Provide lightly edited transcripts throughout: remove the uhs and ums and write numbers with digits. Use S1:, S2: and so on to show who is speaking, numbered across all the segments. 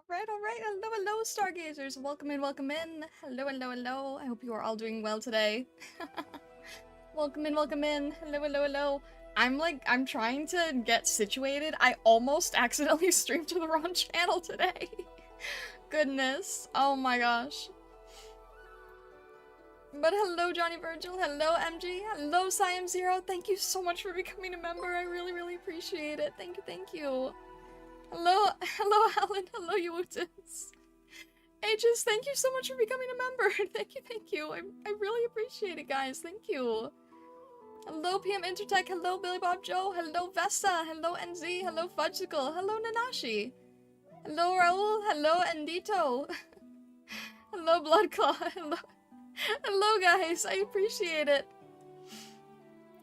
S1: Alright. Hello, stargazers. Welcome in, welcome in. Hello. I hope you are all doing well today. Welcome in. Hello. I'm trying to get situated. I almost accidentally streamed to the wrong channel today. Goodness. Oh my gosh. But hello, Johnny Virgil. Hello, MG. Hello, Siam Zero. Thank you so much for becoming a member. I really appreciate it. Thank you. Hello, Alan. Hello, Eutis. Aegis, thank you so much for becoming a member. Thank you. I really appreciate it, guys. Thank you. Hello, PM Intertech. Hello, Billy Bob Joe. Hello, Vesta. Hello, NZ. Hello, Fudgesicle. Hello, Nanashi. Hello, Raul. Hello, Endito. Hello, Bloodclaw. Hello, guys. I appreciate it.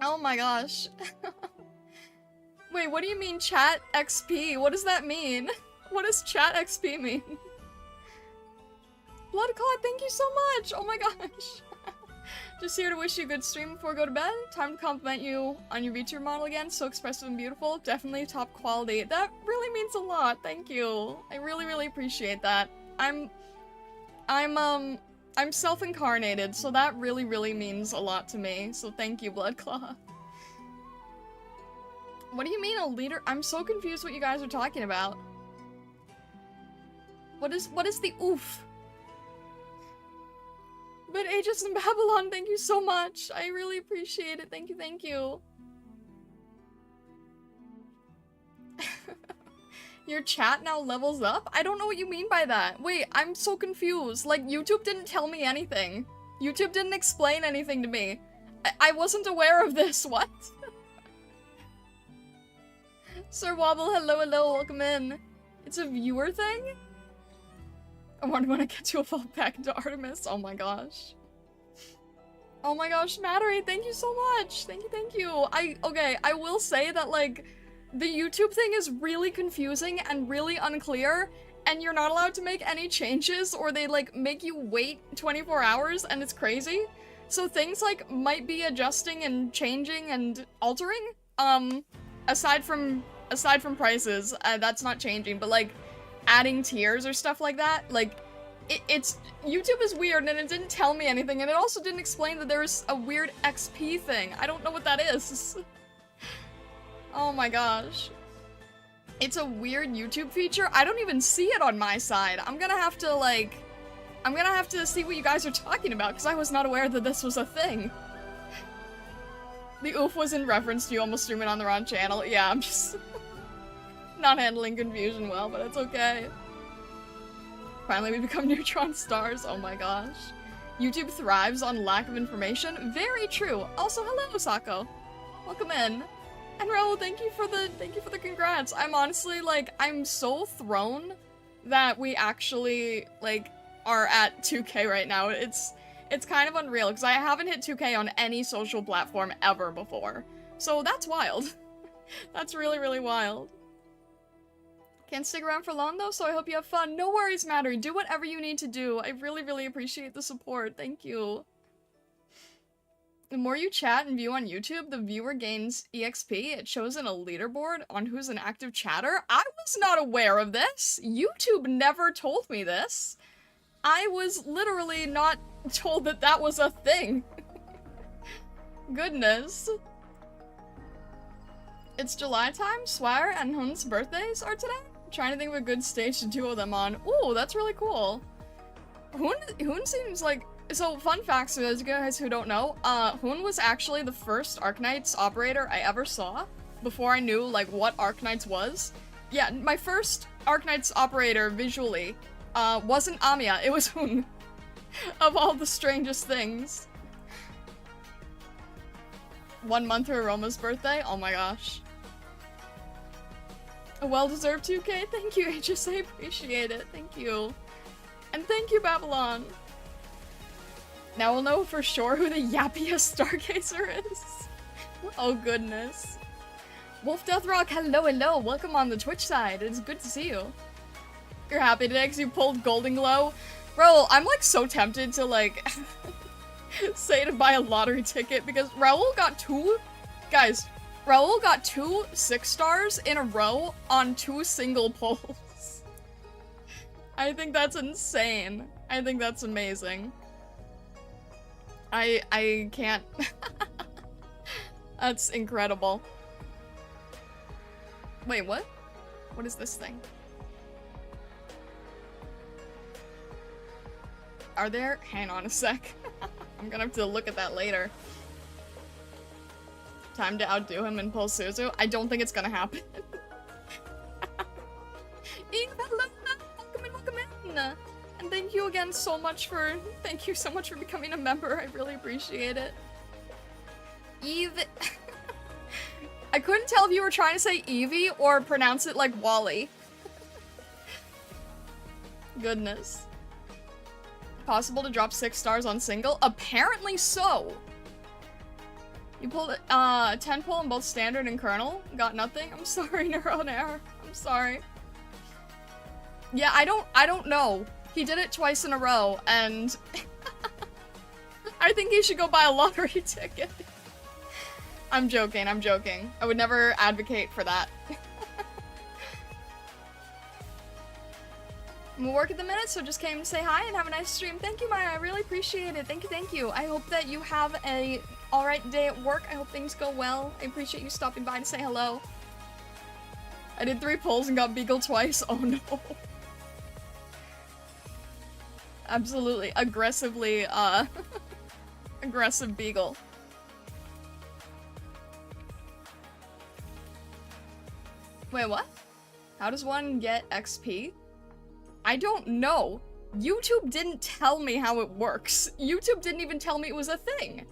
S1: Oh my gosh. Wait, what do you mean chat XP? What does that mean? What does chat XP mean? Bloodclaw, thank you so much! Oh my gosh! Just here to wish you a good stream before I go to bed. Time to compliment you on your VTuber model again. So expressive and beautiful. Definitely top quality. That really means a lot. Thank you. I really appreciate that. I'm self-incarnated, so that really means a lot to me. So thank you, Bloodclaw. What do you mean a leader? I'm so confused what you guys are talking about. What is the oof? But Aegis and Babylon, thank you so much. I really appreciate it. Thank you. Your chat now levels up? I don't know what you mean by that. Wait, I'm so confused. Like, YouTube didn't tell me anything. YouTube didn't explain anything to me. I wasn't aware of this. What? Sir Wobble, hello, welcome in. It's a viewer thing? I wonder when I get to evolve back into Artemis. Oh my gosh. Oh my gosh, Mattery, thank you so much. Thank you. Okay, I will say that, like, the YouTube thing is really confusing and really unclear, and you're not allowed to make any changes, or they, like, make you wait 24 hours, and it's crazy. So things, like, might be adjusting and changing and altering. Aside from prices, that's not changing, but like adding tiers or stuff like that, like it's YouTube is weird and it didn't tell me anything, and it also didn't explain that there's a weird XP thing. I don't know what that is. Oh my gosh. It's a weird YouTube feature. I don't even see it on my side. I'm gonna have to see what you guys are talking about, because I was not aware that this was a thing. The oof was in reference to you almost streaming on the wrong channel. Yeah, I'm just not handling confusion well, but it's okay. Finally, we become neutron stars. Oh my gosh. YouTube thrives on lack of information. Very true. Also, hello, Sako. Welcome in. And Raul, thank you for the congrats. I'm honestly, like, I'm so thrown that we actually, like, are at 2K right now. It's kind of unreal, because I haven't hit 2K on any social platform ever before. So that's wild. That's really wild. Can't stick around for long though, so I hope you have fun. No worries, Mattery. Do whatever you need to do. I really appreciate the support. Thank you. The more you chat and view on YouTube, the viewer gains EXP. It shows in a leaderboard on who's an active chatter. I was not aware of this. YouTube never told me this. I was literally not told that that was a thing. Goodness. It's July time. Swire and Hun's birthdays are today. I'm trying to think of a good stage to duo them on. Ooh, that's really cool. Hun seems like... So, fun facts for those guys who don't know. Hun was actually the first Arknights operator I ever saw before I knew, like, what Arknights was. Yeah, my first Arknights operator visually wasn't Amiya, it was Hun. Of all the strangest things. 1 month for Aroma's birthday? Oh my gosh. A well-deserved 2K? Thank you, Aegis, I appreciate it. Thank you. And thank you, Babylon. Now we'll know for sure who the yappiest stargazer is. Oh goodness. Wolf Deathrock, hello. Welcome on the Twitch side. It's good to see you. You're happy today because you pulled Golden Glow? Bro, I'm like so tempted to like say to buy a lottery ticket because Raul got two 6 stars in a row on 2 single pulls. I think that's insane. I think that's amazing. I can't. That's incredible. Wait, what? What is this thing? Are there? Hang on a sec. I'm gonna have to look at that later. Time to outdo him and pull Suzu? I don't think it's gonna happen. Eve, hello! Welcome in! And thank you again so much for- thank you so much for becoming a member. I really appreciate it. Eve... I couldn't tell if you were trying to say Evie or pronounce it like Wally. Goodness. Possible to drop 6 stars on single? Apparently so! You pulled 10 pull in both standard and kernel? Got nothing? I'm sorry, Neuronair. I'm sorry. Yeah, I don't know. He did it twice in a row, and I think he should go buy a lottery ticket. I'm joking, I'm joking. I would never advocate for that. I'm at work at the minute, so just came to say hi and have a nice stream. Thank you, Maya. I really appreciate it. Thank you, thank you. I hope that you have a alright day at work. I hope things go well. I appreciate you stopping by to say hello. I did 3 pulls and got beagled twice. Oh no. Absolutely. Aggressively, aggressive beagle. Wait, what? How does one get XP? I don't know. YouTube didn't tell me how it works. YouTube didn't even tell me it was a thing.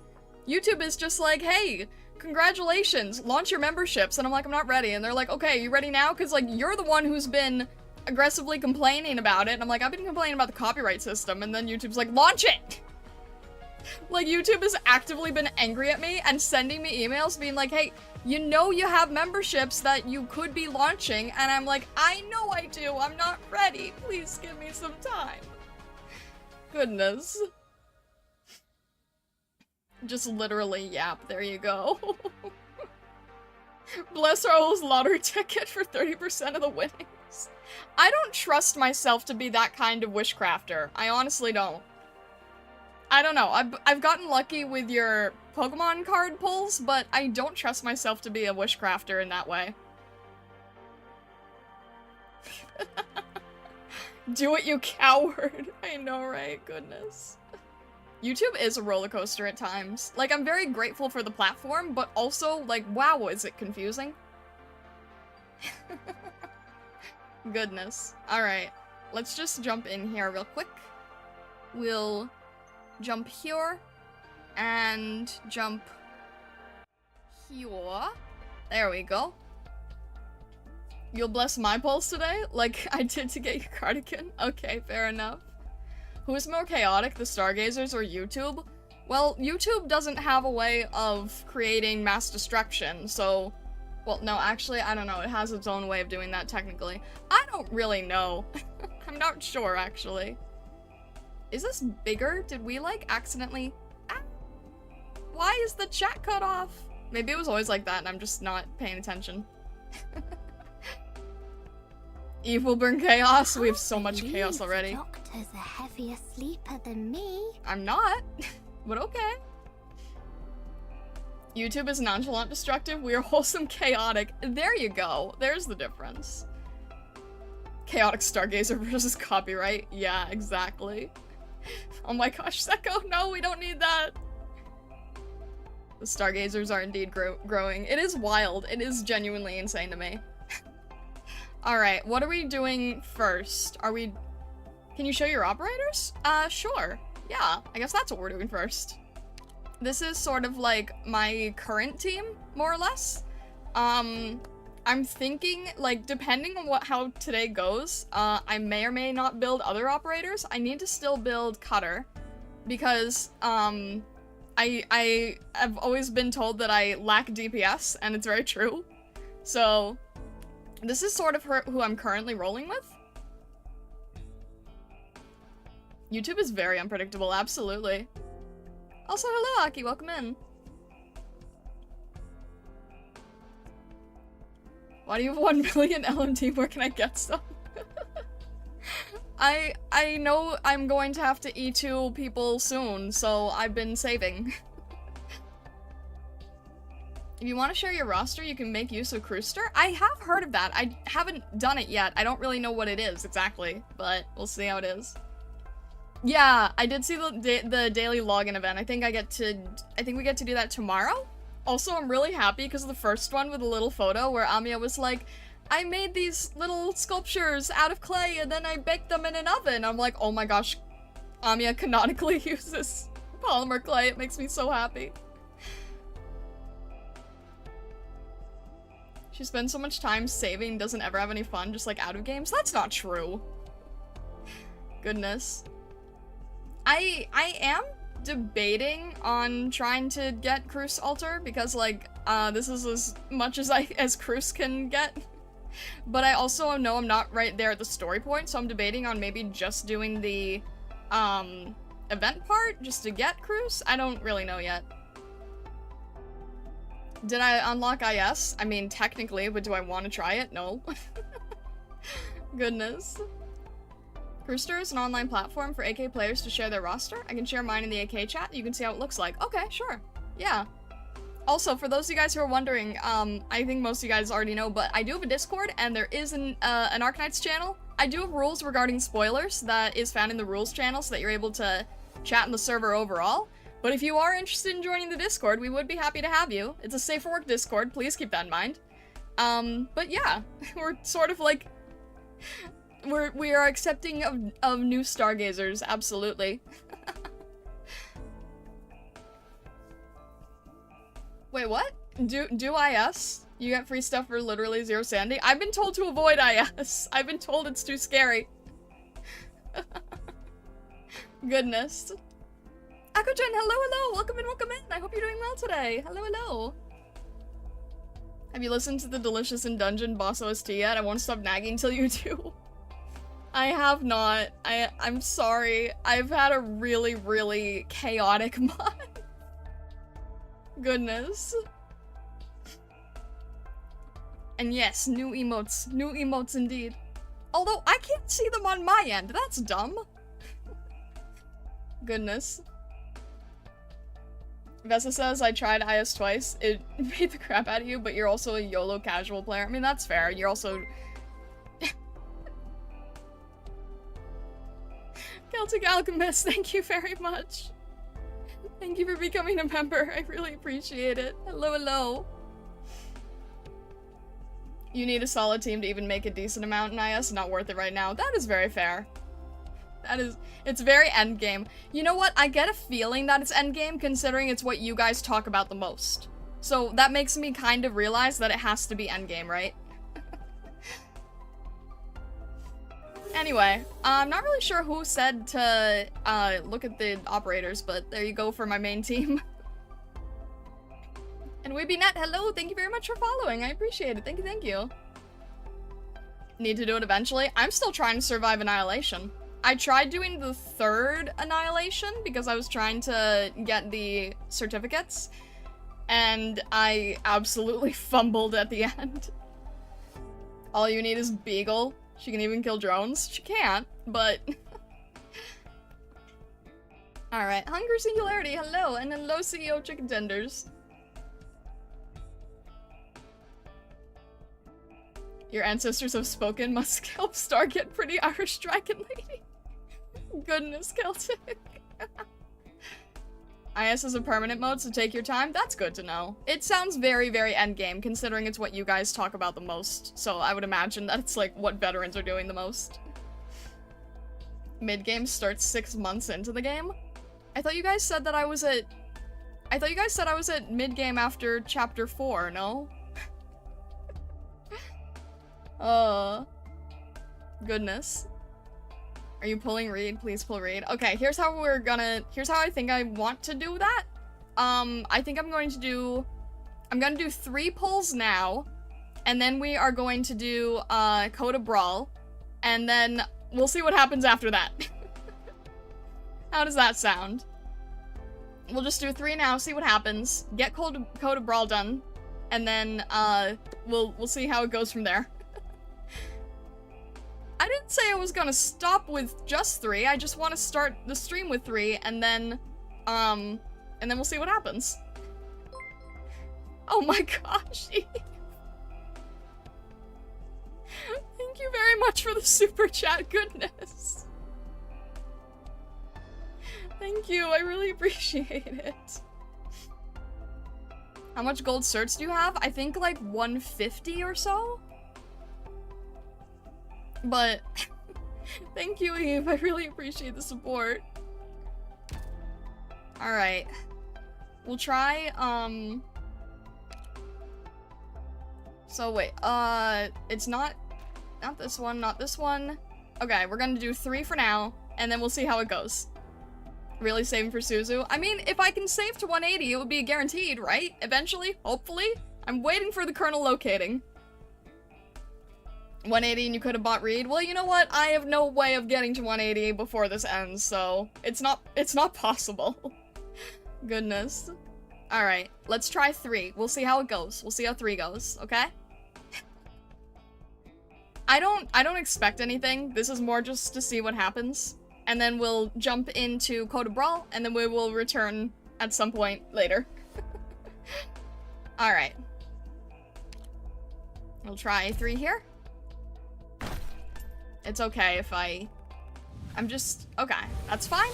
S1: YouTube is just like, hey, congratulations, launch your memberships. And I'm like, I'm not ready. And they're like, okay, you ready now? Because, like, you're the one who's been aggressively complaining about it. And I'm like, I've been complaining about the copyright system. And then YouTube's like, launch it! Like, YouTube has actively been angry at me and sending me emails being like, hey, you know you have memberships that you could be launching, and I'm like, I know I do, I'm not ready, please give me some time. Goodness. Just literally yap, there you go. Bless our old lottery ticket for 30% of the winnings. I don't trust myself to be that kind of wishcrafter, I honestly don't. I don't know, I've gotten lucky with your Pokemon card pulls, but I don't trust myself to be a wishcrafter in that way. Do it, you coward! I know, right? Goodness. YouTube is a roller coaster at times. Like, I'm very grateful for the platform, but also, like, wow, is it confusing? Goodness. Alright, let's just jump in here real quick. We'll jump here, and jump here. There we go. You'll bless my pulse today? Like I did to get your cardigan? Okay, fair enough. Who's more chaotic, the Stargazers or YouTube? Well, YouTube doesn't have a way of creating mass destruction, so... Well, no, actually, I don't know. It has its own way of doing that, technically. I don't really know. I'm not sure, actually. Is this bigger? Did we, like, accidentally... Ah! Why is the chat cut off? Maybe it was always like that and I'm just not paying attention. Eve will bring chaos. We have so much chaos already.
S2: The doctor's a heavier sleeper than me.
S1: I'm not, but okay. YouTube is nonchalant destructive. We are wholesome chaotic. There you go. There's the difference. Chaotic Stargazer versus copyright. Yeah, exactly. Oh my gosh, Seko, no, we don't need that. The Stargazers are indeed growing. It is wild. It is genuinely insane to me. Alright, what are we doing first? Are we... Can you show your operators? Sure. Yeah, I guess that's what we're doing first. This is sort of like my current team, more or less. I'm thinking, like, depending on how today goes, I may or may not build other operators. I need to still build Cutter, because, I have always been told that I lack DPS, and it's very true. So, this is sort of who I'm currently rolling with. YouTube is very unpredictable, absolutely. Also, hello, Aki, welcome in. Why do you have 1 million LMT? Where can I get some? I know I'm going to have to E2 people soon, so I've been saving. If you want to share your roster, you can make use of Crewster. I have heard of that. I haven't done it yet. I don't really know what it is exactly, but we'll see how it is. Yeah, I did see the daily login event. I think we get to do that tomorrow. Also, I'm really happy because of the first one with a little photo where Amiya was like, I made these little sculptures out of clay and then I baked them in an oven. I'm like, oh my gosh, Amiya canonically uses polymer clay. It makes me so happy. She spends so much time saving, doesn't ever have any fun, just like out of games. That's not true. Goodness. I am debating on trying to get Cruz Alter because like this is as much as Cruz can get. But I also know I'm not right there at the story point, so I'm debating on maybe just doing the event part just to get Cruz. I don't really know yet. Did I unlock IS? I mean, technically, but do I want to try it? No. Goodness. Crewster is an online platform for AK players to share their roster. I can share mine in the AK chat. You can see how it looks like. Okay, sure. Yeah. Also, for those of you guys who are wondering, I think most of you guys already know, but I do have a Discord, and there is an Arknights channel. I do have rules regarding spoilers that is found in the rules channel so that you're able to chat in the server overall. But if you are interested in joining the Discord, we would be happy to have you. It's a safe for work Discord, please keep that in mind. But yeah, we're sort of like, we are accepting of new stargazers, absolutely. Wait, what? Do IS? You get free stuff for literally 0 sanity? I've been told to avoid IS. I've been told it's too scary. Goodness. Akko-chan, hello! Welcome in, welcome in! I hope you're doing well today! Hello! Have you listened to the Delicious in Dungeon boss OST yet? I won't stop nagging till you do. I have not. I'm sorry. I've had a really, really chaotic month. Goodness. And yes, new emotes. New emotes indeed. Although, I can't see them on my end. That's dumb. Goodness. Vessa says, I tried IS twice. It made the crap out of you, but you're also a YOLO casual player. I mean, that's fair. You're also... Celtic Alchemist, thank you very much. Thank you for becoming a member. I really appreciate it. Hello. You need a solid team to even make a decent amount in IS. Not worth it right now. That is very fair. It's very endgame. You know what? I get a feeling that it's endgame considering it's what you guys talk about the most. So that makes me kind of realize that it has to be endgame, right? Anyway, I'm not really sure who said to look at the operators, but there you go for my main team. And WeBeNet, hello! Thank you very much for following. I appreciate it. Thank you. Need to do it eventually. I'm still trying to survive Annihilation. I tried doing the 3rd Annihilation because I was trying to get the certificates, and I absolutely fumbled at the end. All you need is Beagle. She can even kill drones. She can't, but... Alright, Hunger Singularity, hello, and hello CEO Chicken Tenders. Your ancestors have spoken, must help Star get pretty Irish Dragon Lady. Goodness, Celtic. IS is a permanent mode, so take your time. That's good to know. It sounds very, very endgame, considering it's what you guys talk about the most. So I would imagine that it's like what veterans are doing the most. Mid-game starts 6 months into the game? I thought you guys said that I was at... I thought you guys said I was at mid-game after chapter 4, no? Goodness. Are you pulling Reed? Please pull Reed. Okay, here's how I think I want to do that. I think I'm going to do 3 pulls now, and then we are going to do, Code of Brawl, and then we'll see what happens after that. How does that sound? We'll just do 3 now, see what happens, get Code of Brawl done, and then, we'll see how it goes from there. I didn't say I was gonna stop with just 3. I just want to start the stream with 3, and then we'll see what happens. Oh my gosh. Thank you very much for the super chat, goodness. Thank you, I really appreciate it. How much gold certs do you have? I think like 150 or so? But, thank you, Eve, I really appreciate the support. Alright. We'll try, so wait, it's not this one, not this one. Okay, we're gonna do 3 for now, and then we'll see how it goes. Really saving for Suzu? I mean, if I can save to 180, it would be guaranteed, right? Eventually, hopefully. I'm waiting for the kernel locating. 180 and you could have bought Reed? Well, you know what? I have no way of getting to 180 before this ends, so it's not possible. Goodness. Alright, let's try 3. We'll see how it goes. We'll see how 3 goes, okay? I don't expect anything. This is more just to see what happens. And then we'll jump into Code of Brawl, and then we will return at some point later. Alright. We'll try 3 here. It's okay if I'm just... Okay, that's fine.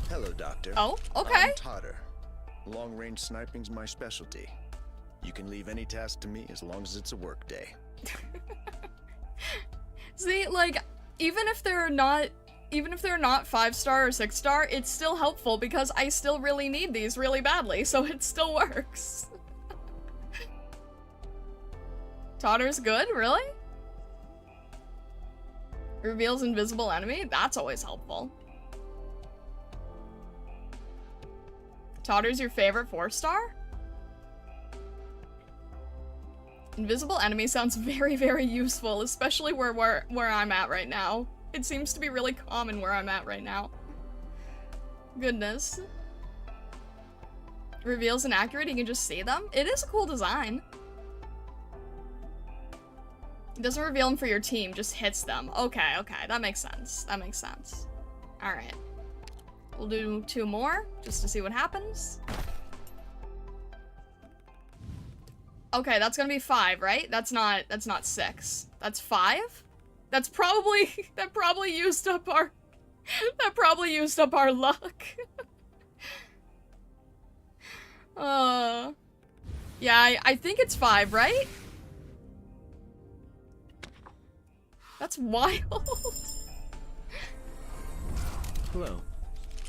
S3: Hello, Doctor.
S1: Oh, okay.
S3: I'm Totter. Long-range sniping's my specialty. You can leave any task to me as long as it's a work day.
S1: See, like, even if they're not 5-star or 6-star, it's still helpful because I still really need these really badly, so it still works. Totter's good? Really? Reveals invisible enemy? That's always helpful. Totter's your favorite 4-star? Invisible enemy sounds very, very useful, especially where I'm at right now. It seems to be really common where I'm at right now. Goodness. Reveals inaccurate, you can just see them? It is a cool design. It doesn't reveal them for your team, just hits them. Okay, that makes sense. That makes sense. Alright. We'll do 2 more, just to see what happens. Okay, that's gonna be 5, right? That's not 6. That's 5? That probably used up our luck. Yeah, I think it's 5, right? That's wild.
S4: Hello.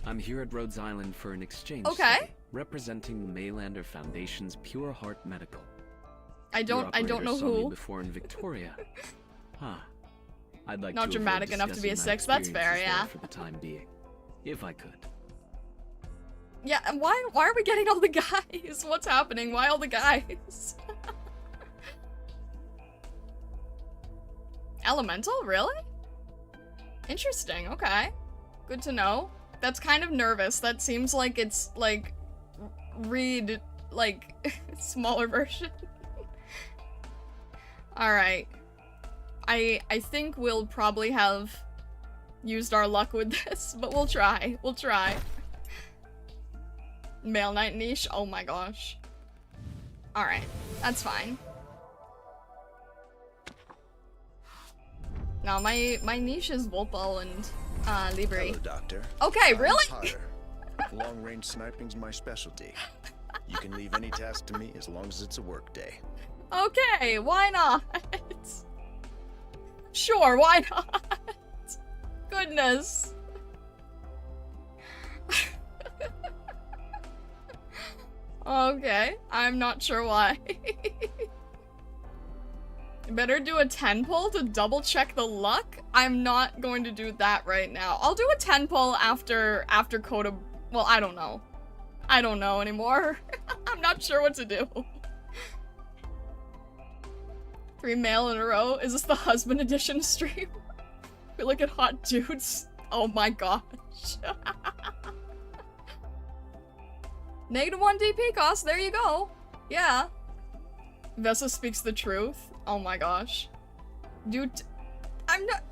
S4: I'm here at Rhodes Island for an exchange
S1: Okay.
S4: study, representing the Maylander Foundation's Pure Heart Medical.
S1: I don't know
S4: saw me
S1: who.
S4: before in Victoria. Huh. I'd like
S1: Not
S4: to
S1: dramatic
S4: avoid
S1: enough to be a
S4: discussing my
S1: 6, that's fair,
S4: experiences
S1: yeah.
S4: there for the time being, if I could.
S1: Yeah, and why are we getting all the guys? What's happening? Why all the guys? Elemental? Really? Interesting, okay. Good to know. That's kind of nervous. That seems like it's, like, Reed, like, smaller version. Alright. I think we'll probably have used our luck with this, but we'll try. We'll try. Male Knight niche? Oh my gosh. Alright. That's fine. No, my niche is Volpal and Libri.
S3: Hello, Doctor.
S1: Okay, really?
S3: I'm Totter. Long-range sniping's my specialty. You can leave any task to me as long as it's a work day.
S1: Okay, why not? Sure, why not? Goodness. Okay, I'm not sure why. Better do a 10 pull to double check the luck? I'm not going to do that right now. I'll do a 10 pull after Coda. Well, I don't know. I don't know anymore. I'm not sure what to do. 3 male in a row? Is this the husband edition stream? We look at hot dudes. Oh my gosh. -1 DP cost, there you go. Yeah. Vessa speaks the truth. Oh my gosh. Dude, I'm not...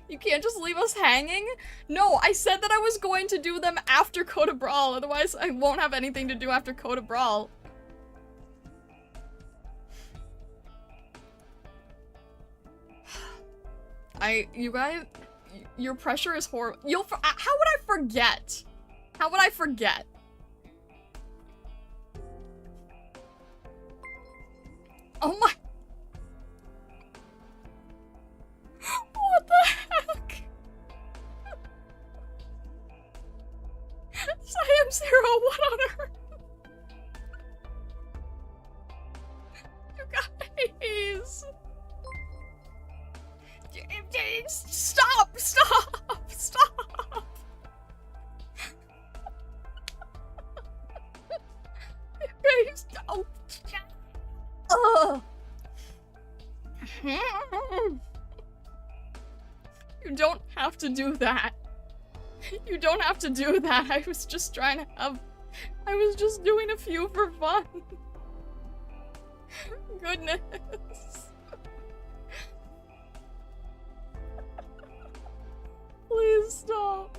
S1: You can't just leave us hanging? No, I said that I was going to do them after Code of Brawl, otherwise I won't have anything to do after Code of Brawl. You guys, your pressure is horrible. How would I forget? How would I forget? Oh my. What the heck? Siam Zero, what on earth? You guys. Stop! Stop! Stop! Please don't. Ugh. You don't have to do that. You don't have to do that. I was just trying to have... I was just doing a few for fun. Goodness. Please stop.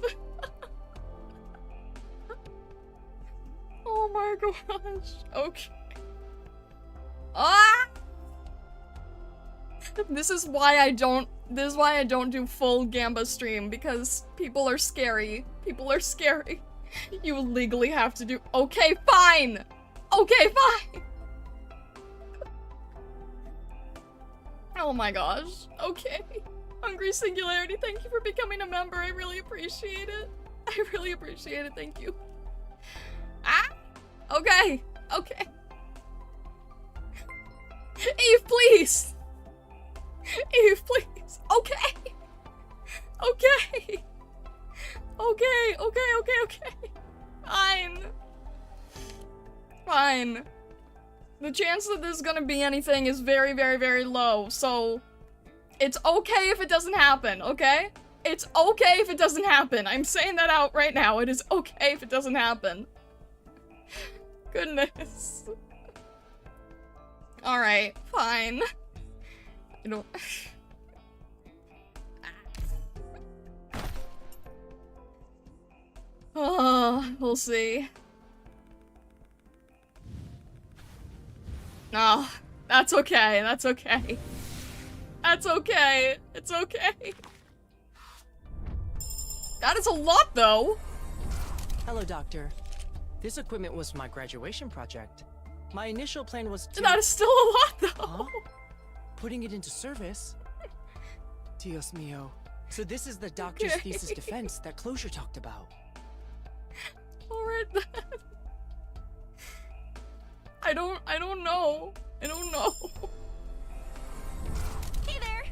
S1: Oh my gosh. Okay. Ah! This is why I don't do full Gamba stream, because people are scary. People are scary. You legally have to do— Okay, fine! Okay, fine! Oh my gosh. Okay. Hungry Singularity, thank you for becoming a member. I really appreciate it. I really appreciate it. Thank you. Ah! Okay. Okay. Eve, please! Eve, please! Okay! Okay! Okay, okay. Fine. Fine. The chance that there's gonna be anything is very, very, very low, so... It's okay if it doesn't happen, okay? It's okay if it doesn't happen. I'm saying that out right now. It is okay if it doesn't happen. Goodness. Alright, fine. I don't... Oh, we'll see. No, that's okay, that's okay. That's okay, it's okay. That is a lot, though.
S5: Hello, Doctor. This equipment was my graduation project. My initial plan was to—
S1: That is still a lot, though.
S5: Huh? Putting it into service? Dios mío. So this is the doctor's thesis defense that Closure talked about.
S1: Alright then. I don't know. I don't know.
S2: Hey there!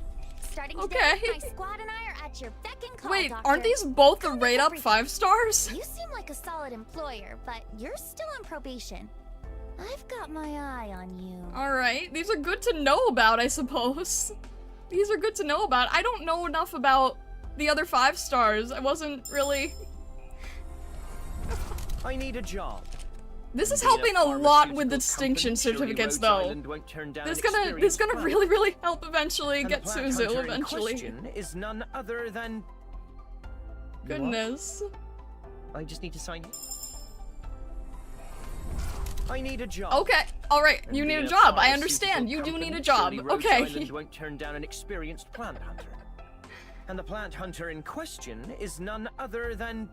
S2: Starting
S1: Okay.
S2: today, my squad and I are at your beck and call,
S1: Wait,
S2: Doctor.
S1: aren't these both the
S2: Come
S1: rate
S2: with
S1: up
S2: everything.
S1: 5 stars?
S2: You seem like a solid employer, but you're still on probation. I've got my eye on you.
S1: Alright, these are good to know about, I suppose. These are good to know about. I don't know enough about the other 5 stars. I wasn't really...
S6: I need a job.
S1: This is helping a lot with the distinction certificates, though. This is gonna really, really help eventually get Suzu eventually.
S6: Is none other than...
S1: Goodness.
S6: I just need to sign here. I need a job.
S1: Okay, alright, you need a job. I understand. You do need a job. Okay.
S6: Island won't turn down an experienced plant hunter. And the plant hunter in question is none other than...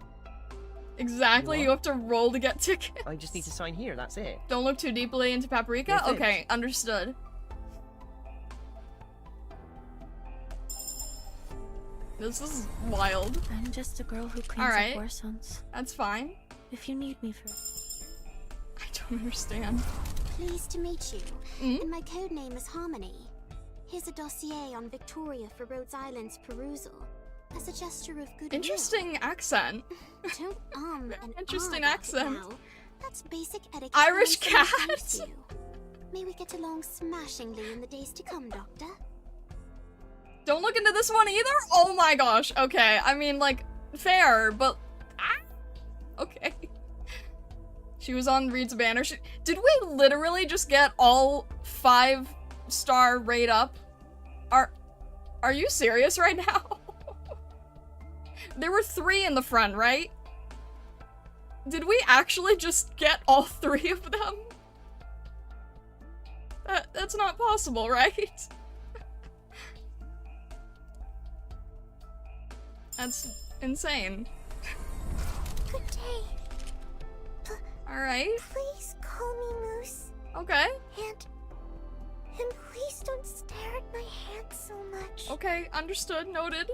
S1: Exactly, you have to roll to get tickets.
S6: I just need to sign here, that's it.
S1: Don't look too deeply into Paprika?
S6: That's it.
S1: Okay, understood. This is wild.
S7: I'm just a girl who cleans
S1: Alright.
S7: up war zones.
S1: That's fine.
S7: If you need me for...
S1: I don't understand.
S2: Pleased to meet you.
S1: Mm?
S2: And my code name is Harmony. Here's a dossier on Victoria for Rhodes Island's perusal. As a gesture of goodwill.
S1: Interesting accent.
S2: Don't and
S1: Interesting
S2: about it
S1: accent.
S2: now. That's basic etiquette.
S1: Irish
S2: for anyone who
S1: cat.
S2: knows you. May we get along smashingly in the days to come, Doctor?
S1: Don't look into this one either? Oh my gosh. Okay, I mean, like, fair, but... Ah! Okay. She was on Reed's banner. Did we literally just get all 5-star rate up? Are you serious right now? There were 3 in the front, right? Did we actually just get all 3 of them? That's not possible, right? That's insane.
S2: Good day.
S1: Alright.
S2: Please call me Moose.
S1: Okay.
S2: And please don't stare at my hands so much.
S1: Okay, understood, noted.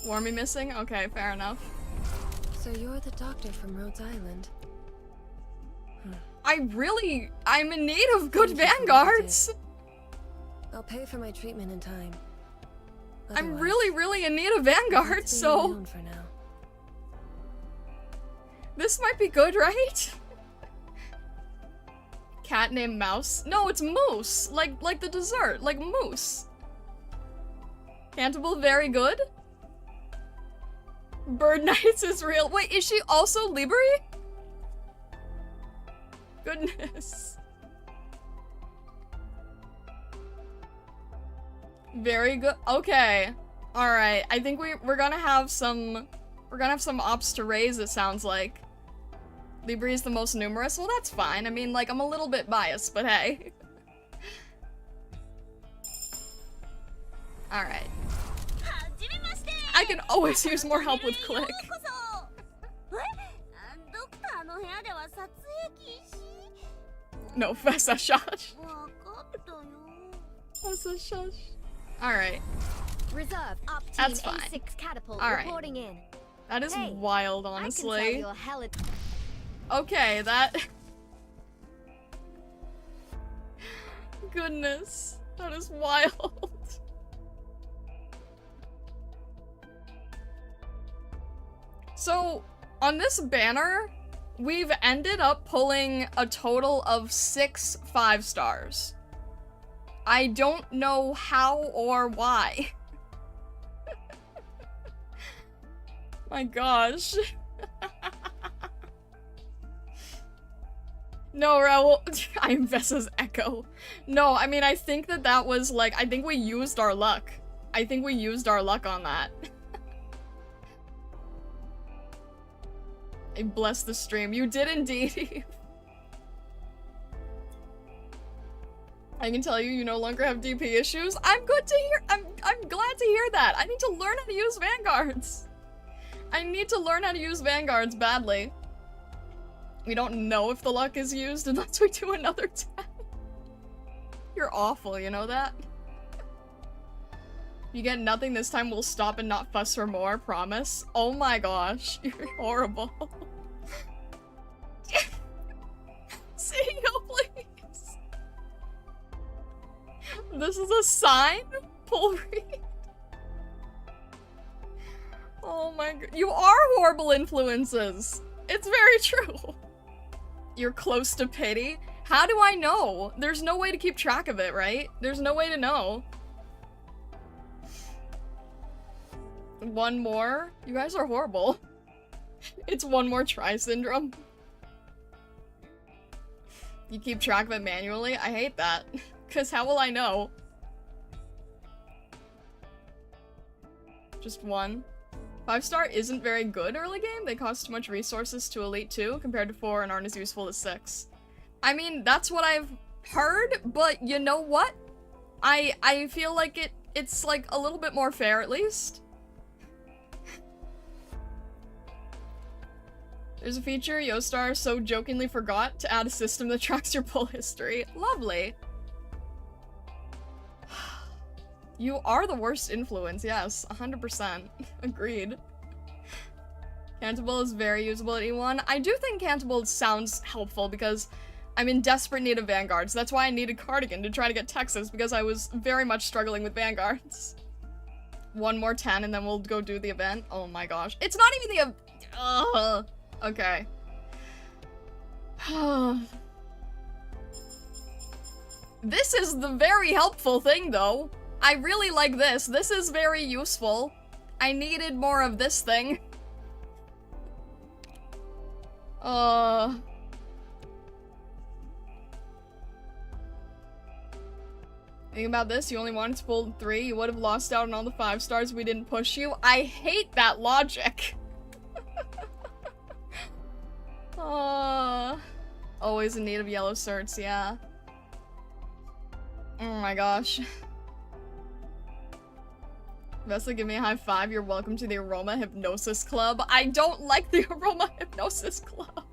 S1: Wormy missing? Okay, fair enough.
S8: So you're the doctor from Rhodes Island.
S1: I'm in need of good vanguards!
S8: I'll pay for my treatment in time.
S1: I'm
S8: Otherwise,
S1: really in need of vanguards,
S8: let's be on my
S1: so...
S8: own for now.
S1: This might be good, right? Cat named Mouse? No, it's Moose! Like the dessert, like Moose. Cantable, very good. Bird Knights is real. Wait, is she also Libri? Goodness. Very good. Okay. Alright. I think we're gonna have some ops to raise, it sounds like. Libri is the most numerous. Well, that's fine. I mean, like, I'm a little bit biased, but hey. Alright. I can always use more help with Click. No, Fessa shush. Fessa shush. Alright.
S9: Reserve up team
S1: That's fine.
S9: A6 catapult
S1: All right.
S9: reporting in.
S1: That is
S9: Hey,
S1: wild,
S9: I can
S1: honestly.
S9: tell you a hell of
S1: Okay, that... Goodness. That is wild. So, on this banner, we've ended up pulling a total of 6 5-stars. I don't know how or why. My gosh. No, Raul, I am Vessa's echo. No, I mean, I think that was, like, I think we used our luck. I think we used our luck on that. I bless the stream. You did indeed. I can tell you, you no longer have DP issues. I'm good to hear. I'm glad to hear that. I need to learn how to use vanguards. I need to learn how to use vanguards badly. We don't know if the luck is used unless we do another 10. You're awful, you know that? You get nothing this time, we'll stop and not fuss for more, promise? Oh my gosh, you're horrible. CEO, please. This is a sign? Pull read. Oh my god. You are horrible influences. It's very true. You're close to pity? How do I know? There's no way to keep track of it, right? There's no way to know. One more? You guys are horrible. It's one more try syndrome. You keep track of it manually? I hate that. Because how will I know? Just one. 5-star isn't very good early game. They cost too much resources to Elite 2 compared to 4 and aren't as useful as 6. I mean, that's what I've heard, but you know what? I feel like it's like a little bit more fair at least. There's a feature Yostar so jokingly forgot to add a system that tracks your pull history. Lovely. You are the worst influence, yes, 100%. Agreed. Cantable is very usable at E1. I do think Cantable sounds helpful because I'm in desperate need of vanguards. That's why I needed Cardigan to try to get Texas, because I was very much struggling with vanguards. One more 10 and then we'll go do the event. Oh my gosh. It's not even the okay. This is the very helpful thing, though. I really like this. This is very useful. I needed more of this thing. Think about this, you only wanted to pull 3, you would have lost out on all the 5 stars if we didn't push you. I hate that logic. Always in need of yellow certs, yeah. Oh my gosh. Vesta, give me a high 5. You're welcome to the Aroma Hypnosis Club. I don't like the Aroma Hypnosis Club.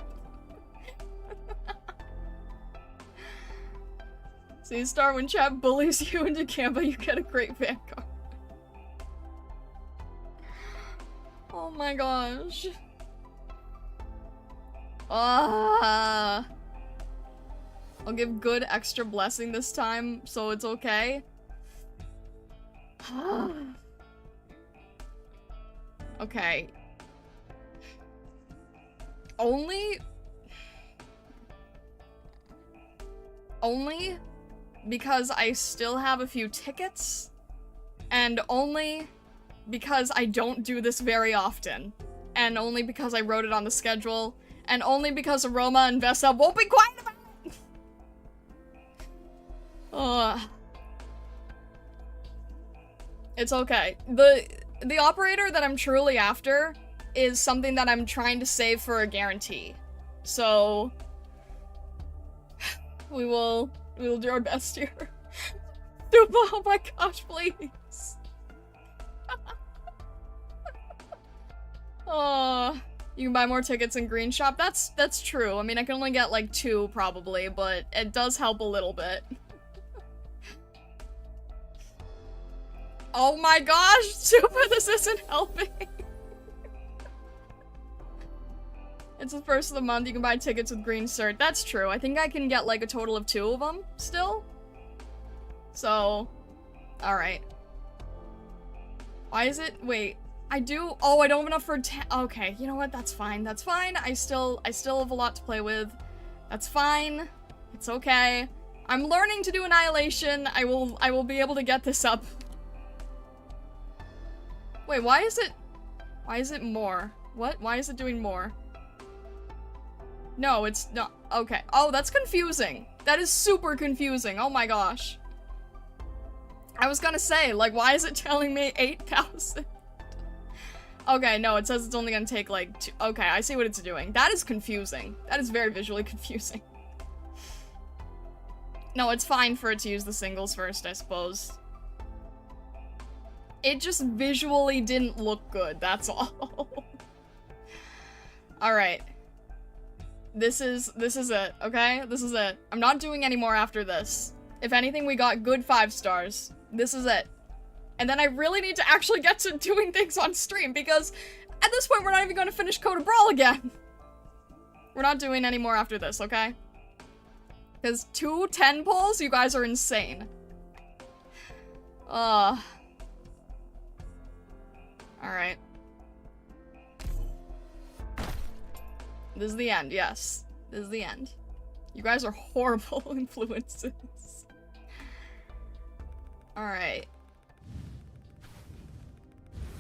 S1: See, Star, when chat bullies you into Canva, you get a great Vanguard. Oh my gosh. I'll give good extra blessing this time, so it's okay. Okay. Only because I still have a few tickets, and only because I don't do this very often, and only because I wrote it on the schedule, and only because Aroma and Vesta won't be quiet about it! It's okay. The operator that I'm truly after is something that I'm trying to save for a guarantee. So we will do our best here. Dude, oh my gosh, please. You can buy more tickets in Green Shop. That's true. I mean, I can only get like 2 probably, but it does help a little bit. Oh my gosh, Super, this isn't helping. It's the first of the month, you can buy tickets with green cert. That's true. I think I can get like a total of 2 of them still. So, alright. Why is it? Wait, I do? Oh, I don't have enough for 10. Okay, you know what? That's fine. That's fine. I still have a lot to play with. That's fine. It's okay. I'm learning to do Annihilation. I will be able to get this up. Wait, why is it more? What? Why is it doing more? No, it's not. Okay. Oh, that's confusing. That is super confusing. Oh my gosh. I was gonna say, like, why is it telling me 8,000? Okay, no, it says it's only gonna take, like, 2. Okay, I see what it's doing. That is confusing. That is very visually confusing. No, it's fine for it to use the singles first, I suppose. It just visually didn't look good, that's all. Alright. This is it, okay? This is it. I'm not doing any more after this. If anything, we got good 5 stars. This is it. And then I really need to actually get to doing things on stream, because at this point, we're not even going to finish Code of Brawl again. We're not doing any more after this, okay? Because 2 10 pulls, you guys are insane. Alright. This is the end, yes. This is the end. You guys are horrible influences. Alright.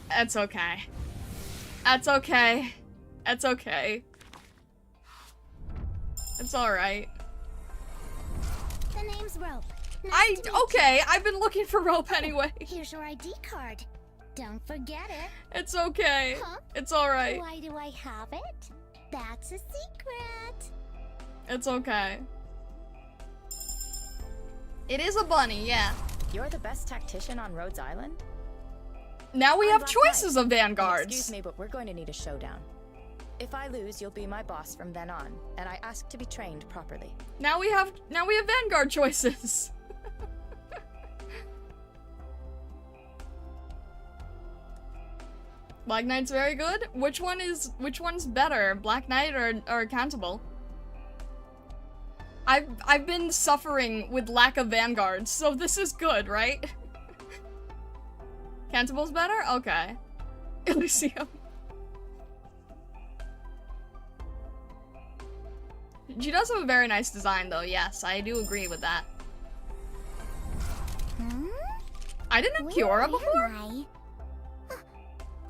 S1: That's okay. That's okay. That's okay. It's alright.
S2: The name's Rope. Nice
S1: Okay, I've been looking for Rope anyway.
S2: Here's your ID card. Don't forget it.
S1: It's okay.
S2: Huh?
S1: It's alright.
S2: Why do I have it? That's a secret.
S1: It's okay. It is a bunny, yeah.
S9: You're the best tactician on Rhodes Island?
S1: Now we
S9: I'm
S1: have
S9: Black
S1: choices
S9: Knight.
S1: of vanguards.
S9: Excuse me, but we're going to need a showdown. If I lose, you'll be my boss from then on, and I ask to be trained properly.
S1: Now we have vanguard choices. Black Knight's very good. Which one's better, Black Knight or Cantable? I've been suffering with lack of vanguards, so this is good, right? Cantable's better? Okay. Elysium. She does have a very nice design, though. Yes, I do agree with that. I didn't have Kiora before?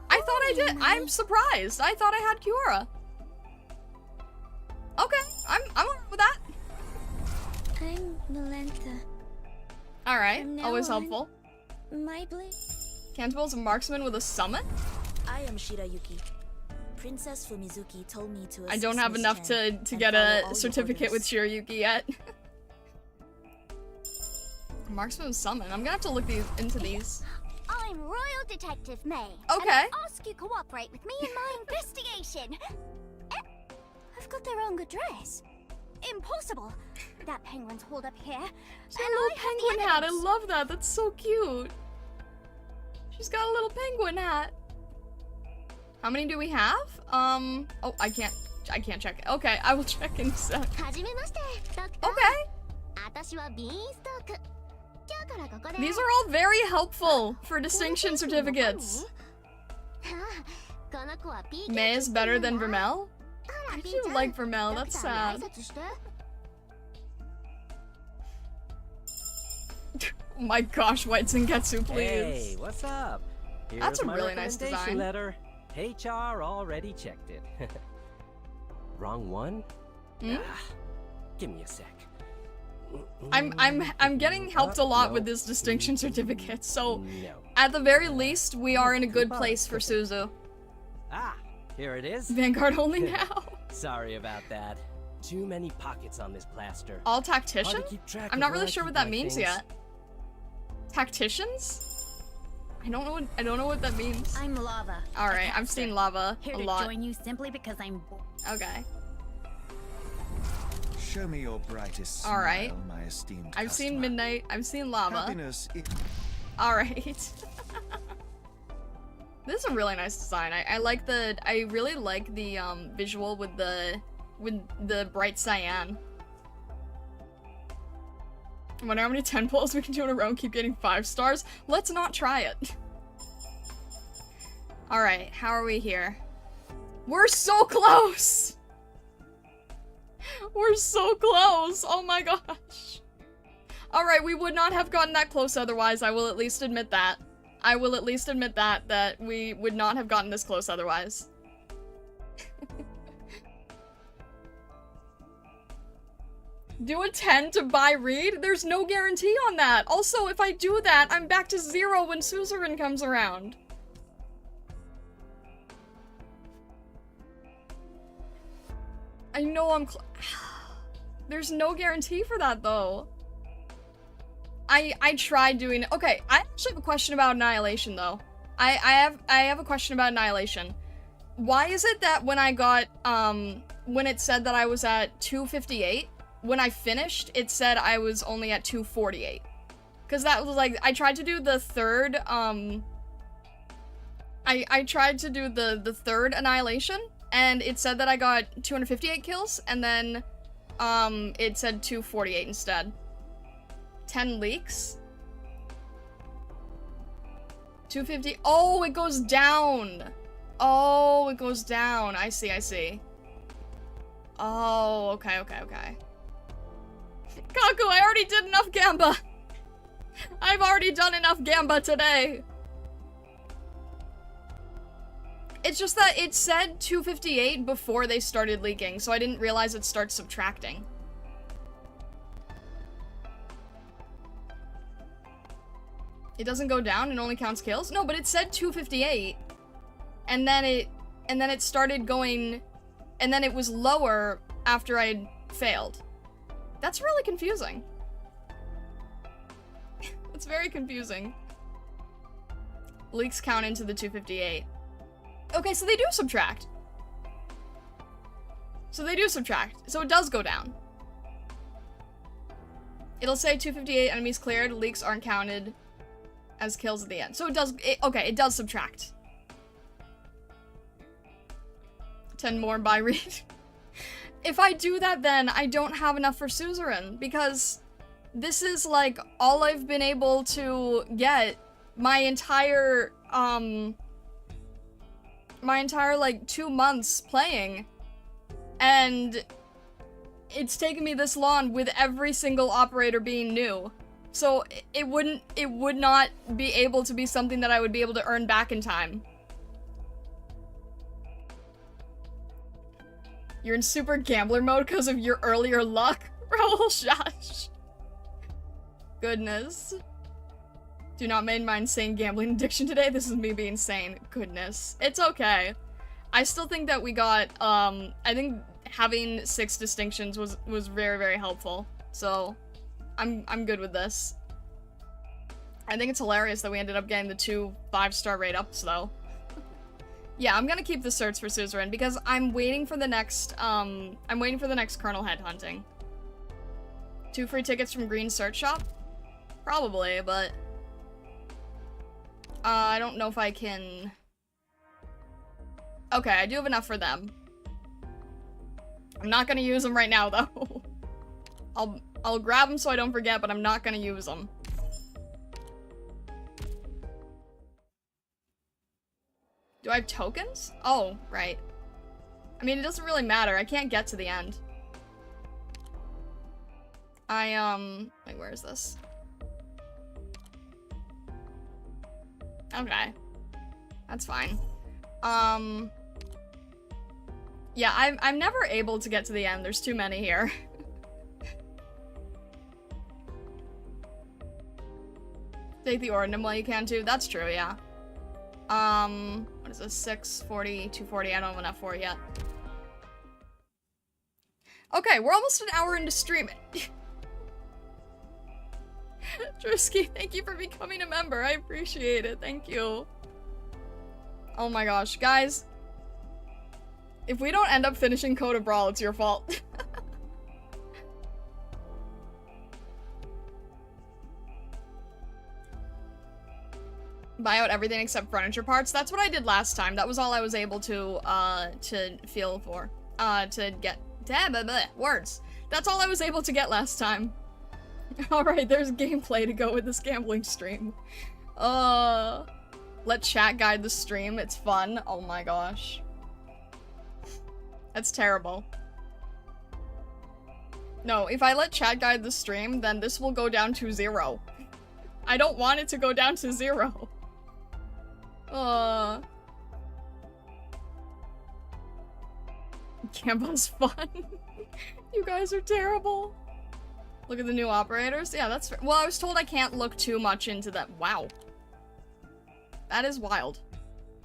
S1: I thought I did. I'm surprised. I thought I had Kiora.
S7: Melenta.
S1: Alright,
S7: From now
S1: always
S7: on-
S1: helpful.
S7: My blade.
S1: Cantable's a marksman with a summon?
S10: I am Shirayuki. Princess Fumizuki told me to
S1: I don't
S10: assist
S1: have
S10: Miss
S1: enough
S10: Chen
S1: to
S10: and
S1: get
S10: follow all
S1: a
S10: your
S1: certificate with
S10: orders.
S1: Shirayuki yet. Marksman with summon. I'm gonna have to look into these.
S2: I'm Royal Detective May.
S1: Okay.
S2: And I ask you cooperate with me in my investigation. I've got the wrong address. Impossible. That penguin's holed up here.
S1: She's got a little penguin hat. I love that. That's so cute. She's got a little penguin hat. How many do we have? Oh, I can't check. Okay, I will check in a sec. Okay. These are all very helpful for distinction certificates. May is better than Vermel? I do like Vermel, that's sad. Oh my gosh, White Sengetsu, please.
S11: Hey, what's up? Here's
S1: That's a
S11: my
S1: really nice
S11: recommendation
S1: design.
S11: letter. HR already checked it. Wrong one?
S1: Hmm?
S11: Give me a sec.
S1: I'm getting helped a lot with this distinction certificate, so at the very least, we are in a good place for Suzu.
S11: Ah, here it is.
S1: Vanguard only now.
S11: Sorry about that. Too many pockets on this plaster.
S1: All
S11: Hard
S1: tactician?
S11: to keep track
S1: I'm
S11: of
S1: not
S11: where
S1: really
S11: I
S1: sure
S11: keep
S1: what that
S11: my
S1: means
S11: things.
S1: yet. Tacticians? I don't know what that means.
S10: I'm Lava.
S1: All right, I've seen lava
S10: Here
S1: a
S10: to
S1: lot.
S10: join you simply because I'm bored.
S1: Okay.
S3: Show me your brightest
S1: All right.
S3: smile, my esteemed
S1: I've seen
S3: customer.
S1: midnight. I've seen lava.
S3: Happiness
S1: All right. This is a really nice design. I like the. I really like the visual with the bright cyan. I wonder how many 10 pulls we can do in a row and keep getting 5 stars. Let's not try it. All right, how are we here? We're so close. We're so close. Oh my gosh. All right, we would not have gotten that close otherwise. I will at least admit that. I will at least admit that we would not have gotten this close otherwise. Do a 10 to buy read? There's no guarantee on that. Also, if I do that, I'm back to 0 when Suzerain comes around. I know I'm There's no guarantee for that, though. I tried doing it. Okay, I actually have a question about Annihilation, though. I have a question about Annihilation. Why is it that when I got, when it said that I was at 258, when I finished, it said I was only at 248? Because that was like, I tried to do the third, I tried to do the third Annihilation, and it said that I got 258 kills, and then, it said 248 instead. 10 leaks? 250. Oh, it goes down. Oh, it goes down. I see, I see. Oh, okay. Kaku, I already did enough Gamba. I've already done enough Gamba today. It's just that it said 258 before they started leaking, so I didn't realize it starts subtracting. It doesn't go down, it only counts kills? No, but it said 258. And then it started going, and then it was lower after I failed. That's really confusing. It's very confusing. Leaks count into the 258. Okay, so they do subtract. So it does go down. It'll say 258 enemies cleared, leaks aren't counted as kills at the end. So it does subtract. 10 more by read. If I do that, then I don't have enough for Suzerain, because this is like all I've been able to get my entire like 2 months playing, and it's taken me this long with every single operator being new. So it would not be able to be something that I would be able to earn back in time. You're in super gambler mode because of your earlier luck? Raoul Shash. Goodness. Do not mind my insane gambling addiction today. This is me being sane. Goodness. It's okay. I still think that we got, I think having 6 distinctions was very, very helpful. So, I'm good with this. I think it's hilarious that we ended up getting the 2 5-star rate ups, though. Yeah, I'm gonna keep the certs for suzerain because I'm waiting for the next, Colonel headhunting. 2 free tickets from Green Search Shop? Probably, but... I don't know if I can... Okay, I do have enough for them. I'm not gonna use them right now, though. I'll grab them so I don't forget, but I'm not gonna use them. Do I have tokens? Oh, right. I mean, it doesn't really matter. I can't get to the end. Wait, where is this? Okay. That's fine. Yeah, I'm never able to get to the end. There's too many here. Take the Ordinum while you can, too. That's true, yeah. What is this? 640, 240. I don't have enough for it yet. Okay, we're almost an hour into streaming. Drisky, thank you for becoming a member. I appreciate it. Thank you. Oh my gosh. Guys, if we don't end up finishing Code of Brawl, it's your fault. Buy out everything except furniture parts. That's what I did last time. That was all I was able to feel for. To get. Words. That's all I was able to get last time. Alright, there's gameplay to go with this gambling stream. Let chat guide the stream. It's fun. Oh my gosh. That's terrible. No, if I let chat guide the stream, then this will go down to 0. I don't want it to go down to 0. Gamba's fun. You guys are terrible. Look at the new operators. Yeah, that's fair. Well, I was told I can't look too much into that. Wow. That is wild.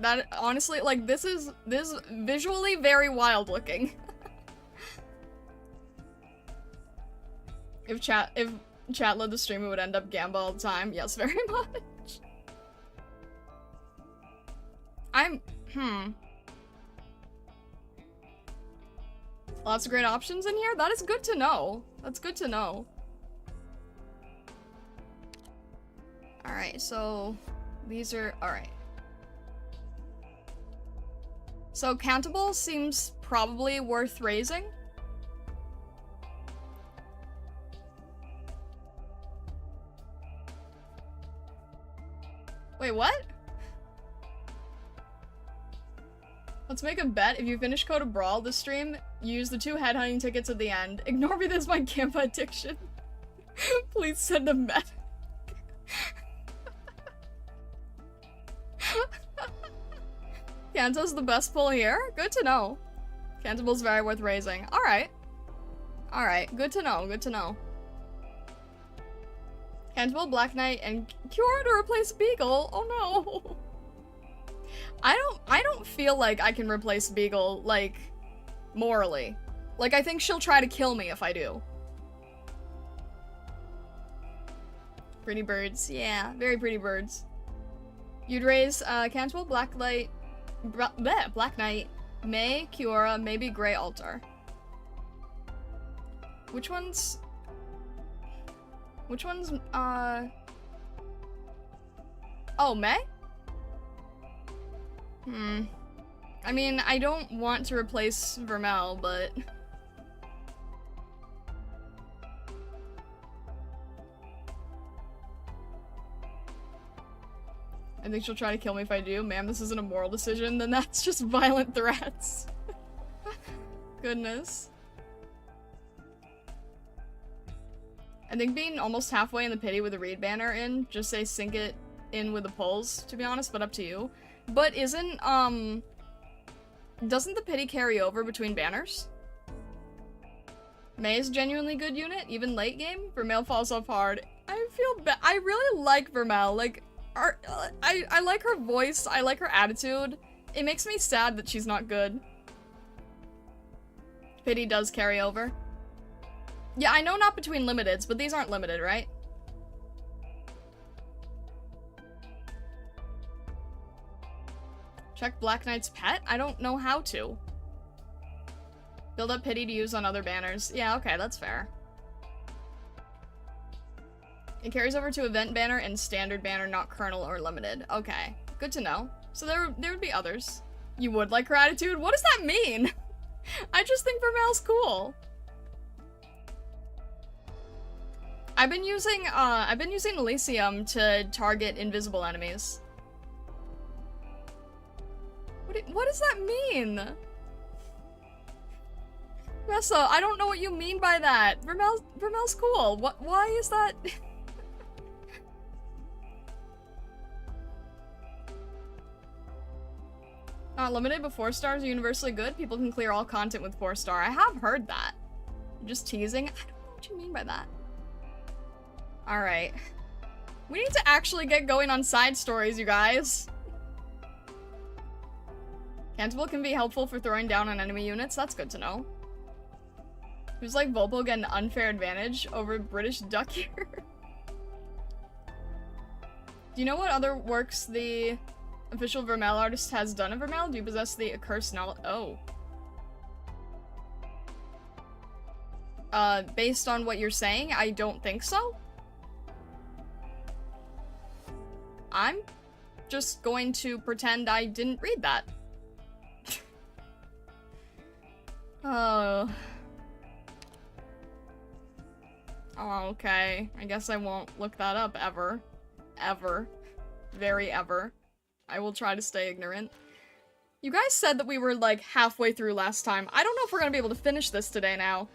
S1: That, honestly, like, this is visually very wild looking. If chat led the stream, it would end up Gamba all the time. Yes, very much. Lots of great options in here? That is good to know. That's good to know. Alright, so these are... Alright. So countable seems probably worth raising. Wait, what? Let's make a bet. If you finish Code of Brawl this stream, use the 2 headhunting tickets at the end. Ignore me, this is my Gamma addiction. Please send a bet. Kanto's the best pull here? Good to know. Cantable's very worth raising. Alright. Alright, good to know, good to know. Cantable, Black Knight, and Cure to replace Beagle? Oh no. I don't feel like I can replace Beagle, like, morally. Like, I think she'll try to kill me if I do. Pretty birds. Yeah, very pretty birds. You'd raise, Cantable, Black Knight, Black Knight, May, Kiora, maybe Grey Altar. Which one's, oh, May? I mean, I don't want to replace Vermel, but... I think she'll try to kill me if I do. Ma'am, this isn't a moral decision, then that's just violent threats. Goodness. I think being almost halfway in the pity with the read banner in, just say sync it in with the pulls, to be honest, but up to you. But isn't, doesn't the pity carry over between banners? May is a genuinely good unit, even late game. Vermeil falls off hard. I feel bad. I really like Vermel. Like, I like her voice. I like her attitude. It makes me sad that she's not good. Pity does carry over. Yeah, I know not between limiteds, but these aren't limited, right? Check Black Knight's pet? I don't know how to. Build up pity to use on other banners. Yeah, okay, that's fair. It carries over to event banner and standard banner, not kernel or limited. Okay, good to know. So there would be others. You would like her attitude? What does that mean? I just think Vermel's cool. I've been using Elysium to target invisible enemies. What does that mean? Ressa, I don't know what you mean by that. Vermel's cool. Why is that? Not limited, but 4 stars are universally good. People can clear all content with 4 star. I have heard that. You're just teasing? I don't know what you mean by that. Alright. We need to actually get going on side stories, you guys. Cantable can be helpful for throwing down on enemy units. That's good to know. Who's like Volpo get an unfair advantage over British Duck here? Do you know what other works the official Vermel artist has done in Vermel? Do you possess the accursed knowledge? Oh. Based on what you're saying, I don't think so. I'm just going to pretend I didn't read that. Oh. Oh, okay. I guess I won't look that up ever. Ever. Very ever. I will try to stay ignorant. You guys said that we were like halfway through last time. I don't know if we're gonna be able to finish this today now.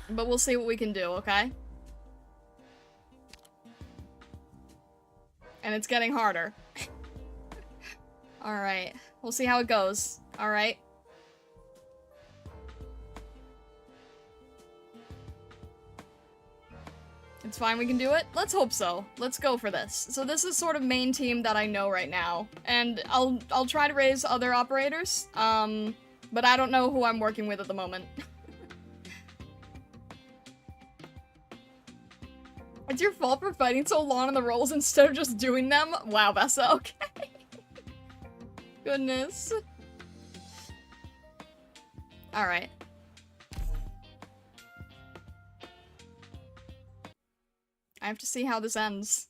S1: But we'll see what we can do, okay? And it's getting harder. Alright. We'll see how it goes. Alright. It's fine, we can do it? Let's hope so. Let's go for this. So this is sort of main team that I know right now. And I'll try to raise other operators. But I don't know who I'm working with at the moment. It's your fault for fighting so long in the roles instead of just doing them? Wow, Vessa, okay. Goodness. Alright. I have to see how this ends.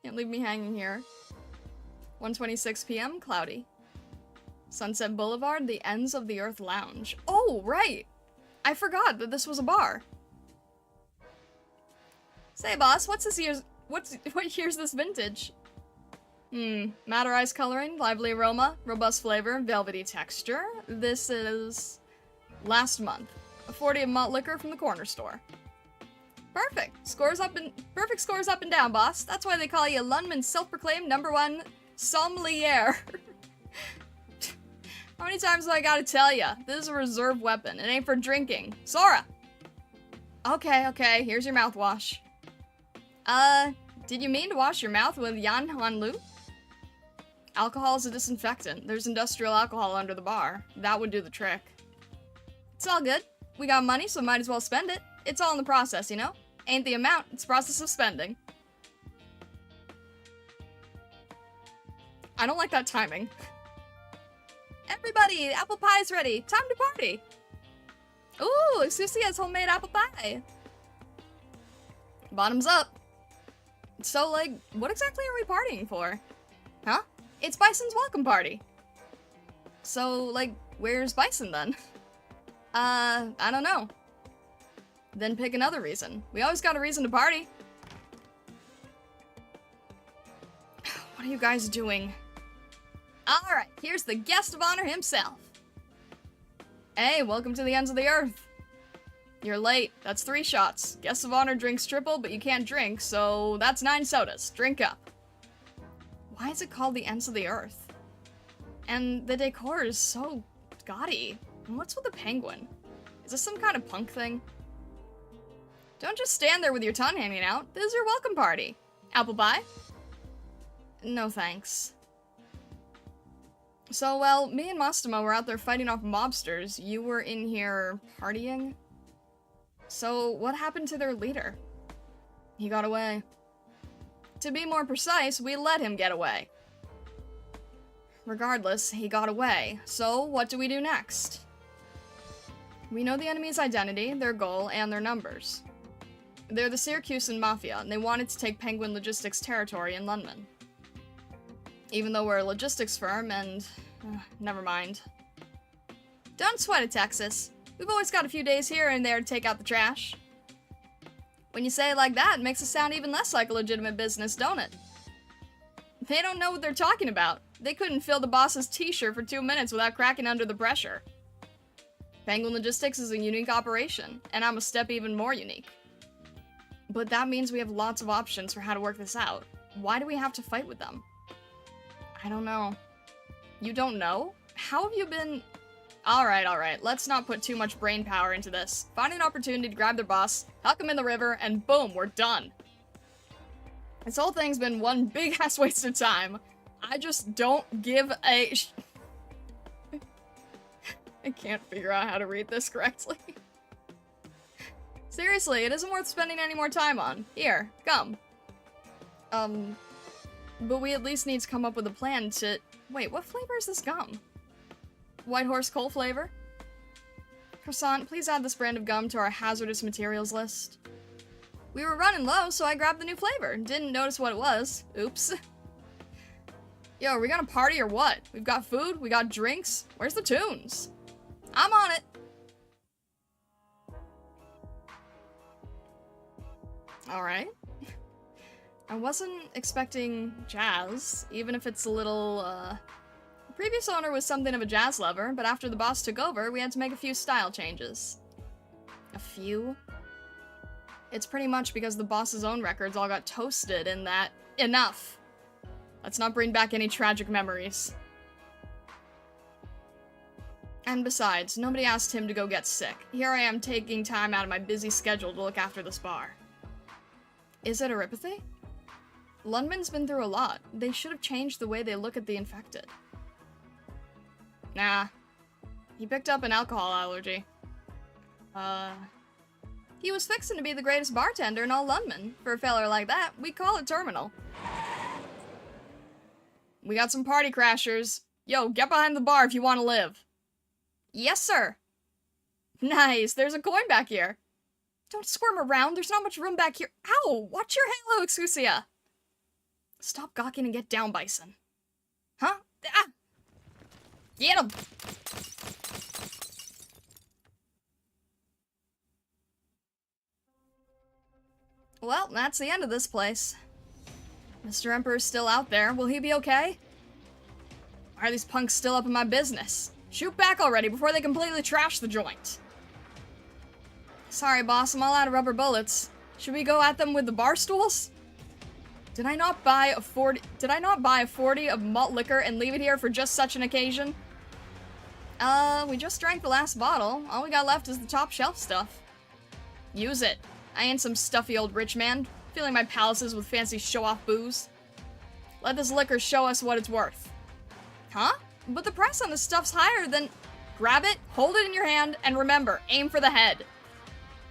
S1: Can't leave me hanging here. 1:26 p.m., cloudy. Sunset Boulevard, the Ends of the Earth Lounge. Oh, right! I forgot that this was a bar. Say, boss, what year's this vintage? Matter ice coloring, lively aroma, robust flavor, velvety texture. This is last month. A 40 of malt liquor from the corner store. Perfect scores up and down, boss. That's why they call you Lundman's self-proclaimed #1 sommelier. How many times do I gotta tell ya? This is a reserve weapon. It ain't for drinking. Sora! Okay, here's your mouthwash. Did you mean to wash your mouth with Yan Han Lu? Alcohol is a disinfectant. There's industrial alcohol under the bar. That would do the trick. It's all good. We got money, so might as well spend it. It's all in the process, you know? Ain't the amount, it's process of spending. I don't like that timing. Everybody, apple pie's ready. Time to party. Ooh, Susie has homemade apple pie. Bottoms up. So, like, what exactly are we partying for? Huh? It's Bison's welcome party. So, like, where's Bison then? I don't know. Then pick another reason. We always got a reason to party. What are you guys doing? Alright, here's the guest of honor himself. Hey, welcome to the Ends of the Earth. You're late. That's 3 shots. Guest of honor drinks triple, but you can't drink, so that's 9 sodas. Drink up. Why is it called the Ends of the Earth? And the decor is so gaudy. And what's with the penguin? Is this some kind of punk thing? Don't just stand there with your tongue hanging out. This is your welcome party. Apple pie? No thanks. So, well, me and Mastema were out there fighting off mobsters. You were in here partying? So, what happened to their leader? He got away. To be more precise, we let him get away. Regardless, he got away. So, what do we do next? We know the enemy's identity, their goal, and their numbers. They're the Syracusan Mafia, and they wanted to take Penguin Logistics territory in London. Even though we're a logistics firm, and... never mind. Don't sweat it, Texas. We've always got a few days here and there to take out the trash. When you say it like that, it makes it sound even less like a legitimate business, don't it? They don't know what they're talking about. They couldn't fill the boss's t-shirt for 2 minutes without cracking under the pressure. Penguin Logistics is a unique operation, and I'm a step even more unique. But that means we have lots of options for how to work this out. Why do we have to fight with them? I don't know. You don't know? How have you been... Alright, let's not put too much brain power into this. Find an opportunity to grab their boss, huck him in the river, and boom, we're done. This whole thing's been one big-ass waste of time. I just don't give a I can't figure out how to read this correctly. Seriously, it isn't worth spending any more time on. Here, gum. But we at least need to come up with a plan to... Wait, what flavor is this gum? White Horse Coal flavor? Croissant, please add this brand of gum to our hazardous materials list. We were running low, so I grabbed the new flavor. Didn't notice what it was. Oops. Yo, are we gonna party or what? We've got food, we got drinks. Where's the tunes? I'm on it. Alright. I wasn't expecting jazz, even if it's a little, The previous owner was something of a jazz lover, but after the boss took over, we had to make a few style changes. A few? It's pretty much because the boss's own records all got toasted in that... Enough! Let's not bring back any tragic memories. And besides, nobody asked him to go get sick. Here I am taking time out of my busy schedule to look after this bar. Is it erypathy? Lundman's been through a lot. They should have changed the way they look at the infected. Nah. He picked up an alcohol allergy. He was fixing to be the greatest bartender in all Lundman. For a feller like that, we call it terminal. We got some party crashers. Yo, get behind the bar if you want to live. Yes, sir. Nice, there's a coin back here. Don't squirm around, there's not much room back here. Ow, watch your halo, Excusia. Stop gawking and get down, Bison. Huh? Ah! Get him! Well, that's the end of this place. Mr. Emperor's still out there. Will he be okay? Why are these punks still up in my business? Shoot back already before they completely trash the joint. Sorry, boss, I'm all out of rubber bullets. Should we go at them with the bar stools? Did I not buy a 40 of malt liquor and leave it here for just such an occasion? We just drank the last bottle. All we got left is the top shelf stuff. Use it. I ain't some stuffy old rich man, filling my palaces with fancy show-off booze. Let this liquor show us what it's worth. Huh? But the price on this stuff's higher than... Grab it, hold it in your hand, and remember, aim for the head.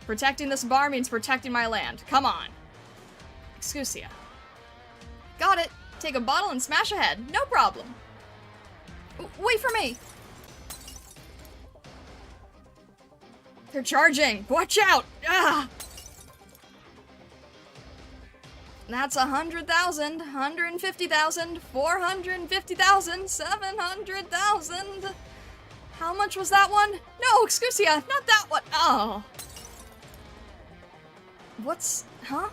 S1: Protecting this bar means protecting my land. Come on. Excusia. Got it. Take a bottle and smash a head. No problem. Wait for me. They're charging. Watch out. Ah! That's 100,000, 150,000, 450,000, 700,000. How much was that one? No, Excusia, not that one. Oh. What's... Huh?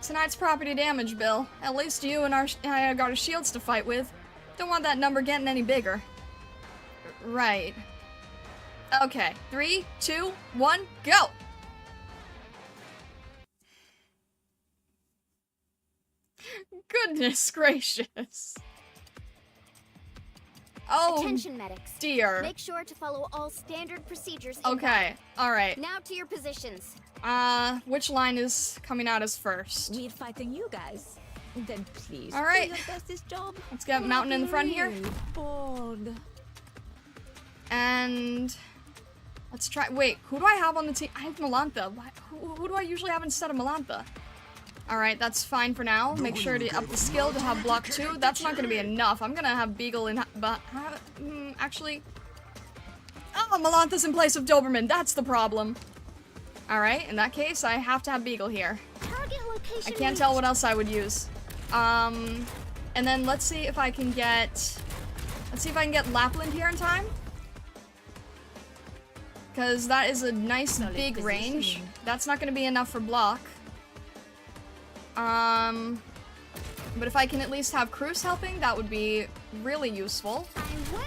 S1: Tonight's property damage bill. At least you and I got our shields to fight with. Don't want that number getting any bigger. Right. Okay, 3, 2, 1, go! Goodness gracious. Oh,
S2: Attention medics.
S1: dear.
S2: Make sure to follow all standard procedures.
S1: Okay, alright.
S2: Now to your positions.
S1: Which line is coming out as first?
S10: We're fighting you guys. Then please.
S1: All right.
S10: do your bestest job.
S1: Let's get Mountain in the front here.
S10: Really bored.
S1: And let's try. Wait, who do I have on the team? I have Melantha. Who do I usually have instead of Melantha? All right, that's fine for now. Make sure to up the skill to have block 2. That's not going to be enough. I'm going to have Beagle in, but actually, oh, Melantha's in place of Doberman. That's the problem. All right, in that case, I have to have Beagle here.
S2: Target location.
S1: I can't tell what else I would use. And then let's see if I can get. Let's see if I can get Lapland here in time. Because that is a nice big range. That's not going to be enough for block. But if I can at least have Cruz helping, that would be really useful.
S2: I won't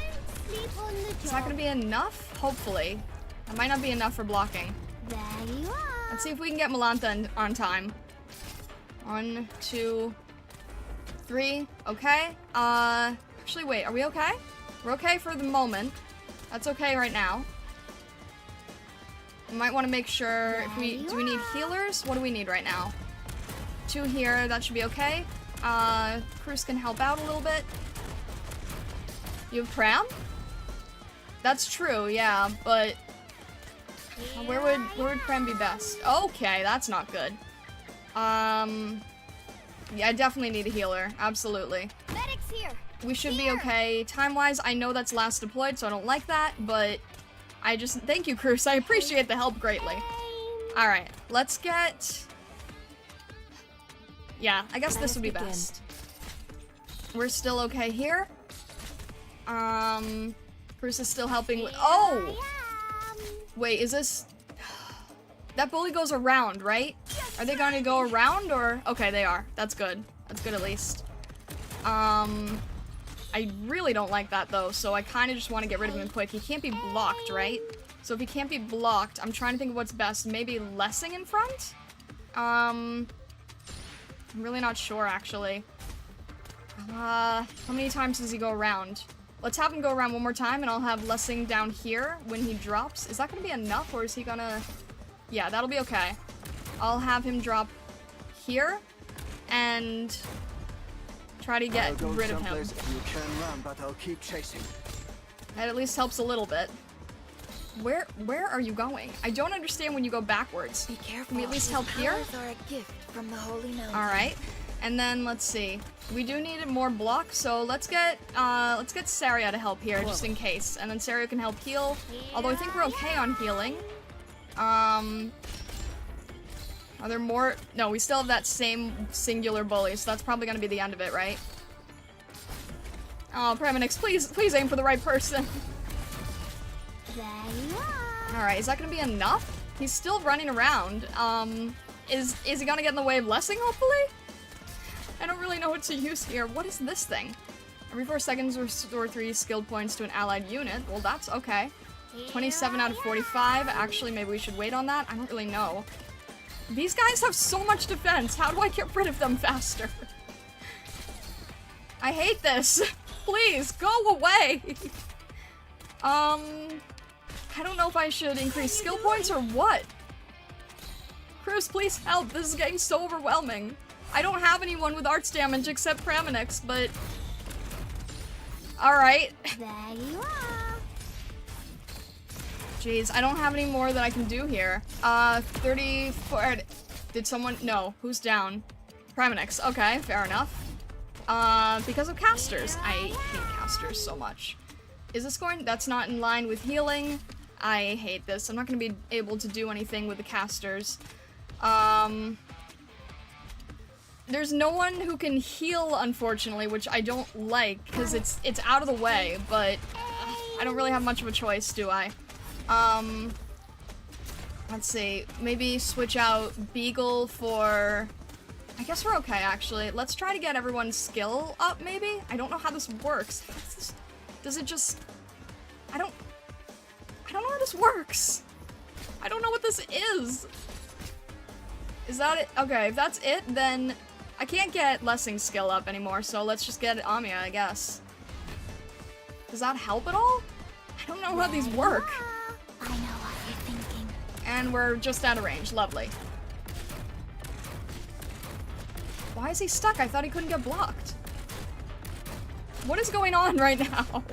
S2: sleep on the job.
S1: Is that going to be enough? Hopefully. That might not be enough for blocking.
S2: There you are.
S1: Let's see if we can get Melantha on time. 1, 2, 3. Okay. Actually, wait. Are we okay? We're okay for the moment. That's okay right now. We might want to make sure if we do we need healers? What do we need right now? 2 here, that should be okay. Cruz can help out a little bit. You have Pram? That's true, yeah, but where would Pram be best? Okay, that's not good. Yeah, I definitely need a healer, absolutely.
S2: Medics here.
S1: We should be okay time-wise. I know that's last deployed, so I don't like that, but I just thank you, Cruz. I appreciate the help greatly. All right, let's get. Yeah, I guess this would be best. We're still okay here. Cruz is still helping with. Oh! Wait, is this. That bully goes around, right? Are they gonna go around or. Okay, they are. That's good. That's good at least. I really don't like that though, so I kind of just want to get rid of him quick. He can't be blocked, right? So if he can't be blocked, I'm trying to think of what's best. Maybe Lessing in front? I'm really not sure, actually. How many times does he go around? Let's have him go around one more time, and I'll have Lessing down here when he drops. Is that going to be enough, or is he gonna... Yeah, that'll be okay. I'll have him drop here, and try to get rid of him.
S3: You can run, but I'll keep chasing.
S1: That at least helps a little bit. Where are you going? I don't understand when you go backwards.
S10: Be careful.
S1: Can we at least help here?
S10: Are a gift from the Holy Mountain.
S1: All right. And then let's see. We do need more block, so let's get Saria to help here just in case. And then Saria can help heal. Although I think we're okay on healing. Are there more? No, we still have that same singular bully, so that's probably gonna be the end of it, right? Oh, Premonix, please aim for the right person.
S2: There you are.
S1: Alright, is that gonna be enough? He's still running around. Is he gonna get in the way of Lessing, hopefully? I don't really know what to use here. What is this thing? Every 4 seconds restore 3 skill points to an allied unit. Well, that's okay. 27 out of 45. Actually, maybe we should wait on that. I don't really know. These guys have so much defense. How do I get rid of them faster? I hate this. Please, go away. I don't know if I should increase skill points or what. Cruz, please help. This is getting so overwhelming. I don't have anyone with arts damage except Pramonix, but... Alright.
S2: There you are.
S1: Jeez, I don't have any more that I can do here. 34... Did someone... No. Who's down? Pramonix. Okay, fair enough. Because of casters. I hate casters so much. Is this going... That's not in line with healing. I hate this. I'm not going to be able to do anything with the casters. There's no one who can heal, unfortunately, which I don't like, because it's out of the way, but I don't really have much of a choice, do I? Let's see. Maybe switch out Beagle for... I guess we're okay, actually. Let's try to get everyone's skill up, maybe? I don't know how this works. Does it just... I don't know how this works. I don't know what this is. Is that it? Okay, if that's it, then I can't get Lessing's skill up anymore, so let's just get Amiya, I guess. Does that help at all? I don't know how these work.
S2: I know what you're thinking.
S1: And we're just out of range. Lovely. Why is he stuck? I thought he couldn't get blocked. What is going on right now?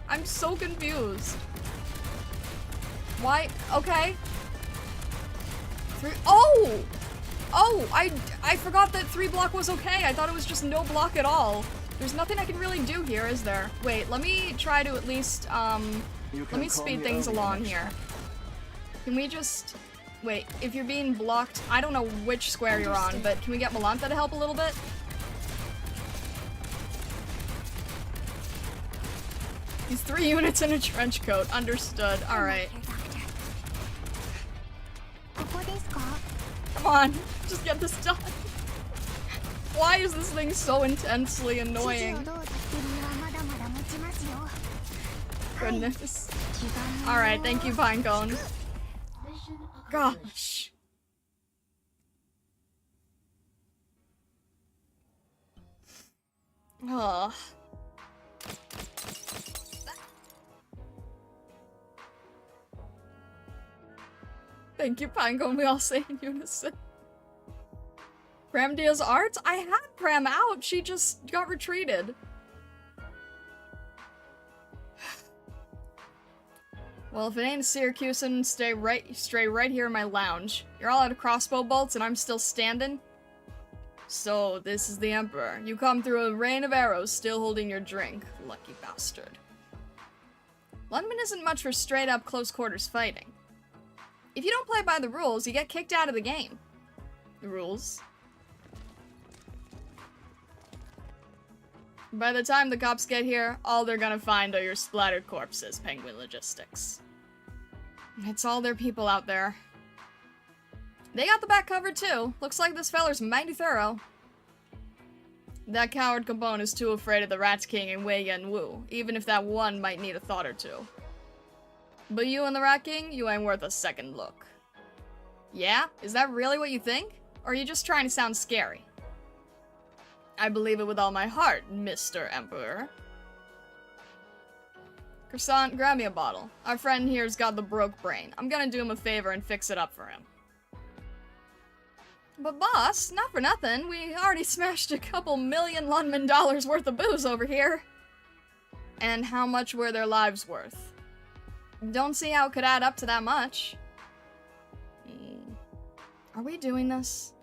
S1: I'm so confused. Why? Okay. Oh! Oh, I forgot that 3 block was okay. I thought it was just no block at all. There's nothing I can really do here, is there? Wait, let me try to at least, let me speed things along here. Can we just... Wait, if you're being blocked, I don't know which square you're on, but can we get Malanta to help a little bit? He's 3 units in a trench coat. Understood. Alright. Come on, just get this done. Why is this thing so intensely annoying? Goodness. Alright, thank you, Pinecone. Gosh. Ugh. Thank you, Pinecone. We all say in unison. Pram Dia's art? I had Pram out. She just got retreated. Well, if it ain't Syracusan, stay right here in my lounge. You're all out of crossbow bolts and I'm still standing? So, this is the Emperor. You come through a rain of arrows still holding your drink. Lucky bastard. Lundman isn't much for straight-up close-quarters fighting. If you don't play by the rules, you get kicked out of the game. The rules. By the time the cops get here, all they're gonna find are your splattered corpses, Penguin Logistics. It's all their people out there. They got the back covered too. Looks like this feller's mighty thorough. That coward Capone is too afraid of the Rat King and Wei Yen Wu, even if that one might need a thought or two. But you and the Rat King, you ain't worth a second look. Yeah? Is that really what you think? Or are you just trying to sound scary? I believe it with all my heart, Mr. Emperor. Croissant, grab me a bottle. Our friend here's got the broke brain. I'm gonna do him a favor and fix it up for him. But boss, not for nothing, we already smashed a couple $1 million worth of booze over here. And how much were their lives worth? Don't see how it could add up to that much. Are we doing this?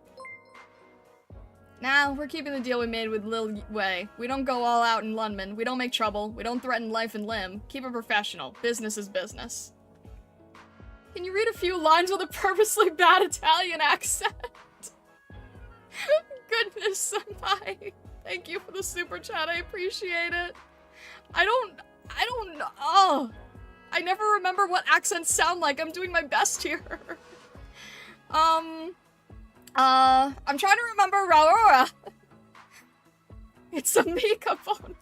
S1: Nah, we're keeping the deal we made with Lil Wei. We don't go all out in Lundman. We don't make trouble. We don't threaten life and limb. Keep it professional. Business is business. Can you read a few lines with a purposely bad Italian accent? Goodness, senpai. Thank you for the super chat. I appreciate it. I don't know. I never remember what accents sound like. I'm doing my best here. I'm trying to remember Aurora. It's a Mika phone.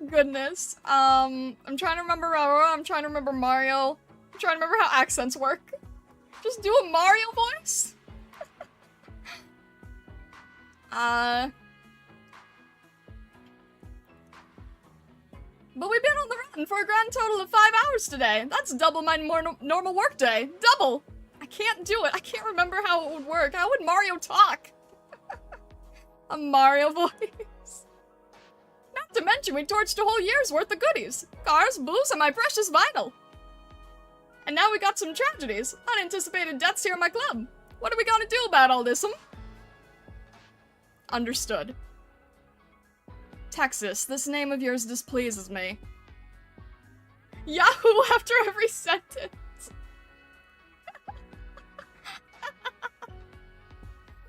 S1: Goodness. I'm trying to remember Aurora. I'm trying to remember Mario. I'm trying to remember how accents work. Just do a Mario voice. But we've been on the run for a grand total of 5 hours today. That's double my normal workday. Double! I can't do it. I can't remember how it would work. How would Mario talk? A Mario voice. Not to mention, we torched a whole year's worth of goodies. Cars, booze, and my precious vinyl. And now we got some tragedies. Unanticipated deaths here at my club. What are we gonna do about all this, Understood. Texas, this name of yours displeases me. Yahoo after every sentence.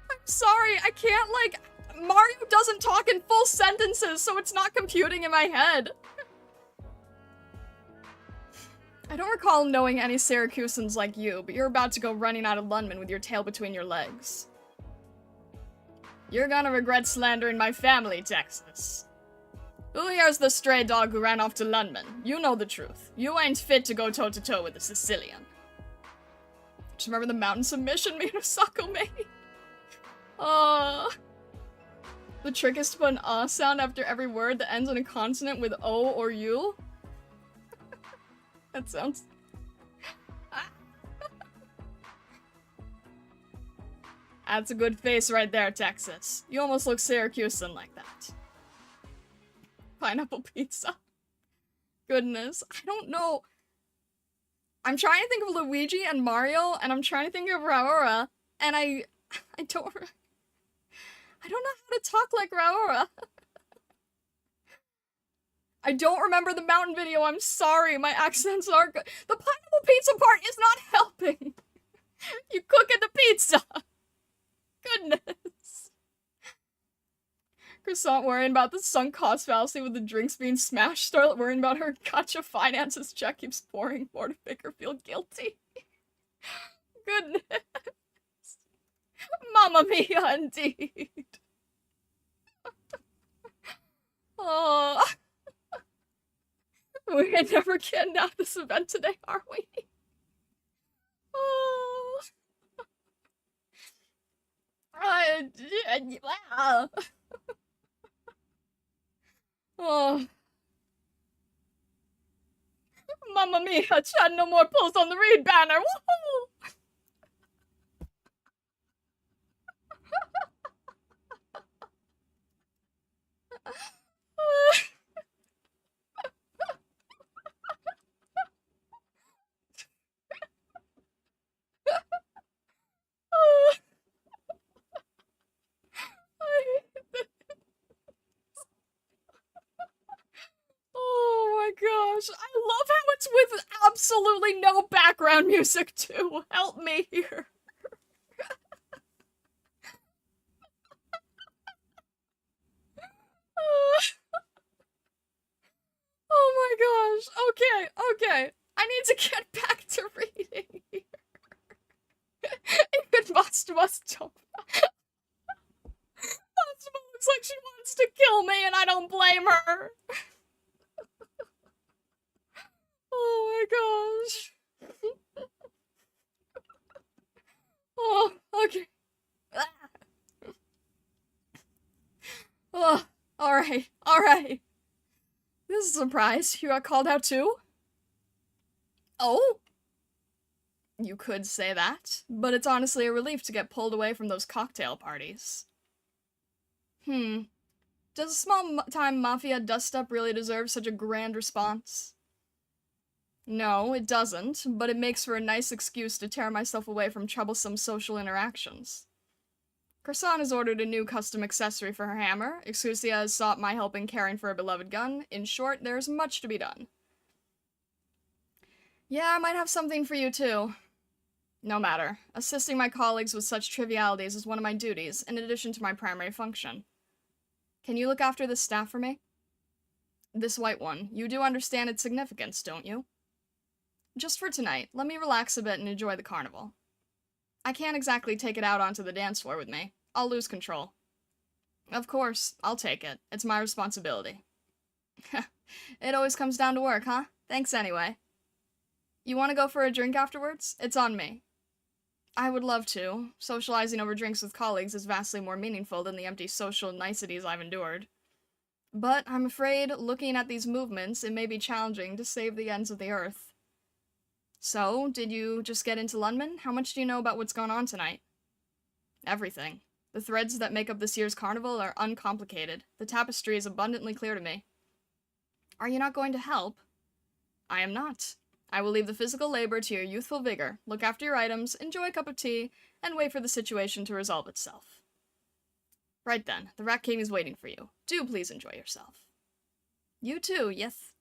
S1: I'm sorry, I can't, like, Mario doesn't talk in full sentences, so it's not computing in my head. I don't recall knowing any Syracusans like you, but you're about to go running out of Lundman with your tail between your legs. You're gonna regret slandering my family, Texas. Who here's the stray dog who ran off to Lundman? You know the truth. You ain't fit to go toe-to-toe with a Sicilian. Just remember the mountain submission Minasako made? The trick is to put an sound after every word that ends in a consonant with O or U. That sounds... That's a good face right there, Texas. You almost look Syracusan like that. Pineapple pizza. Goodness. I don't know. I'm trying to think of Luigi and Mario, and I'm trying to think of Raora, and I don't know how to talk like Raora. I don't remember the mountain video, I'm sorry, my accents are good. The pineapple pizza part is not helping. You cooking the pizza. Goodness. Croissant worrying about the sunk cost fallacy with the drinks being smashed. Starlet worrying about her gotcha finances check keeps pouring more to make her feel guilty. Goodness. Mamma mia, indeed. Oh. We're never getting out of this event today, are we? Oh. Oh. Mamma mia, Chad, no more pulls on the read banner. Woohoo! Oh my gosh, I love how it's with absolutely no background music too. Help me here. Oh my gosh, okay. I need to get back to reading here. Even must jump. Matsuma looks like she wants to kill me and I don't blame her. Oh my gosh. Oh, okay. Oh, alright. This is a surprise. You got called out too? Oh? You could say that, but it's honestly a relief to get pulled away from those cocktail parties. Does a small-time mafia dust-up really deserve such a grand response? No, it doesn't, but it makes for a nice excuse to tear myself away from troublesome social interactions. Croissant has ordered a new custom accessory for her hammer, Excusia has sought my help in caring for her beloved gun. In short, there's much to be done. Yeah, I might have something for you too. No matter. Assisting my colleagues with such trivialities is one of my duties, in addition to my primary function. Can you look after this staff for me? This white one. You do understand its significance, don't you? Just for tonight, let me relax a bit and enjoy the carnival. I can't exactly take it out onto the dance floor with me. I'll lose control. Of course, I'll take it. It's my responsibility. It always comes down to work, huh? Thanks anyway. You want to go for a drink afterwards? It's on me. I would love to. Socializing over drinks with colleagues is vastly more meaningful than the empty social niceties I've endured. But I'm afraid, looking at these movements, it may be challenging to save the ends of the earth. So, did you just get into Lundman? How much do you know about what's going on tonight? Everything. The threads that make up this year's carnival are uncomplicated. The tapestry is abundantly clear to me. Are you not going to help? I am not. I will leave the physical labor to your youthful vigor, look after your items, enjoy a cup of tea, and wait for the situation to resolve itself. Right then, the Rat King is waiting for you. Do please enjoy yourself. You too, Yith.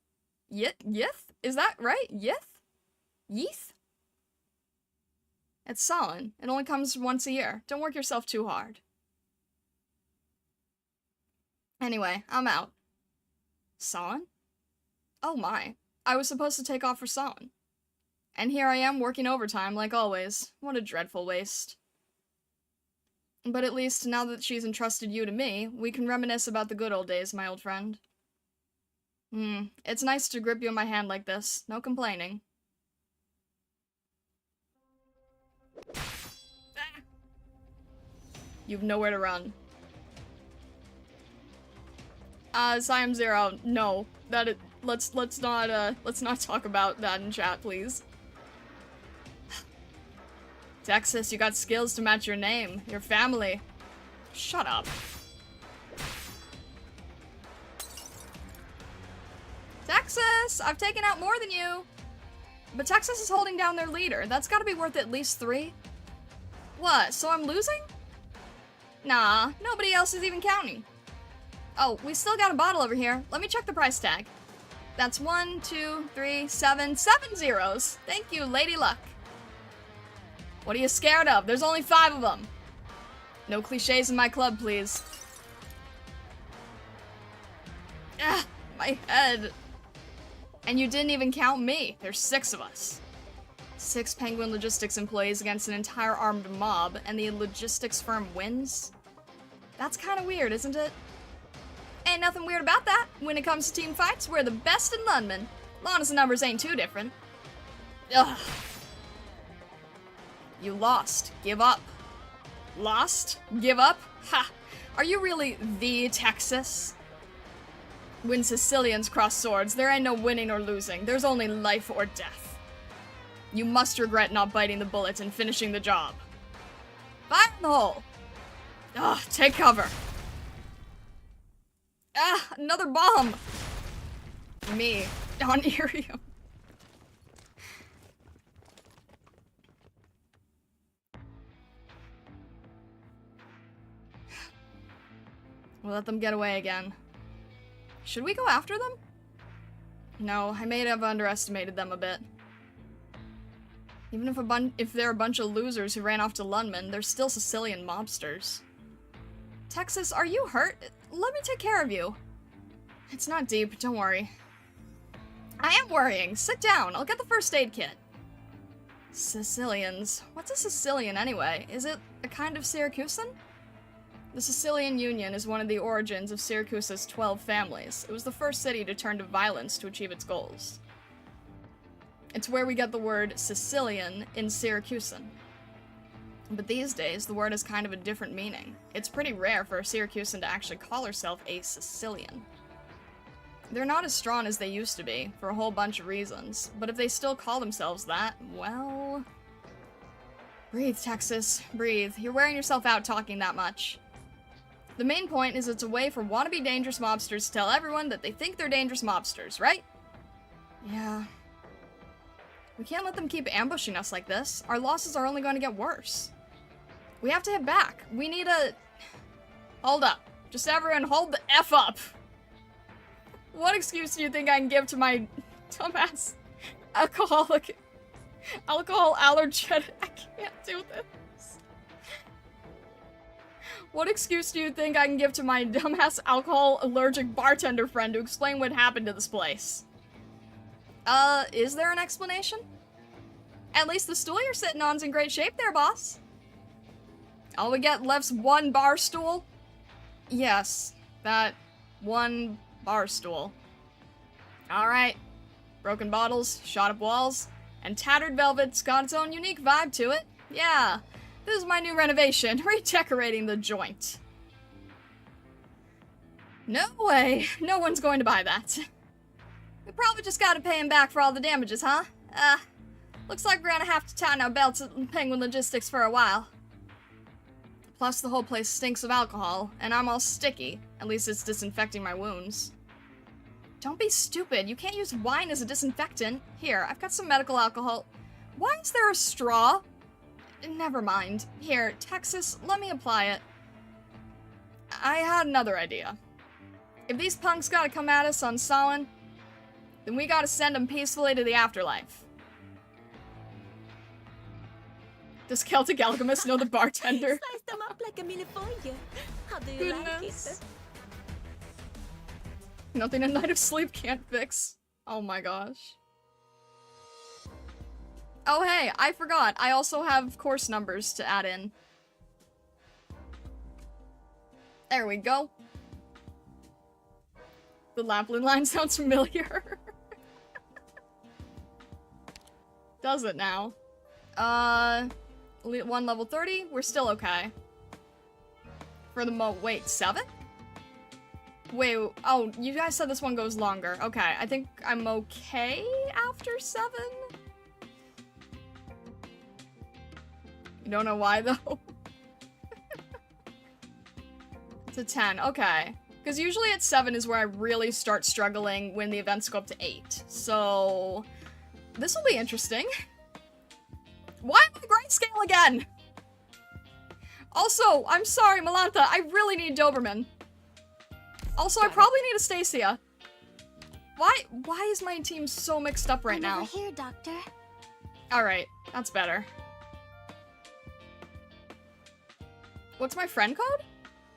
S1: Yith? Is that right? Yith? Yeeth? It's Solin. It only comes once a year. Don't work yourself too hard. Anyway, I'm out. Solin? Oh my. I was supposed to take off for Solin. And here I am working overtime like always. What a dreadful waste. But at least, now that she's entrusted you to me, we can reminisce about the good old days, my old friend. It's nice to grip you in my hand like this. No complaining. You've nowhere to run. Siam Zero, no. Let's not talk about that in chat, please. Texas, you got skills to match your name, your family. Shut up. Texas! I've taken out more than you! But Texas is holding down their leader. That's gotta be worth at least 3. What, so I'm losing? Nah, nobody else is even counting. Oh, we still got a bottle over here. Let me check the price tag. That's 1, 2, 3, 7 zeros. Thank you, Lady Luck. What are you scared of? There's only 5 of them. No cliches in my club, please. Ah, my head. And you didn't even count me. There's 6 of us. 6 Penguin Logistics employees against an entire armed mob, and the logistics firm wins? That's kind of weird, isn't it? Ain't nothing weird about that. When it comes to team fights, we're the best in London. Long as the numbers ain't too different. Ugh. You lost. Give up. Lost? Give up? Ha! Are you really the Texas? When Sicilians cross swords, there ain't no winning or losing. There's only life or death. You must regret not biting the bullet and finishing the job. Fire in the hole! Ugh, take cover. Ah, another bomb! Me, on Irium. We'll let them get away again. Should we go after them? No, I may have underestimated them a bit. Even if they're a bunch of losers who ran off to Lundman, they're still Sicilian mobsters. Texas, are you hurt? Let me take care of you. It's not deep, don't worry. I am worrying. Sit down, I'll get the first aid kit. Sicilians. What's a Sicilian anyway? Is it a kind of Syracusan? The Sicilian Union is one of the origins of Syracusa's 12 families. It was the first city to turn to violence to achieve its goals. It's where we get the word Sicilian in Syracusan. But these days, the word has kind of a different meaning. It's pretty rare for a Syracusan to actually call herself a Sicilian. They're not as strong as they used to be, for a whole bunch of reasons, but if they still call themselves that, well... Breathe, Texas. Breathe. You're wearing yourself out talking that much. The main point is it's a way for wannabe dangerous mobsters to tell everyone that they think they're dangerous mobsters, right? Yeah. We can't let them keep ambushing us like this. Our losses are only going to get worse. We have to head back. We need a... Hold up. Just everyone hold the F up. What excuse do you think I can give to my dumbass alcohol allergen? I can't do this. What excuse do you think I can give to my dumbass alcohol allergic bartender friend to explain what happened to this place? Is there an explanation? At least the stool you're sitting on's in great shape there, boss. All we get left's one bar stool? Yes, that one bar stool. Alright. Broken bottles, shot up walls, and tattered velvet's got its own unique vibe to it. Yeah. This is my new renovation, redecorating the joint. No way, no one's going to buy that. We probably just gotta pay him back for all the damages, huh? Looks like we're gonna have to tighten our belts at Penguin Logistics for a while. Plus the whole place stinks of alcohol, and I'm all sticky. At least it's disinfecting my wounds. Don't be stupid, you can't use wine as a disinfectant. Here, I've got some medical alcohol. Why is there a straw? Never mind. Here, Texas, let me apply it. I had another idea. If these punks gotta come at us on Solon, then we gotta send them peacefully to the afterlife. Does Celtic Alchemist know the bartender?
S10: Slice them up like a millefeuille. How do you like it?
S1: Nothing a night of sleep can't fix. Oh my gosh. Oh hey, I forgot. I also have course numbers to add in. There we go. The Lapland line sounds familiar. Does it now? One level 30? We're still okay. For the wait, 7? Wait, oh, you guys said this one goes longer. Okay, I think I'm okay after 7? You don't know why, though? It's a 10, okay. Because usually at 7 is where I really start struggling when the events go up to 8. So, this will be interesting. Why am I grayscale again? Also, I'm sorry, Malantha, I really need Doberman. Also, I probably need a Stacia. Why is my team so mixed up right now?
S2: Over here, Doctor.
S1: Alright, that's better. What's my friend code?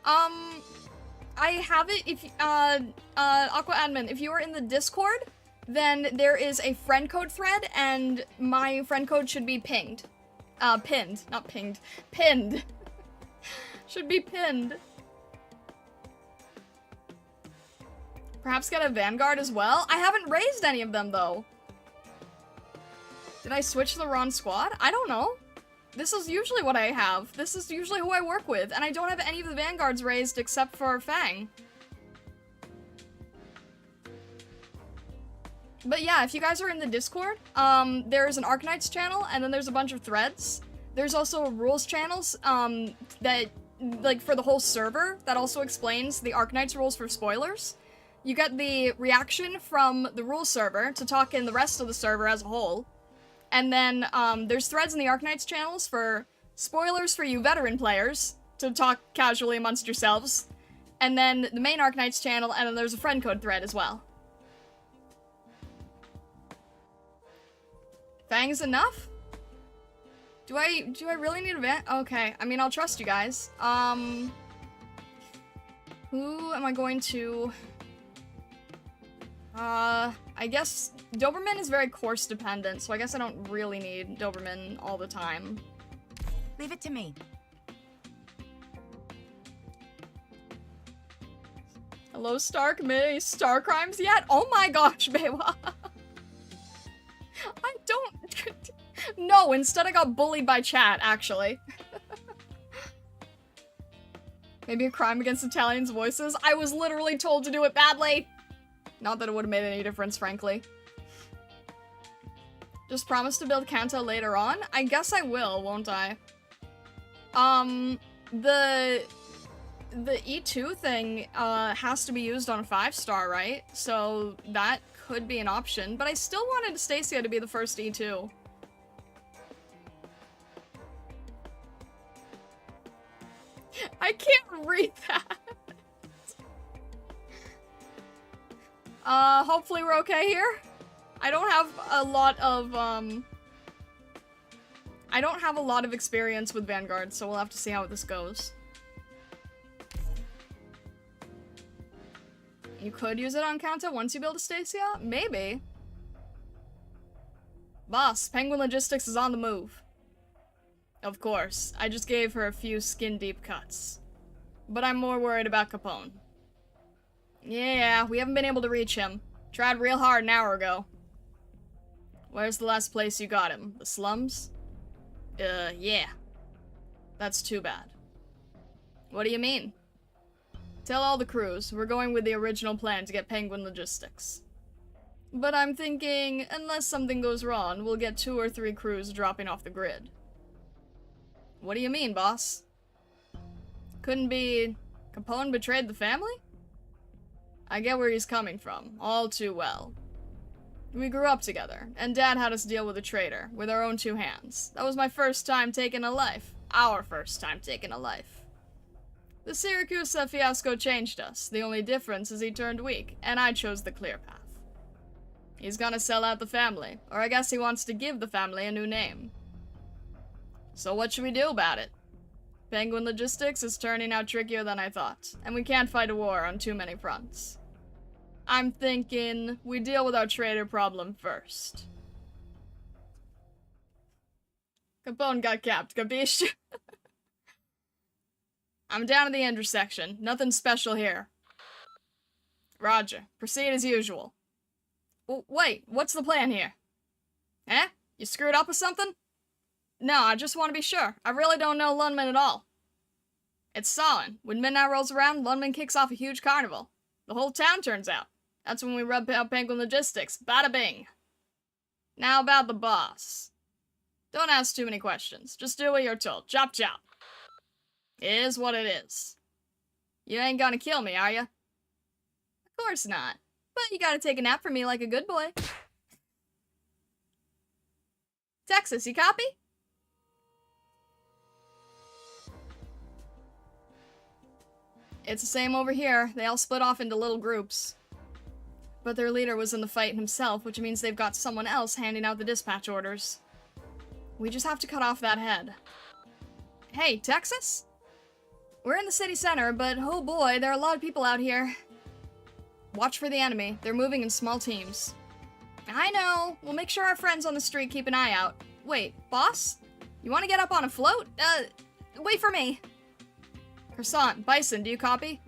S1: I have it if, Aqua Admin, if you are in the Discord, then there is a friend code thread, and my friend code should be pinged. Pinned, not pinged. Pinned. Should be pinned. Perhaps get a Vanguard as well? I haven't raised any of them, though. Did I switch the wrong squad? I don't know. This is usually what I have. This is usually who I work with, and I don't have any of the Vanguards raised except for Fang. But yeah, if you guys are in the Discord, there's an Arknights channel, and then there's a bunch of threads. There's also rules channels, that, like, for the whole server, that also explains the Arknights rules for spoilers. You get the reaction from the rules server to talk in the rest of the server as a whole. And then, there's threads in the Arknights channels for spoilers for you veteran players to talk casually amongst yourselves. And then the main Arknights channel, and then there's a friend code thread as well. Fang's enough? Do I really need a van? Okay, I mean, I'll trust you guys. Who am I going to... I guess Doberman is very course dependent, so I guess I don't really need Doberman all the time.
S10: Leave it to me.
S1: Hello, Stark. May Star Crimes yet? Oh my gosh, Bewa. I don't... No, instead I got bullied by chat, actually. Maybe a crime against Italians' voices? I was literally told to do it badly! Not that it would have made any difference, frankly. Just promise to build Kanto later on? I guess I will, won't I? The E2 thing, has to be used on a 5-star, right? So that could be an option, but I still wanted Stacia to be the first E2. I can't read that. Hopefully we're okay here. I don't have a lot of experience with Vanguard, so we'll have to see how this goes. You could use it on Kanto once you build a Stacia? Maybe. Boss, Penguin Logistics is on the move. Of course, I just gave her a few skin-deep cuts. But I'm more worried about Capone. Yeah, we haven't been able to reach him. Tried real hard an hour ago. Where's the last place you got him? The slums? Yeah. That's too bad. What do you mean? Tell all the crews, we're going with the original plan to get Penguin Logistics. But I'm thinking, unless something goes wrong, we'll get 2 or 3 crews dropping off the grid. What do you mean, boss? Couldn't be... Capone betrayed the family? I get where he's coming from, all too well. We grew up together, and Dad had us deal with a traitor, with our own 2 hands. That was my first time taking a life. Our first time taking a life. The Syracuse fiasco changed us. The only difference is he turned weak, and I chose the clear path. He's gonna sell out the family, or I guess he wants to give the family a new name. So what should we do about it? Penguin Logistics is turning out trickier than I thought, and we can't fight a war on too many fronts. I'm thinking we deal with our traitor problem first. Capone got capped, capiche? I'm down at the intersection. Nothing special here. Roger. Proceed as usual. Wait, what's the plan here? Eh? You screwed up with something? No, I just want to be sure. I really don't know Lundman at all. It's Solin. When midnight rolls around, Lundman kicks off a huge carnival. The whole town turns out. That's when we rub out Penguin Logistics. Bada bing. Now about the boss. Don't ask too many questions. Just do what you're told. Chop chop. It is what it is. You ain't gonna kill me, are you? Of course not. But you gotta take a nap for me like a good boy. Texas, you copy? It's the same over here. They all split off into little groups. But their leader was in the fight himself, which means they've got someone else handing out the dispatch orders. We just have to cut off that head. Hey, Texas? We're in the city center, but oh boy, there are a lot of people out here. Watch for the enemy. They're moving in small teams. I know. We'll make sure our friends on the street keep an eye out. Wait, boss? You want to get up on a float? Wait for me. Croissant, Bison, do you copy?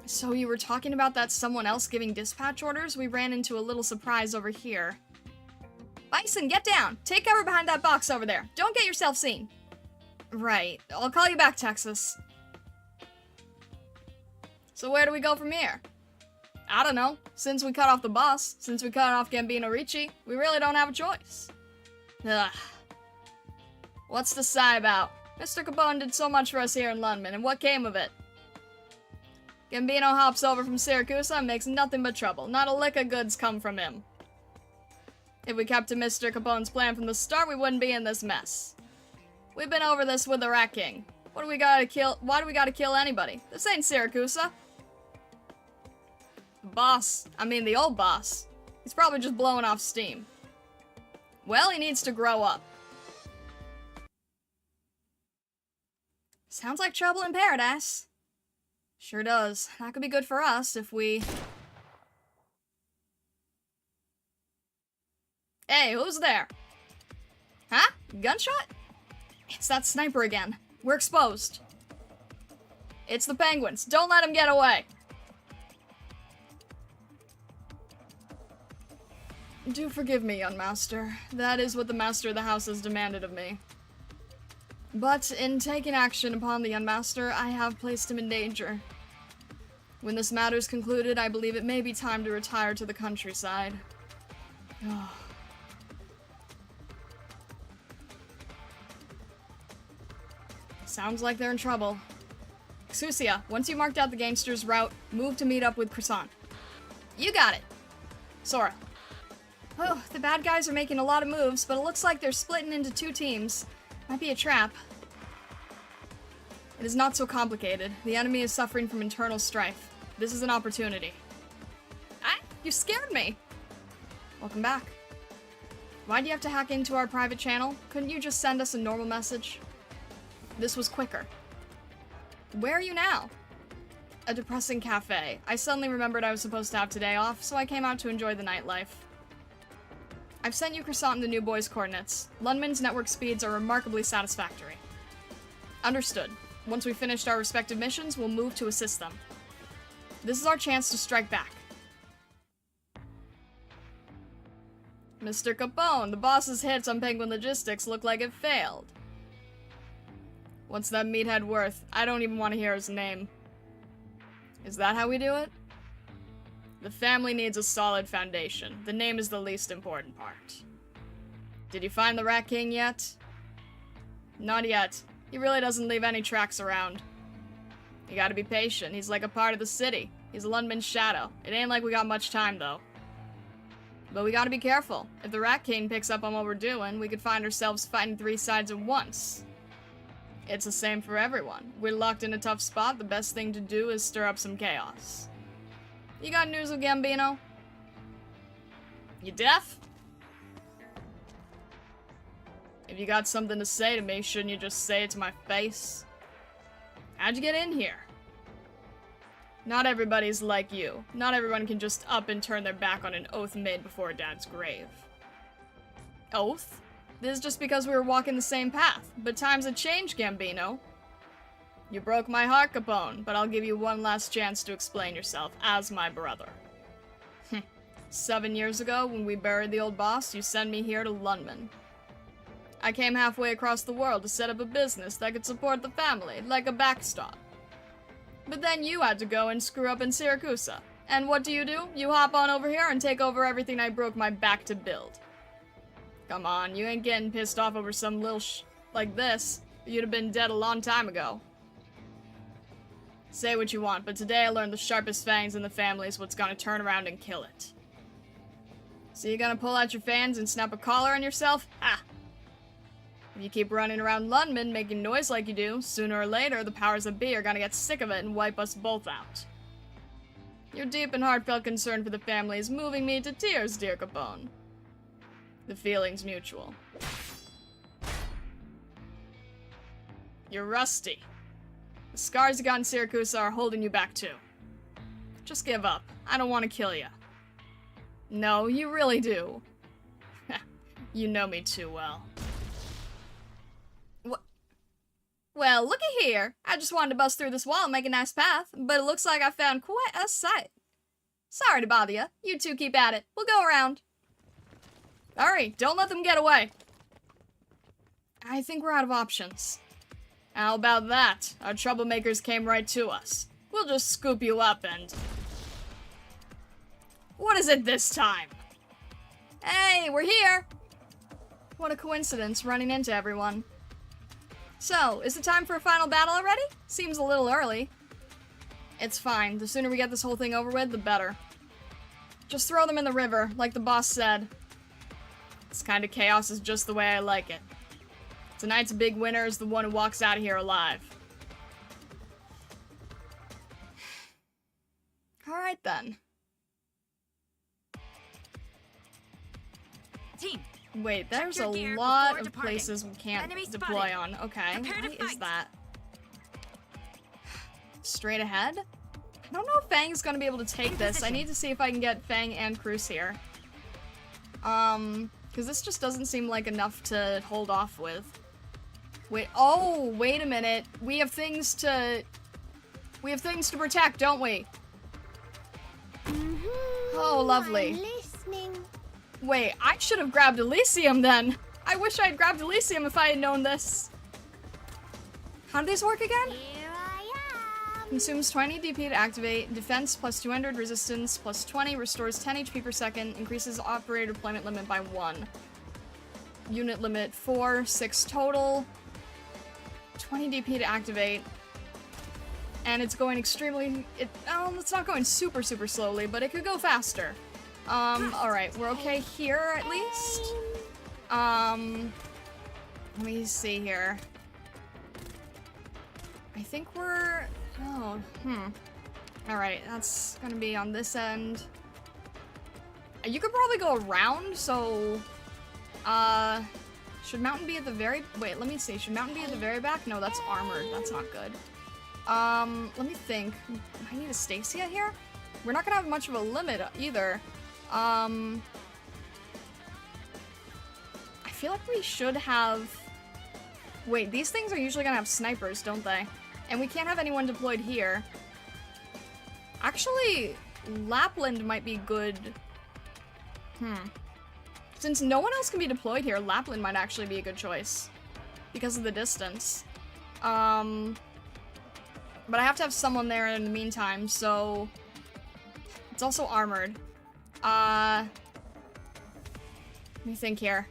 S1: So you were talking about that someone else giving dispatch orders? We ran into a little surprise over here. Bison, get down! Take cover behind that box over there. Don't get yourself seen. Right. I'll call you back, Texas. So where do we go from here? I don't know. Since we cut off the boss, since we cut off Gambino Ricci, we really don't have a choice. Ugh. What's the sigh about? Mr. Capone did so much for us here in London, and what came of it? Gambino hops over from Syracuse and makes nothing but trouble. Not a lick of goods come from him. If we kept to Mr. Capone's plan from the start, we wouldn't be in this mess. We've been over this with the Rat King. What do we gotta kill? Why do we gotta kill anybody? This ain't Syracuse. Boss. I mean, the old boss. He's probably just blowing off steam. Well, he needs to grow up. Sounds like trouble in paradise. Sure does. That could be good for us if we... Hey, who's there? Huh? Gunshot? It's that sniper again. We're exposed. It's the penguins. Don't let him get away. Do forgive me, young master. That is what the master of the house has demanded of me. But in taking action upon the young master, I have placed him in danger. When this matter is concluded, I believe it may be time to retire to the countryside. Oh. Sounds like they're in trouble. Xusia, once you marked out the gangster's route, move to meet up with Croissant. You got it. Sora. Oh, the bad guys are making a lot of moves, but it looks like they're splitting into two teams. Might be a trap. It is not so complicated. The enemy is suffering from internal strife. This is an opportunity. You scared me! Welcome back. Why do you have to hack into our private channel? Couldn't you just send us a normal message? This was quicker. Where are you now? A depressing cafe. I suddenly remembered I was supposed to have today off, so I came out to enjoy the nightlife. I've sent you Croissant and the new boy's coordinates. Lundman's network speeds are remarkably satisfactory. Understood. Once we've finished our respective missions, we'll move to assist them. This is our chance to strike back. Mr. Capone, the boss's hits on Penguin Logistics look like it failed. What's that meathead worth? I don't even want to hear his name. Is that how we do it? The family needs a solid foundation. The name is the least important part. Did you find the Rat King yet? Not yet. He really doesn't leave any tracks around. You gotta be patient. He's like a part of the city. He's Lundman's shadow. It ain't like we got much time, though. But we gotta be careful. If the Rat King picks up on what we're doing, we could find ourselves fighting three sides at once. It's the same for everyone. We're locked in a tough spot. The best thing to do is stir up some chaos. You got news of Gambino? You deaf? If you got something to say to me, shouldn't you just say it to my face? How'd you get in here? Not everybody's like you. Not everyone can just up and turn their back on an oath made before a dad's grave. Oath? This is just because we were walking the same path. But times have changed, Gambino. You broke my heart, Capone, but I'll give you one last chance to explain yourself as my brother. 7 years ago, when we buried the old boss, you sent me here to Lundman. I came halfway across the world to set up a business that could support the family, like a backstop. But then you had to go and screw up in Siracusa. And what do? You hop on over here and take over everything I broke my back to build. Come on, you ain't getting pissed off over some little like this. You'd have been dead a long time ago. Say what you want, but today I learned the sharpest fangs in the family is what's gonna turn around and kill it. So you gonna pull out your fans and snap a collar on yourself? Ha! If you keep running around London making noise like you do, sooner or later the powers that be are gonna get sick of it and wipe us both out. Your deep and heartfelt concern for the family is moving me to tears, dear Capone. The feeling's mutual. You're rusty. The scars you got in Syracuse are holding you back too. Just give up. I don't want to kill you. No, you really do. You know me too well. Well, looky here. I just wanted to bust through this wall and make a nice path, but it looks like I found quite a sight. Sorry to bother you. You two keep at it. We'll go around. Hurry, don't let them get away. I think we're out of options. How about that? Our troublemakers came right to us. We'll just scoop you up and... What is it this time? Hey, we're here! What a coincidence, running into everyone. So, is it time for a final battle already? Seems a little early. It's fine. The sooner we get this whole thing over with, the better. Just throw them in the river, like the boss said. This kind of chaos is just the way I like it. Tonight's big winner is the one who walks out of here alive. Alright then.
S10: Team.
S1: Wait, there's a lot of places we can't deploy on. Okay, why is that? Straight ahead? I don't know if Fang's gonna be able to take this. I need to see if I can get Fang and Cruz here. Because this just doesn't seem like enough to hold off with. Wait, oh, wait a minute. We have things to protect, don't we? Oh, lovely. Wait, I should have grabbed Elysium then. I wish I had grabbed Elysium if I had known this. How do these work again?
S2: Here I am.
S1: Consumes 20 DP to activate, defense plus 200, resistance plus 20, restores 10 HP per second, increases operator deployment limit by 1. Unit limit 4, 6 total. 20 DP to activate. And it's going extremely... it's not going super slowly, but it could go faster. Alright, we're okay here at least. Let me see here. I think we're... Oh, Alright, that's gonna be on this end. You could probably go around, so... should Mountain be at the very... Wait, let me see. Should Mountain be at the very back? No, that's armored. That's not good. Let me think. I need a Stacia here? We're not gonna have much of a limit either. I feel like we should have... Wait, these things are usually gonna have snipers, don't they? And we can't have anyone deployed here. Actually, Lapland might be good. Since no one else can be deployed here, Lapland might actually be a good choice. Because of the distance. But I have to have someone there in the meantime, so... It's also armored. Let me think here.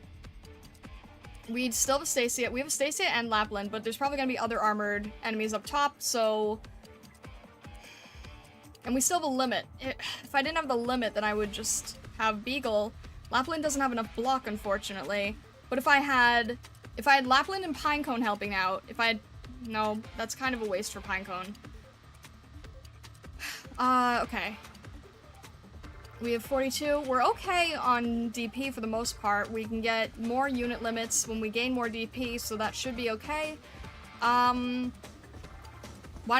S1: We still have a Stacia. We have a Stacia and Lapland, but there's probably gonna be other armored enemies up top, so... And we still have a limit. If I didn't have the limit, then I would just have Beagle. Lapland doesn't have enough block, unfortunately. But if I had Lapland and Pinecone helping out, no, that's kind of a waste for Pinecone. Okay. We have 42. We're okay on DP for the most part. We can get more unit limits when we gain more DP, so that should be okay. Why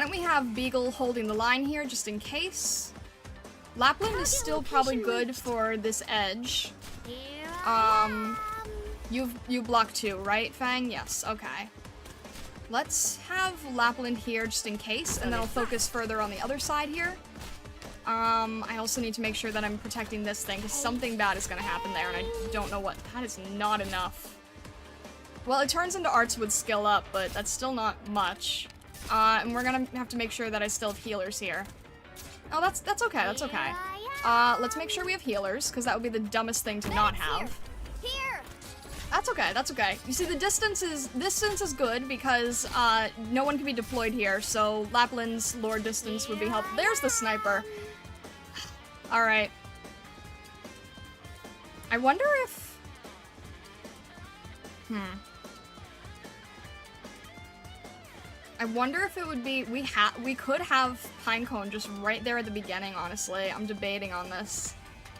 S1: don't we have Beagle holding the line here, just in case? Lapland is still probably good for this edge. You block 2, right, Fang? Yes, okay. Let's have Lapland here just in case, and then I'll focus further on the other side here. I also need to make sure that I'm protecting this thing, because something bad is going to happen there, and I don't know what. That is not enough. Well, it turns into Arts with skill up, but that's still not much. And we're gonna have to make sure that I still have healers here. Oh, that's okay, that's okay. Let's make sure we have healers, because that would be the dumbest thing to not have.
S2: Here.
S1: That's okay, that's okay. You see, the distance is good because no one can be deployed here, so Lapland's lore distance would be helpful. There's the sniper. Alright. I wonder if... I wonder if it would be... We could have Pinecone just right there at the beginning, honestly. I'm debating on this.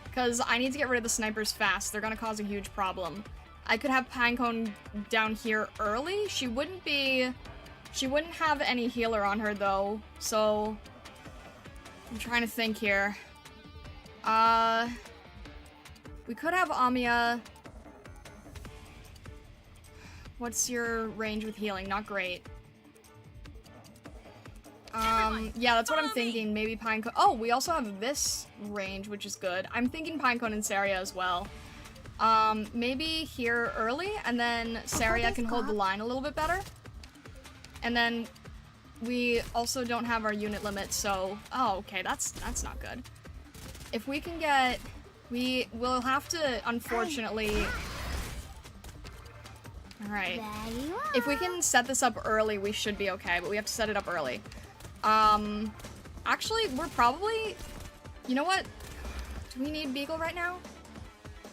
S1: Because I need to get rid of the snipers fast. They're gonna cause a huge problem. I could have Pinecone down here early. She wouldn't have any healer on her, though. So... I'm trying to think here. We could have Amiya. What's your range with healing? Not great. Yeah, that's what I'm thinking. Maybe Pinecone. Oh, we also have this range, which is good. I'm thinking Pinecone and Saria as well. Maybe here early, and then Saria can hold the line a little bit better. And then we also don't have our unit limit, so... Oh, okay, that's not good. If we can get... We will have to, unfortunately... Alright. If we can set this up early, we should be okay, but we have to set it up early. Actually, we're probably... You know what? Do we need Beagle right now?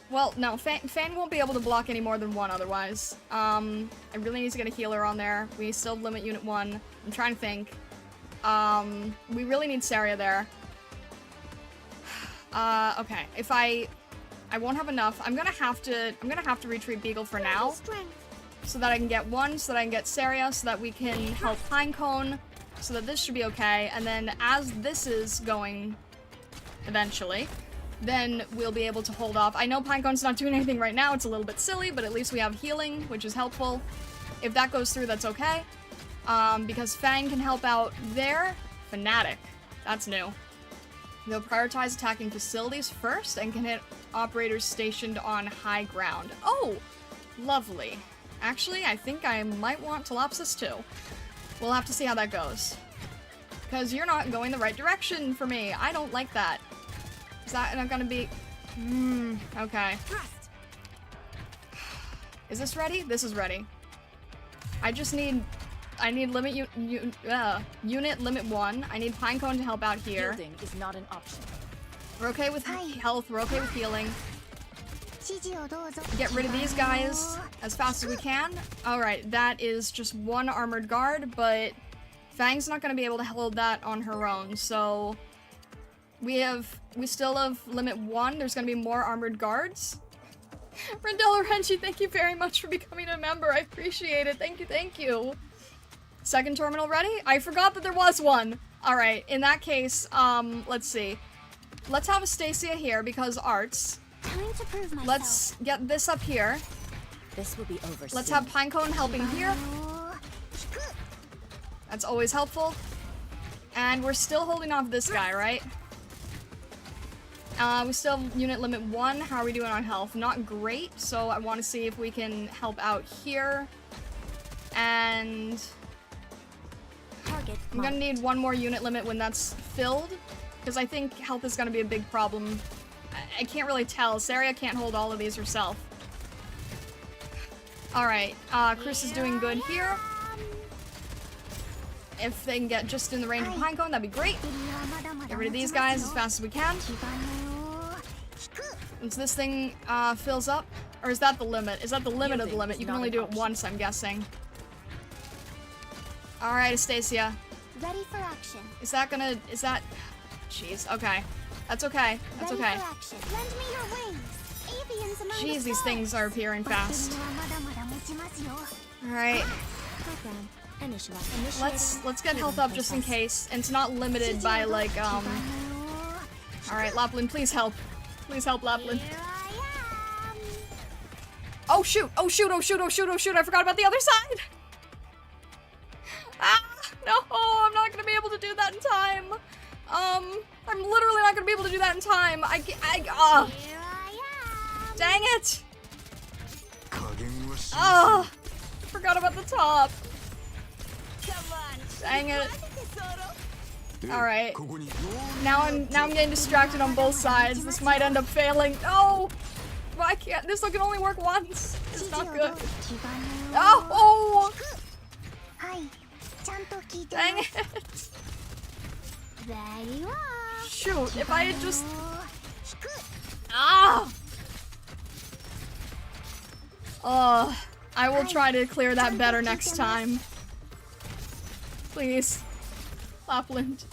S1: Well, no, Fan won't be able to block any more than one otherwise. I really need to get a healer on there. We still have limit unit 1. I'm trying to think. We really need Saria there. Okay, if I won't have enough. I'm gonna have to retreat Beagle for now. So that I can get one, so that I can get Saria, so that we can help Pinecone, so that this should be okay. And then as this is going, eventually, then we'll be able to hold off. I know Pinecone's not doing anything right now, it's a little bit silly, but at least we have healing, which is helpful. If that goes through, that's okay. Because Fang can help out there. Fanatic. That's new. They'll prioritize attacking facilities first and can hit operators stationed on high ground. Oh, lovely. Actually, I think I might want Telopsis too. We'll have to see how that goes. Because you're not going the right direction for me. I don't like that. Is that not gonna be... okay. Is this ready? This is ready. I just need... I need unit limit 1. I need Pinecone to help out here.
S9: Building is not an option.
S1: We're okay with health, we're okay with healing. Get rid of these guys as fast as we can. Alright, that is just one armored guard, but Fang's not gonna be able to hold that on her own, so we still have limit 1. There's gonna be more armored guards. Rendella Renchi, thank you very much for becoming a member. I appreciate it. Thank you, thank you. Second terminal ready? I forgot that there was one. Alright, in that case, let's see. Let's have Astacia here because arts.
S2: Time to prove myself.
S1: Let's get this up here.
S9: This will be over
S1: Let's
S9: soon.
S1: have Pinecone helping here. That's always helpful. And we're still holding off this guy, right? We still have unit limit 1. How are we doing on health? Not great, so I want to see if we can help out here. And... I'm gonna need one more unit limit when that's filled, because I think health is gonna be a big problem. I can't really tell. Saria can't hold all of these herself. Alright, Chris is doing good here. If they can get just in the range of Pinecone, that'd be great. Get rid of these guys as fast as we can. Once this thing fills up, or is that the limit? Is that the limit of the limit? You can only do it once, I'm guessing. Alright, Astacia.
S2: Ready for action.
S1: Is that... Jeez, okay. That's okay. That's okay.
S2: Lend me your wings. Avians among
S1: Jeez,
S2: the
S1: these
S2: stars.
S1: things are appearing fast. Alright. Let's get health up just in case. And it's not limited by, like, Alright, Lapland, please help. Please help, Lapland. Oh, shoot! Oh, shoot! Oh, shoot! Oh, shoot! Oh, shoot! I forgot about the other side! Ah! No! I'm not gonna be able to do that in time! I'm literally not gonna be able to do that in time! Dang it! Forgot about the top.
S2: Come on,
S1: Dang it. Alright. Now I'm getting distracted on both sides. This might end up failing. No! Why can't this can only work once? It's not good. Oh! Dang it. Shoot, if I had just... Ah! I will try to clear that better next time. Please. Lapland.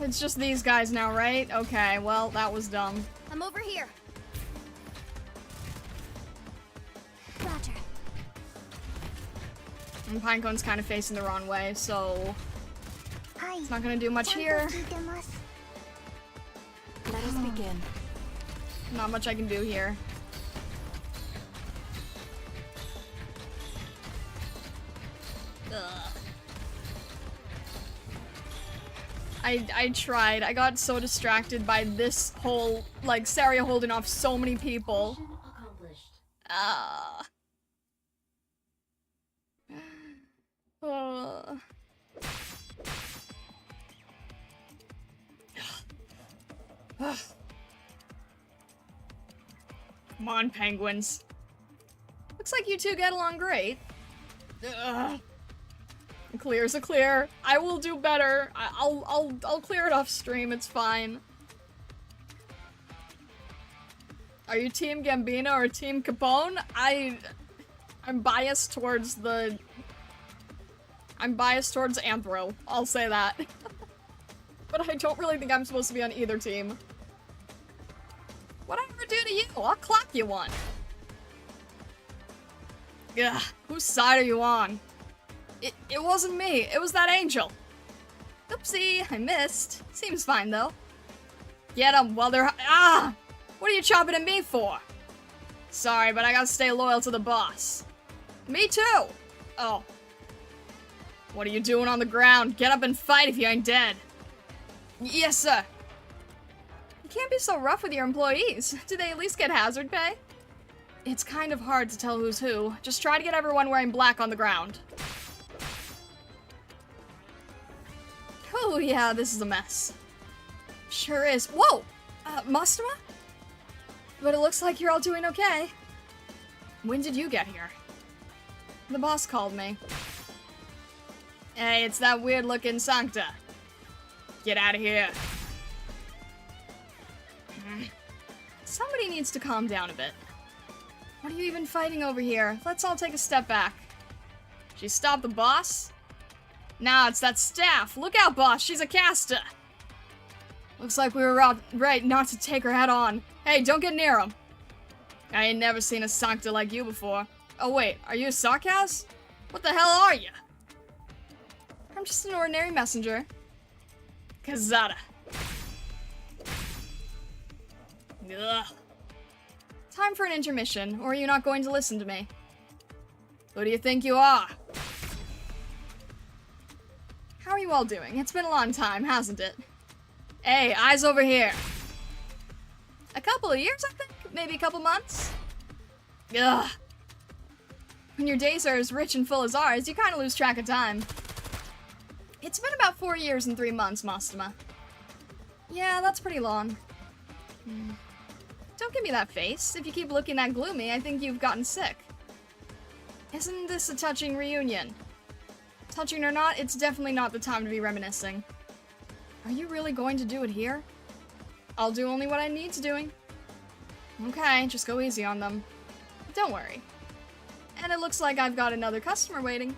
S1: It's just these guys now, right? Okay, well, that was dumb.
S2: I'm over here. Roger.
S1: And Pinecone's kind of facing the wrong way, so... It's not gonna do much here.
S8: Let us begin.
S1: Not much I can do here. Ugh. I tried. I got so distracted by this whole, like, Saria holding off so many people. Come on, penguins. Looks like you two get along great. Ugh. Clear's a clear. I will do better. I'll clear it off stream. It's fine. Are you Team Gambino or Team Capone? I'm biased towards the... I'm biased towards Anthro. I'll say that. But I don't really think I'm supposed to be on either team. What I ever do to you? I'll clap you one. Ugh, whose side are you on? It wasn't me. It was that angel. Oopsie, I missed. Seems fine, though. Get 'em while they're... Ah! What are you chopping at me for? Sorry, but I gotta stay loyal to the boss. Me too! Oh. What are you doing on the ground? Get up and fight if you ain't dead. Yes, sir. You can't be so rough with your employees. Do they at least get hazard pay? It's kind of hard to tell who's who. Just try to get everyone wearing black on the ground. Oh yeah, this is a mess. Sure is. Whoa! Mastema? But it looks like you're all doing okay. When did you get here? The boss called me. Hey, it's that weird-looking Sancta. Get out of here. Somebody needs to calm down a bit. What are you even fighting over here? Let's all take a step back. She stopped the boss? Nah, it's that staff. Look out, boss. She's a caster. Looks like we were right not to take her head on. Hey, don't get near him. I ain't never seen a Sancta like you before. Oh, wait. Are you a Sarkaz? What the hell are you? I'm just an ordinary messenger. Kazada. Ugh. Time for an intermission, or are you not going to listen to me? Who do you think you are? How are you all doing? It's been a long time, hasn't it? Hey, eyes over here. A couple of years, I think? Maybe a couple months? Ugh. When your days are as rich and full as ours, you kind of lose track of time. It's been about 4 years and 3 months, Mastema. Yeah, that's pretty long. Don't give me that face. If you keep looking that gloomy, I think you've gotten sick. Isn't this a touching reunion? Touching or not, it's definitely not the time to be reminiscing. Are you really going to do it here? I'll do only what I need to doing. Okay, just go easy on them. Don't worry. And it looks like I've got another customer waiting.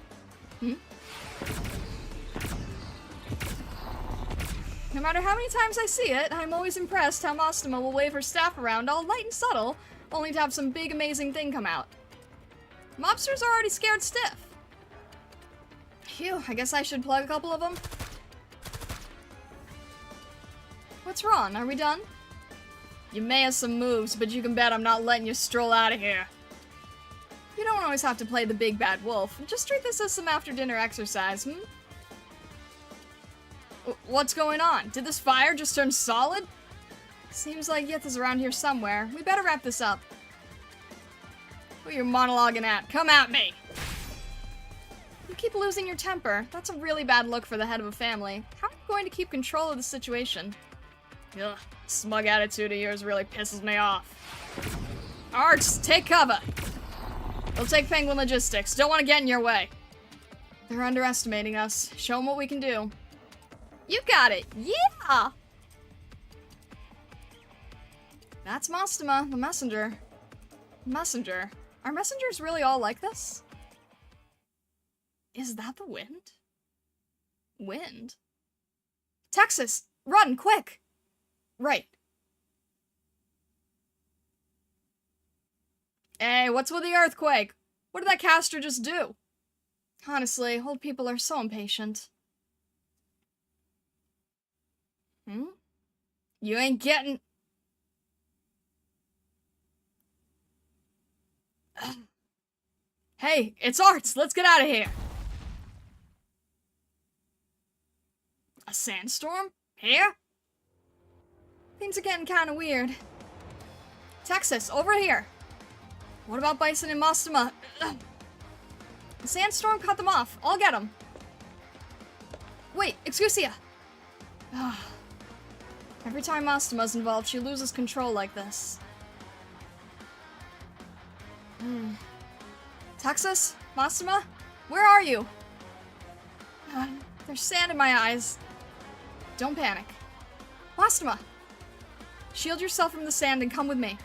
S1: No matter how many times I see it, I'm always impressed how Mastema will wave her staff around all light and subtle, only to have some big amazing thing come out. Mobsters are already scared stiff. Phew, I guess I should plug a couple of them. What's wrong? Are we done? You may have some moves, but you can bet I'm not letting you stroll out of here. You don't always have to play the big bad wolf. Just treat this as some after-dinner exercise, What's going on? Did this fire just turn solid? Seems like Yith is around here somewhere. We better wrap this up. Who are you monologuing at? Come at me! keep losing your temper. That's a really bad look for the head of a family. How are you going to keep control of the situation? Ugh, smug attitude of yours really pisses me off. Arts, take cover! We'll take Penguin Logistics. Don't want to get in your way. They're underestimating us. Show them what we can do. You got it! Yeah! That's Mastema, the messenger. Messenger. Are messengers really all like this? Is that the wind? Wind? Texas! Run, quick! Right. Hey, what's with the earthquake? What did that caster just do? Honestly, old people are so impatient. You ain't getting... Hey, it's Arts! Let's get out of here! A sandstorm? Here? Things are getting kinda weird. Texas, over here! What about Bison and Mastema? The sandstorm cut them off. I'll get them. Wait, Excusia! Every time Mastema's involved, she loses control like this. Texas? Mastema? Where are you? There's sand in my eyes. Don't panic. Mastema! Shield yourself from the sand and come with me.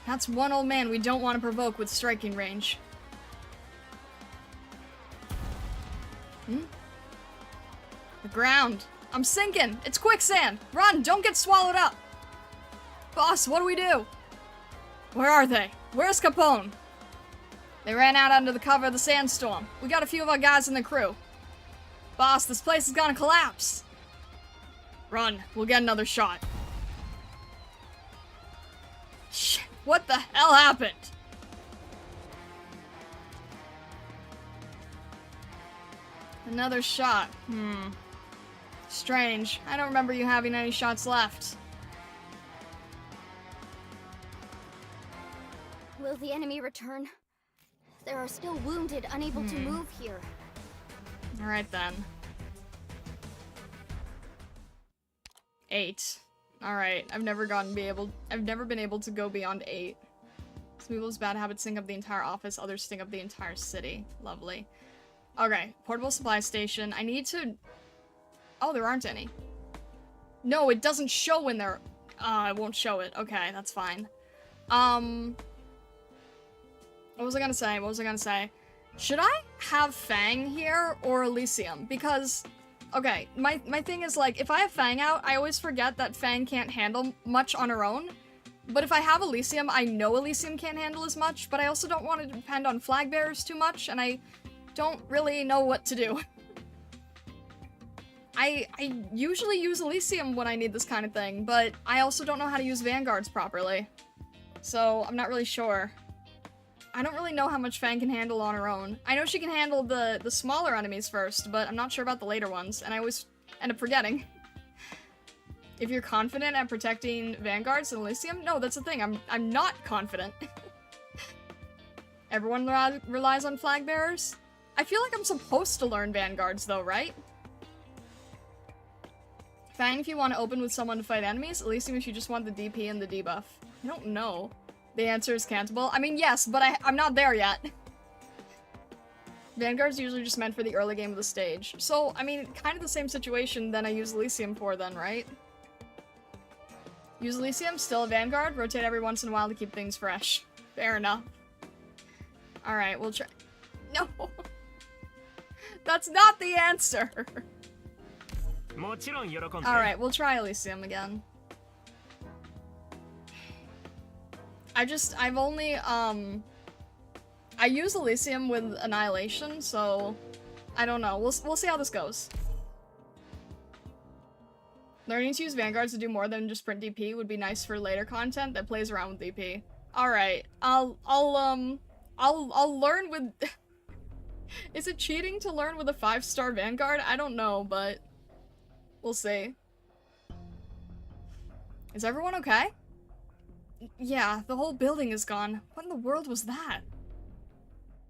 S1: That's one old man we don't want to provoke with striking range. The ground. I'm sinking. It's quicksand. Run, don't get swallowed up. Boss, what do we do? Where are they? Where's Capone? They ran out under the cover of the sandstorm. We got a few of our guys in the crew. Boss, this place is gonna collapse. Run, we'll get another shot. Shit, what the hell happened? Another shot. Strange. I don't remember you having any shots left.
S2: Will the enemy return? There are still wounded, unable to move here.
S1: Alright then. 8. Alright, I've never been able to go beyond 8. Some people's bad habits stink up the entire office, others stink up the entire city. Lovely. Okay, portable supply station. I need to... Oh, there aren't any. No, it doesn't show when they're... it won't show it. Okay, that's fine. What was I gonna say? Should I have Fang here or Elysium? Because, okay, my thing is, like, if I have Fang out, I always forget that Fang can't handle much on her own. But if I have Elysium, I know Elysium can't handle as much, but I also don't want to depend on flag bearers too much, and I don't really know what to do. I usually use Elysium when I need this kind of thing, but I also don't know how to use Vanguards properly. So, I'm not really sure. I don't really know how much Fang can handle on her own. I know she can handle the smaller enemies first, but I'm not sure about the later ones, and I always end up forgetting. If you're confident at protecting Vanguards and Elysium? No, that's the thing, I'm not confident. Everyone relies on flag bearers? I feel like I'm supposed to learn Vanguards though, right? Fang if you want to open with someone to fight enemies, Elysium if you just want the DP and the debuff. I don't know. The answer is cantable. I mean, yes, but I'm not there yet. Vanguard's usually just meant for the early game of the stage. So, I mean, kind of the same situation than I use Elysium for then, right? Use Elysium, still a Vanguard, rotate every once in a while to keep things fresh. Fair enough. Alright, we'll try- No! That's not the answer! Alright, we'll try Elysium again. I've only, I use Elysium with Annihilation, so I don't know. We'll see how this goes. Learning to use Vanguards to do more than just sprint DP would be nice for later content that plays around with DP. Alright, I'll learn with... Is it cheating to learn with a 5-star Vanguard? I don't know, but we'll see. Is everyone okay? Yeah, the whole building is gone. What in the world was that?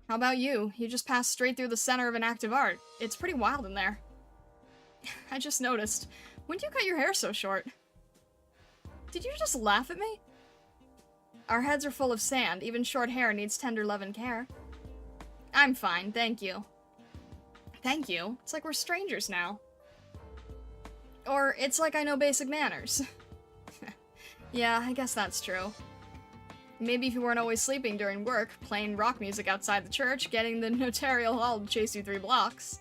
S1: How about you? You just passed straight through the center of an active art. It's pretty wild in there. I just noticed. When did you cut your hair so short? Did you just laugh at me? Our heads are full of sand. Even short hair needs tender love and care. I'm fine, thank you. Thank you? It's like we're strangers now. Or it's like I know basic manners. Yeah, I guess that's true. Maybe if you weren't always sleeping during work, playing rock music outside the church, getting the notarial hall to chase you 3 blocks.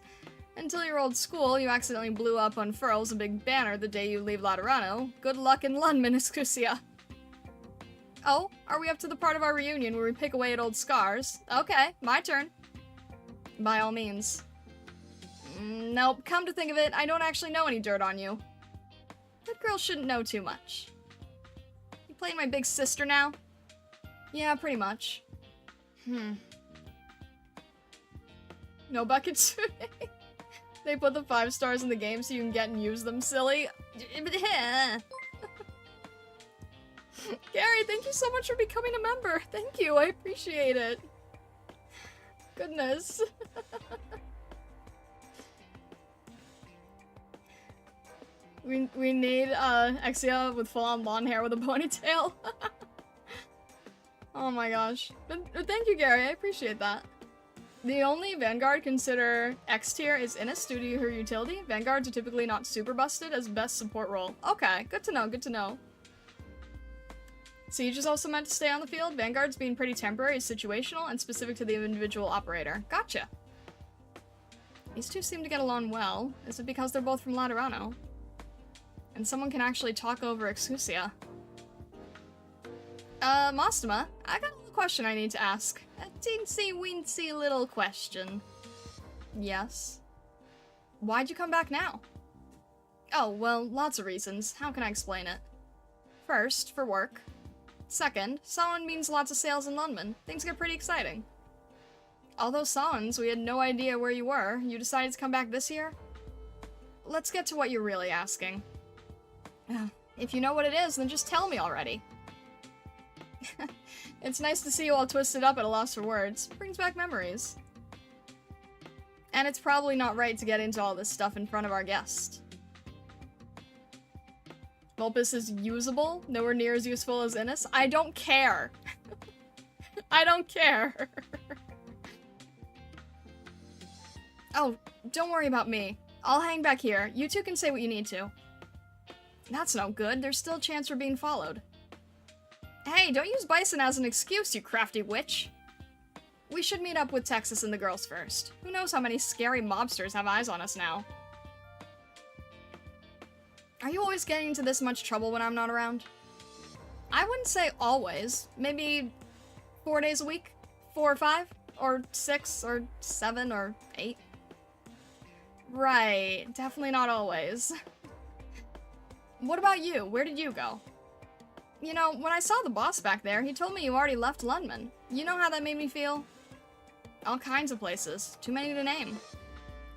S1: Until your old school, you accidentally blew up unfurls a big banner the day you leave Laterano. Good luck in London, Escusia. Oh, are we up to the part of our reunion where we pick away at old scars? Okay, my turn. By all means. Nope, come to think of it, I don't actually know any dirt on you. Good girls shouldn't know too much. You playing my big sister now? Yeah, pretty much. No buckets. They put the 5 stars in the game so you can get and use them, silly. Gary, thank you so much for becoming a member. Thank you, I appreciate it. Goodness. we need Exia with full-on blonde hair with a ponytail. Oh my gosh. But thank you, Gary, I appreciate that. The only Vanguard consider X tier is Innis due to her utility. Vanguards are typically not super busted as best support role. Okay, good to know, good to know. Siege is also meant to stay on the field. Vanguards being pretty temporary is situational and specific to the individual operator. Gotcha. These two seem to get along well. Is it because they're both from Laterano? And someone can actually talk over Excusia. Mostama, I got a little question I need to ask. A teensy-weensy little question. Yes? Why'd you come back now? Oh, well, lots of reasons. How can I explain it? First, for work. Second, Samhain means lots of sales in London. Things get pretty exciting. Although Samhain's, we had no idea where you were. You decided to come back this year? Let's get to what you're really asking. If you know what it is, then just tell me already. It's nice to see you all twisted up at a loss for words. Brings back memories. And it's probably not right to get into all this stuff in front of our guest. Vulpes is usable, nowhere near as useful as Innis. I don't care. I don't care. Oh, don't worry about me. I'll hang back here. You two can say what you need to. That's no good. There's still a chance we're being followed. Hey, don't use Bison as an excuse, you crafty witch. We should meet up with Texas and the girls first. Who knows how many scary mobsters have eyes on us now. Are you always getting into this much trouble when I'm not around? I wouldn't say always. Maybe 4 days a week? 4 or 5? Or 6 or 7 or 8? Right, definitely not always. What about you? Where did you go? You know, when I saw the boss back there, he told me you already left Lundman. You know how that made me feel? All kinds of places. Too many to name.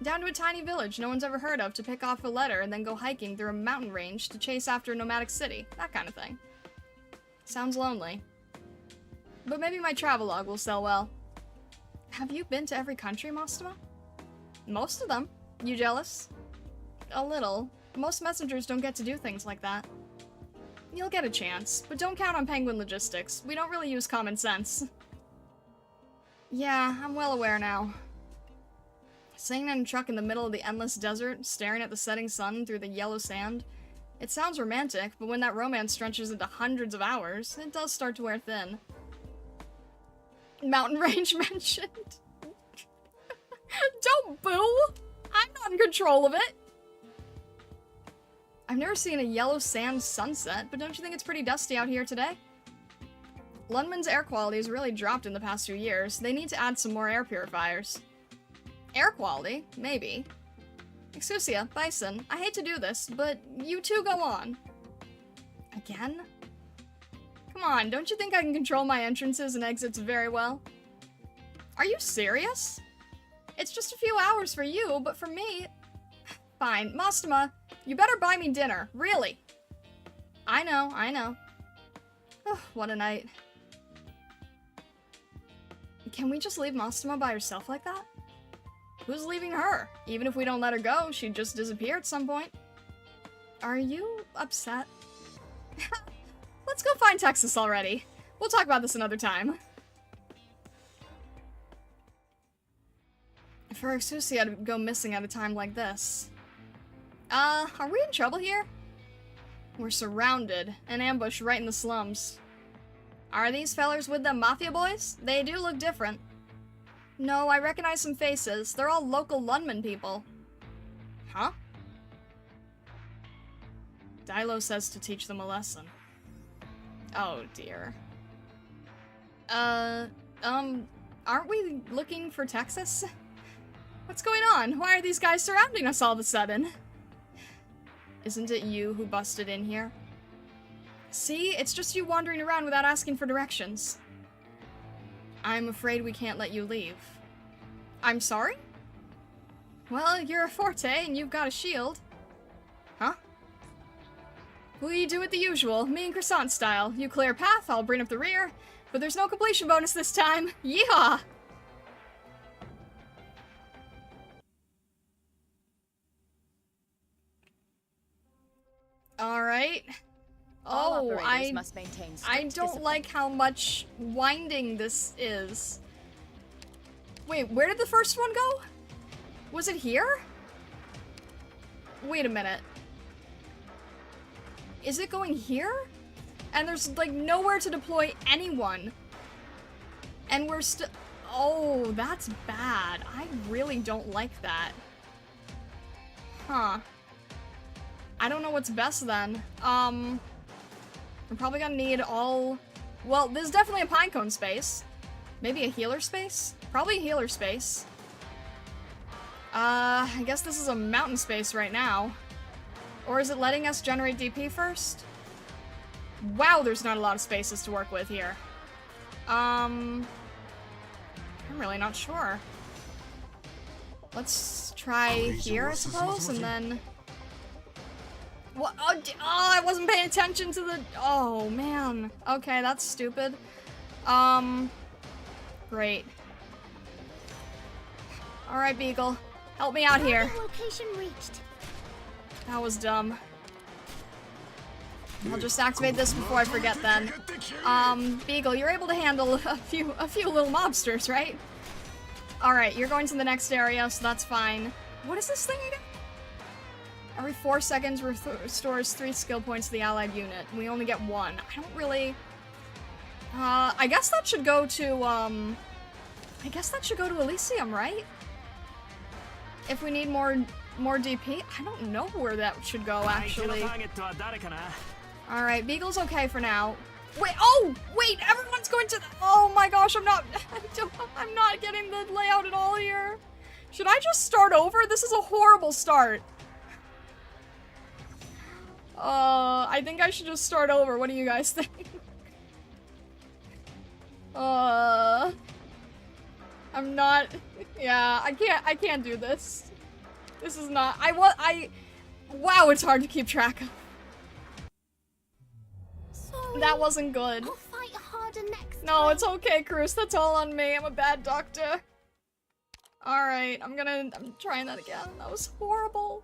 S1: Down to a tiny village no one's ever heard of to pick off a letter and then go hiking through a mountain range to chase after a nomadic city. That kind of thing. Sounds lonely. But maybe my travelogue will sell well. Have you been to every country, Mostama? Most of them. You jealous? A little. Most messengers don't get to do things like that. You'll get a chance, but don't count on Penguin Logistics. We don't really use common sense. Yeah, I'm well aware now. Sitting in a truck in the middle of the endless desert, staring at the setting sun through the yellow sand. It sounds romantic, but when that romance stretches into hundreds of hours, it does start to wear thin. Mountain range mentioned. Don't boo! I'm not in control of it! I've never seen a yellow sand sunset, but don't you think it's pretty dusty out here today? Lundman's air quality has really dropped in the past few years. They need to add some more air purifiers. Air quality? Maybe. Excusia, Bison, I hate to do this, but you two go on. Again? Come on, don't you think I can control my entrances and exits very well? Are you serious? It's just a few hours for you, but for me... Fine, Mostama, you better buy me dinner, really. I know, I know. Oh, what a night. Can we just leave Mastema by herself like that? Who's leaving her? Even if we don't let her go, she'd just disappear at some point. Are you upset? Let's go find Texas already. We'll talk about this another time. For Susia to go missing at a time like this. Are we in trouble here? We're surrounded. An ambush right in the slums. Are these fellers with them mafia boys? They do look different. No, I recognize some faces. They're all local Lundman people. Huh? Dilo says to teach them a lesson. Oh dear. Aren't we looking for Texas? What's going on? Why are these guys surrounding us all of a sudden? Isn't it you who busted in here? See? It's just you wandering around without asking for directions. I'm afraid we can't let you leave. I'm sorry? Well, you're a Forte and you've got a shield. Huh? We do it the usual, me and Croissant style. You clear a path, I'll bring up the rear. But there's no completion bonus this time. Yeehaw! Alright.
S9: All operators must maintain strict
S1: I don't
S9: discipline.
S1: like how much winding this is. Wait, where did the first one go? Was it here? Wait a minute. Is it going here? And there's, like, nowhere to deploy anyone. And we're still... Oh, that's bad. I really don't like that. Huh. I don't know what's best then. We're probably gonna need all... Well, there's definitely a Pinecone space. Maybe a healer space? Probably a healer space. I guess this is a mountain space right now. Or is it letting us generate DP first? Wow, there's not a lot of spaces to work with here. I'm really not sure. Let's try here, I suppose, and then... What? Oh, I wasn't paying attention to the... Oh, man. Okay, that's stupid. Great. Alright, Beagle. Help me out here.
S2: Location reached.
S1: That was dumb. I'll just activate this before I forget then. Beagle, you're able to handle a few little mobsters, right? Alright, you're going to the next area, so that's fine. What is this thing again? Every 4 seconds restores 3 skill points to the allied unit. We only get 1. I don't really... I guess that should go to, I guess that should go to Elysium, right? If we need more DP? I don't know where that should go, actually. Alright, Beagle's okay for now. Wait, oh! Wait, everyone's going to... Oh my gosh, I'm not getting the layout at all here. Should I just start over? This is a horrible start. I think I should just start over. What do you guys think? I'm not... Yeah, I can't do this. This is not... Wow, it's hard to keep track of.
S2: Sorry.
S1: That wasn't good.
S2: I'll fight harder next
S1: No,
S2: time.
S1: it's okay, Cruz. That's all on me. I'm a bad doctor. Alright, I'm trying that again. That was horrible.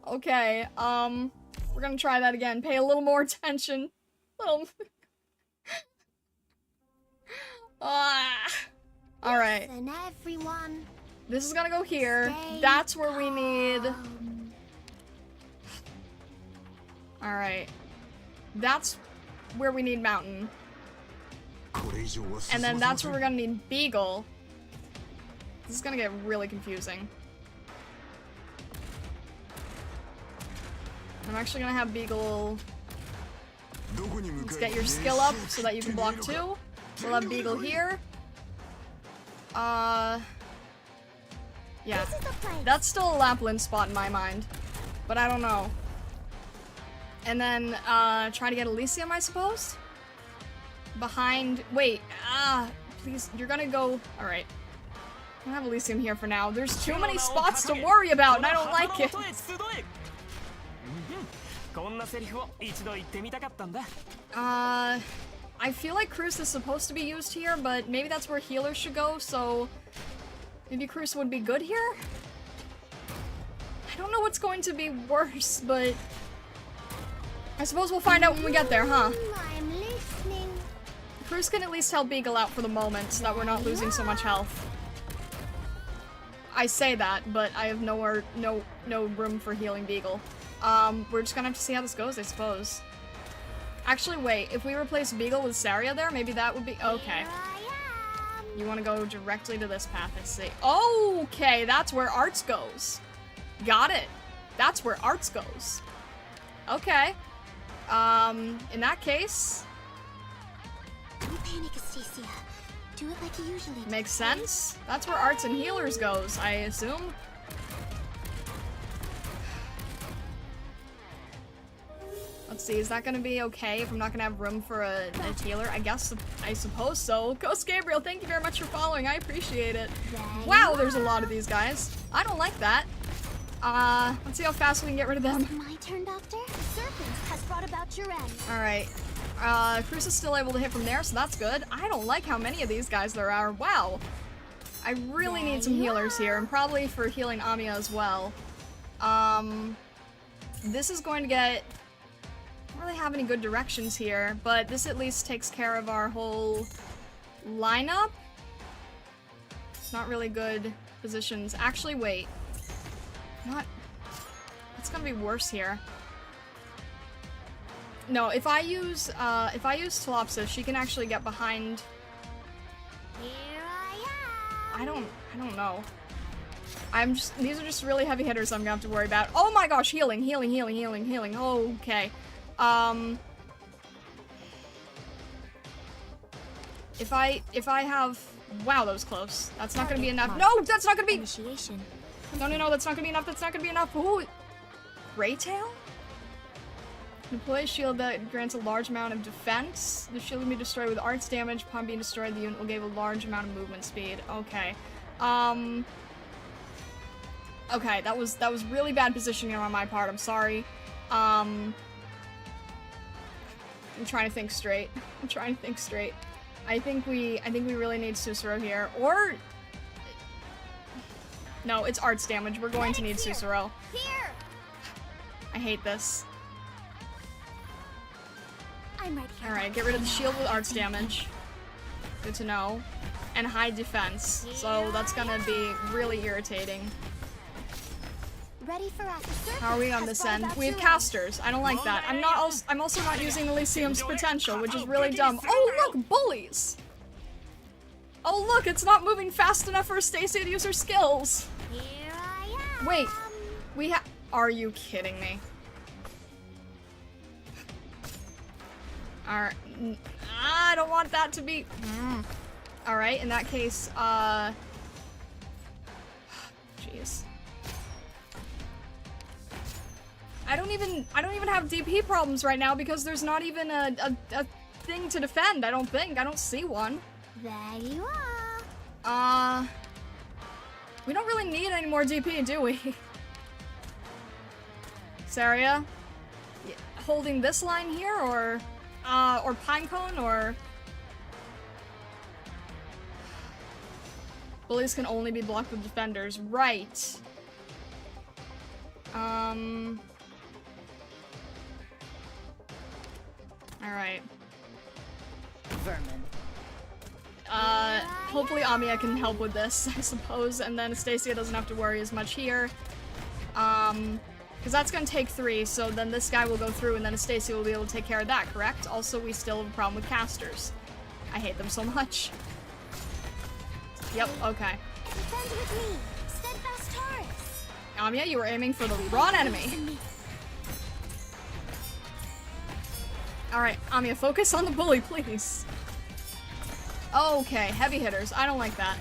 S1: Okay, we're gonna try that again. Pay a little more attention. Alright.
S2: Listen, everyone.
S1: This is gonna go here.
S2: Stay
S1: That's where we need...
S2: calm.
S1: Alright. That's where we need Mountain. And then that's where we're gonna need Beagle. This is gonna get really confusing. I'm actually gonna have Beagle... Let's get your skill up so that you can block too. We'll have Beagle here. Yeah. That's still a Lapland spot in my mind. But I don't know. And then, try to get Elysium, I suppose? Behind... Wait, please, you're gonna go... Alright. I have Elysium here for now. There's too many spots to worry about, and I don't like it. I I feel like Cruz is supposed to be used here, but maybe that's where healers should go, so maybe Cruz would be good here? I don't know what's going to be worse, but I suppose we'll find out when we get there, huh?
S2: I'm listening.
S1: Cruz can at least help Beagle out for the moment so that we're not losing so much health. I say that, but I have no room for healing Beagle. We're just gonna have to see how this goes, I suppose. Actually, wait, if we replace Beagle with Saria there, maybe that would be- okay. You want to go directly to this path, I see. Okay, that's where Arts goes. Got it. That's where Arts goes. Okay. In that case...
S2: Don't panic, Astacia. Do it like you usually do.
S1: Makes sense. That's where Arts and Healers goes, I assume. Let's see, is that gonna be okay if I'm not gonna have room for a healer? I suppose so. Ghost Gabriel, thank you very much for following. I appreciate it. Wow, there's a lot of these guys. I don't like that. Let's see how fast we can get rid of them.
S2: My turn, Doctor. The serpent has brought about your end.
S1: Alright. Cruz is still able to hit from there, so that's good. I don't like how many of these guys there are. Wow. I really need some healers here, and probably for healing Amiya as well. This is going to get... I don't really have any good directions here, but this at least takes care of our whole lineup. It's not really good positions. Actually, wait. It's gonna be worse here. No, if I use Tolopsis, she can actually get behind.
S2: Here I am.
S1: I don't know. These are just really heavy hitters I'm gonna have to worry about. Oh my gosh, healing. Okay. If I have, wow, that was close. That's not gonna be enough. No, that's not gonna be.
S2: Initiation.
S1: No, that's not gonna be enough. That's not gonna be enough. Ooh, Greytail? Deploy a shield that grants a large amount of defense. The shield can be destroyed with arts damage. Upon being destroyed, the unit will gain a large amount of movement speed. Okay. Okay, that was really bad positioning on my part. I'm sorry. I'm trying to think straight. I think we really need Susuro here. Or no, it's arts damage. We're going to need Susuro.
S2: Here.
S1: I hate this.
S2: I'm right here.
S1: Alright, get rid of the shield with arts damage. Good to know. And high defense. So that's gonna be really irritating.
S2: Ready for after.
S1: How are we on this end? We have casters. I don't like that. I'm also not using Elysium's potential, which is really dumb. Oh look, bullies! Oh look, it's not moving fast enough for Stacia to use her skills.
S2: Here I am.
S1: Wait, are you kidding me? Alright, I don't want that to be. Alright, in that case, jeez. I don't even have DP problems right now because there's not even a thing to defend, I don't think. I don't see one.
S2: There you are.
S1: We don't really need any more DP, do we? Saria? Holding this line here, or Pinecone, or... Bullies can only be blocked with defenders. Right. Alright.
S10: Vermin.
S1: Hopefully Amiya can help with this, I suppose, and then Stacia doesn't have to worry as much here. Because that's gonna take 3, so then this guy will go through and then Stacia will be able to take care of that, correct? Also, we still have a problem with casters. I hate them so much. Yep, okay.
S2: Defend with me. Steadfast Taurus.
S1: Amiya, you were aiming for the wrong enemy. Alright, Amiya, focus on the bully, please. Okay, heavy hitters. I don't like that.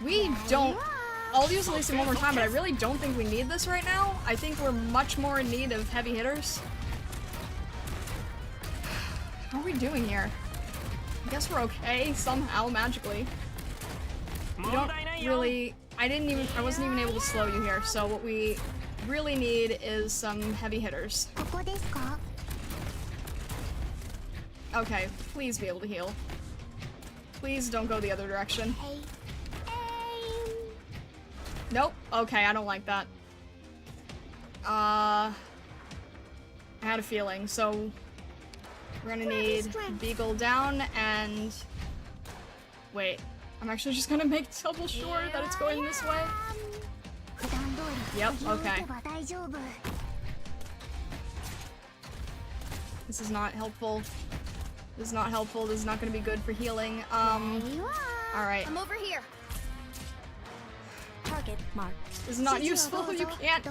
S1: We don't... I'll use Elysium one more time, but I really don't think we need this right now. I think we're much more in need of heavy hitters. How are we doing here? I guess we're okay, somehow, magically. We don't really... I wasn't even able to slow you here, so what we really need is some heavy hitters. Okay, please be able to heal. Please don't go the other direction. Nope. Okay, I don't like that. I had a feeling, so we're gonna need Beagle down and... Wait, I'm actually just gonna make double sure that it's going this way. Yep, okay. This is not helpful. This is not helpful. This is not gonna be good for healing. Alright.
S2: I'm over here. Target mark.
S1: This is not useful. You can't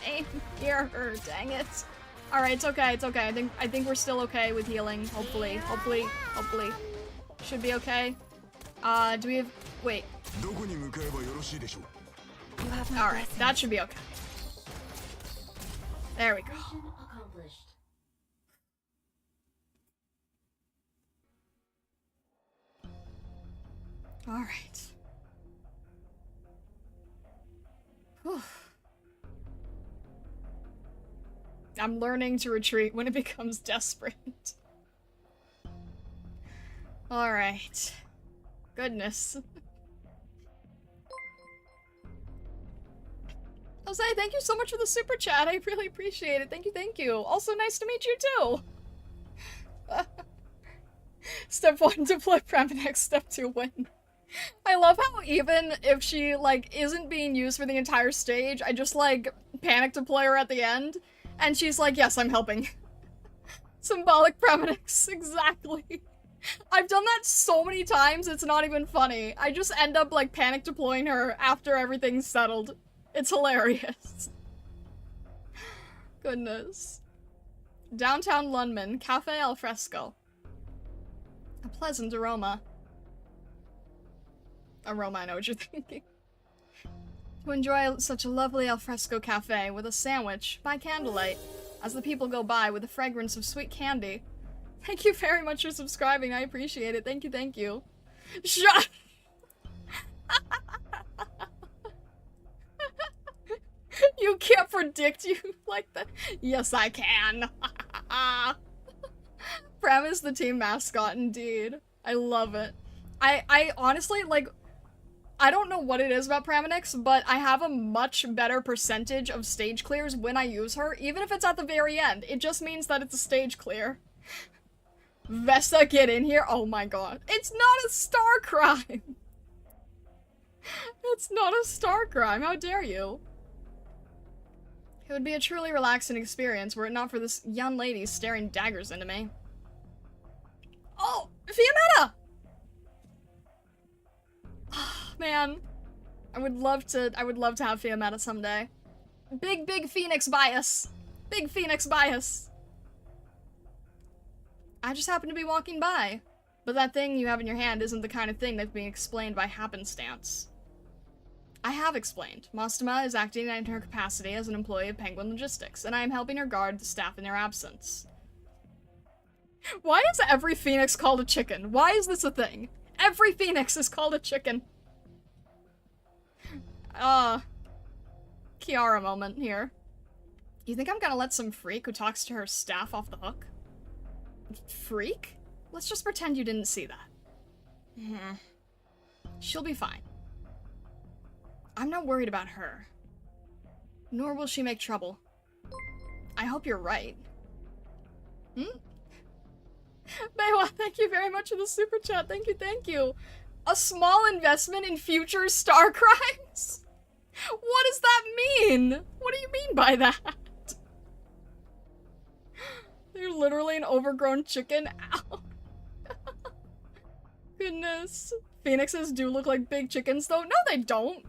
S1: aim here. Dang it. Alright, it's okay, it's okay. I think we're still okay with healing. Hopefully. Should be okay. Do we have... Wait. Alright, that should be okay. There we go. Alright. Whew. I'm learning to retreat when it becomes desperate. Alright. Goodness. Jose, thank you so much for the super chat. I really appreciate it. Thank you, thank you. Also, nice to meet you too. Step 1, deploy Pramanex. Step 2, win. I love how even if she, like, isn't being used for the entire stage, I just, like, panic deploy her at the end, and she's like, yes, I'm helping. Symbolic Pramanex, exactly. I've done that so many times, it's not even funny. I just end up, like, panic deploying her after everything's settled. It's hilarious. Goodness. Downtown Lundman, Cafe al Fresco. A pleasant aroma. Aroma, I know what you're thinking. To enjoy such a lovely alfresco cafe with a sandwich by candlelight, as the people go by with the fragrance of sweet candy. Thank you very much for subscribing, I appreciate it. Thank you, thank you. Shut. You can't predict you like that. Yes, I can. Pram is the team mascot, indeed. I love it. I honestly, like, I don't know what it is about Pramanex, but I have a much better percentage of stage clears when I use her, even if it's at the very end. It just means that it's a stage clear. Vesta, get in here. Oh my god. It's not a star crime. It's not a star crime. How dare you? It would be a truly relaxing experience were it not for this young lady staring daggers into me. Oh, Fiametta! Man, I would love to have Fiametta someday. Big Phoenix bias. Big Phoenix bias. I just happen to be walking by. But that thing you have in your hand isn't the kind of thing that's being explained by happenstance. I have explained. Mostama is acting in her capacity as an employee of Penguin Logistics, and I am helping her guard the staff in their absence. Why is every Phoenix called a chicken? Why is this a thing? Every Phoenix is called a chicken. Kiara moment here. You think I'm gonna let some freak who talks to her staff off the hook? Freak? Let's just pretend you didn't see that. She'll be fine. I'm not worried about her. Nor will she make trouble. I hope you're right. Baywa, thank you very much for the super chat. Thank you, thank you. A small investment in future star crimes? What does that mean? What do you mean by that? They're literally an overgrown chicken. Ow. Goodness. Phoenixes do look like big chickens, though. No, they don't.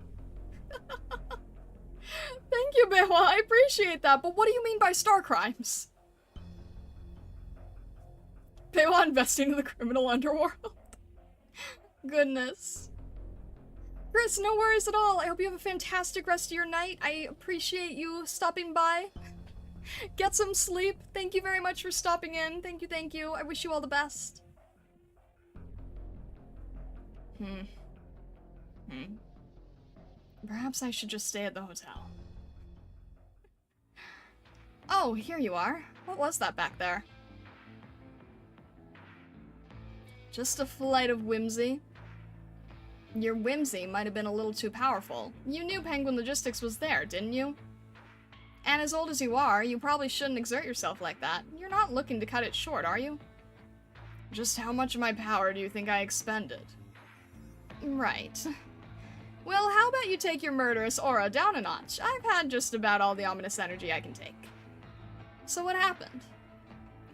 S1: Thank you, Bewa. I appreciate that, but what do you mean by star crimes? Bewa investing in the criminal underworld. Goodness. Chris, no worries at all. I hope you have a fantastic rest of your night. I appreciate you stopping by. Get some sleep. Thank you very much for stopping in. Thank you, thank you. I wish you all the best. Perhaps I should just stay at the hotel. Oh, here you are. What was that back there? Just a flight of whimsy. Your whimsy might have been a little too powerful. You knew Penguin Logistics was there, didn't you? And as old as you are, you probably shouldn't exert yourself like that. You're not looking to cut it short, are you? Just how much of my power do you think I expended? Right. Well, how about you take your murderous aura down a notch? I've had just about all the ominous energy I can take. So what happened?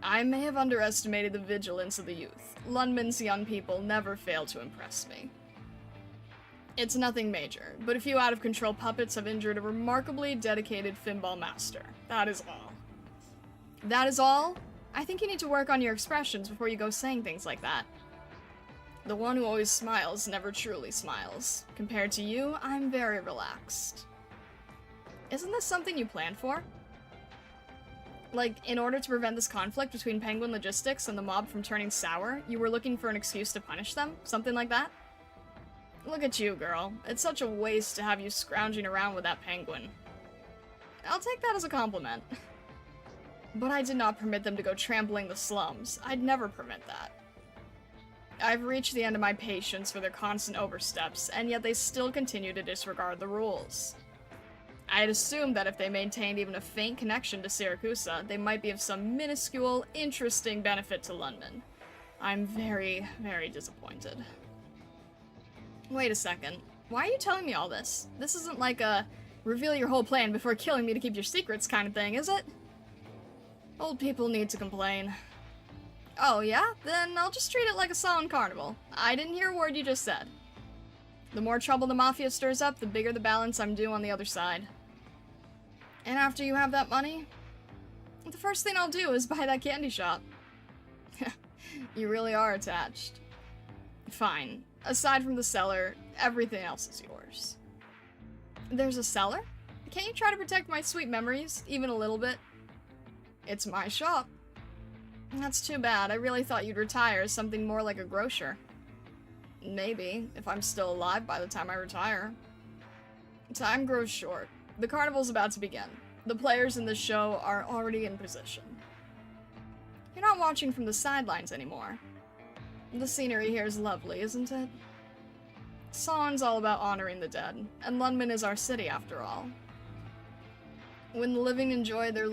S1: I may have underestimated the vigilance of the youth. Lundman's young people never fail to impress me. It's nothing major, but a few out-of-control puppets have injured a remarkably dedicated Finball master. That is all. That is all? I think you need to work on your expressions before you go saying things like that. The one who always smiles never truly smiles. Compared to you, I'm very relaxed. Isn't this something you planned for? Like, in order to prevent this conflict between Penguin Logistics and the mob from turning sour, you were looking for an excuse to punish them? Something like that? Look at you, girl. It's such a waste to have you scrounging around with that penguin. I'll take that as a compliment. But I did not permit them to go trampling the slums. I'd never permit that. I've reached the end of my patience for their constant oversteps, and yet they still continue to disregard the rules. I had assumed that if they maintained even a faint connection to Siracusa, they might be of some minuscule, interesting benefit to Lundman. I'm very, very disappointed. Wait a second. Why are you telling me all this? This isn't like a reveal your whole plan before killing me to keep your secrets kind of thing, is it? Old people need to complain. Oh, yeah? Then I'll just treat it like a solemn carnival. I didn't hear a word you just said. The more trouble the Mafia stirs up, the bigger the balance I'm due on the other side. And after you have that money, the first thing I'll do is buy that candy shop. You really are attached. Fine. Aside from the cellar, everything else is yours. There's a cellar? Can't you try to protect my sweet memories, even a little bit? It's my shop. That's too bad. I really thought you'd retire as something more like a grocer. Maybe, if I'm still alive by the time I retire. Time grows short. The carnival's about to begin. The players in this show are already in position. You're not watching from the sidelines anymore. The scenery here is lovely, isn't it? Song's all about honoring the dead, and Lundman is our city after all. When the living enjoy their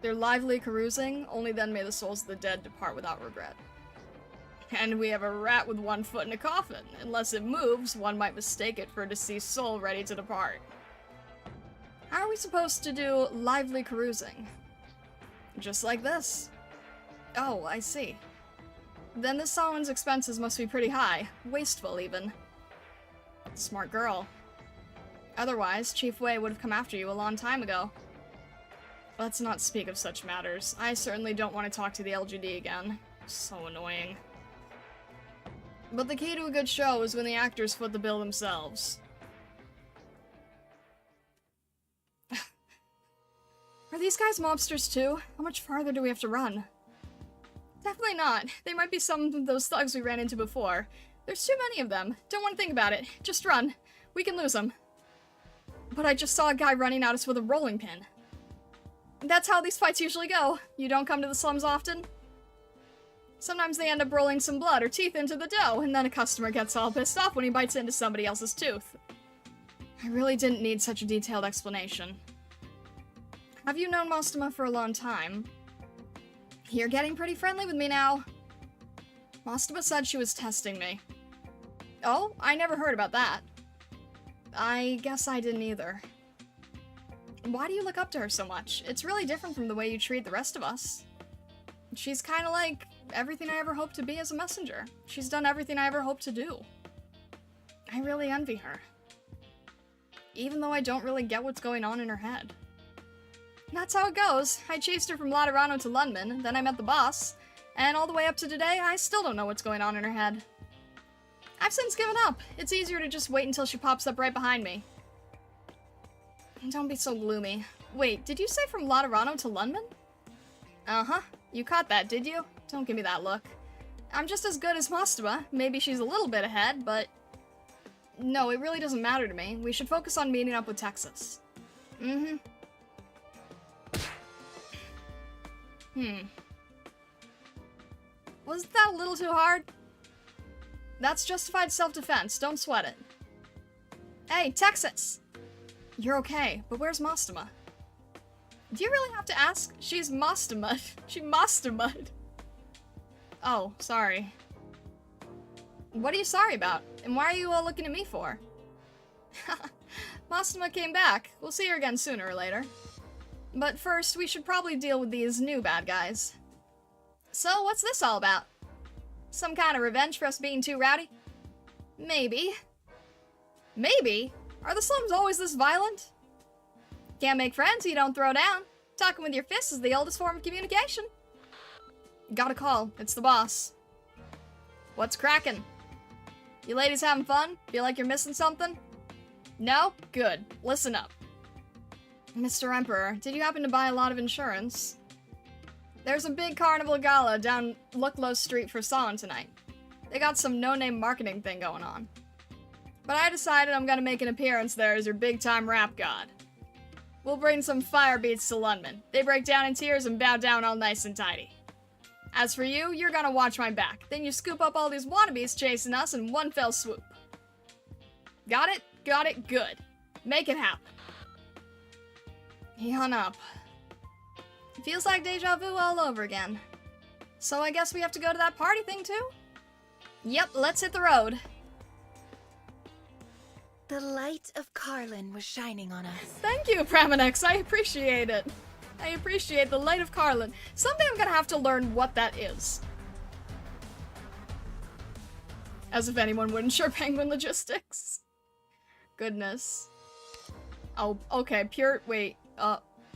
S1: their lively carousing, only then may the souls of the dead depart without regret. And we have a rat with one foot in a coffin. Unless it moves, one might mistake it for a deceased soul ready to depart. How are we supposed to do lively carousing? Just like this. Oh, I see. Then this Solon's expenses must be pretty high. Wasteful, even. Smart girl. Otherwise, Chief Wei would have come after you a long time ago. Let's not speak of such matters. I certainly don't want to talk to the LGD again. So annoying. But the key to a good show is when the actors foot the bill themselves. Are these guys mobsters too? How much farther do we have to run? Definitely not. They might be some of those thugs we ran into before. There's too many of them. Don't want to think about it. Just run. We can lose them. But I just saw a guy running at us with a rolling pin. That's how these fights usually go. You don't come to the slums often? Sometimes they end up rolling some blood or teeth into the dough, and then a customer gets all pissed off when he bites into somebody else's tooth. I really didn't need such a detailed explanation. Have you known Mostama for a long time? You're getting pretty friendly with me now. Mostama said she was testing me. Oh, I never heard about that. I guess I didn't either. Why do you look up to her so much? It's really different from the way you treat the rest of us. She's kind of like everything I ever hoped to be as a messenger. She's done everything I ever hoped to do. I really envy her. Even though I don't really get what's going on in her head. That's how it goes. I chased her from Laterano to Lundman, then I met the boss, and all the way up to today, I still don't know what's going on in her head. I've since given up. It's easier to just wait until she pops up right behind me. Don't be so gloomy. Wait, did you say from Laterano to Lundman? Uh-huh. You caught that, did you? Don't give me that look. I'm just as good as Mostama. Maybe she's a little bit ahead, but... No, it really doesn't matter to me. We should focus on meeting up with Texas. Mm-hmm. Wasn't that a little too hard? That's justified self-defense. Don't sweat it. Hey, Texas! You're okay, but where's Mostama? Do you really have to ask? She's Mostamud. She Mostamud. Oh, sorry. What are you sorry about? And why are you all looking at me for? Mostama came back. We'll see her again sooner or later. But first, we should probably deal with these new bad guys. So, what's this all about? Some kind of revenge for us being too rowdy? Maybe. Maybe? Are the slums always this violent? Can't make friends, you don't throw down. Talking with your fists is the oldest form of communication. Got a call. It's the boss. What's crackin'? You ladies having fun? Feel like you're missing something? No? Good. Listen up. Mr. Emperor, did you happen to buy a lot of insurance? There's a big carnival gala down Luclo Street for Solon tonight. They got some no-name marketing thing going on. But I decided I'm gonna make an appearance there as your big-time rap god. We'll bring some fire beats to Lundman. They break down in tears and bow down all nice and tidy. As for you, you're gonna watch my back. Then you scoop up all these wannabes chasing us in one fell swoop. Got it? Got it? Good. Make it happen. He hung up. Feels like deja vu all over again. So I guess we have to go to that party thing too? Yep, let's hit the road.
S10: The light of Carlin was shining on us.
S1: Thank you, Pramanex. I appreciate it. I appreciate the light of Carlin. Someday I'm gonna have to learn what that is. As if anyone wouldn't share Penguin Logistics. Goodness. Oh, okay, wait,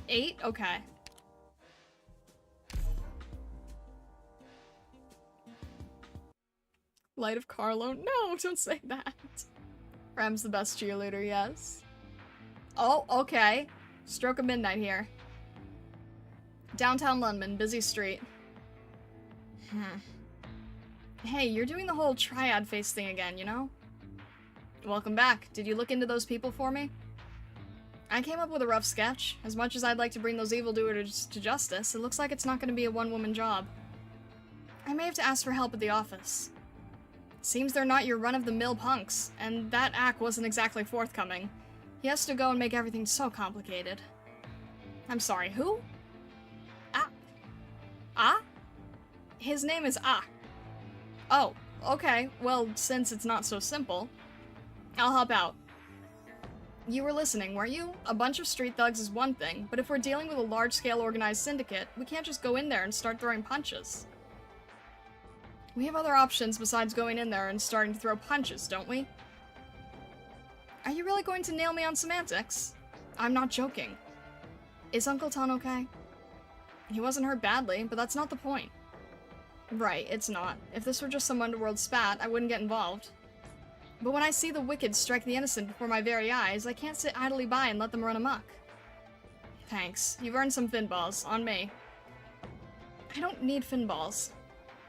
S1: 8? Okay. Light of Carlo? No, don't say that. Ram's the best cheerleader, yes. Oh, okay. Stroke of midnight here. Downtown London, busy street. Hey, you're doing the whole triad face thing again, you know? Welcome back. Did you look into those people for me? I came up with a rough sketch. As much as I'd like to bring those evildoers to justice, it looks like it's not going to be a one-woman job. I may have to ask for help at the office. Seems they're not your run-of-the-mill punks, and that act wasn't exactly forthcoming. He has to go and make everything so complicated. I'm sorry, who? Ah? Ah? His name is Ah. Oh, okay. Well, since it's not so simple, I'll help out. You were listening, weren't you? A bunch of street thugs is one thing, but if we're dealing with a large-scale organized syndicate, we can't just go in there and start throwing punches. We have other options besides going in there and starting to throw punches, don't we? Are you really going to nail me on semantics? I'm not joking. Is Uncle Ton okay? He wasn't hurt badly, but that's not the point. Right, it's not. If this were just some underworld spat, I wouldn't get involved. But when I see the wicked strike the innocent before my very eyes, I can't sit idly by and let them run amok. Thanks. You've earned some fin balls. On me. I don't need fin balls.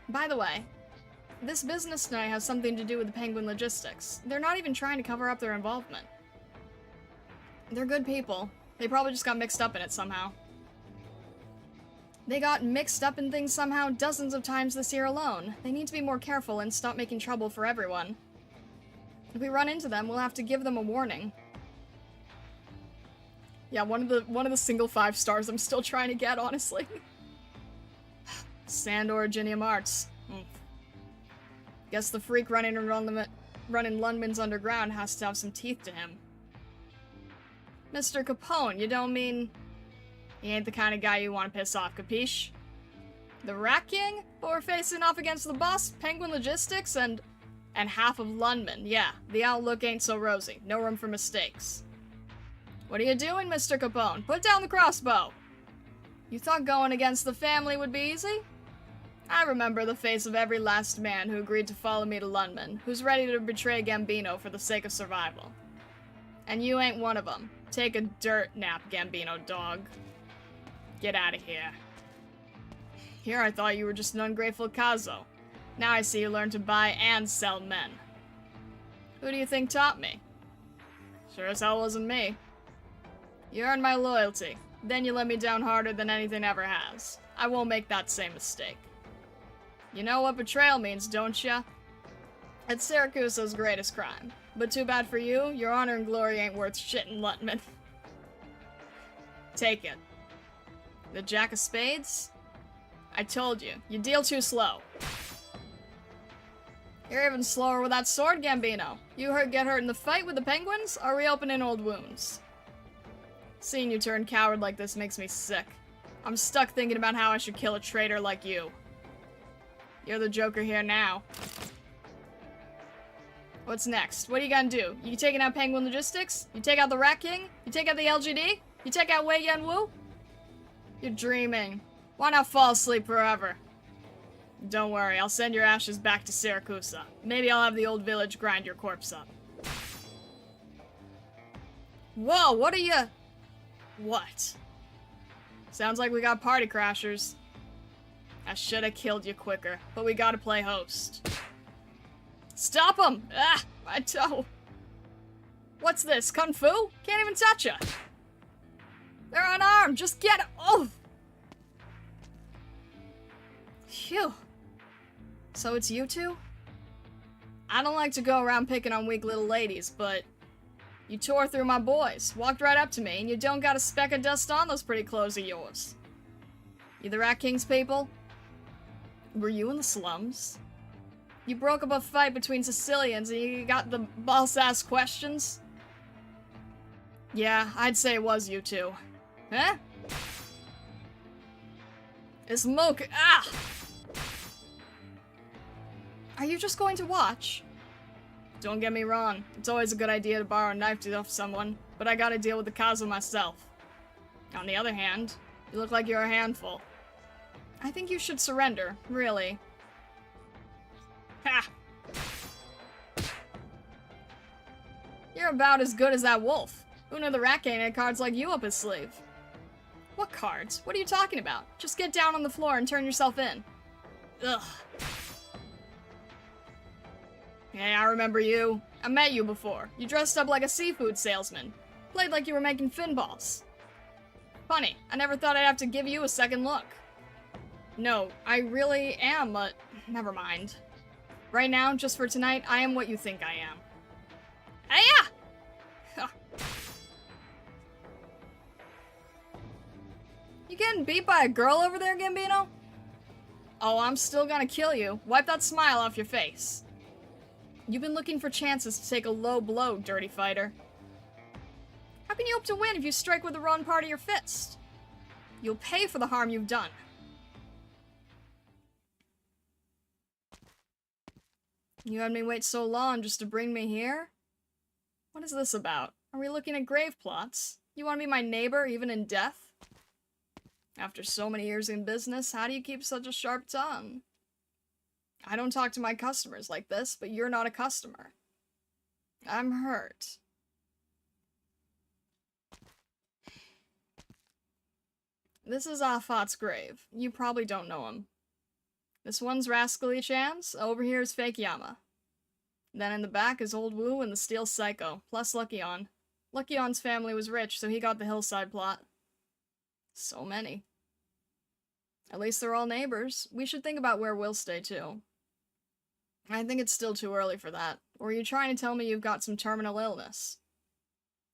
S1: By the way, this business tonight has something to do with the Penguin Logistics. They're not even trying to cover up their involvement. They're good people. They probably just got mixed up in it somehow. They got mixed up in things somehow dozens of times this year alone. They need to be more careful and stop making trouble for everyone. If we run into them, we'll have to give them a warning. Yeah, one of the single 5 stars I'm still trying to get, honestly. Sandor Ginium Arts. Guess the freak running Lundman's underground has to have some teeth to him. Mr. Capone, you don't mean... He ain't the kind of guy you want to piss off, capiche? The Rat King? But we're facing off against the boss, Penguin Logistics, and half of Lundman. Yeah, the outlook ain't so rosy. No room for mistakes. What are you doing, Mr. Capone? Put down the crossbow! You thought going against the family would be easy? I remember the face of every last man who agreed to follow me to Lundman, who's ready to betray Gambino for the sake of survival. And you ain't one of them. Take a dirt nap, Gambino dog. Get out of here. Here I thought you were just an ungrateful Kazo. Now I see you learn to buy and sell men. Who do you think taught me? Sure as hell wasn't me. You earned my loyalty. Then you let me down harder than anything ever has. I won't make that same mistake. You know what betrayal means, don't ya? It's Syracusa's greatest crime. But too bad for you, your honor and glory ain't worth shit in Lutman. Take it. The Jack of Spades? I told you, you deal too slow. You're even slower with that sword, Gambino. You get hurt in the fight with the penguins, or reopening old wounds? Seeing you turn coward like this makes me sick. I'm stuck thinking about how I should kill a traitor like you. You're the Joker here now. What's next? What are you gonna do? You taking out Penguin Logistics? You take out the Rat King? You take out the LGD? You take out Wei Yan Wu? You're dreaming. Why not fall asleep forever? Don't worry, I'll send your ashes back to Syracusa. Maybe I'll have the old village grind your corpse up. Whoa, what are you... What? Sounds like we got party crashers. I should have killed you quicker, but we gotta play host. Stop him! Ah, my toe. What's this, Kung Fu? Can't even touch ya. They're unarmed, just get it. Oh! Phew. So it's you two? I don't like to go around picking on weak little ladies, but you tore through my boys, walked right up to me, and you don't got a speck of dust on those pretty clothes of yours. You the Rat King's people? Were you in the slums? You broke up a fight between Sicilians and you got the boss-ass questions? Yeah, I'd say it was you two. Huh? It's Moke. Ah! Are you just going to watch? Don't get me wrong, it's always a good idea to borrow a knife to off someone, but I gotta deal with the Kazu myself. On the other hand, you look like you're a handful. I think you should surrender, really. Ha! You're about as good as that wolf. Who knew the Rat King had cards like you up his sleeve? What cards? What are you talking about? Just get down on the floor and turn yourself in. Ugh. Hey, I remember you. I met you before. You dressed up like a seafood salesman. Played like you were making fin balls. Funny, I never thought I'd have to give you a second look. No, I really am, but never mind. Right now, just for tonight, I am what you think I am. Hiya! You getting beat by a girl over there, Gambino? Oh, I'm still gonna kill you. Wipe that smile off your face. You've been looking for chances to take a low blow, dirty fighter. How can you hope to win if you strike with the wrong part of your fist? You'll pay for the harm you've done. You had me wait so long just to bring me here? What is this about? Are we looking at grave plots? You want to be my neighbor, even in death? After so many years in business, how do you keep such a sharp tongue? I don't talk to my customers like this, but you're not a customer. I'm hurt. This is Afat's grave. You probably don't know him. This one's Rascally Chance, over here is Fake Yama. Then in the back is Old Wu and the Steel Psycho, plus Luckion. Luckion's family was rich, so he got the hillside plot. So many. At least they're all neighbors. We should think about where we'll stay, too. I think it's still too early for that. Or are you trying to tell me you've got some terminal illness?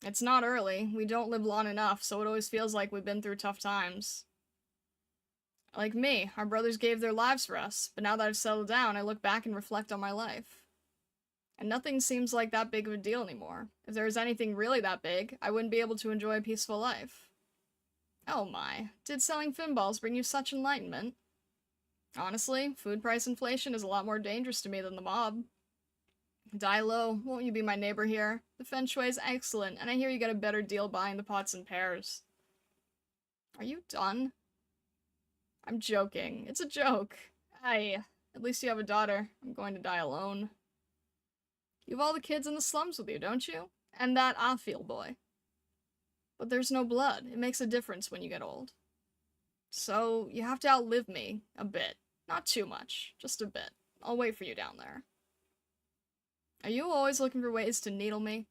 S1: It's not early. We don't live long enough, so it always feels like we've been through tough times. Like me, our brothers gave their lives for us, but now that I've settled down, I look back and reflect on my life. And nothing seems like that big of a deal anymore. If there was anything really that big, I wouldn't be able to enjoy a peaceful life. Oh my, did selling finballs bring you such enlightenment? Honestly, food price inflation is a lot more dangerous to me than the mob. Die low, won't you be my neighbor here? The feng shui is excellent, and I hear you get a better deal buying the pots and pairs. Are you done? I'm joking. It's a joke. At least you have a daughter. I'm going to die alone. You have all the kids in the slums with you, don't you? And that Afil boy. But there's no blood. It makes a difference when you get old. So, you have to outlive me. A bit. Not too much. Just a bit. I'll wait for you down there. Are you always looking for ways to needle me?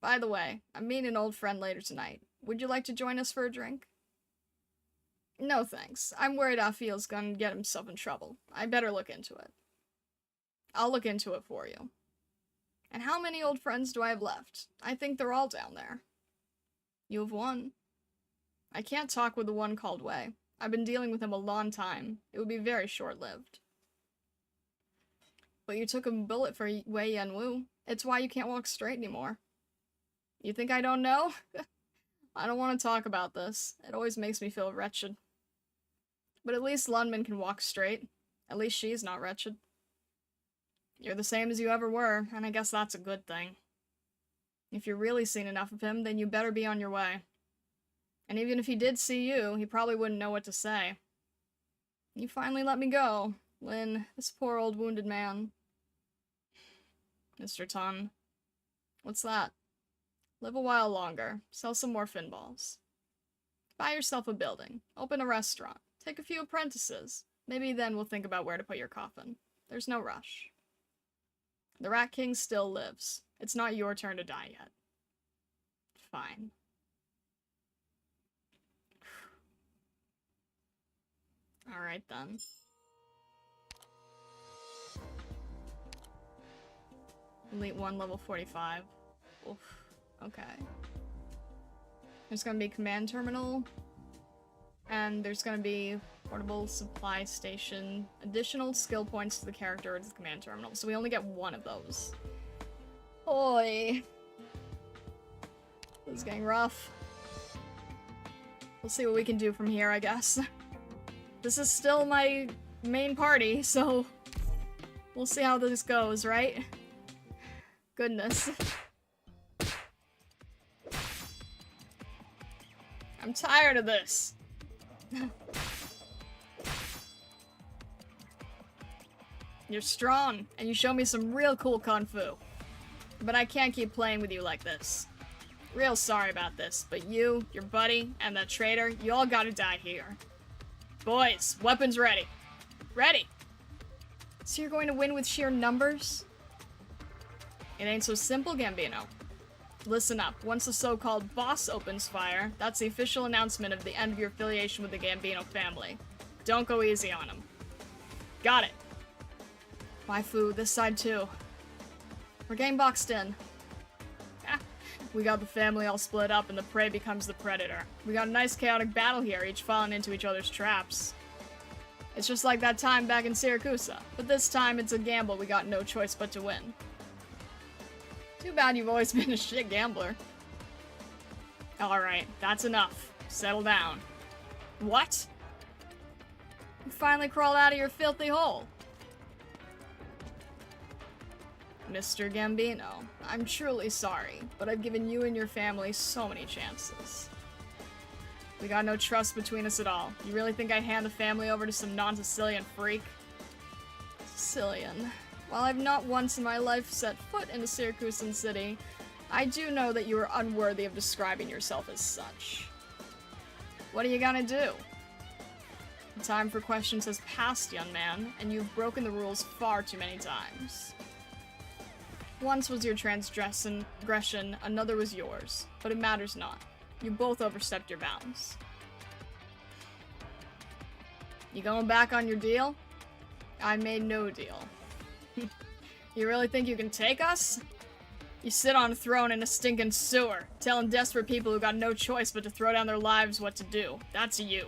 S1: By the way, I'm meeting an old friend later tonight. Would you like to join us for a drink? No thanks. I'm worried Afiel's gonna get himself in trouble. I better look into it. I'll look into it for you. And how many old friends do I have left? I think they're all down there. You have one. I can't talk with the one called Wei. I've been dealing with him a long time. It would be very short-lived. But you took a bullet for Wei Yanwu. It's why you can't walk straight anymore. You think I don't know? I don't want to talk about this. It always makes me feel wretched. But at least Lundman can walk straight. At least she's not wretched. You're the same as you ever were, and I guess that's a good thing. If you've really seen enough of him, then you better be on your way. And even if he did see you, he probably wouldn't know what to say. You finally let me go, Lin, this poor old wounded man. Mr. Ton. What's that? Live a while longer. Sell some more Finballs. Buy yourself a building. Open a restaurant. Take a few apprentices. Maybe then we'll think about where to put your coffin. There's no rush. The Rat King still lives. It's not your turn to die yet. Fine. Alright then. Elite 1, level 45. Oof. Okay. There's gonna be command terminal. And there's gonna be portable supply station. Additional skill points to the character at the command terminal. So we only get one of those. Oi. This is getting rough. We'll see what we can do from here, I guess. This is still my main party, so we'll see how this goes, right? Goodness. I'm tired of this. You're strong, and you show me some real cool kung fu. But I can't keep playing with you like this. Real sorry about this, but you, your buddy, and that traitor, you all gotta die here. Boys, weapons ready. Ready! So you're going to win with sheer numbers? It ain't so simple, Gambino. Listen up. Once the so-called boss opens fire, that's the official announcement of the end of your affiliation with the Gambino family. Don't go easy on him. Got it. Waifu, this side too. We're getting boxed in. We got the family all split up and the prey becomes the predator. We got a nice chaotic battle here, each falling into each other's traps. It's just like that time back in Syracuse, but this time it's a gamble we got no choice but to win. Too bad you've always been a shit gambler. Alright, that's enough. Settle down. What? You finally crawled out of your filthy hole. Mr. Gambino, I'm truly sorry, but I've given you and your family so many chances. We got no trust between us at all. You really think I'd hand the family over to some non-Sicilian freak? Sicilian. While I've not once in my life set foot in a Syracusan city, I do know that you are unworthy of describing yourself as such. What are you gonna do? The time for questions has passed, young man, and you've broken the rules far too many times. Once was your transgression, another was yours, but it matters not. You both overstepped your bounds. You going back on your deal? I made no deal. You really think you can take us? You sit on a throne in a stinking sewer, telling desperate people who got no choice but to throw down their lives what to do. That's you.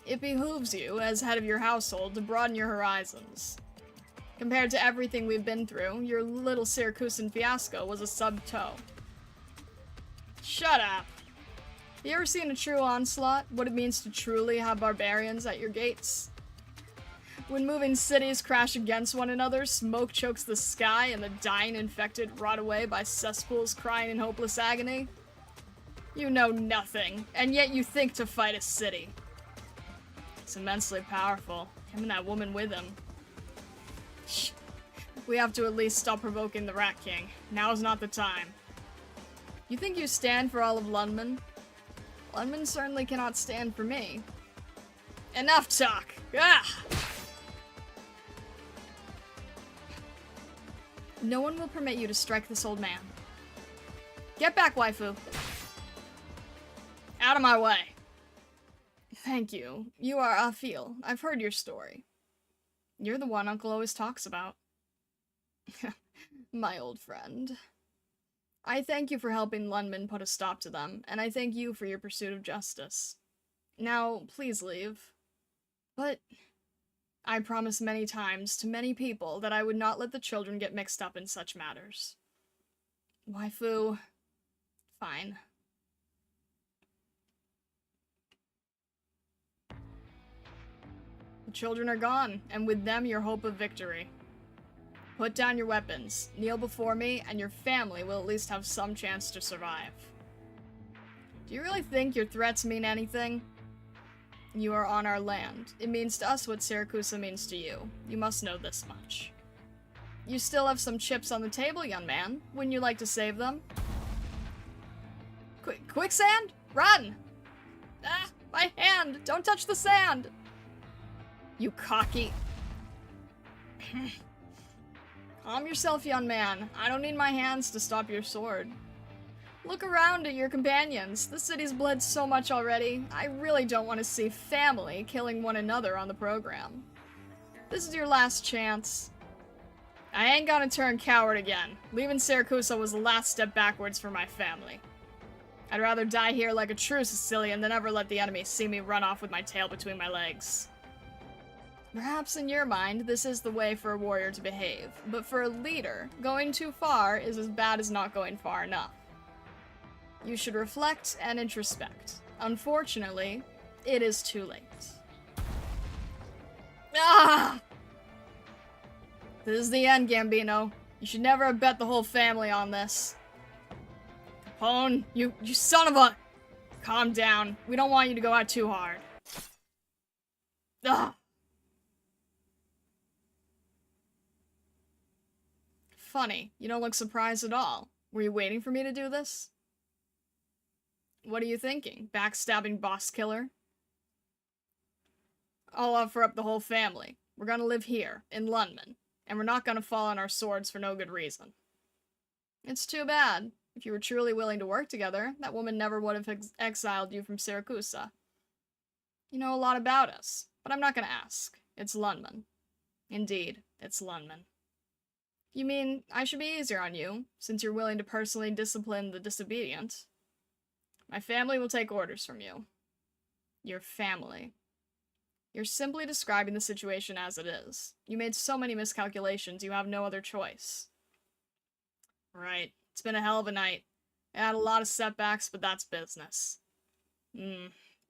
S1: It behooves you, as head of your household, to broaden your horizons. Compared to everything we've been through, your little Syracusan fiasco was a sub-toe. Shut up! You ever seen a true onslaught? What it means to truly have barbarians at your gates? When moving cities crash against one another, smoke chokes the sky, and the dying infected rot away by cesspools crying in hopeless agony? You know nothing, and yet you think to fight a city. It's immensely powerful, him and that woman with him. We have to at least stop provoking the Rat King. Now's not the time. You think you stand for all of Lundman? Lundman certainly cannot stand for me. Enough talk! Ah! No one will permit you to strike this old man. Get back, waifu! Out of my way! Thank you. You are Afil. I've heard your story. You're the one Uncle always talks about. My old friend. I thank you for helping Lundman put a stop to them, and I thank you for your pursuit of justice. Now, please leave. But I promised many times to many people that I would not let the children get mixed up in such matters. Waifu, fine. The children are gone, and with them your hope of victory. Put down your weapons, kneel before me, and your family will at least have some chance to survive. Do you really think your threats mean anything? You are on our land. It means to us what Siracusa means to you. You must know this much. You still have some chips on the table, young man. Wouldn't you like to save them? Quicksand? Run! Ah, my hand! Don't touch the sand! You cocky... Calm yourself, young man. I don't need my hands to stop your sword. Look around at your companions. The city's bled so much already. I really don't want to see family killing one another on the program. This is your last chance. I ain't gonna turn coward again. Leaving Siracusa was the last step backwards for my family. I'd rather die here like a true Sicilian than ever let the enemy see me run off with my tail between my legs. Perhaps in your mind, this is the way for a warrior to behave, but for a leader, going too far is as bad as not going far enough. You should reflect and introspect. Unfortunately, it is too late. Ah! This is the end, Gambino. You should never have bet the whole family on this. Capone, you son of a... Calm down. We don't want you to go out too hard. Ugh. Funny, you don't look surprised at all. Were you waiting for me to do this? What are you thinking? Backstabbing boss killer? I'll offer up the whole family. We're gonna live here, in Lundman, and we're not gonna fall on our swords for no good reason. It's too bad. If you were truly willing to work together, that woman never would have exiled you from Siracusa. You know a lot about us, but I'm not gonna ask. It's Lundman. Indeed, it's Lundman. You mean I should be easier on you, since you're willing to personally discipline the disobedient? My family will take orders from you. Your family. You're simply describing the situation as it is. You made so many miscalculations, you have no other choice. Right. It's been a hell of a night. I had a lot of setbacks, but that's business.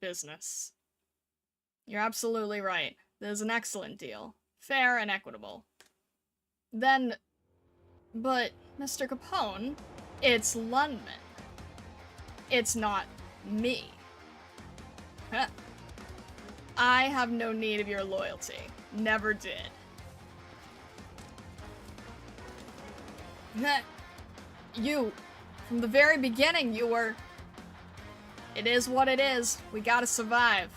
S1: Business. You're absolutely right. This is an excellent deal. Fair and equitable. Then... But, Mr. Capone, it's Lundman. It's not me. Huh. I have no need of your loyalty. Never did. You, from the very beginning, you were... It is what it is. We gotta survive.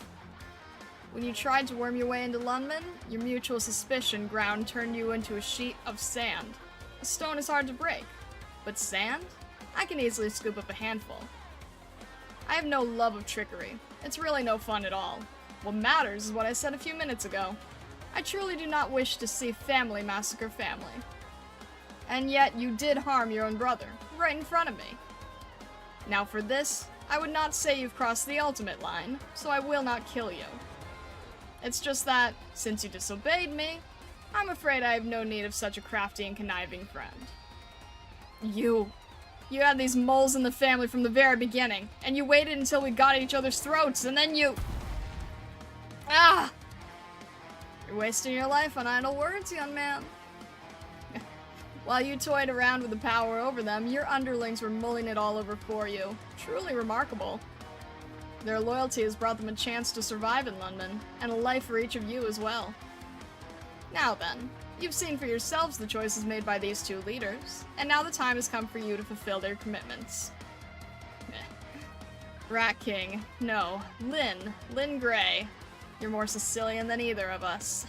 S1: When you tried to worm your way into Lundman, your mutual suspicion ground turned you into a sheet of sand. A stone is hard to break, but sand? I can easily scoop up a handful. I have no love of trickery. It's really no fun at all. What matters is what I said a few minutes ago. I truly do not wish to see family massacre family. And yet you did harm your own brother, right in front of me. Now for this, I would not say you've crossed the ultimate line, so I will not kill you. It's just that, since you disobeyed me, I'm afraid I have no need of such a crafty and conniving friend. You had these moles in the family from the very beginning, and you waited until we got at each other's throats, and then you... Ah! You're wasting your life on idle words, young man. While you toyed around with the power over them, your underlings were mulling it all over for you. Truly remarkable. Their loyalty has brought them a chance to survive in Lundman, and a life for each of you as well. Now then, you've seen for yourselves the choices made by these two leaders, and now the time has come for you to fulfill their commitments. Rat King. No, Lynn Gray. You're more Sicilian than either of us.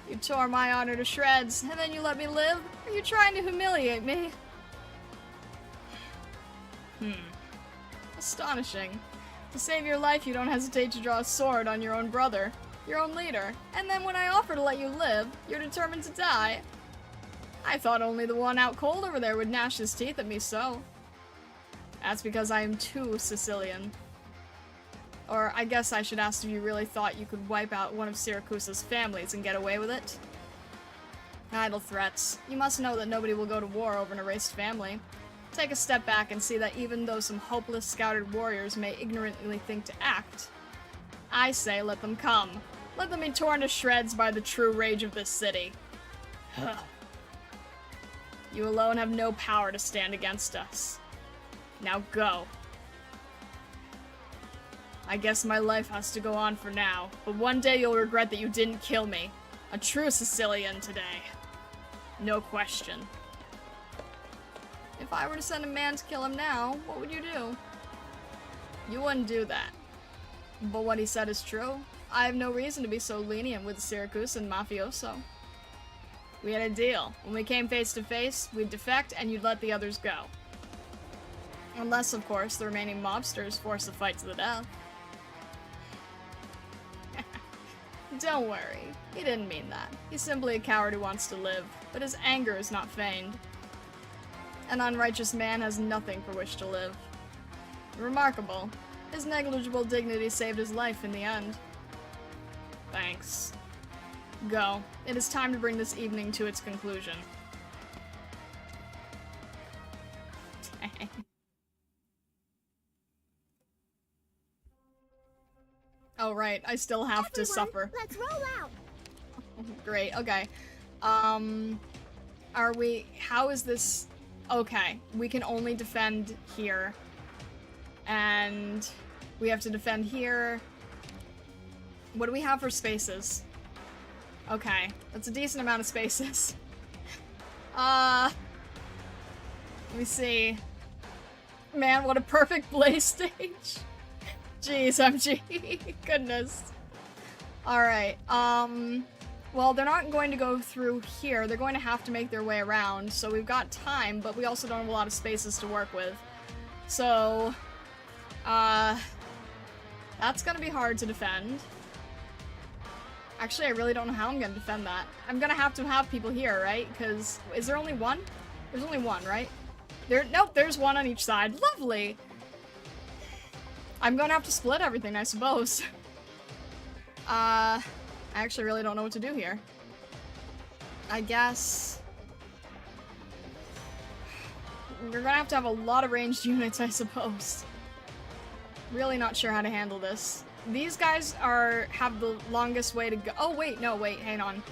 S1: You tore my honor to shreds, and then you let me live? Are you trying to humiliate me? Astonishing. To save your life, you don't hesitate to draw a sword on your own brother, your own leader. And then when I offer to let you live, you're determined to die. I thought only the one out cold over there would gnash his teeth at me so. That's because I am too Sicilian. Or I guess I should ask if you really thought you could wipe out one of Syracusa's families and get away with it. Idle threats. You must know that nobody will go to war over an erased family. Take a step back and see that even though some hopeless scouted warriors may ignorantly think to act, I say let them come. Let them be torn to shreds by the true rage of this city. You alone have no power to stand against us. Now go. I guess my life has to go on for now, but one day you'll regret that you didn't kill me. A true Sicilian today. No question. If I were to send a man to kill him now, what would you do? You wouldn't do that. But what he said is true. I have no reason to be so lenient with the Syracusan mafioso. We had a deal. When we came face to face, we'd defect and you'd let the others go. Unless, of course, the remaining mobsters force the fight to the death. Don't worry. He didn't mean that. He's simply a coward who wants to live, but his anger is not feigned. An unrighteous man has nothing for which to live. Remarkable. His negligible dignity saved his life in the end. Thanks. Go. It is time to bring this evening to its conclusion. Dang. Oh right, I still have to suffer.
S2: Let's roll out.
S1: Great, okay. Are we... How is this... Okay, we can only defend here. And we have to defend here. What do we have for spaces? Okay, that's a decent amount of spaces. Let me see. Man, what a perfect blaze stage. Jeez, MG. Goodness. Alright, well, they're not going to go through here. They're going to have to make their way around, so we've got time, but we also don't have a lot of spaces to work with. So, that's gonna be hard to defend. Actually, I really don't know how I'm gonna defend that. I'm gonna have to have people here, right? Because, is there only one? There's only one, right? Nope, there's one on each side. Lovely! I'm gonna have to split everything, I suppose. I actually really don't know what to do here. I guess... We're gonna have to have a lot of ranged units, I suppose. Really not sure how to handle this. These guys have the longest way to go. Oh, wait, no, wait, hang on.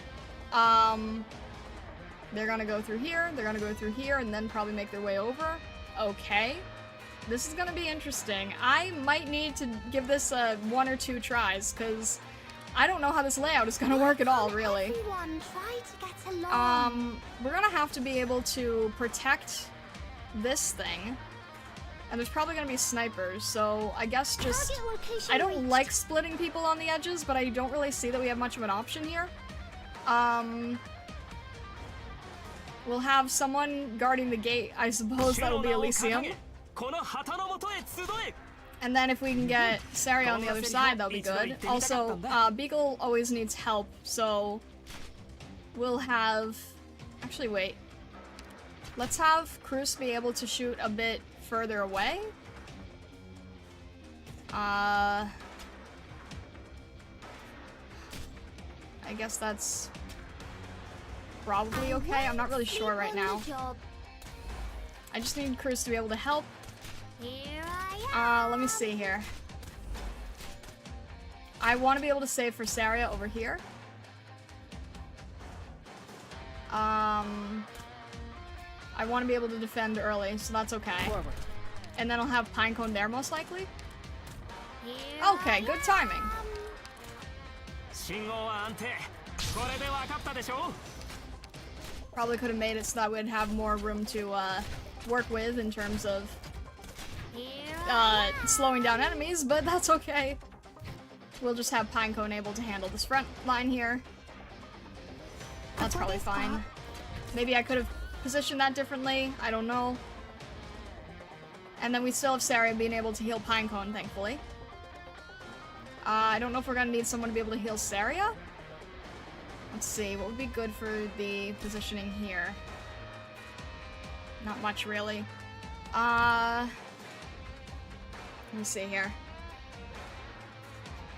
S1: They're gonna go through here, they're gonna go through here, and then probably make their way over. Okay. This is gonna be interesting. I might need to give this 1 or 2 tries, because I don't know how this layout is gonna work at all, really.
S2: Everyone, try to get along.
S1: We're gonna have to be able to protect this thing. And there's probably gonna be snipers, so I guess just... I don't like splitting people on the edges, but I don't really see that we have much of an option here. We'll have someone guarding the gate. I suppose that'll be Elysium. And then if we can get Saria on the other side, that'll be good. Also, Beagle always needs help, so... We'll have... Actually, wait. Let's have Cruz be able to shoot a bit further away. I guess that's probably okay. I'm not really sure right now. I just need Cruz to be able to help. Let me see here. I want to be able to save for Saria over here. I want to be able to defend early, so that's okay.
S5: Forward.
S1: And then I'll have Pinecone there, most likely. Okay, good timing. Probably could have made it so that we'd have more room to work with in terms of slowing down enemies, but that's okay. We'll just have Pinecone able to handle this front line here. That's probably fine. Maybe I could have positioned that differently. I don't know. And then we still have Saria being able to heal Pinecone, thankfully. I don't know if we're gonna need someone to be able to heal Saria. Let's see, what would be good for the positioning here? Not much, really. Let me see here.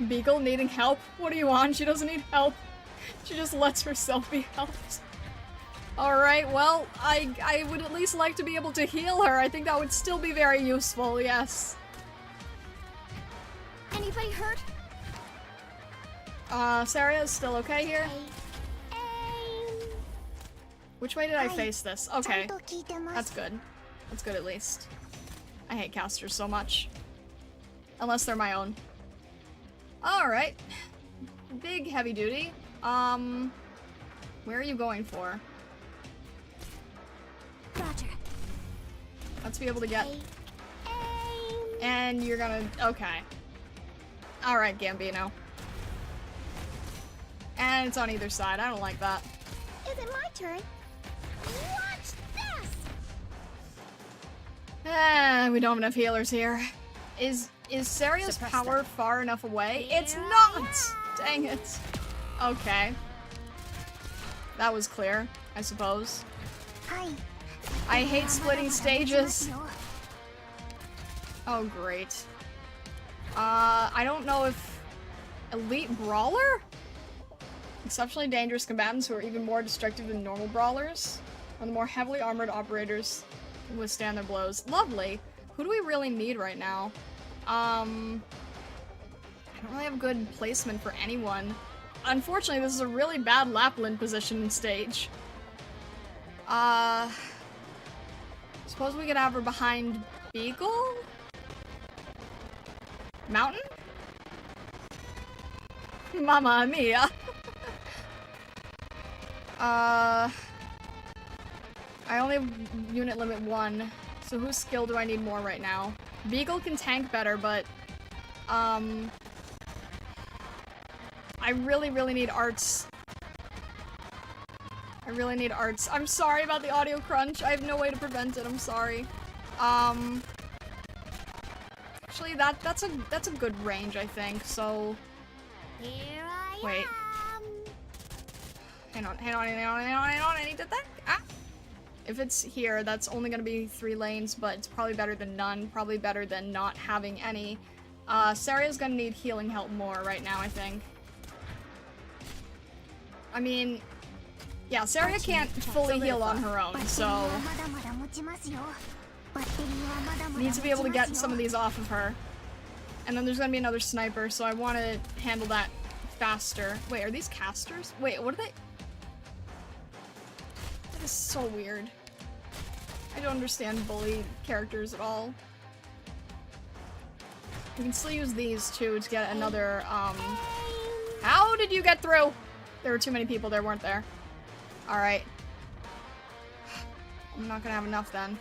S1: Beagle needing help? What do you want? She doesn't need help. She just lets herself be helped. Alright, well, I would at least like to be able to heal her. I think that would still be very useful, yes.
S2: Anybody hurt?
S1: Saria is still okay here? Which way did I face this? Okay. That's good. That's good at least. I hate casters so much. Unless they're my own. Alright. Big heavy duty. Where are you going for?
S2: Roger.
S1: Let's be able to get... And you're gonna... Okay. Alright, Gambino. And it's on either side. I don't like that.
S2: Is it my turn? Watch this!
S1: We don't have enough healers here. Is Saria's power far enough away? It's not! Dang it. Okay. That was clear, I suppose. I hate splitting stages. Oh, great. I don't know if... Elite Brawler? Exceptionally dangerous combatants who are even more destructive than normal brawlers. Or the more heavily armored operators can withstand their blows. Lovely. Who do we really need right now? I don't really have good placement for anyone. Unfortunately, this is a really bad Lapland position stage. Suppose we could have her behind Beagle? Mountain? Mamma mia. I only have unit limit 1, so whose skill do I need more right now? Beagle can tank better, but, I really need arts. I really need arts. I'm sorry about the audio crunch. I have no way to prevent it. I'm sorry. Actually, that's a good range, I think. So, wait. Hang on. I need to think. If it's here, that's only gonna be 3 lanes, but it's probably better than none. Probably better than not having any. Saria's gonna need healing help more right now, I think. I mean, yeah, Saria can't fully heal on her own, so needs to be able to get some of these off of her. And then there's gonna be another sniper, so I want to handle that faster. Wait, are these casters? Wait, what are they? That is so weird. I don't understand bully characters at all. We can still use these too to get another, How did you get through? There were too many people there, weren't there? Alright. I'm not gonna have enough then.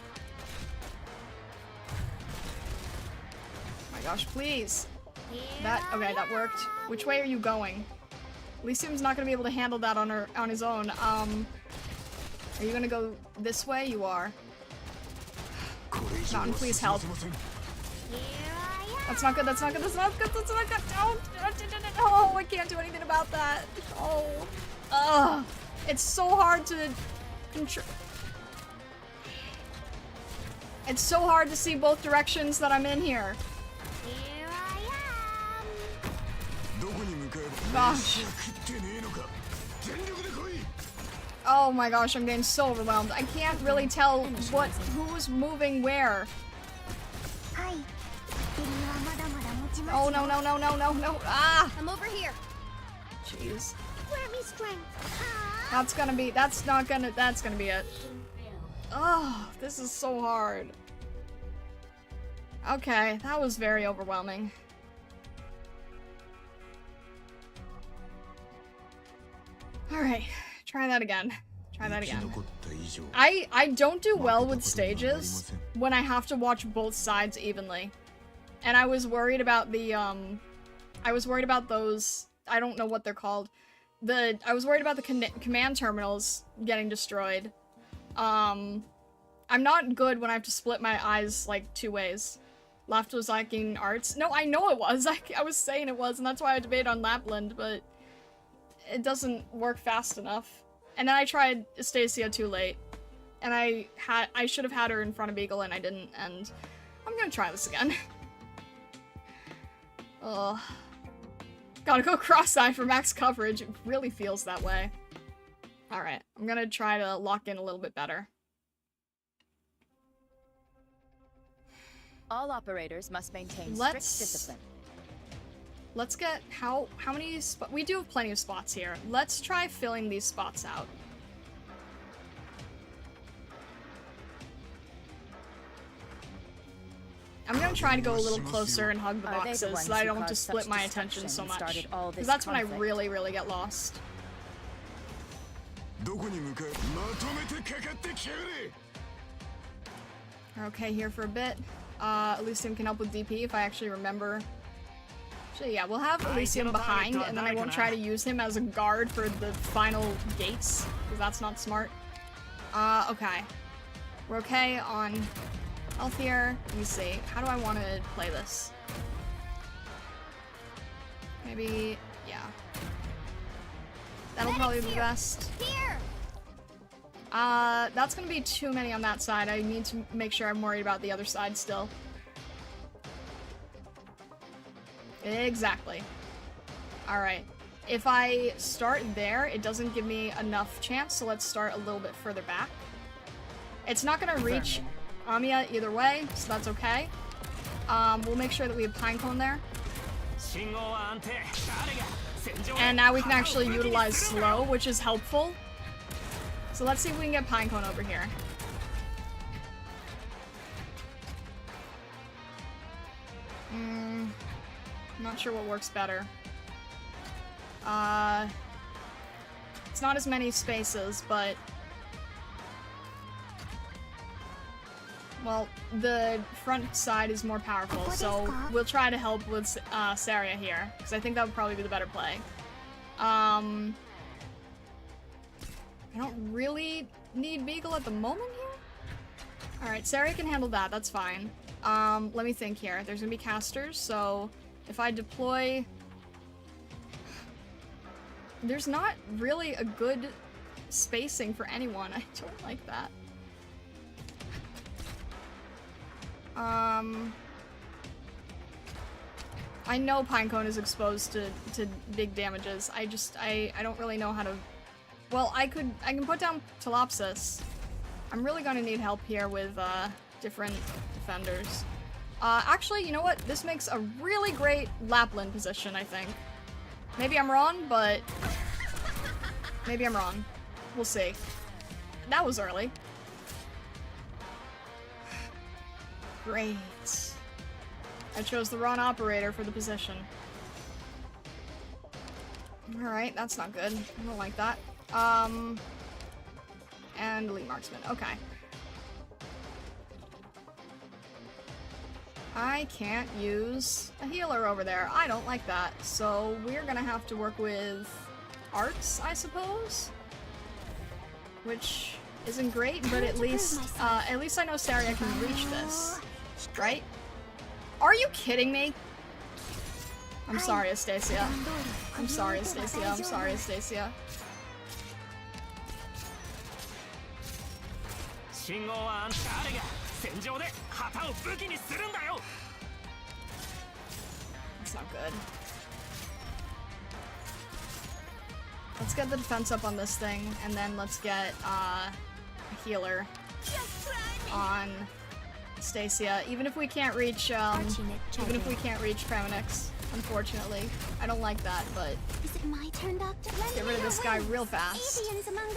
S1: Oh my gosh, please. Okay, that worked. Which way are you going? Elysium's not gonna be able to handle that on his own. Are you gonna go this way? You are. Mountain, please help. That's not good, that's not good, that's not good, that's not good! Oh, I can't do anything about that. Oh. Ugh. It's so hard to control. It's so hard to see both directions that I'm in here. Gosh. Oh my gosh, I'm getting so overwhelmed. I can't really tell who's moving where. Oh no. Ah!
S2: I'm over here.
S1: Jeez.
S2: Grant me strength.
S1: That's gonna be it. Oh, this is so hard. Okay, that was very overwhelming. Alright, try that again. I don't do well with stages when I have to watch both sides evenly. And I was worried about the, those, I don't know what they're called. I was worried about the command terminals getting destroyed. I'm not good when I have to split my eyes, like, 2 ways. Left was liking arts. No, I know it was. I was saying it was, and that's why I debated on Lapland, but it doesn't work fast enough. And then I tried Stacia too late. And I should have had her in front of Beagle, and I didn't, and I'm gonna try this again. Ugh. Gotta go cross-eye for max coverage. It really feels that way. Alright, I'm gonna try to lock in a little bit better.
S9: All operators must maintain strict discipline.
S1: Let's get how many we do have plenty of spots here. Let's try filling these spots out. I'm gonna try to go a little closer and hug the boxes so that I don't have to split my attention so much. Because that's when I really, really get lost. Okay, here for a bit. Elysium can help with DP if I actually remember. Actually, yeah, we'll have Elysium behind, and then I won't try to use him as a guard for the final gates, because that's not smart. Okay. We're okay on health here. Let me see. How do I want to play this? Maybe, yeah. That'll probably be the best.
S2: Here.
S1: That's gonna be too many on that side. I need to make sure I'm worried about the other side still. Exactly. Alright. If I start there, it doesn't give me enough chance, so let's start a little bit further back. It's not gonna reach Amiya either way, so that's okay. We'll make sure that we have Pinecone there. And now we can actually utilize slow, which is helpful. So let's see if we can get Pinecone over here. I'm not sure what works better. It's not as many spaces, but... Well, the front side is more powerful, so we'll try to help with Saria here, because I think that would probably be the better play. I don't really need Beagle at the moment here. Alright, Saria can handle that, that's fine. Let me think here. There's gonna be casters, so if I deploy... There's not really a good spacing for anyone. I don't like that. I know Pinecone is exposed to big damages. I don't really know how to... Well, I can put down Telopsis. I'm really gonna need help here with, different defenders. Actually, you know what? This makes a really great Lapland position, I think. Maybe I'm wrong, but... Maybe I'm wrong. We'll see. That was early. Great. I chose the wrong operator for the position. Alright, that's not good. I don't like that. And elite marksman. Okay. I can't use a healer over there. I don't like that. So we're gonna have to work with arts, I suppose? Which isn't great, but at least I know Saria can reach this. Right? Are you kidding me? I'm sorry, Astacia. I'm sorry, Astacia. I'm sorry, Astacia. That's not good. Let's get the defense up on this thing, and then let's get a healer on Stacia. Even if we can't reach Praminix, unfortunately. I don't like that, but
S2: Is it my turn, Doctor?
S1: get rid of this guy real fast.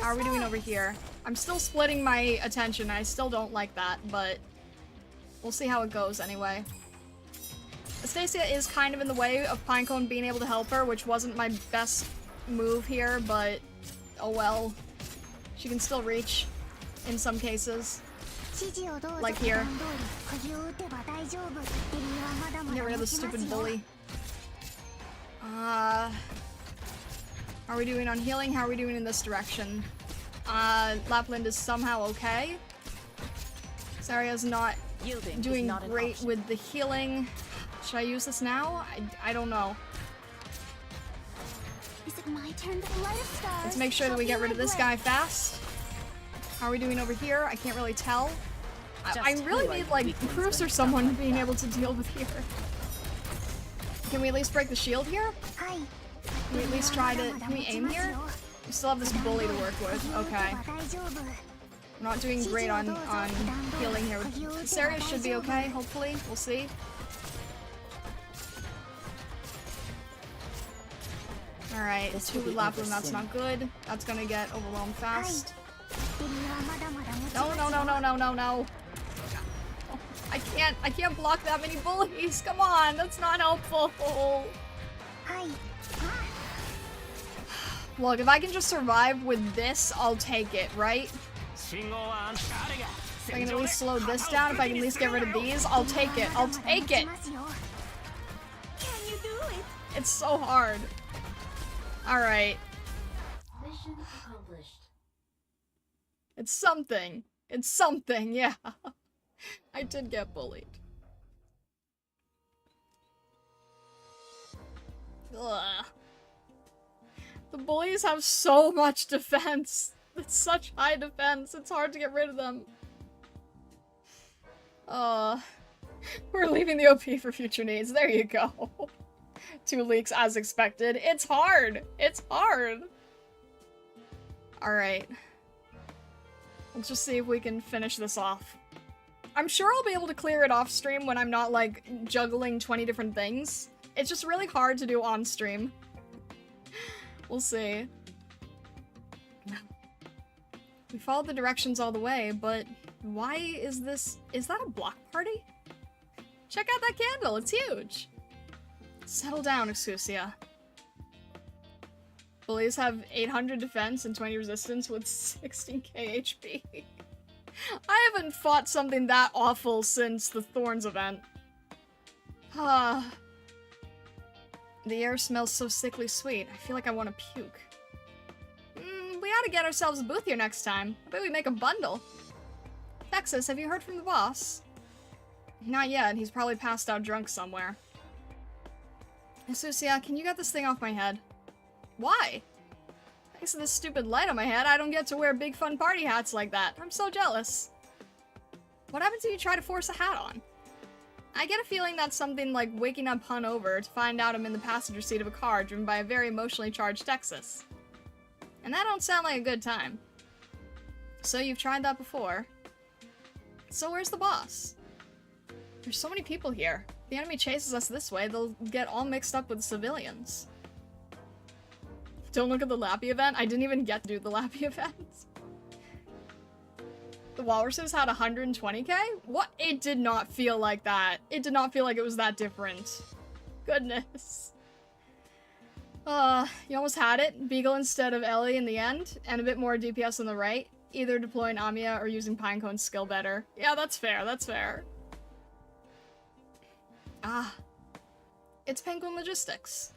S1: How are we doing over here? I'm still splitting my attention. I still don't like that, but we'll see how it goes anyway. Stacia is kind of in the way of Pinecone being able to help her, which wasn't my best move here, but oh well. She can still reach in some cases. Like here. Get rid of the stupid bully. How are we doing on healing? How are we doing in this direction? Lapland is somehow okay. Saria's not
S9: Yielding
S1: I'm
S9: is
S1: doing
S9: not an
S1: great
S9: option.
S1: with the healing. Should I use this now? I don't know.
S2: Is it my turn to light up stars?
S1: Let's make sure that we get rid of this guy fast. How are we doing over here? I can't really tell. I really need, like, Bruce or someone being able to deal with here. Can we at least break the shield here? Can we at least try to... Can we aim here? We still have this bully to work with. Okay. I'm not doing great on healing here. This area should be okay, hopefully. We'll see. Alright, 2 Lapland, that's not good. That's gonna get overwhelmed fast. No, no, no, no, no, no, no. I can't block that many bullies. Come on, that's not helpful. Look, if I can just survive with this, I'll take it, right? If I can at least slow this down, if I can at least get rid of these, I'll take it. I'll take it. It's so hard. Alright.
S7: Mission accomplished.
S1: It's something. It's something, yeah. I did get bullied. Ugh. The bullies have so much defense. It's such high defense. It's hard to get rid of them. We're leaving the OP for future needs. There you go. 2 leaks as expected. It's hard. It's hard. Alright. Let's just see if we can finish this off. I'm sure I'll be able to clear it off stream when I'm not, like, juggling 20 different things. It's just really hard to do on stream. We'll see. We followed the directions all the way, but why is this... Is that a block party? Check out that candle, it's huge! Settle down, Excusia. Bullies have 800 defense and 20 resistance with 16k HP. I haven't fought something that awful since the Thorns event. The air smells so sickly sweet. I feel like I want to puke. We ought to get ourselves a booth here next time. I bet we make a bundle. Texas, have you heard from the boss? Not yet. He's probably passed out drunk somewhere. Asusia, can you get this thing off my head? Why? Thanks to this stupid light on my head, I don't get to wear big fun party hats like that. I'm so jealous. What happens if you try to force a hat on? I get a feeling that's something like waking up hungover to find out I'm in the passenger seat of a car driven by a very emotionally charged Texas. And that don't sound like a good time. So you've tried that before. So where's the boss? There's so many people here. If the enemy chases us this way, they'll get all mixed up with civilians. Don't look at the Lappy event. I didn't even get to do the Lappy event. The Walruses had 120k? What? It did not feel like that. It did not feel like it was that different. Goodness. You almost had it. Beagle instead of Ellie in the end, and a bit more DPS on the right. Either deploying Amiya or using Pinecone's skill better. Yeah, that's fair, that's fair. It's Penguin Logistics.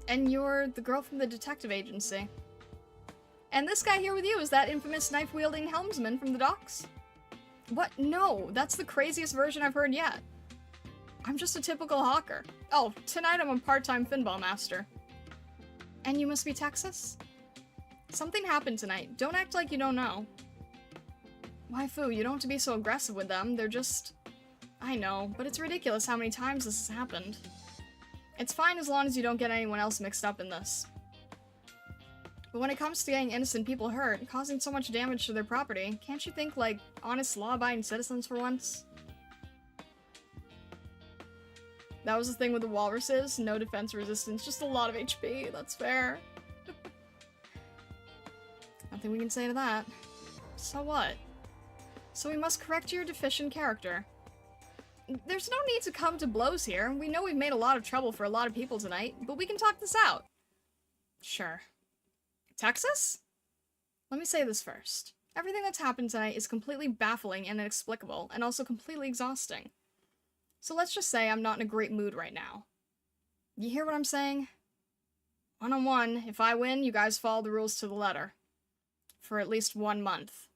S1: And you're the girl from the detective agency. And this guy here with you is that infamous knife-wielding helmsman from the docks? What? No, that's the craziest version I've heard yet. I'm just a typical hawker. Oh, tonight I'm a part-time Finball master. And you must be Texas? Something happened tonight. Don't act like you don't know. Waifu, you don't have to be so aggressive with them. They're just... I know, but it's ridiculous how many times this has happened. It's fine as long as you don't get anyone else mixed up in this. But when it comes to getting innocent people hurt, causing so much damage to their property, can't you think like honest law-abiding citizens for once? That was the thing with the walruses. No defense resistance, just a lot of HP. That's fair. Nothing we can say to that. So what? So we must correct your deficient character. There's no need to come to blows here. We know we've made a lot of trouble for a lot of people tonight, but we can talk this out. Sure. Texas? Let me say this first. Everything that's happened tonight is completely baffling and inexplicable, and also completely exhausting. So let's just say I'm not in a great mood right now. You hear what I'm saying? One-on-one, if I win, you guys follow the rules to the letter. For at least 1 month.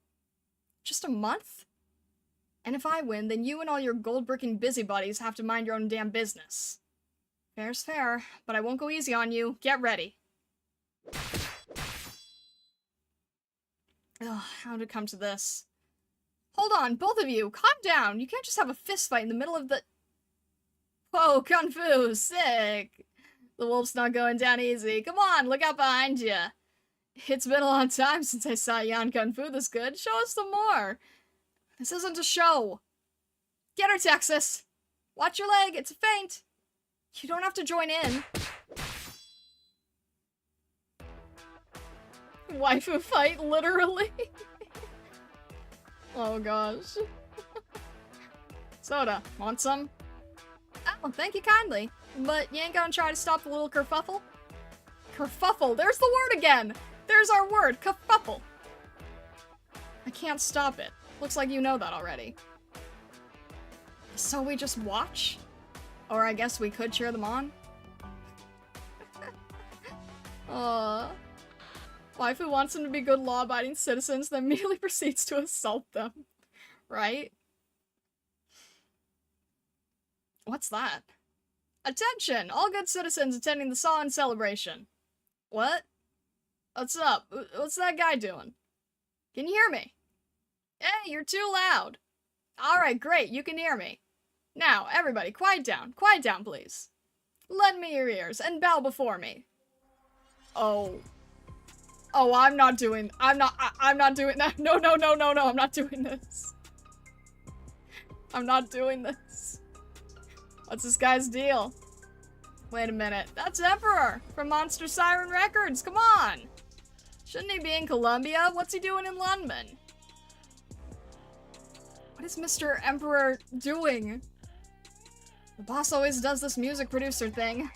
S1: Just a month? And if I win, then you and all your gold-bricking busybodies have to mind your own damn business. Fair's fair, but I won't go easy on you. Get ready. Ugh, how did it come to this? Hold on, both of you, calm down. You can't just have a fist fight in the middle of the... Whoa, Kung Fu, sick. The wolf's not going down easy. Come on, look out behind you. It's been a long time since I saw Yan Kung Fu this good. Show us some more. This isn't a show. Get her, Texas. Watch your leg, it's a feint. You don't have to join in. Waifu fight, literally. Oh gosh. Soda, want some? Oh, thank you kindly. But you ain't gonna try to stop the little kerfuffle? Kerfuffle, there's the word again! There's our word, kerfuffle. I can't stop it. Looks like you know that already. So we just watch? Or I guess we could cheer them on? Waifu wants them to be good law-abiding citizens, then immediately proceeds to assault them. Right? What's that? Attention! All good citizens attending the Solon celebration. What? What's up? What's that guy doing? Can you hear me? Hey, you're too loud. Alright, great, you can hear me. Now, everybody, quiet down, please. Lend me your ears and bow before me. Oh, I'm not doing that. No, I'm not doing this. I'm not doing this. What's this guy's deal? Wait a minute, that's Emperor from Monster Siren Records, come on! Shouldn't he be in Colombia? What's he doing in London? What is Mr. Emperor doing? The boss always does this music producer thing.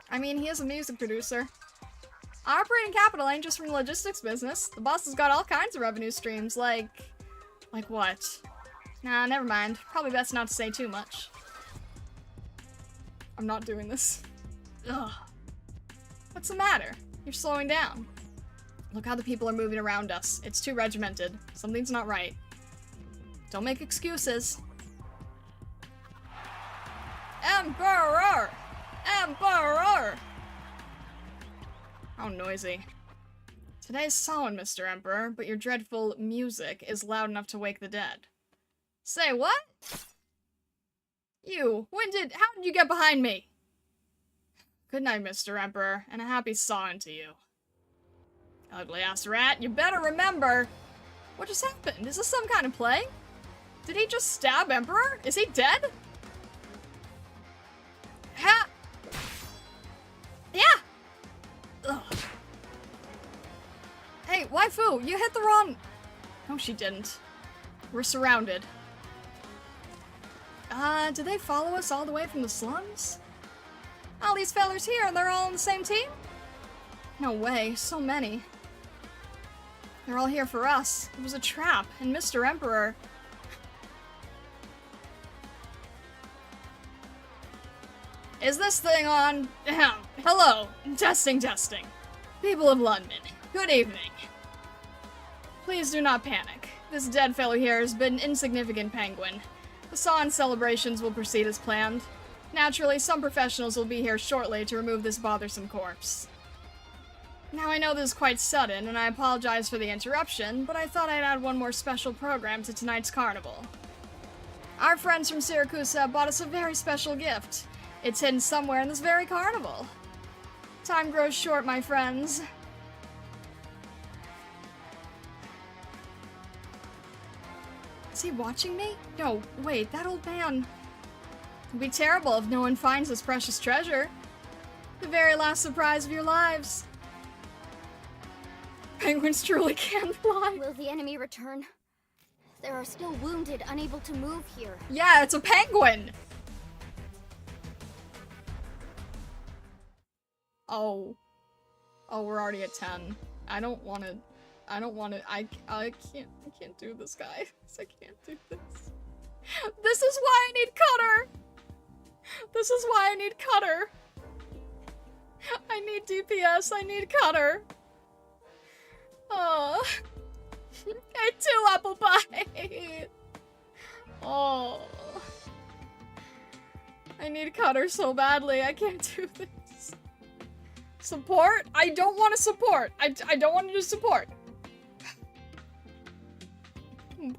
S1: I mean, he is a music producer. Our operating capital ain't just from the logistics business. The boss has got all kinds of revenue streams, like what? Nah, never mind. Probably best not to say too much. I'm not doing this. Ugh. What's the matter? You're slowing down. Look how the people are moving around us. It's too regimented. Something's not right. Don't make excuses. Emperor! Emperor! How noisy. Today's solemn, Mr. Emperor, but your dreadful music is loud enough to wake the dead. Say what? You, how did you get behind me? Good night, Mr. Emperor, and a happy sawing to you. Ugly-ass rat, you better remember! What just happened? Is this some kind of play? Did he just stab Emperor? Is he dead? Ha! Yeah! Ugh. Hey, waifu, you hit the wrong... No, she didn't. We're surrounded. Do they follow us all the way from the slums? All these fellers here, they're all on the same team? No way, so many. They're all here for us. It was a trap, and Mr. Emperor... Is this thing on? Hello. Testing. People of London, good evening. Please do not panic. This dead fellow here has been an insignificant penguin. The Saan celebrations will proceed as planned. Naturally, some professionals will be here shortly to remove this bothersome corpse. Now, I know this is quite sudden, and I apologize for the interruption, but I thought I'd add one more special program to tonight's carnival. Our friends from Syracuse bought us a very special gift. It's hidden somewhere in this very carnival. Time grows short, my friends. Is he watching me? No, wait, that old man. It'd be terrible if no one finds this precious treasure. The very last surprise of your lives. Penguins truly can fly.
S2: Will the enemy return? There are still wounded, unable to move here.
S1: Yeah, it's a penguin! Oh, we're already at 10. I can't do this, guys. I can't do this. This is why I need Cutter! This is why I need Cutter! I need DPS, I need Cutter! Oh. I had 2 apple pie! need Cutter so badly. I can't do this. Support? I don't want to support. I don't want to do support.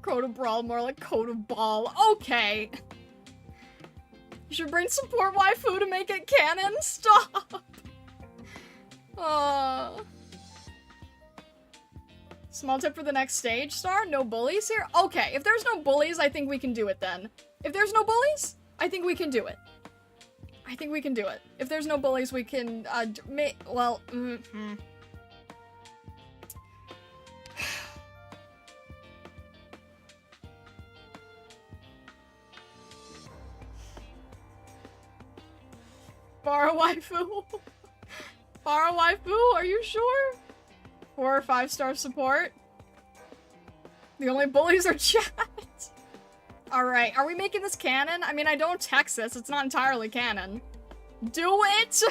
S1: Code of Brawl, more like Code of Ball. Okay. You should bring support waifu to make it canon? Stop! Small tip for the next stage star? No bullies here? Okay, if there's no bullies, I think we can do it then. If there's no bullies, I think we can do it. I think we can do it. If there's no bullies, we can, well, Borrow waifu? Borrow waifu? Are you sure? 4 or 5-star support? The only bullies are chat. Alright, are we making this canon? I mean, I don't text this. It's not entirely canon. Do it!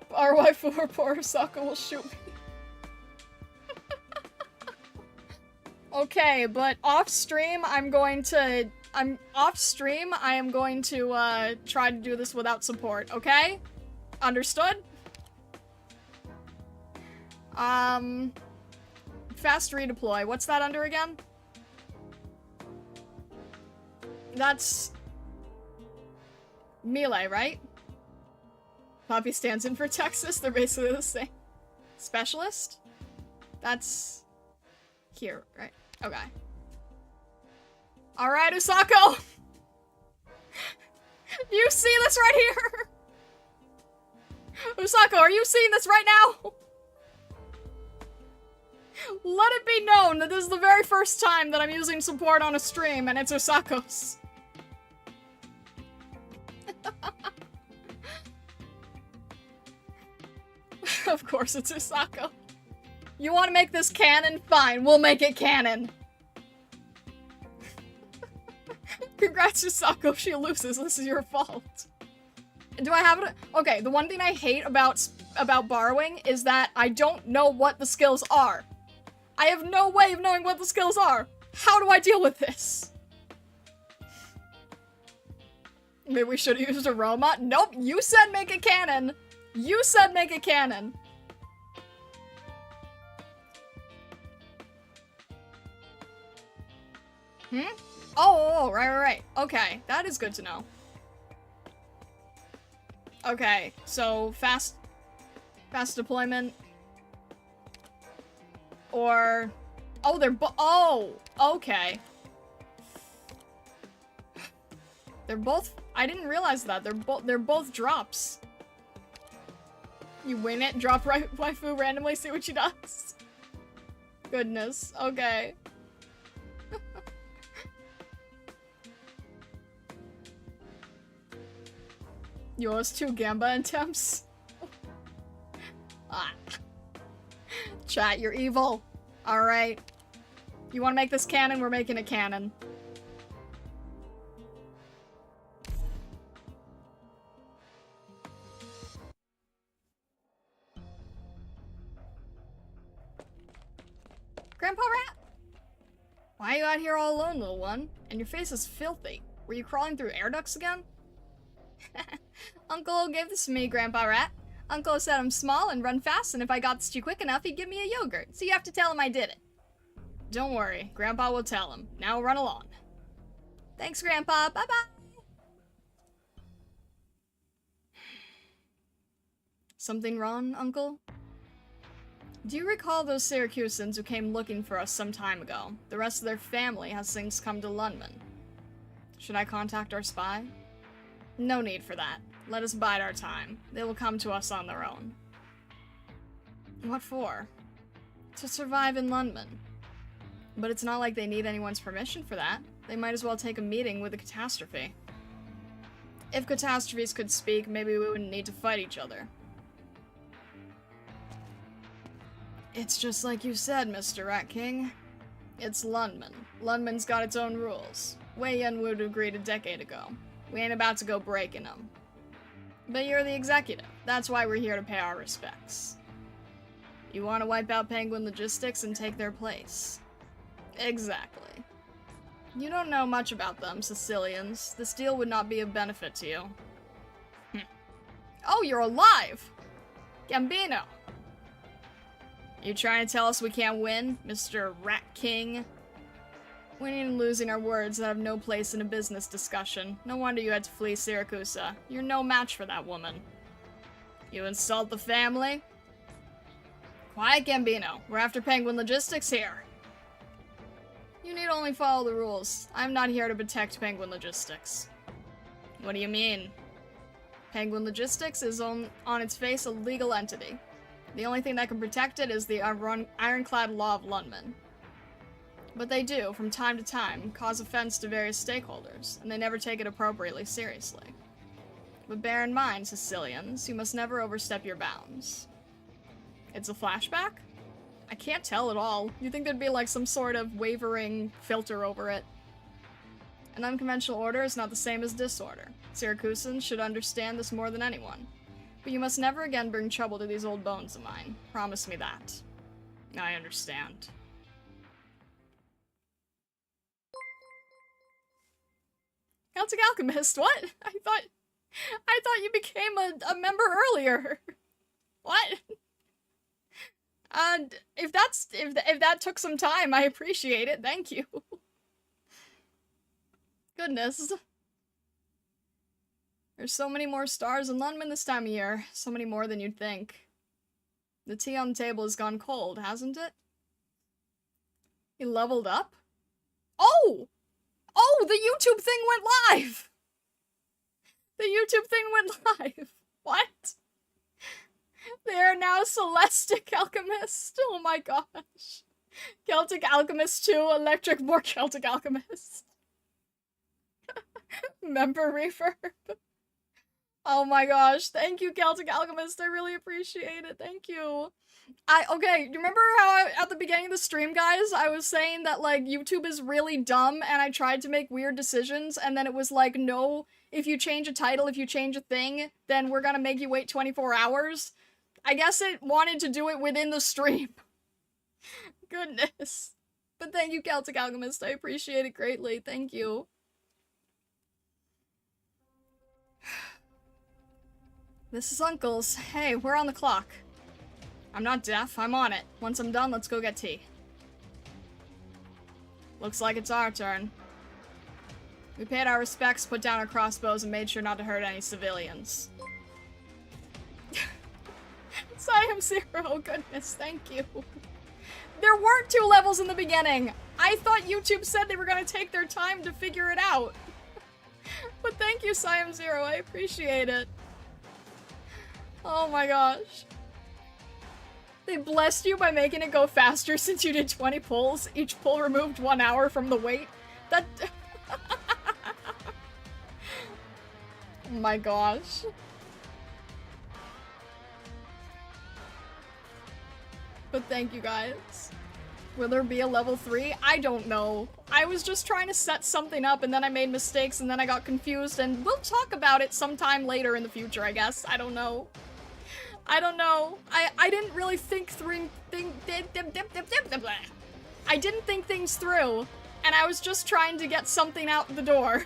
S1: Borrow waifu or poor Sokka will shoot me. Okay, but off stream, I am going to try to do this without support, okay? Understood? Fast redeploy. What's that under again? That's melee, right? Poppy stands in for Texas. They're basically the same. Specialist? That's here, right? Okay. Alright, Usako! Do you see this right here? Usako, are you seeing this right now? Let it be known that this is the very first time that I'm using support on a stream, and it's Usako's. Of course it's Usako. You want to make this canon? Fine, we'll make it canon. Congrats, Usako. She loses. This is your fault. Do I have it? Okay, the one thing I hate about borrowing is that I don't know what the skills are. I have no way of knowing what the skills are. How do I deal with this? Maybe we should have used Aroma. Nope, you said make it canon. You said make it canon. Oh, right. Okay, that is good to know. Okay, so fast deployment. Or, oh, okay. They're both, I didn't realize that. They're both drops. You win it, drop waifu randomly, see what she does. Goodness, okay. Yours too, Gamba attempts. Ah. Chat, you're evil. Alright. You wanna make this canon? We're making it canon. Grandpa Rat? Why are you out here all alone, little one? And your face is filthy. Were you crawling through air ducts again? Uncle gave this to me, Grandpa Rat. Uncle said I'm small and run fast, and if I got this to you quick enough, he'd give me a yogurt. So you have to tell him I did it. Don't worry, Grandpa will tell him. Now run along. Thanks, Grandpa. Bye-bye. Something wrong, Uncle? Do you recall those Syracusans who came looking for us some time ago? The rest of their family has since come to London. Should I contact our spy? No need for that. Let us bide our time. They will come to us on their own. What for? To survive in London. But it's not like they need anyone's permission for that. They might as well take a meeting with a catastrophe. If catastrophes could speak, maybe we wouldn't need to fight each other. It's just like you said, Mr. Rat King. It's Lundman. Lundman's got its own rules. Wei Yun would have agreed a decade ago. We ain't about to go breaking them. But you're the executive. That's why we're here to pay our respects. You want to wipe out Penguin Logistics and take their place. Exactly. You don't know much about them, Sicilians. This deal would not be of benefit to you. Oh, you're alive! Gambino! You trying to tell us we can't win, Mr. Rat King? Winning and losing are words that have no place in a business discussion. No wonder you had to flee Syracuse. You're no match for that woman. You insult the family? Quiet, Gambino. We're after Penguin Logistics here. You need only follow the rules. I'm not here to protect Penguin Logistics. What do you mean? Penguin Logistics is on its face a legal entity. The only thing that can protect it is the ironclad law of Lundman. But they do, from time to time, cause offense to various stakeholders, and they never take it appropriately seriously. But bear in mind, Sicilians, you must never overstep your bounds. It's a flashback? I can't tell at all. You'd think there'd be like some sort of wavering filter over it. An unconventional order is not the same as disorder. Syracusans should understand this more than anyone. But you must never again bring trouble to these old bones of mine. Promise me that. I understand. Celtic Alchemist, what? I thought you became a member earlier. What? If that took some time, I appreciate it. Thank you. Goodness. There's so many more stars in Lundman this time of year. So many more than you'd think. The tea on the table has gone cold, hasn't it? He leveled up? Oh! Oh, the YouTube thing went live! The YouTube thing went live. What? They are now Celestic Alchemist. Oh my gosh. Celtic Alchemist 2, Electric more Celtic Alchemist. Member refurb. Oh my gosh. Thank you, Celtic Alchemist. I really appreciate it. Thank you. Okay, you remember how at the beginning of the stream, guys, I was saying that, like, YouTube is really dumb and I tried to make weird decisions and then it was like, no, if you change a title, if you change a thing, then we're gonna make you wait 24 hours? I guess it wanted to do it within the stream. Goodness. But thank you, Celtic Alchemist. I appreciate it greatly. Thank you. This is Uncle's. Hey, we're on the clock. I'm not deaf. I'm on it. Once I'm done, let's go get tea. Looks like it's our turn. We paid our respects, put down our crossbows, and made sure not to hurt any civilians. Siam Zero, goodness, thank you. There weren't 2 levels in the beginning! I thought YouTube said they were gonna take their time to figure it out. But thank you, Siam Zero, I appreciate it. Oh my gosh. They blessed you by making it go faster since you did 20 pulls. Each pull removed 1 hour from the wait. That... Oh my gosh. But thank you guys. Will there be a level 3? I don't know. I was just trying to set something up and then I made mistakes and then I got confused and we'll talk about it sometime later in the future, I guess. I don't know. I don't know. I didn't really think through I didn't think things through and I was just trying to get something out the door.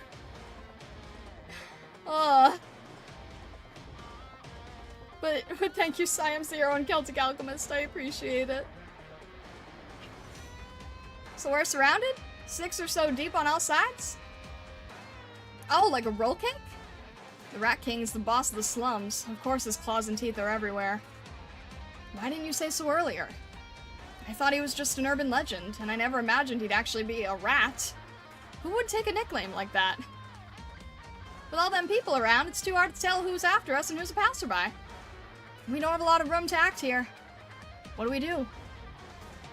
S1: But thank you, Siam Zero and Celtic Alchemist. I appreciate it. So we're surrounded? 6 or so deep on all sides? Oh, like a roll cake? The Rat King is the boss of the slums. Of course his claws and teeth are everywhere. Why didn't you say so earlier? I thought he was just an urban legend, and I never imagined he'd actually be a rat. Who would take a nickname like that? With all them people around, it's too hard to tell who's after us and who's a passerby. We don't have a lot of room to act here. What do we do?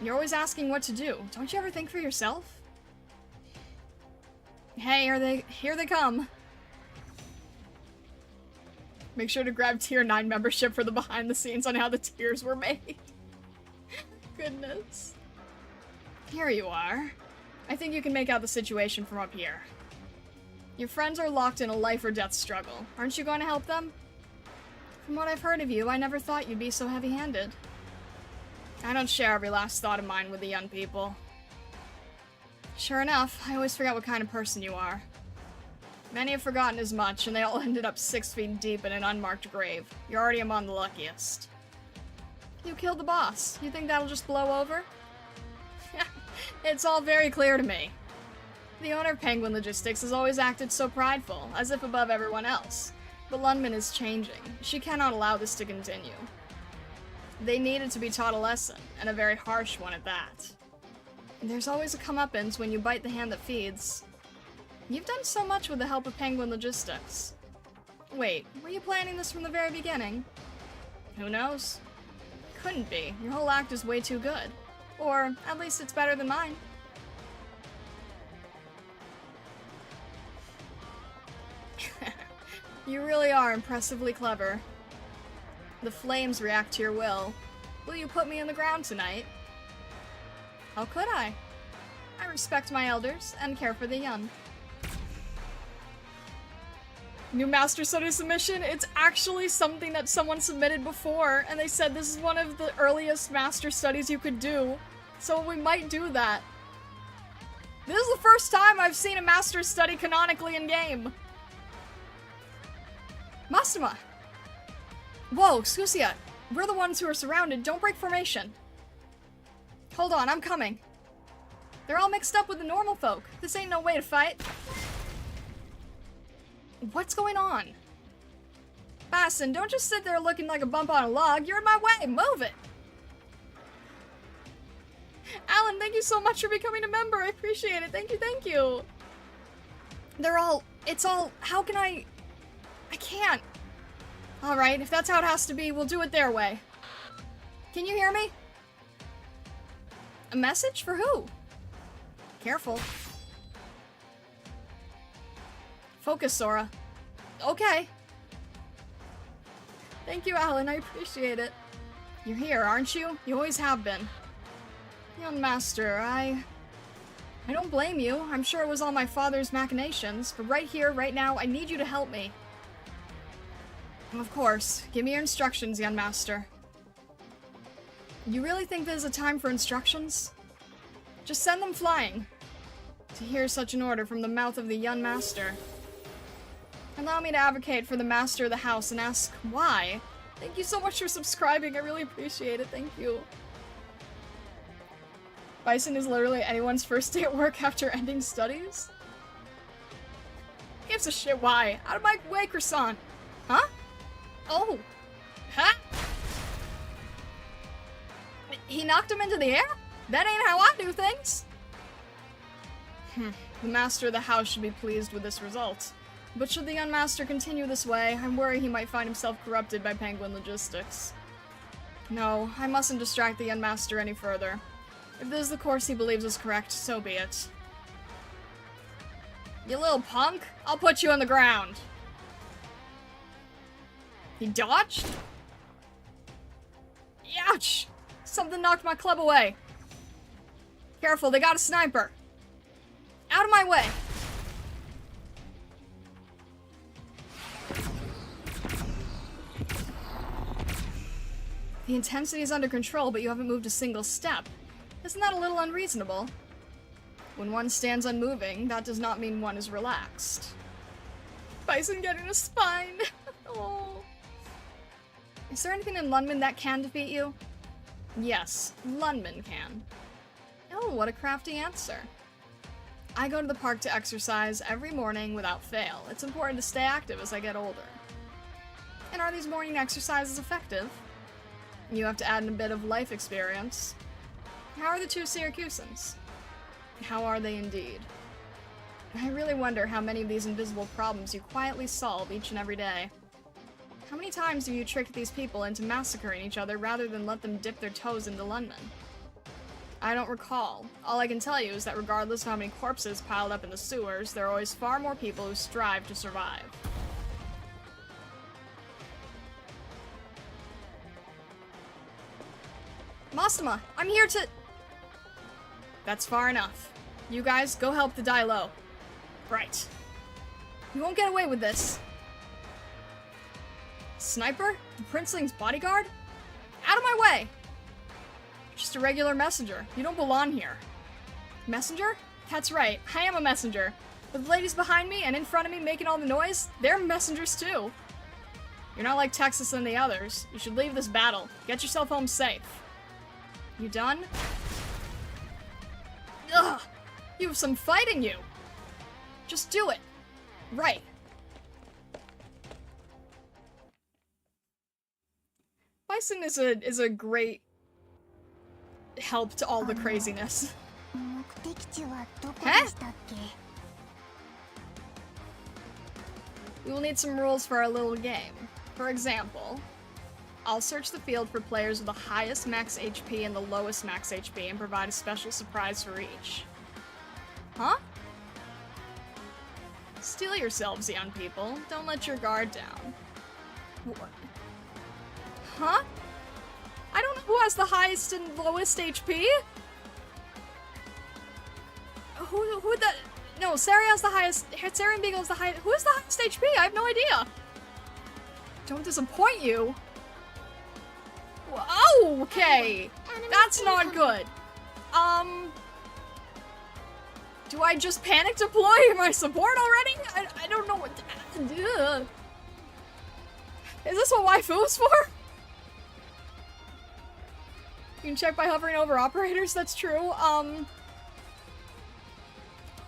S1: You're always asking what to do. Don't you ever think for yourself? Hey, here they come. Make sure to grab tier 9 membership for the behind the scenes on how the tiers were made. Goodness. Here you are. I think you can make out the situation from up here. Your friends are locked in a life or death struggle. Aren't you going to help them? From what I've heard of you, I never thought you'd be so heavy-handed. I don't share every last thought of mine with the young people. Sure enough, I always forget what kind of person you are. Many have forgotten as much, and they all ended up 6 feet deep in an unmarked grave. You're already among the luckiest. You killed the boss. You think that'll just blow over? It's all very clear to me. The owner of Penguin Logistics has always acted so prideful, as if above everyone else. But Lundman is changing. She cannot allow this to continue. They needed to be taught a lesson, and a very harsh one at that. There's always a comeuppance when you bite the hand that feeds. You've done so much with the help of Penguin Logistics. Wait, were you planning this from the very beginning? Who knows? Couldn't be. Your whole act is way too good. Or, at least it's better than mine. You really are impressively clever. The flames react to your will. Will you put me in the ground tonight? How could I? I respect my elders and care for the young. New Master Study submission? It's actually something that someone submitted before, and they said this is one of the earliest Master Studies you could do. So we might do that. This is the first time I've seen a Master Study canonically in-game. Mastema! Whoa, Scusia! We're the ones who are surrounded. Don't break formation. Hold on, I'm coming. They're all mixed up with the normal folk. This ain't no way to fight. What's going on? Bassin, don't just sit there looking like a bump on a log. You're in my way. Move it. Alan, thank you so much for becoming a member. I appreciate it. Thank you, thank you. How can I can't. Alright, if that's how it has to be, we'll do it their way. Can you hear me? A message? For who? Careful. Focus, Sora. Okay. Thank you, Alan. I appreciate it. You're here, aren't you? You always have been. Young Master, I don't blame you. I'm sure it was all my father's machinations, but right here, right now, I need you to help me. Of course. Give me your instructions, young Master. You really think there's a time for instructions? Just send them flying. To hear such an order from the mouth of the young Master. Allow me to advocate for the Master of the House and ask why. Thank you so much for subscribing. I really appreciate it. Thank you. Bison is literally anyone's first day at work after ending studies? Gives a shit why. Out of my way, croissant. Huh? Oh. Huh? He knocked him into the air? That ain't how I do things. The Master of the House should be pleased with this result. But should the young Master continue this way, I'm worried he might find himself corrupted by Penguin Logistics. No, I mustn't distract the young Master any further. If this is the course he believes is correct, so be it. You little punk, I'll put you on the ground. He dodged? Ouch! Something knocked my club away. Careful, they got a sniper. Out of my way! The intensity is under control, but you haven't moved a single step. Isn't that a little unreasonable? When one stands unmoving, that does not mean one is relaxed. Bison getting a spine! Oh. Is there anything in Lundman that can defeat you? Yes, Lundman can. Oh, what a crafty answer. I go to the park to exercise every morning without fail. It's important to stay active as I get older. And are these morning exercises effective? You have to add in a bit of life experience. How are the two Syracusans? How are they indeed? I really wonder how many of these invisible problems you quietly solve each and every day. How many times have you tricked these people into massacring each other rather than let them dip their toes into Lundman? I don't recall. All I can tell you is that regardless of how many corpses piled up in the sewers, there are always far more people who strive to survive. Mastema, I'm here to... That's far enough. You guys, go help the Dailo. Right. You won't get away with this. Sniper? The Princeling's bodyguard? Out of my way! Just a regular messenger. You don't belong here. Messenger? That's right, I am a messenger. But the ladies behind me and in front of me making all the noise, they're messengers too. You're not like Texas and the others. You should leave this battle. Get yourself home safe. You done? Ugh! You have some fight in you! Just do it. Right. Bison is a great help to all the craziness. Huh? We will need some rules for our little game. For example, I'll search the field for players with the highest max HP and the lowest max HP and provide a special surprise for each. Huh? Steel yourselves, young people. Don't let your guard down. What? Huh? I don't know who has the highest and lowest HP? Who the... No, Sarah has the highest... Sarah and Beagle has the highest... Who has the highest HP? I have no idea. Don't disappoint you. Oh, okay. That's not good. Do I just panic deploy my support already? I don't know what... Ugh. Is this what waifu's for? You can check by hovering over operators, that's true.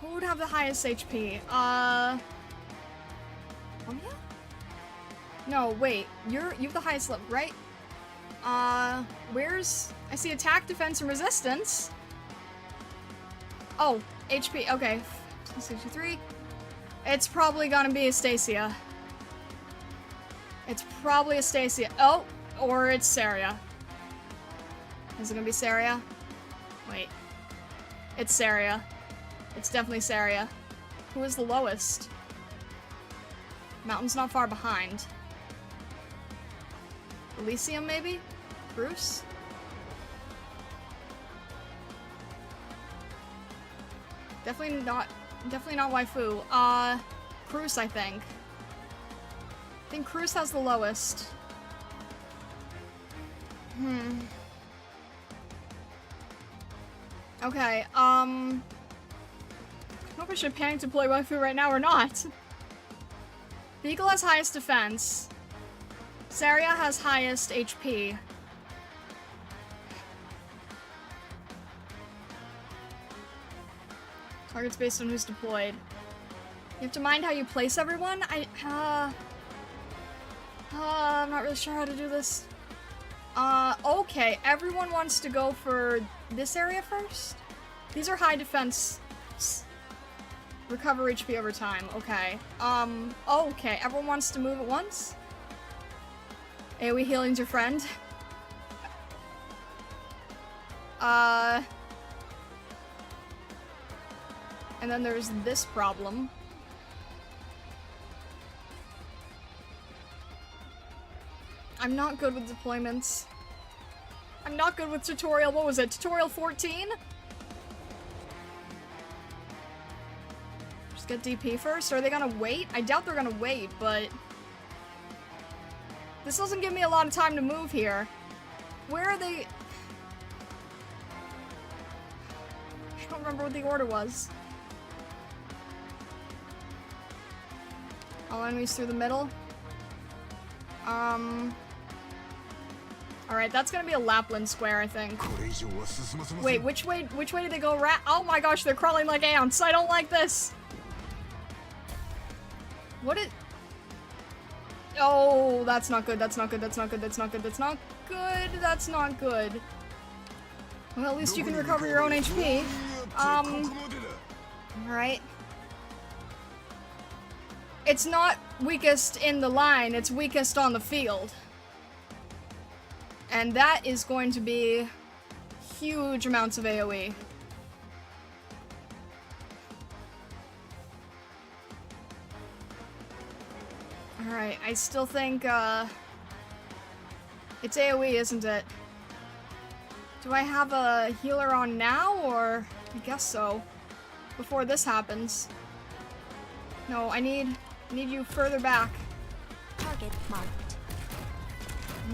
S1: Who would have the highest HP? Oh yeah? No, wait. You have the highest level, right? Where's... I see attack, defense, and resistance. Oh, HP, okay. 63. It's probably gonna be Astacia. It's probably Astacia. Oh, or it's Saria. Is it gonna be Saria? Wait. It's Saria. It's definitely Saria. Who is the lowest? Mountain's not far behind. Elysium, maybe? Bruce? Definitely not waifu. Cruz, I think. I think Cruz has the lowest. Okay, I don't know if I should panic deploy waifu right now or not. Beagle has highest defense. Saria has highest HP. Targets based on who's deployed. You have to mind how you place everyone? I'm not really sure how to do this. Okay, everyone wants to go for this area first? These are high defense. Recover HP over time, okay. Okay, everyone wants to move at once? AoE healing's your friend. And then there's this problem. I'm not good with deployments. I'm not good with tutorial, what was it? Tutorial 14? Just get DP first? Are they gonna wait? I doubt they're gonna wait, but... This doesn't give me a lot of time to move here. Where are they? I don't remember what the order was. All enemies through the middle. Alright, that's gonna be a Lapland square, I think. Wait, which way did they go oh my gosh, they're crawling like ants. I don't like this. What is... Oh, that's not good, that's not good, that's not good, that's not good, that's not good, that's not good. Well, at least you can recover your own HP. Alright. It's not weakest in the line, it's weakest on the field. And that is going to be huge amounts of AoE. Alright, I still think, it's AoE, isn't it? Do I have a healer on now, or... I guess so. Before this happens. No, I need you further back.
S2: Target marked.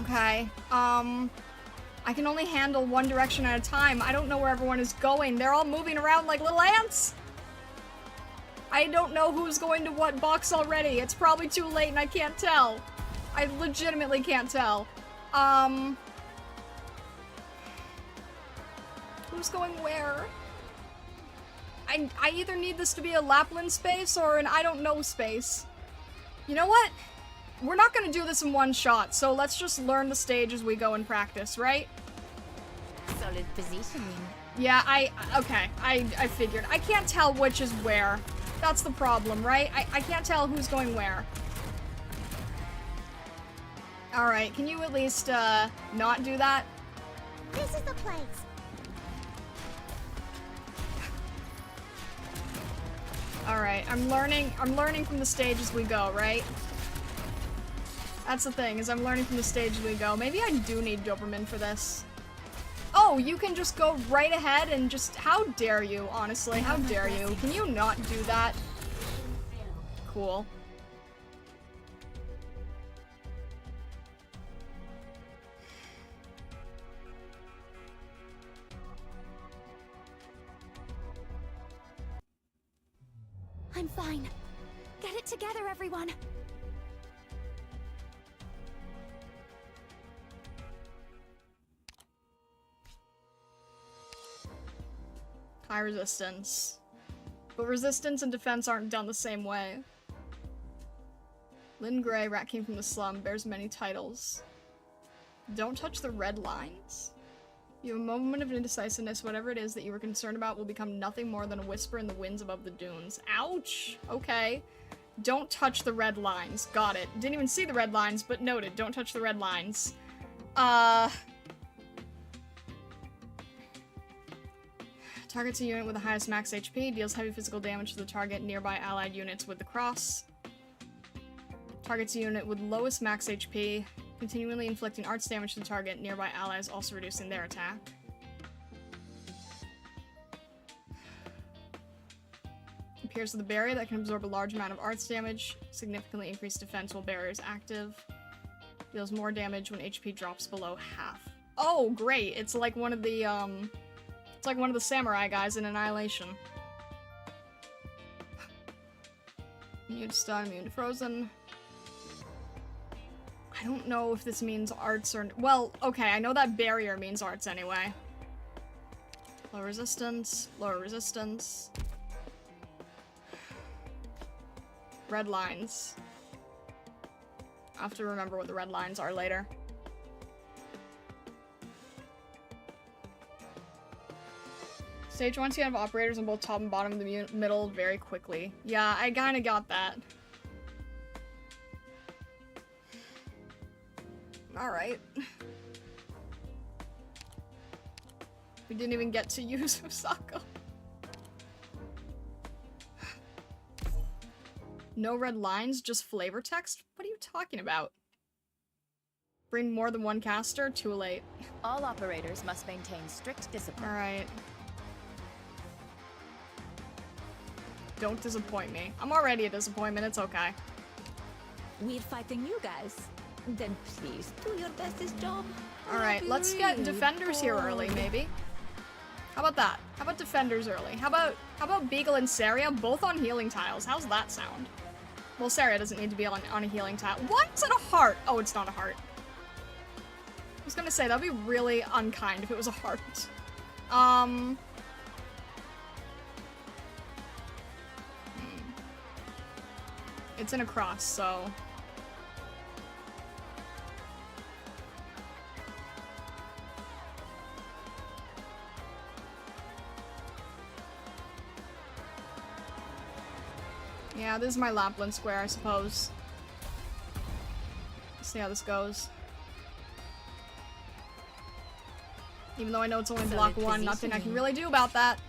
S1: Okay, I can only handle one direction at a time. I don't know where everyone is going. They're all moving around like little ants. I don't know who's going to what box already. It's probably too late and I can't tell. I legitimately can't tell. Who's going where? I either need this to be a Lapland space or an I don't know space. You know what? We're not gonna do this in one shot, so let's just learn the stage as we go and practice, right?
S9: Solid positioning.
S1: Yeah, okay, I figured. I can't tell which is where. That's the problem, right? I can't tell who's going where. Alright, can you at least, not do that?
S2: This is the place.
S1: Alright, I'm learning from the stage as we go, right? That's the thing, is I'm learning from the stage as we go. Maybe I do need Doberman for this. Oh, you can just go right ahead and just- how dare you, honestly, how dare you? Can you not do that? Cool.
S2: I'm fine. Get it together, everyone.
S1: High resistance. But resistance and defense aren't done the same way. Lynn Gray, Rat King from the Slum, bears many titles. Don't touch the red lines? You have a moment of indecisiveness. Whatever it is that you were concerned about will become nothing more than a whisper in the winds above the dunes. Ouch! Okay. Don't touch the red lines. Got it. Didn't even see the red lines, but noted. Don't touch the red lines. Targets a unit with the highest max HP, deals heavy physical damage to the target nearby allied units with the cross. Targets a unit with lowest max HP, continually inflicting arts damage to the target nearby allies, also reducing their attack. Appears with a barrier that can absorb a large amount of arts damage, significantly increase defense while barrier is active. Deals more damage when HP drops below half. Oh, great! It's like one of the, it's like one of the samurai guys in Annihilation. Immune to stun, immune to frozen. I don't know if this means arts or... well, okay, I know that barrier means arts anyway. Low resistance, lower resistance. Red lines. I'll have to remember what the red lines are later. Stage 1, so you have operators on both top and bottom of the middle very quickly. Yeah, I kinda got that. Alright. We didn't even get to use Usako. No red lines, just flavor text? What are you talking about? Bring more than one caster? Too late.
S9: All operators must maintain strict discipline.
S1: Alright. Don't disappoint me. I'm already a disappointment, it's okay.
S10: We're fighting you guys. Then please do your bestest job.
S1: Alright, let's get defenders here early, maybe. How about that? How about defenders early? How about Beagle and Saria both on healing tiles? How's that sound? Well, Saria doesn't need to be on a healing tile. What? Is it a heart? Oh, it's not a heart. I was gonna say, that'd be really unkind if it was a heart. It's in a cross, so... yeah, this is my Lapland square, I suppose. Let's see how this goes. Even though I know it's only block one, nothing I can really do about that.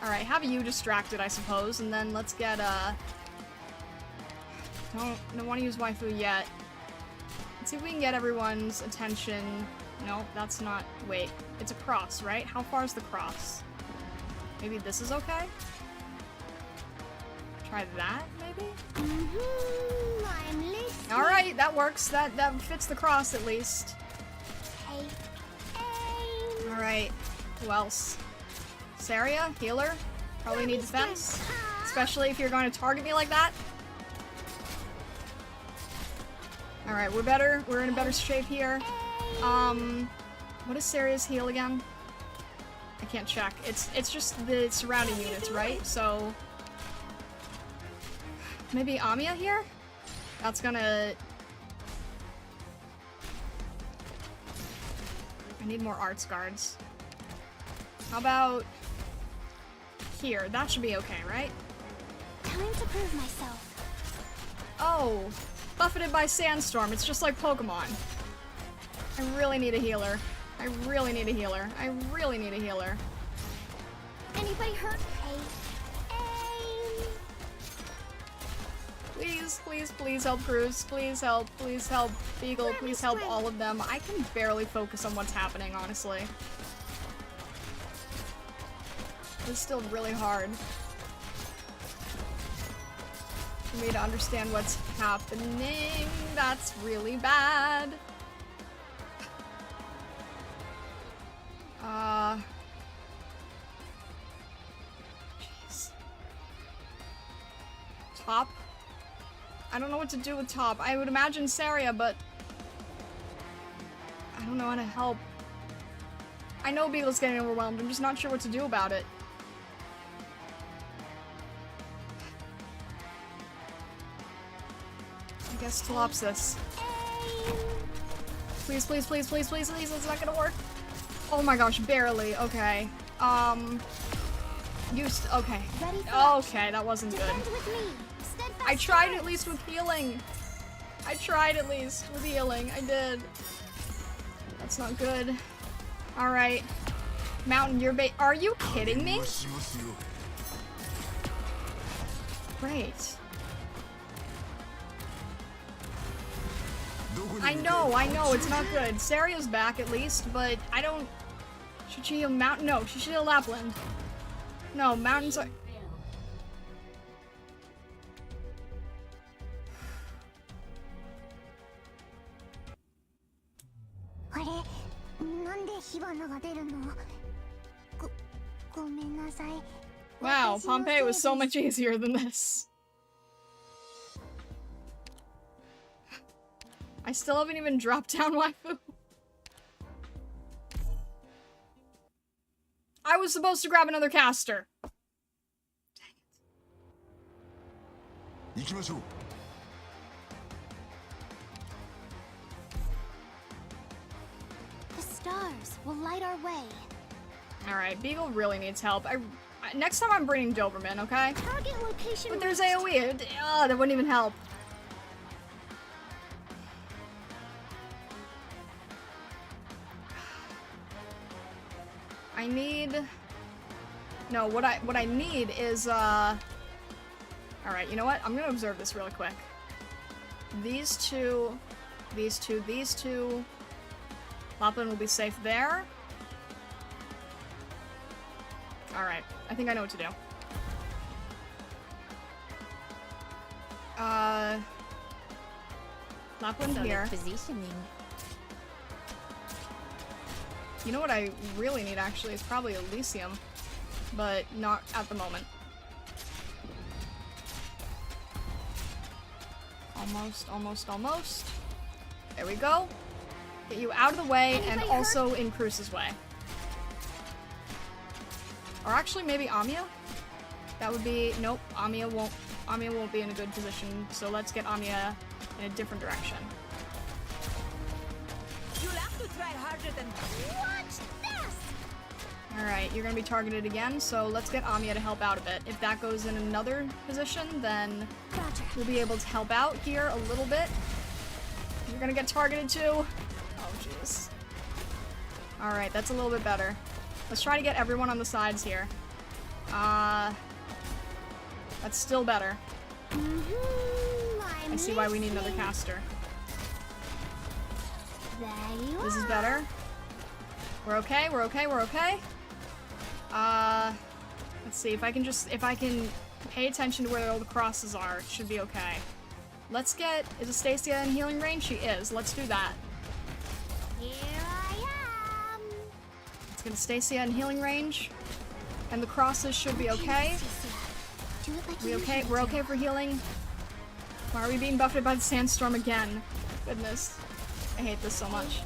S1: Alright, have you distracted, I suppose, and then let's get, don't want to use waifu yet. Let's see if we can get everyone's attention. No, that's not... wait. It's a cross, right? How far is the cross? Maybe this is okay? Try that, maybe?
S2: I'm listening.
S1: Alright, that works. That fits the cross at least.
S2: Hey, aim.
S1: Alright. Who else? Saria, healer. Probably need defense. Especially if you're going to target me like that. Alright, we're better. We're in a better shape here. What is Saria's heal again? I can't check. It's just the surrounding units, right? So maybe Amiya here? That's gonna... I need more arts guards. How about here? That should be okay, right?
S2: Time to prove myself.
S1: Oh, buffeted by Sandstorm. It's just like Pokemon. I really need a healer. I really need a healer. I really need a healer.
S2: Anybody hurt? Hey, aim.
S1: Please, please, please help Cruz. Please help Beagle. Please help all of them. I can barely focus on what's happening, honestly. It's still really hard for me to understand what's happening. That's really bad. Jeez. Top? I don't know what to do with top. I would imagine Saria, but I don't know how to help. I know Beagle's getting overwhelmed. I'm just not sure what to do about it. I guess Tolopsis. Please, please, please, please, please, please, it's not gonna work. Oh my gosh, barely. Okay. Okay. Okay, that wasn't good. I tried at least with healing. I tried at least with healing. I did. That's not good. Alright. Mountain, you're are you kidding me? Great. I know, it's not good. Saria's back at least, but I don't... Should she heal Mountain? No, she should heal Lapland. No, Mountains are... Wow, Pompeii was so much easier than this. I still haven't even dropped down waifu. I was supposed to grab another caster. Dang it.
S2: The stars will light our way.
S1: Alright, Beagle really needs help. Next time I'm bringing Doberman, okay?
S2: Target location.
S1: But there's AoE. That wouldn't even help. I need... No, what I need is, Alright, you know what? I'm gonna observe this really quick. These two... Lapland will be safe there. Alright, I think I know what to do. Lapland here.
S9: Positioning.
S1: You know what I really need, actually, is probably Elysium. But not at the moment. Almost. There we go. Get you out of the way, and also in Cruz's way. Or actually, maybe Amiya? That would be... Nope, Amiya won't be in a good position, so let's get Amiya in a different direction.
S10: You'll have to try harder than... Watch this!
S1: Alright, you're gonna be targeted again, so let's get Amiya to help out a bit. If that goes in another position, then we'll be able to help out here a little bit. You're gonna get targeted too. Oh, jeez. Alright, that's a little bit better. Let's try to get everyone on the sides here. That's still better. I see why we need another caster. This is better. We're okay, we're okay. Let's see if I can Pay attention to where all the crosses are. It should be okay. Let's get... Is Astacia in healing range? She is. Let's do that.
S2: Here I am.
S1: Let's get Astacia in healing range. And the crosses should be okay.
S2: Do it like
S1: We
S2: you
S1: okay?
S2: usually
S1: We're
S2: do.
S1: okay for healing? Why are we being buffeted by the sandstorm again? Goodness. I hate this so much.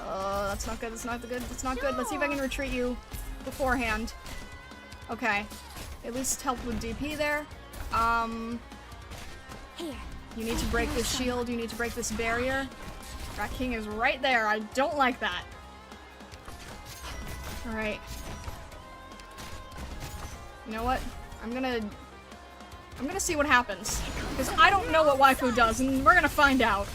S1: Oh, that's not good. That's not good. That's not good. Let's see if I can retreat you beforehand. Okay. At least help with DP there.
S2: Here.
S1: You need to break this shield. You need to break this barrier. Rat King is right there. I don't like that. Alright. You know what? I'm gonna see what happens. Because I don't know what waifu does, and we're gonna find out.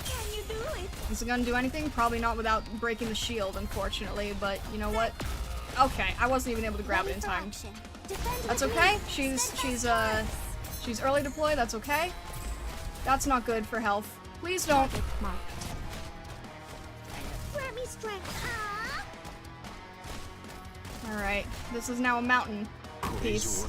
S2: Can you do it?
S1: Is it gonna do anything? Probably not without breaking the shield, unfortunately, but you know what? Okay, I wasn't even able to grab it in time. That's okay. She's early deploy, that's okay. That's not good for health. Please don't.
S2: Grant me strength.
S1: Alright, this is now a mountain piece.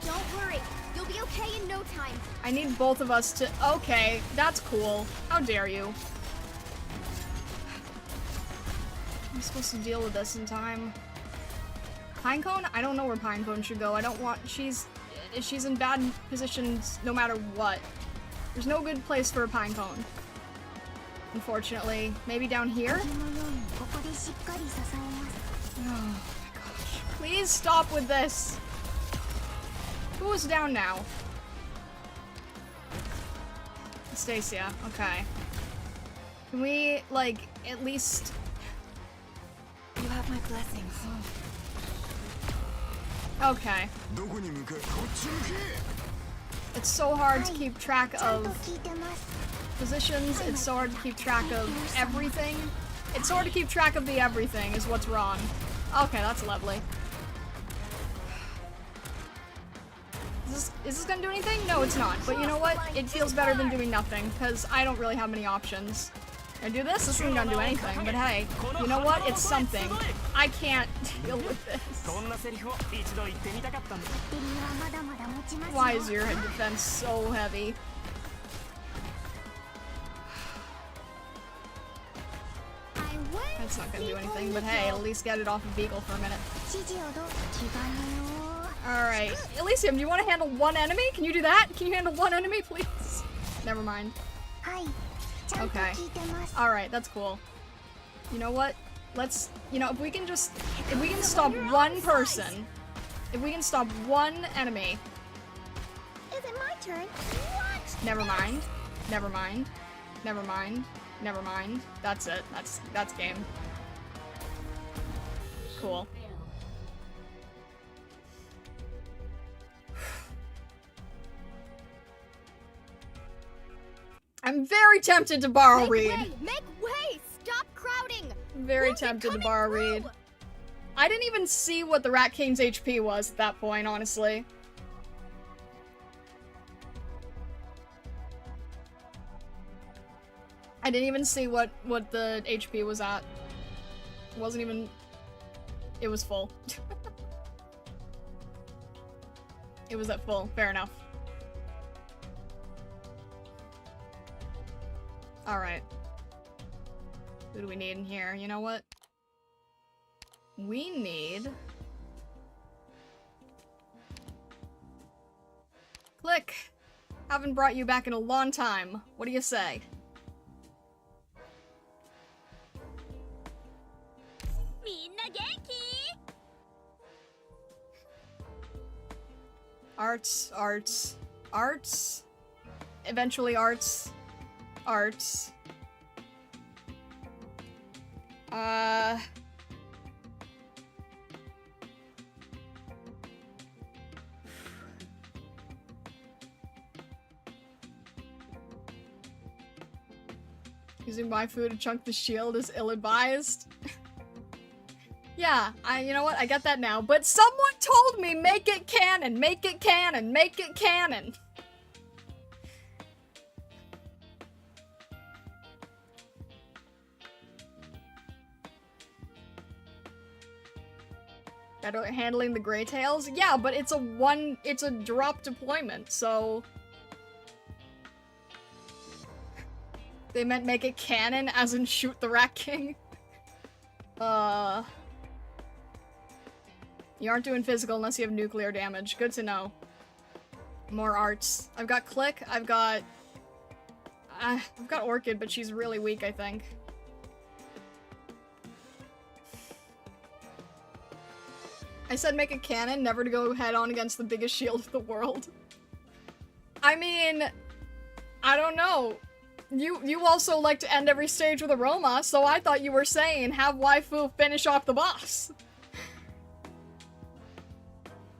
S2: Don't worry. You'll be okay in no time.
S1: I need both of us to- okay, that's cool. How dare you. I'm supposed to deal with this in time. Pinecone? I don't know where Pinecone should go. I don't want- she's in bad positions no matter what. There's no good place for a Pinecone. Unfortunately. Maybe down here? Oh my gosh. Please stop with this! Who is down now? Astacia, okay. Can we, like, at least...
S8: You have my blessings.
S1: Okay. It's so hard to keep track of positions, it's so hard to keep track of everything. It's so hard to keep track of the everything is what's wrong. Okay, that's lovely. Is this gonna do anything? No, it's not. But you know what? It feels better than doing nothing, because I don't really have many options. Can I do this? This isn't gonna do anything, but hey, you know what? It's something. I can't deal with this. Why is your defense so heavy? That's not gonna do anything, but hey, at least get it off of Beagle for a minute. Alright. Elysium, do you want to handle one enemy? Can you do that? Can you handle one enemy, please? Never mind. Okay. Alright, that's cool. You know what? Let's, you know, if we can stop one person, if we can stop one enemy.
S2: Is it my turn?
S1: Never mind. Never mind. Never mind. Never mind. That's it. That's game. Cool. I'm very tempted to borrow Reed.
S2: Make way! Stop crowding!
S1: I'm very tempted to borrow Reed. I didn't even see what the Rat King's HP was at that point, honestly. I didn't even see what the HP was at. It wasn't even... It was full. It was at full. Fair enough. Alright. Who do we need in here? You know what? We need... Click! Haven't brought you back in a long time. What do you say? Arts, arts, arts. Eventually arts. Arts. Using waifu to chunk the shield is ill-advised. Yeah, you know what? I get that now. But someone told me make it canon, make it canon, make it canon. Better at handling the gray tails? Yeah, but it's a drop deployment, so... They meant make it canon, as in shoot the Rat King. You aren't doing physical unless you have nuclear damage. Good to know. More arts. I've got Click, I've got Orchid, but she's really weak, I think. I said make a cannon, never to go head-on against the biggest shield of the world. I mean, I don't know. You also like to end every stage with a Roma, so I thought you were saying have waifu finish off the boss.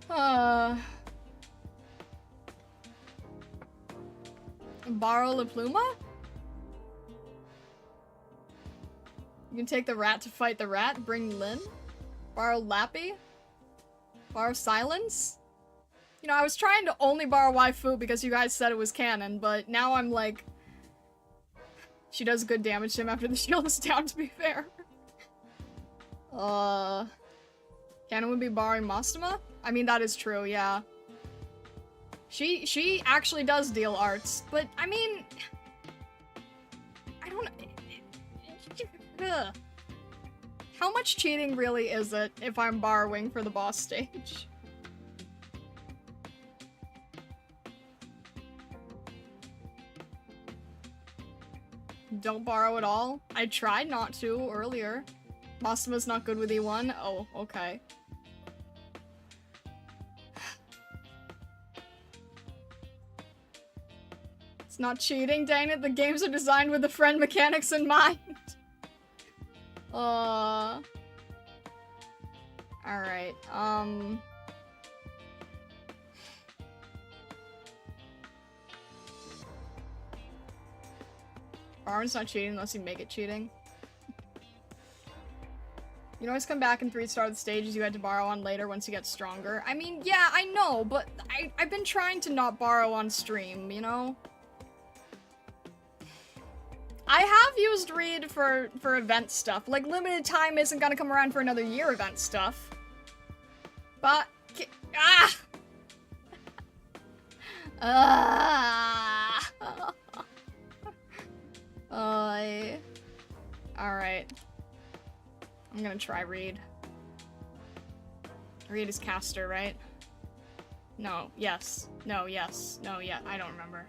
S1: Borrow La Pluma? You can take the rat to fight the rat. Bring Lin. Borrow Lappy. Borrow Silence. You know, I was trying to only borrow waifu because you guys said it was canon, but now I'm like... She does good damage to him after the shield is down, to be fair. Canon would be borrowing Mastema? I mean, that is true, yeah. She actually does deal arts, but I mean... I don't... Ugh. How much cheating really is it if I'm borrowing for the boss stage? Don't borrow at all? I tried not to earlier. Mastema's not good with E1? Oh, okay. It's not cheating, dang it. The games are designed with the friend mechanics in mind. Alright, Borrowing's not cheating unless you make it cheating. You can always come back and 3-star the stages you had to borrow on later once you get stronger. I mean, yeah, I know, but I've been trying to not borrow on stream, you know? I have used Reed for event stuff. Like, limited time isn't gonna come around for another year event stuff. But... Alright. I'm gonna try Reed. Reed is caster, right? No, yes. No, yes. No, yeah. I don't remember.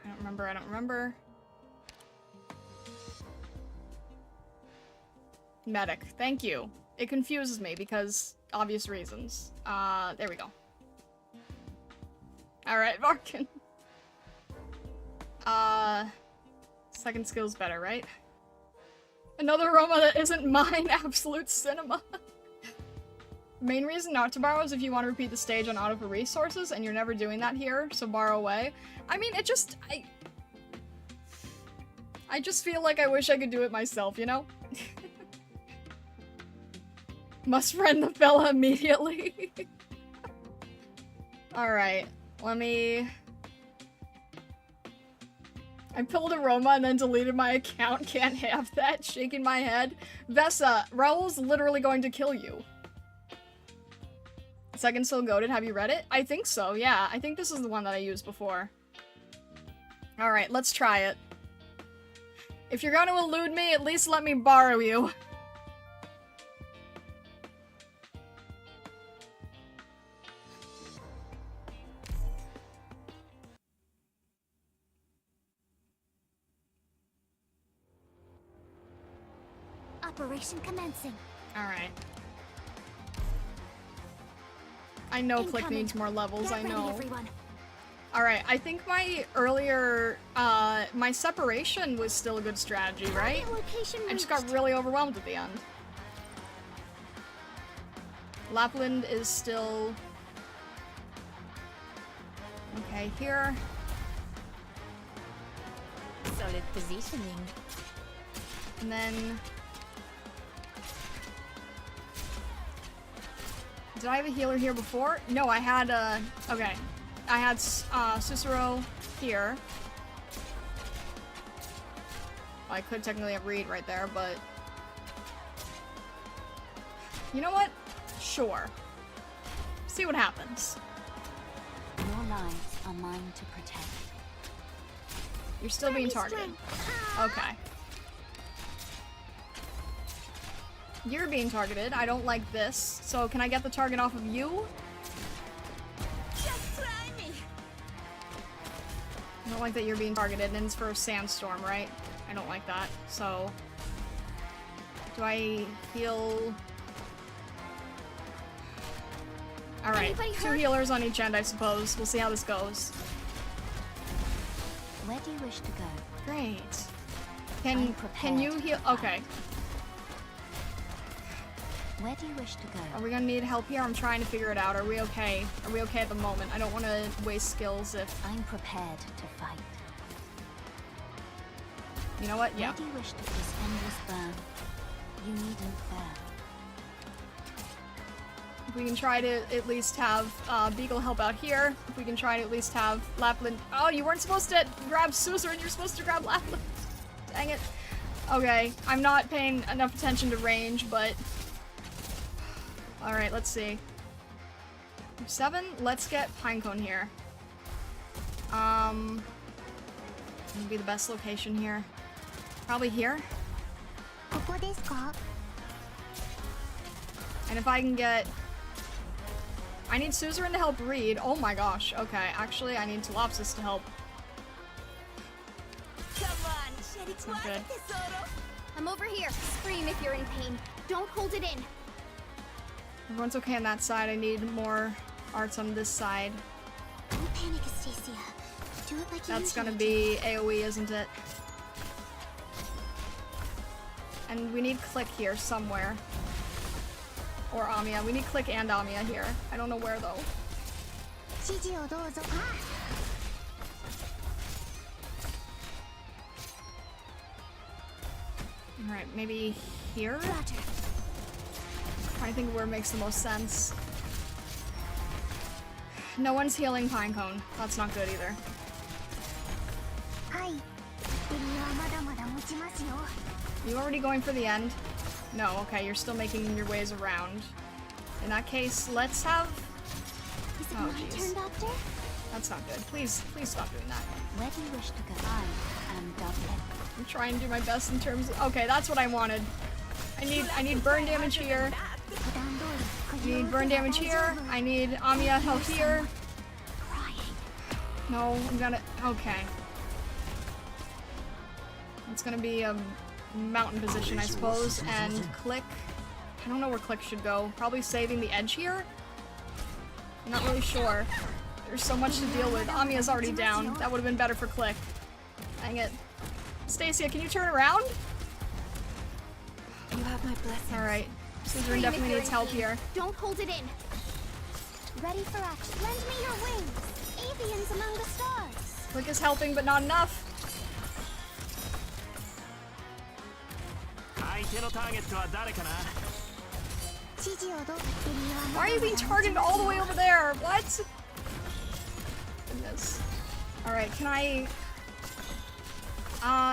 S1: I don't remember. Medic. Thank you. It confuses me because obvious reasons. There we go. Alright, Varkin. Second skill's better, right? Another Roma that isn't mine, absolute cinema. Main reason not to borrow is if you want to repeat the stage on auto for resources, and you're never doing that here, so borrow away. I mean, it just, I just feel like I wish I could do it myself, you know? Must friend the fella immediately. Alright, let me... I pulled a Roma and then deleted my account. Can't have that. Shaking my head. Vessa, Raul's literally going to kill you. Second Still Goated, have you read it? I think so, yeah. I think this is the one that I used before. Alright, let's try it. If you're gonna elude me, at least let me borrow you.
S2: Operation commencing.
S1: Alright. I know Click needs more levels, I know. Alright, I think my earlier, my separation was still a good strategy, right? I just got really overwhelmed at the end. Lapland is still... Okay, here.
S9: Solid positioning.
S1: And then... Did I have a healer here before? No, I had, okay. I had, Cicero here. Well, I could technically have Reed right there, but... You know what? Sure. See what happens.
S2: Your lives are mine to protect.
S1: You're still being targeted. Okay. You're being targeted. I don't like this. So can I get the target off of you?
S2: Just try me.
S1: I don't like that you're being targeted, and it's for a sandstorm, right? I don't like that. So do I heal? Alright, two healers on each end, I suppose. We'll see how this goes.
S2: Where do you wish to go?
S1: Great. Can you heal? Okay.
S2: Where do you wish to go?
S1: Are we gonna need help here? I'm trying to figure it out. Are we okay? Are we okay at the moment? I don't want to waste skills if...
S2: I'm prepared to fight.
S1: You know what? Yeah.
S2: Where do you wish to this endless burn? You needn't fear.
S1: If we can try to at least have Beagle help out here. If we can try to at least have Lapland... Oh, you weren't supposed to grab Suzerain, you're supposed to grab Lapland. Dang it. Okay, I'm not paying enough attention to range, but... Alright, let's see. 7, let's get Pinecone here. Would be the best location here. Probably here. And if I can get... I need Suzerain to help Reed. Oh my gosh. Okay, actually, I need Telopsis to help.
S2: Come on,
S1: That's not good.
S2: I'm over here. Scream if you're in pain. Don't hold it in.
S1: Everyone's okay on that side. I need more arts on this side.
S2: Don't panic, Astacia. Do it like you
S1: That's
S2: usually
S1: gonna be AoE, isn't it? And we need Click here somewhere. Or Amiya. We need Click and Amiya here. I don't know where though. Alright, maybe here? I think where makes the most sense. No one's healing Pinecone. That's not good either. You already going for the end? No, okay, you're still making your ways around. In that case, let's have... Oh, jeez. That's not good. Please, please stop doing that.
S2: Where do you wish to go? I am Dublin.
S1: I'm trying to do my best in terms of... Okay, that's what I wanted. I need burn damage here. I need burn damage here. I need Amiya help here. No, I'm gonna... Okay. It's gonna be a mountain position, I suppose, and Click. I don't know where Click should go. Probably saving the edge here? I'm not really sure. There's so much to deal with. Amiya's already down. That would have been better for Click. Dang it. Stacia, can you turn around?
S8: You have my blessing.
S1: Alright. Suzerain definitely needs help here.
S2: Don't hold it in. Ready for action. Lend me your wings. Avians among the stars.
S1: Click is helping, but not enough. Why are you being targeted all the way over there? What? Goodness. Alright, can I...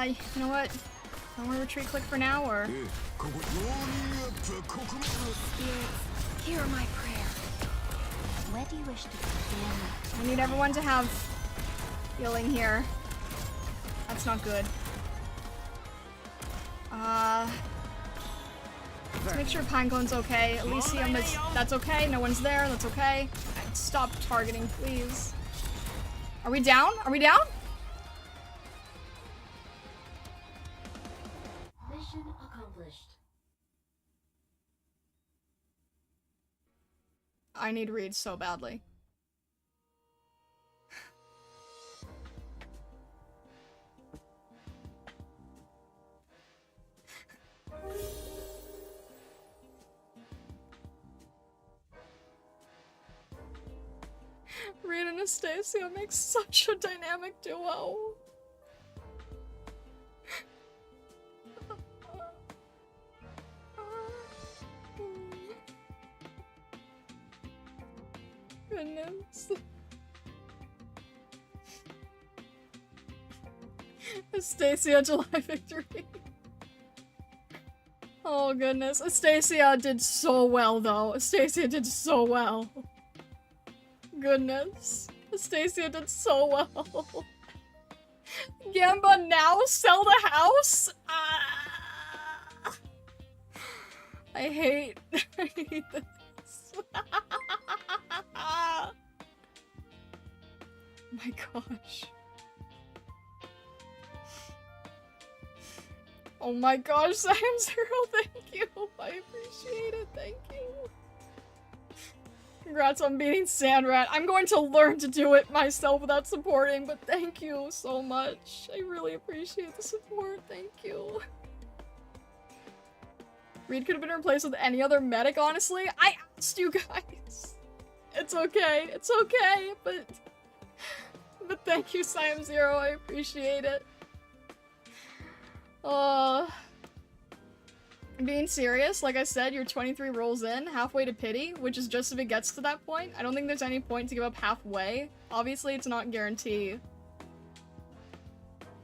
S1: you know what? I want to retreat Click for now, or...
S8: Hear my prayer.
S2: Where do you wish to begin?
S1: I need everyone to have healing here. That's not good. Let's make sure Pinecone's okay. Elysium is... That's okay. No one's there. That's okay. Stop targeting, please. Are we down? Are we down?
S7: Mission accomplished.
S1: I need Reed so badly. Reed and Astacia make such a dynamic duo. Goodness. Astacia, July victory. Oh goodness, Astacia did so well though. Astacia did so well. Goodness. Astacia did so well. Gamba now sell the house? I hate this. My gosh. Oh my gosh, Sam Zero, thank you. I appreciate it, thank you. Congrats on beating Sandrat. I'm going to learn to do it myself without supporting, but thank you so much. I really appreciate the support, thank you. Reed could have been replaced with any other medic, honestly. I asked you guys. It's okay, but thank you, Siam Zero, I appreciate it. Being serious, like I said, you're 23 rolls in, halfway to pity, which is just if it gets to that point. I don't think there's any point to give up halfway. Obviously, it's not guaranteed.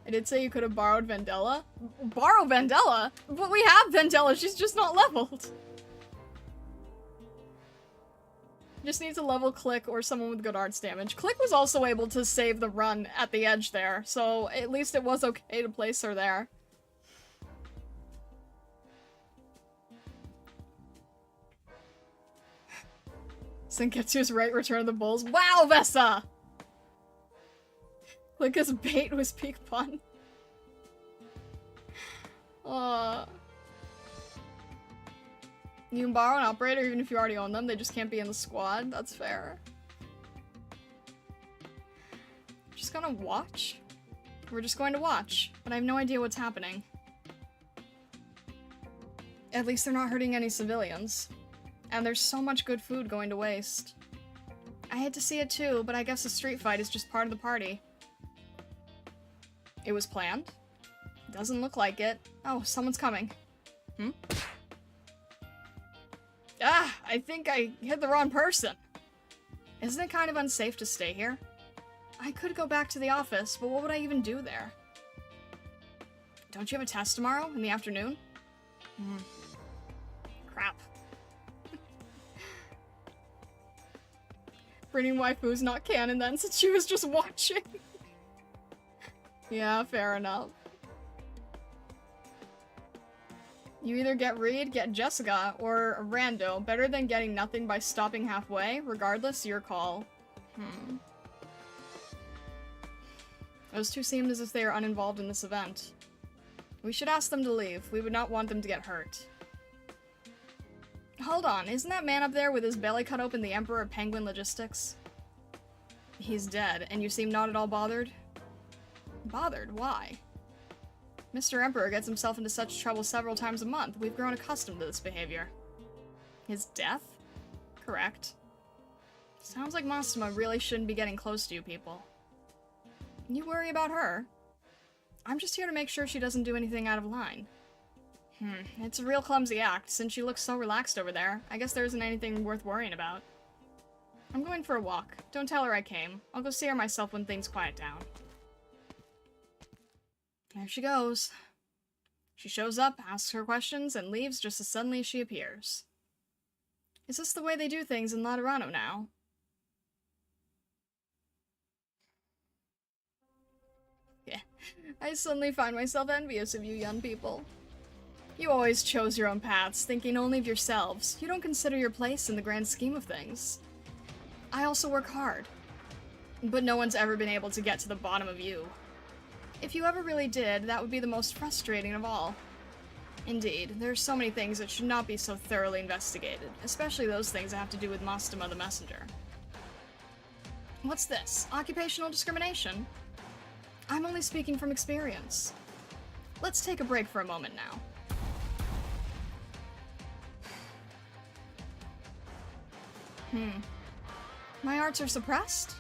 S1: I did say you could have borrowed Vendella. Borrow Vendella? But we have Vendella, she's just not leveled. Just needs a level Click or someone with good arts damage. Click was also able to save the run at the edge there, so at least it was okay to place her there. Senketsu's right, Return of the Bulls. Wow, Vessa! Click as bait was peak pun. You can borrow an operator even if you already own them, they just can't be in the squad. That's fair. Just gonna watch? We're just going to watch, but I have no idea what's happening. At least they're not hurting any civilians. And there's so much good food going to waste. I hate to see it too, but I guess a street fight is just part of the party. It was planned? Doesn't look like it. Oh, someone's coming. Ah, I think I hit the wrong person. Isn't it kind of unsafe to stay here? I could go back to the office, but what would I even do there? Don't you have a test tomorrow in the afternoon? Crap. Bringing waifu's not canon then, since she was just watching. Yeah, fair enough. You either get Reed, get Jessica, or a rando. Better than getting nothing by stopping halfway. Regardless, your call. Those two seemed as if they are uninvolved in this event. We should ask them to leave. We would not want them to get hurt. Hold on, isn't that man up there with his belly cut open the Emperor of Penguin Logistics? He's dead, and you seem not at all bothered? Bothered? Why? Mr. Emperor gets himself into such trouble several times a month. We've grown accustomed to this behavior. His death? Correct. Sounds like Masuma really shouldn't be getting close to you people. You worry about her. I'm just here to make sure she doesn't do anything out of line. It's a real clumsy act, since she looks so relaxed over there. I guess there isn't anything worth worrying about. I'm going for a walk. Don't tell her I came. I'll go see her myself when things quiet down. There she goes. She shows up, asks her questions, and leaves just as suddenly as she appears. Is this the way they do things in Laterano now? Yeah, I suddenly find myself envious of you young people. You always chose your own paths, thinking only of yourselves. You don't consider your place in the grand scheme of things. I also work hard, but no one's ever been able to get to the bottom of you. If you ever really did, that would be the most frustrating of all. Indeed, there are so many things that should not be so thoroughly investigated, especially those things that have to do with Mastema the Messenger. What's this? Occupational discrimination? I'm only speaking from experience. Let's take a break for a moment now. My arts are suppressed?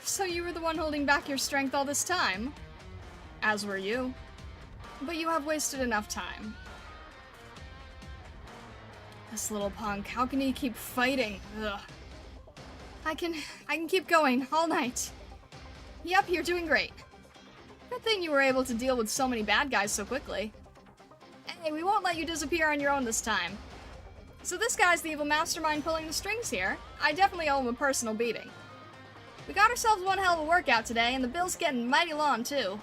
S1: So you were the one holding back your strength all this time? As were you. But you have wasted enough time. This little punk, how can he keep fighting? Ugh. I can keep going all night. Yep, you're doing great. Good thing you were able to deal with so many bad guys so quickly. Hey, we won't let you disappear on your own this time. So this guy's the evil mastermind pulling the strings here. I definitely owe him a personal beating. We got ourselves one hell of a workout today, and the bill's getting mighty long, too.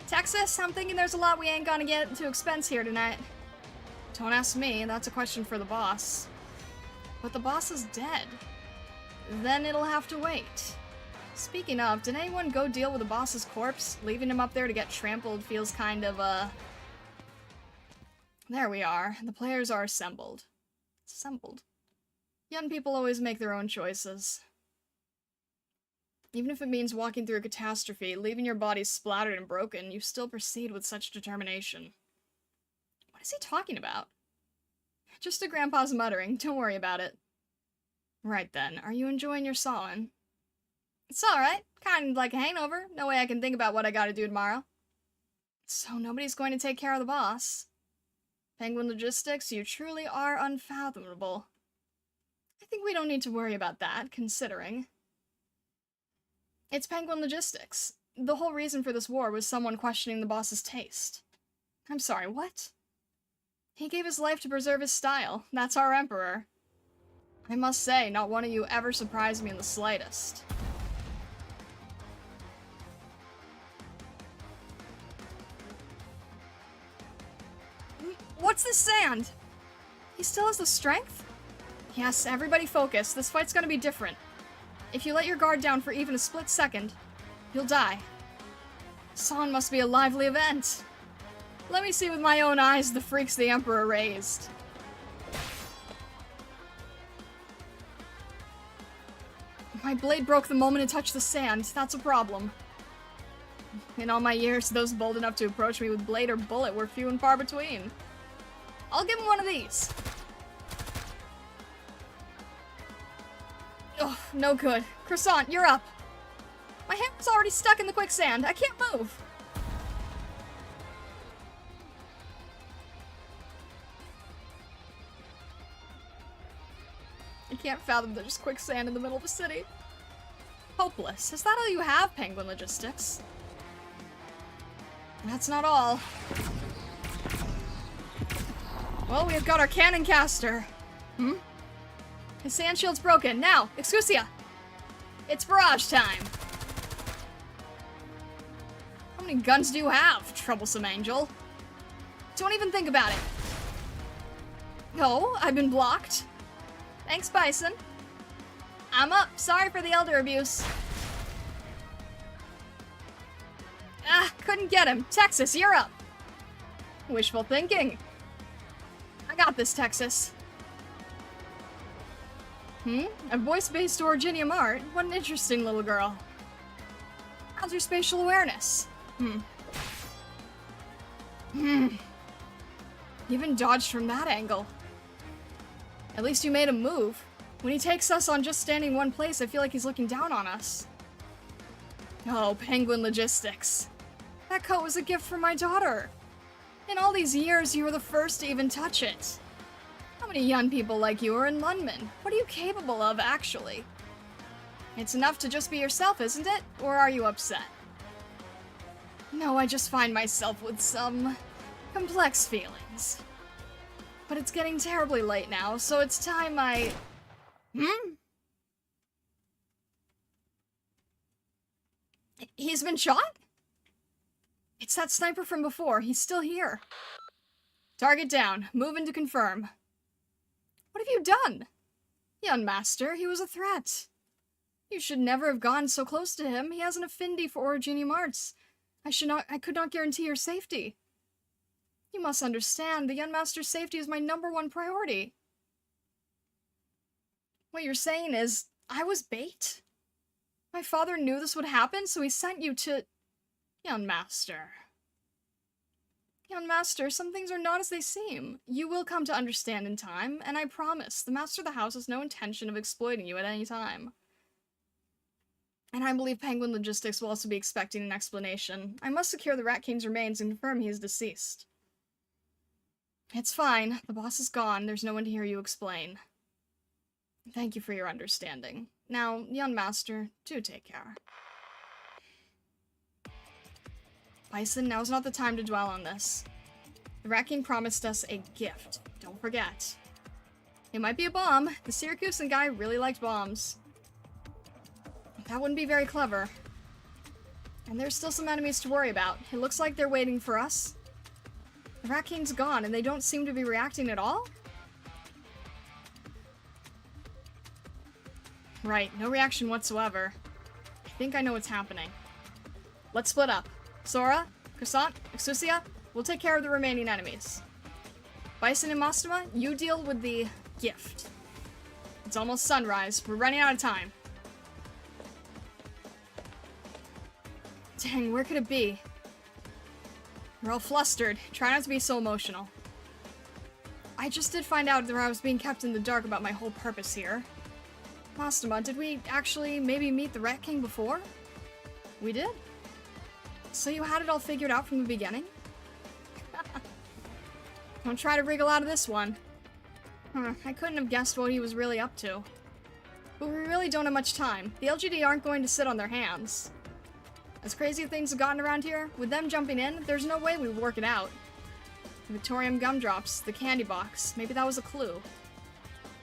S1: Texas, I'm thinking there's a lot we ain't gonna get to expense here tonight. Don't ask me, that's a question for the boss. But the boss is dead. Then it'll have to wait. Speaking of, did anyone go deal with the boss's corpse? Leaving him up there to get trampled feels kind of, There we are. The players are assembled. Assembled. Young people always make their own choices. Even if it means walking through a catastrophe, leaving your body splattered and broken, you still proceed with such determination. What is he talking about? Just a grandpa's muttering. Don't worry about it. Right then, are you enjoying your sawing? It's alright. Kind of like a hangover. No way I can think about what I gotta do tomorrow. So nobody's going to take care of the boss. Penguin Logistics, you truly are unfathomable. I think we don't need to worry about that, considering. It's Penguin Logistics. The whole reason for this war was someone questioning the boss's taste. I'm sorry, what? He gave his life to preserve his style. That's our emperor. I must say, not one of you ever surprised me in the slightest. What's this sand? He still has the strength? Yes, everybody focus. This fight's gonna be different. If you let your guard down for even a split second, you'll die. Song must be a lively event. Let me see with my own eyes the freaks the Emperor raised. My blade broke the moment it touched the sand. That's a problem. In all my years, those bold enough to approach me with blade or bullet were few and far between. I'll give him one of these. Oh, no good. Croissant, you're up. My hand's already stuck in the quicksand. I can't move. I can't fathom there's quicksand in the middle of a city. Hopeless. Is that all you have, Penguin Logistics? That's not all. Well, we've got our cannon caster. His sand shield's broken. Now, Excusia! It's barrage time! How many guns do you have, troublesome angel? Don't even think about it. Oh, I've been blocked. Thanks, Bison. I'm up. Sorry for the elder abuse. Ah, couldn't get him. Texas, you're up. Wishful thinking. I got this, Texas. A voice-based Originium art? What an interesting little girl. How's your spatial awareness? Even dodged from that angle. At least you made him move. When he takes us on just standing one place, I feel like he's looking down on us. Oh, Penguin Logistics. That coat was a gift from my daughter. In all these years, you were the first to even touch it. How many young people like you are in Lundman? What are you capable of, actually? It's enough to just be yourself, isn't it? Or are you upset? No, I just find myself with some complex feelings. But it's getting terribly late now, so it's time I... He's been shot? It's that sniper from before. He's still here. Target down. Moving to confirm. What have you done? Young master, he was a threat. You should never have gone so close to him. He has an affinity for Originium arts. I could not guarantee your safety. You must understand, the young master's safety is my #1 priority. What you're saying is, I was bait? My father knew this would happen, so he sent you to... Young master. Young master, some things are not as they seem. You will come to understand in time, and I promise, the master of the house has no intention of exploiting you at any time. And I believe Penguin Logistics will also be expecting an explanation. I must secure the Rat King's remains and confirm he is deceased. It's fine. The boss is gone. There's no one to hear you explain. Thank you for your understanding. Now, young master, do take care. Bison, now's not the time to dwell on this. The Rat King promised us a gift. Don't forget. It might be a bomb. The Syracusan guy really liked bombs. That wouldn't be very clever. And there's still some enemies to worry about. It looks like they're waiting for us. The Rat King's gone, and they don't seem to be reacting at all? Right, no reaction whatsoever. I think I know what's happening. Let's split up. Sora, Croissant, Exusia, we'll take care of the remaining enemies. Bison and Mastema, you deal with the gift. It's almost sunrise. We're running out of time. Dang, where could it be? We're all flustered. Try not to be so emotional. I just did find out that I was being kept in the dark about my whole purpose here. Mastema, did we actually maybe meet the Rat King before? We did? So you had it all figured out from the beginning? Don't try to wriggle out of this one. I couldn't have guessed what he was really up to. But we really don't have much time. The LGD aren't going to sit on their hands. As crazy as things have gotten around here, with them jumping in, there's no way we would work it out. The Victorium gumdrops, the candy box, maybe that was a clue.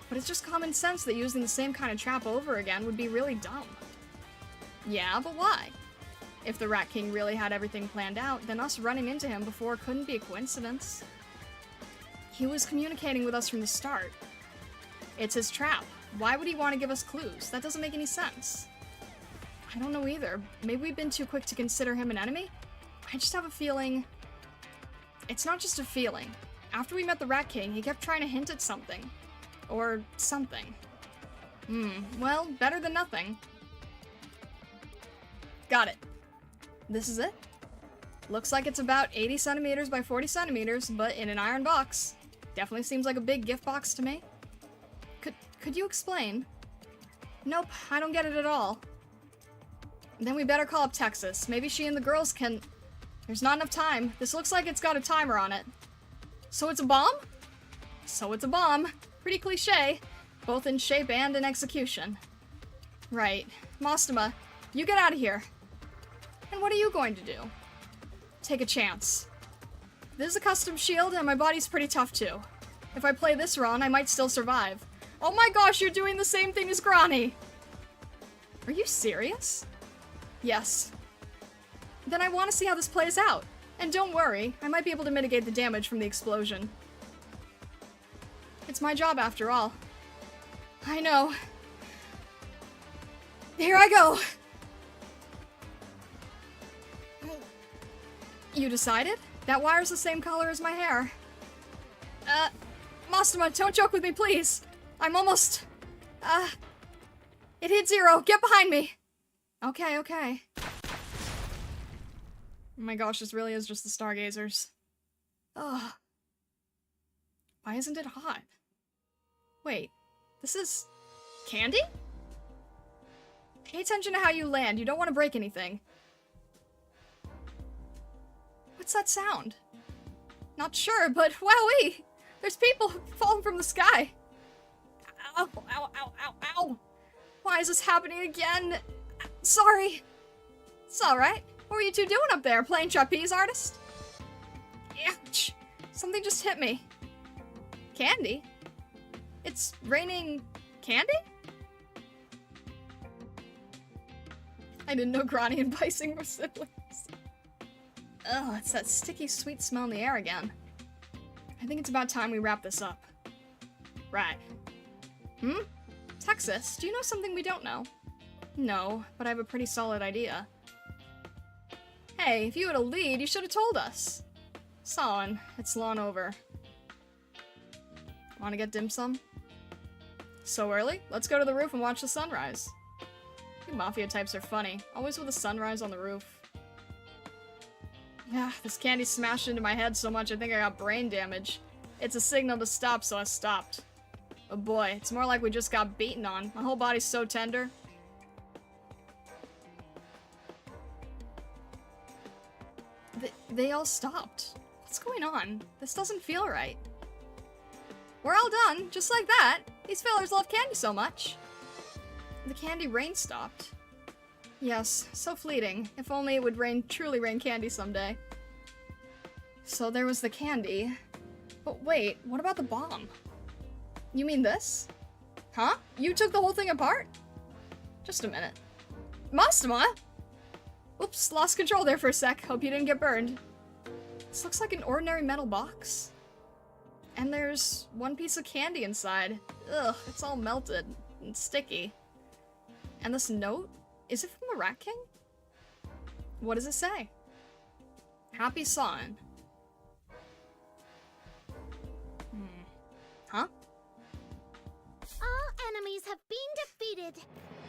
S1: But it's just common sense that using the same kind of trap over again would be really dumb. Yeah, but why? If the Rat King really had everything planned out, then us running into him before couldn't be a coincidence. He was communicating with us from the start. It's his trap. Why would he want to give us clues? That doesn't make any sense. I don't know either. Maybe we've been too quick to consider him an enemy? I just have a feeling... It's not just a feeling. After we met the Rat King, he kept trying to hint at something. Or something. Well, better than nothing. Got it. This is it. Looks like it's about 80 centimeters by 40 centimeters, but in an iron box. Definitely seems like a big gift box to me. Could you explain? Nope, I don't get it at all. Then we better call up Texas. Maybe she and the girls can... There's not enough time. This looks like it's got a timer on it. So it's a bomb? So it's a bomb. Pretty cliche, both in shape and in execution. Right. Mastema, you get out of here. And what are you going to do? Take a chance. This is a custom shield, and my body's pretty tough too. If I play this wrong, I might still survive. Oh my gosh, you're doing the same thing as Grani! Are you serious? Yes. Then I want to see how this plays out. And don't worry, I might be able to mitigate the damage from the explosion. It's my job after all. I know. Here I go! You decided? That wire's the same color as my hair. Mastema, don't joke with me, please! I'm almost... It hit 0. Get behind me! Okay, okay. Oh my gosh, this really is just the Stargazers. Ugh. Why isn't it hot? Wait, this is... candy? Pay attention to how you land. You don't want to break anything. What's that sound? Not sure, but wowee! There's people falling from the sky. Ow, ow, ow, ow, ow! Why is this happening again? Sorry. It's alright. What were you two doing up there? Playing trapeze artist? Ouch! Something just hit me. Candy? It's raining candy? I didn't know Grani and Bison were siblings. Ugh, it's that sticky sweet smell in the air again. I think it's about time we wrap this up. Right. Texas, do you know something we don't know? No, but I have a pretty solid idea. Hey, if you had a lead, you should have told us. Sawin', it's long over. Wanna get dim sum? So early? Let's go to the roof and watch the sunrise. You mafia types are funny, always with a sunrise on the roof. Ah, this candy smashed into my head so much I think I got brain damage. It's a signal to stop, so I stopped. Oh boy, it's more like we just got beaten on. My whole body's so tender. They all stopped. What's going on? This doesn't feel right. We're all done, just like that. These fellers love candy so much. The candy rain stopped. Yes, so fleeting. If only it would truly rain candy someday. So there was the candy. But wait, what about the bomb? You mean this? Huh? You took the whole thing apart? Just a minute. Mastema? Oops, lost control there for a sec. Hope you didn't get burned. This looks like an ordinary metal box. And there's one piece of candy inside. Ugh, it's all melted and sticky. And this note? Is it from the Rat King? What does it say? Happy Sawin'. Huh?
S2: All enemies have been defeated.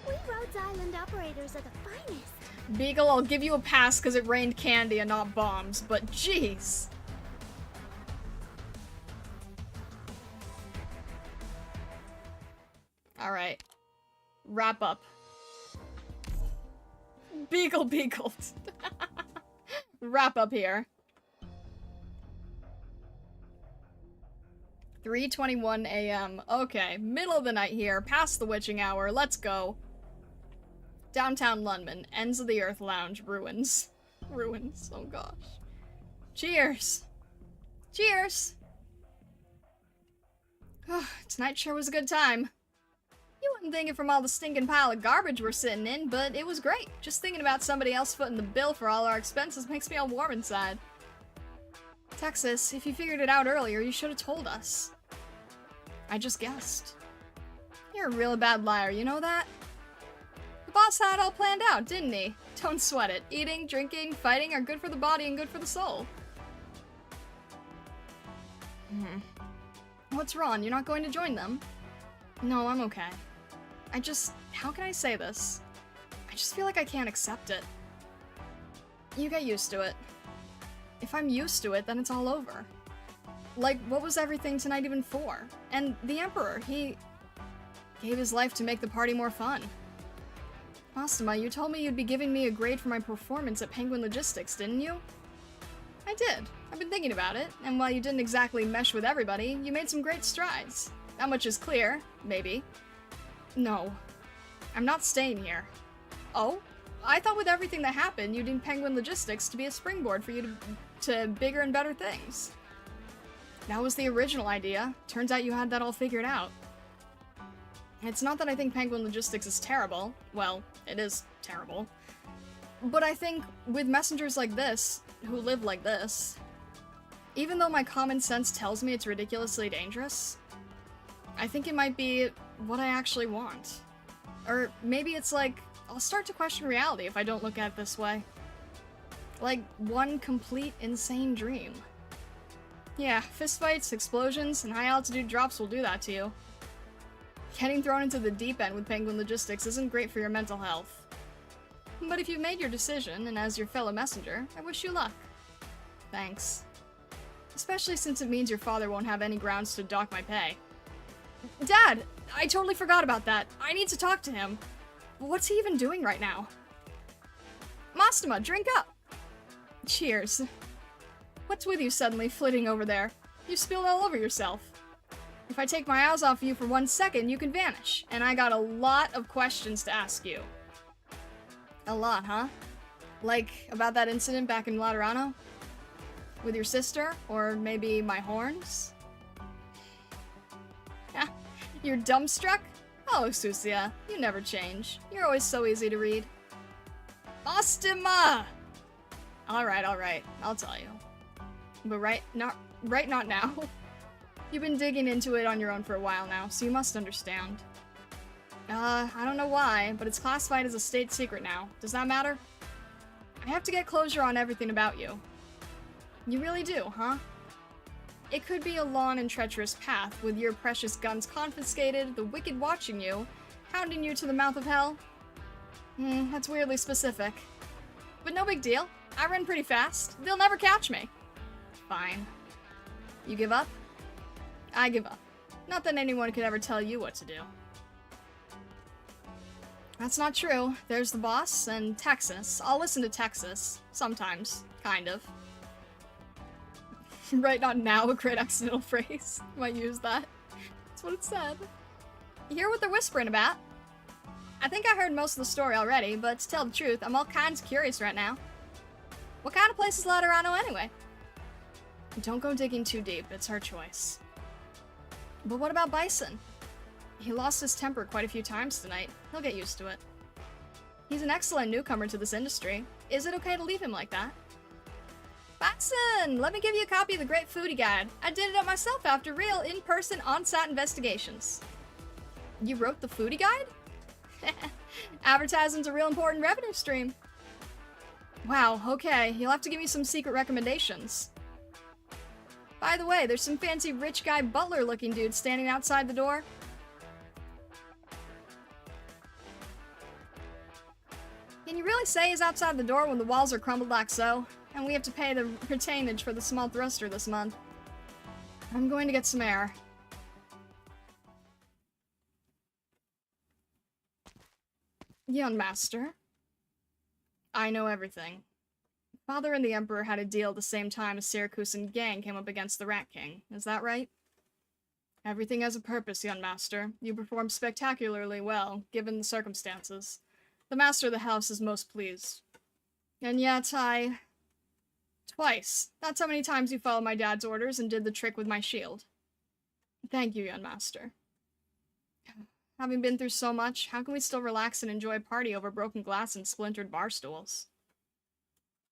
S2: We Rhodes Island operators are the finest.
S1: Beagle, I'll give you a pass because it rained candy and not bombs, but jeez. Alright. Wrap up. Beagled. Wrap up here. 3:21 a.m. Okay, middle of the night here, past the witching hour, let's go. Downtown London, ends of the earth lounge, ruins. Ruins, oh gosh. Cheers! Cheers! Tonight sure was a good time. You wouldn't think it from all the stinking pile of garbage we're sitting in, but it was great. Just thinking about somebody else footing the bill for all our expenses makes me all warm inside. Texas, if you figured it out earlier, you should have told us. I just guessed. You're a real bad liar, you know that? The boss had it all planned out, didn't he? Don't sweat it. Eating, drinking, fighting are good for the body and good for the soul. What's wrong? You're not going to join them? No, I'm okay. How can I say this? I just feel like I can't accept it. You get used to it. If I'm used to it, then it's all over. Like, what was everything tonight even for? And the Emperor, he gave his life to make the party more fun. Mastema, you told me you'd be giving me a grade for my performance at Penguin Logistics, didn't you? I did. I've been thinking about it, and while you didn't exactly mesh with everybody, you made some great strides. That much is clear, maybe. No. I'm not staying here. Oh? I thought with everything that happened, you'd need Penguin Logistics to be a springboard for you to bigger and better things. That was the original idea. Turns out you had that all figured out. It's not that I think Penguin Logistics is terrible. Well, it is terrible. But I think with messengers like this, who live like this, even though my common sense tells me it's ridiculously dangerous, I think it might be what I actually want. Or maybe it's like, I'll start to question reality if I don't look at it this way. Like, one complete insane dream. Yeah, fistfights, explosions, and high-altitude drops will do that to you. Getting thrown into the deep end with Penguin Logistics isn't great for your mental health. But if you've made your decision, and as your fellow messenger, I wish you luck. Thanks. Especially since it means your father won't have any grounds to dock my pay. Dad! I totally forgot about that. I need to talk to him. What's he even doing right now? Mastema, drink up! Cheers. What's with you suddenly flitting over there? You spilled all over yourself. If I take my eyes off you for 1 second, you can vanish. And I got a lot of questions to ask you. A lot, huh? Like, about that incident back in Laterano? With your sister? Or maybe my horns? You're dumbstruck? Oh, Susia, you never change. You're always so easy to read. Mastema! Alright, I'll tell you. But not now. You've been digging into it on your own for a while now, so you must understand. I don't know why, but it's classified as a state secret now. Does that matter? I have to get closure on everything about you. You really do, huh? It could be a long and treacherous path, with your precious guns confiscated, the wicked watching you, hounding you to the mouth of hell. That's weirdly specific. But no big deal. I run pretty fast. They'll never catch me. Fine. You give up? I give up. Not that anyone could ever tell you what to do. That's not true. There's the boss, and Texas. I'll listen to Texas. Sometimes. Kind of. Right, not now, a great accidental phrase. Might use that. That's what it said. You hear what they're whispering about? I think I heard most of the story already, but to tell the truth, I'm all kinds curious right now. What kind of place is Laterano anyway? Don't go digging too deep, it's her choice. But what about Bison? He lost his temper quite a few times tonight. He'll get used to it. He's an excellent newcomer to this industry. Is it okay to leave him like that? Bison! Let me give you a copy of the Great Foodie Guide. I did it up myself after real, in-person, on-site investigations. You wrote the Foodie Guide? Advertising's a real important revenue stream. Wow, okay. You'll have to give me some secret recommendations. By the way, there's some fancy rich guy butler-looking dude standing outside the door. Can you really say he's outside the door when the walls are crumbled like so? And we have to pay the retainage for the small thruster this month. I'm going to get some air. Young master. I know everything. Father and the Emperor had a deal at the same time as Syracuse and gang came up against the Rat King. Is that right? Everything has a purpose, young master. You performed spectacularly well, given the circumstances. The master of the house is most pleased. And yet Twice. That's how many times you followed my dad's orders and did the trick with my shield. Thank you, young master. Having been through so much, how can we still relax and enjoy a party over broken glass and splintered bar stools?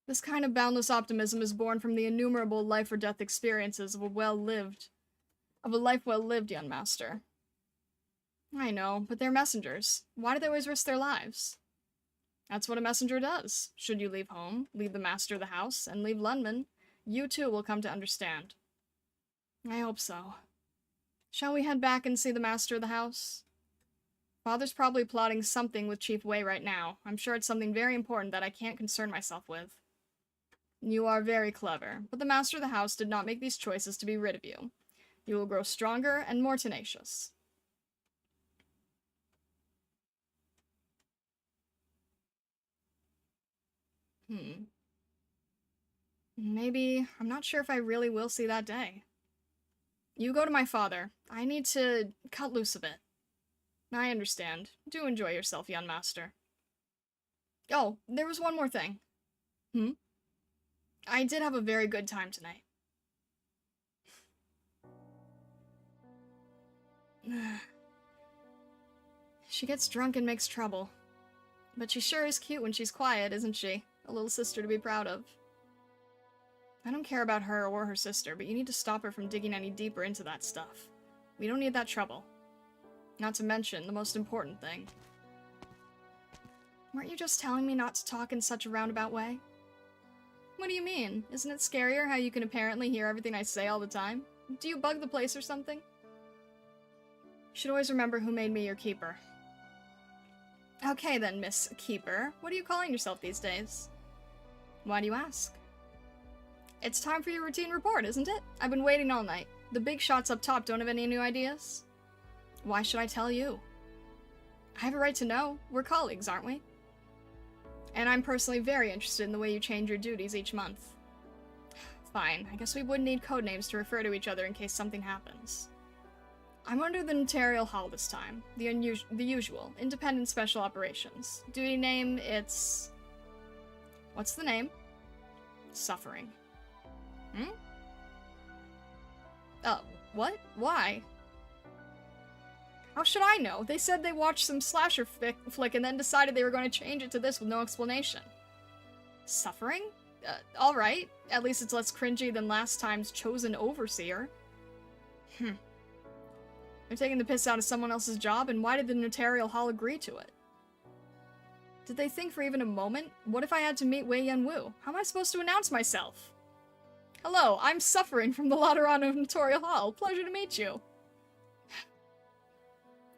S1: This kind of boundless optimism is born from the innumerable life-or-death experiences of a life well lived, young master. I know, but they're messengers. Why do they always risk their lives? That's what a messenger does. Should you leave home, leave the master of the house, and leave London, you too will come to understand. I hope so. Shall we head back and see the master of the house? Father's probably plotting something with Chief Wei right now. I'm sure it's something very important that I can't concern myself with. You are very clever, but the master of the house did not make these choices to be rid of you. You will grow stronger and more tenacious. Maybe. I'm not sure if I really will see that day. You go to my father. I need to cut loose a bit. I understand. Do enjoy yourself, young master. Oh, there was one more thing. I did have a very good time tonight. She gets drunk and makes trouble. But she sure is cute when she's quiet, isn't she? A little sister to be proud of. I don't care about her or her sister, but you need to stop her from digging any deeper into that stuff. We don't need that trouble. Not to mention the most important thing. Weren't you just telling me not to talk in such a roundabout way? What do you mean? Isn't it scarier how you can apparently hear everything I say all the time? Do you bug the place or something? You should always remember who made me your keeper. Okay then, Miss Keeper. What are you calling yourself these days? Why do you ask? It's time for your routine report, isn't it? I've been waiting all night. The big shots up top don't have any new ideas? Why should I tell you? I have a right to know. We're colleagues, aren't we? And I'm personally very interested in the way you change your duties each month. Fine, I guess we would need codenames to refer to each other in case something happens. I'm under the notarial hall this time. The usual. Independent Special Operations. Duty name, it's... What's the name? Suffering. Oh, what? Why? How should I know? They said they watched some slasher flick and then decided they were going to change it to this with no explanation. Suffering? Alright. At least it's less cringy than last time's Chosen Overseer. They're taking the piss out of someone else's job, and why did the notarial hall agree to it? Did they think for even a moment? What if I had to meet Wei Yanwu? How am I supposed to announce myself? Hello, I'm Suffering from the Laterano Notarial Hall. Pleasure to meet you.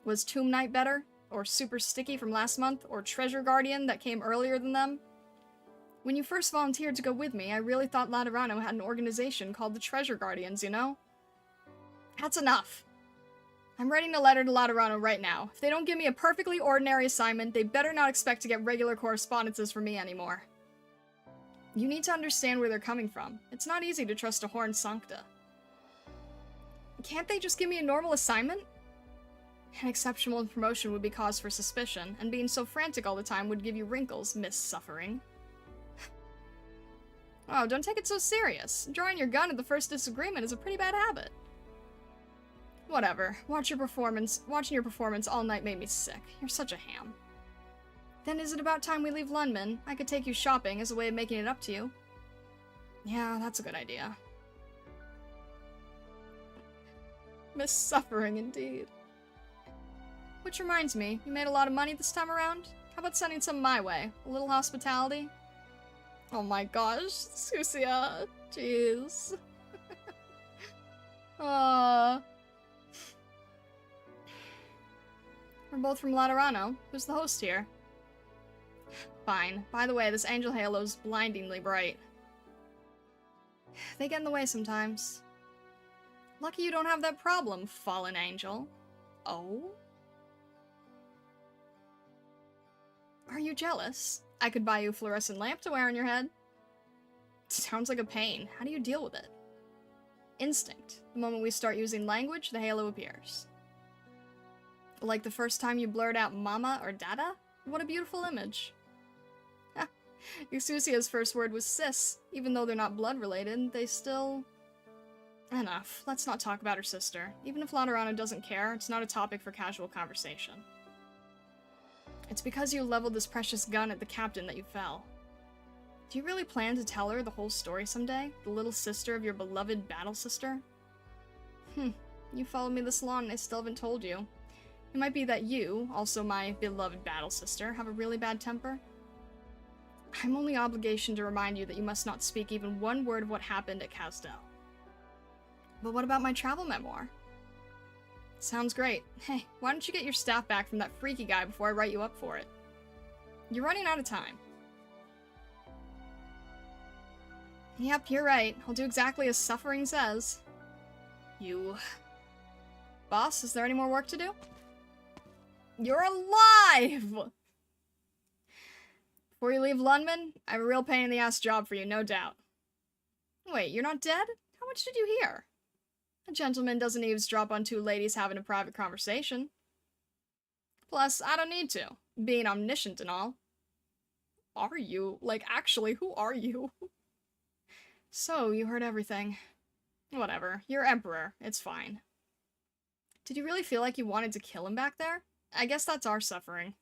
S1: Was Tomb Knight better? Or Super Sticky from last month? Or Treasure Guardian that came earlier than them? When you first volunteered to go with me, I really thought Laterano had an organization called the Treasure Guardians, you know? That's enough. I'm writing a letter to Laterano right now. If they don't give me a perfectly ordinary assignment, they better not expect to get regular correspondences from me anymore. You need to understand where they're coming from. It's not easy to trust a Horn Sancta. Can't they just give me a normal assignment? An exceptional promotion would be cause for suspicion, and being so frantic all the time would give you wrinkles, Miss Suffering. Oh, don't take it so serious. Drawing your gun at the first disagreement is a pretty bad habit. Whatever. Watching your performance all night made me sick. You're such a ham. Then is it about time we leave Lundman? I could take you shopping as a way of making it up to you. Yeah, that's a good idea. Miss suffering indeed. Which reminds me, you made a lot of money this time around? How about sending some my way? A little hospitality? Oh my gosh, Susia. Jeez. We're both from Laterano. Who's the host here? Fine. By the way, this angel halo's blindingly bright. They get in the way sometimes. Lucky you don't have that problem, fallen angel. Oh? Are you jealous? I could buy you a fluorescent lamp to wear on your head. Sounds like a pain. How do you deal with it? Instinct. The moment we start using language, the halo appears. Like the first time you blurt out mama or dada? What a beautiful image. Exusia's first word was sis. Even though they're not blood-related, they still... Enough. Let's not talk about her sister. Even if Laterano doesn't care, it's not a topic for casual conversation. It's because you leveled this precious gun at the captain that you fell. Do you really plan to tell her the whole story someday? The little sister of your beloved battle sister? You followed me this long and I still haven't told you. It might be that you, also my beloved battle sister, have a really bad temper. I'm only obligation to remind you that you must not speak even one word of what happened at Casdell. But what about my travel memoir? Sounds great. Hey, why don't you get your staff back from that freaky guy before I write you up for it? You're running out of time. Yep, you're right. I'll do exactly as Suffering says. You... Boss, is there any more work to do? You're alive! Before you leave Lundman, I have a real pain in the ass job for you, no doubt. Wait, you're not dead? How much did you hear? A gentleman doesn't eavesdrop on two ladies having a private conversation. Plus, I don't need to, being omniscient and all. Are you? Like, actually, who are you? So, you heard everything. Whatever, you're Emperor, it's fine. Did you really feel like you wanted to kill him back there? I guess that's our suffering.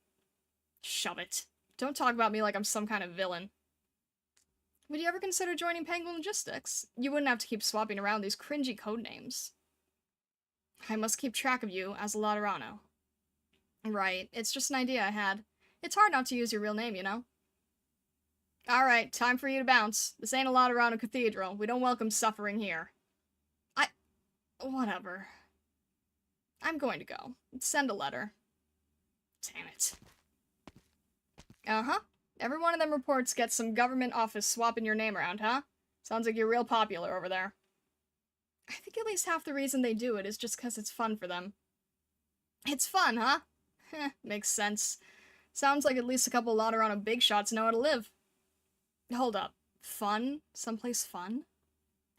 S1: Shove it. Don't talk about me like I'm some kind of villain. Would you ever consider joining Penguin Logistics? You wouldn't have to keep swapping around these cringy codenames. I must keep track of you as a Laterano. Right, it's just an idea I had. It's hard not to use your real name, you know? Alright, time for you to bounce. This ain't a Laterano Cathedral. We don't welcome suffering here. Whatever. I'm going to go. Send a letter. Damn it. Uh-huh. Every one of them reports gets some government office swapping your name around, huh? Sounds like you're real popular over there. I think at least half the reason they do it is just because it's fun for them. It's fun, huh? Makes sense. Sounds like at least a couple Laterano big shots know how to live. Hold up. Fun? Someplace fun?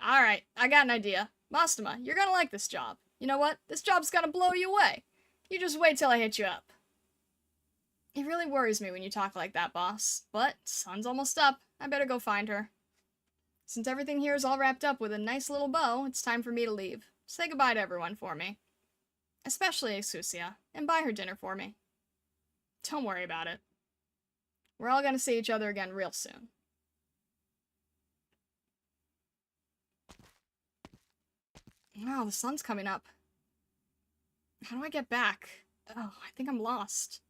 S1: Alright, I got an idea. Mastema, you're gonna like this job. You know what? This job's gonna blow you away. You just wait till I hit you up. It really worries me when you talk like that, boss. But, sun's almost up. I better go find her. Since everything here is all wrapped up with a nice little bow, it's time for me to leave. Say goodbye to everyone for me. Especially Exusia, and buy her dinner for me. Don't worry about it. We're all gonna see each other again real soon. Wow, the sun's coming up. How do I get back? Oh, I think I'm lost.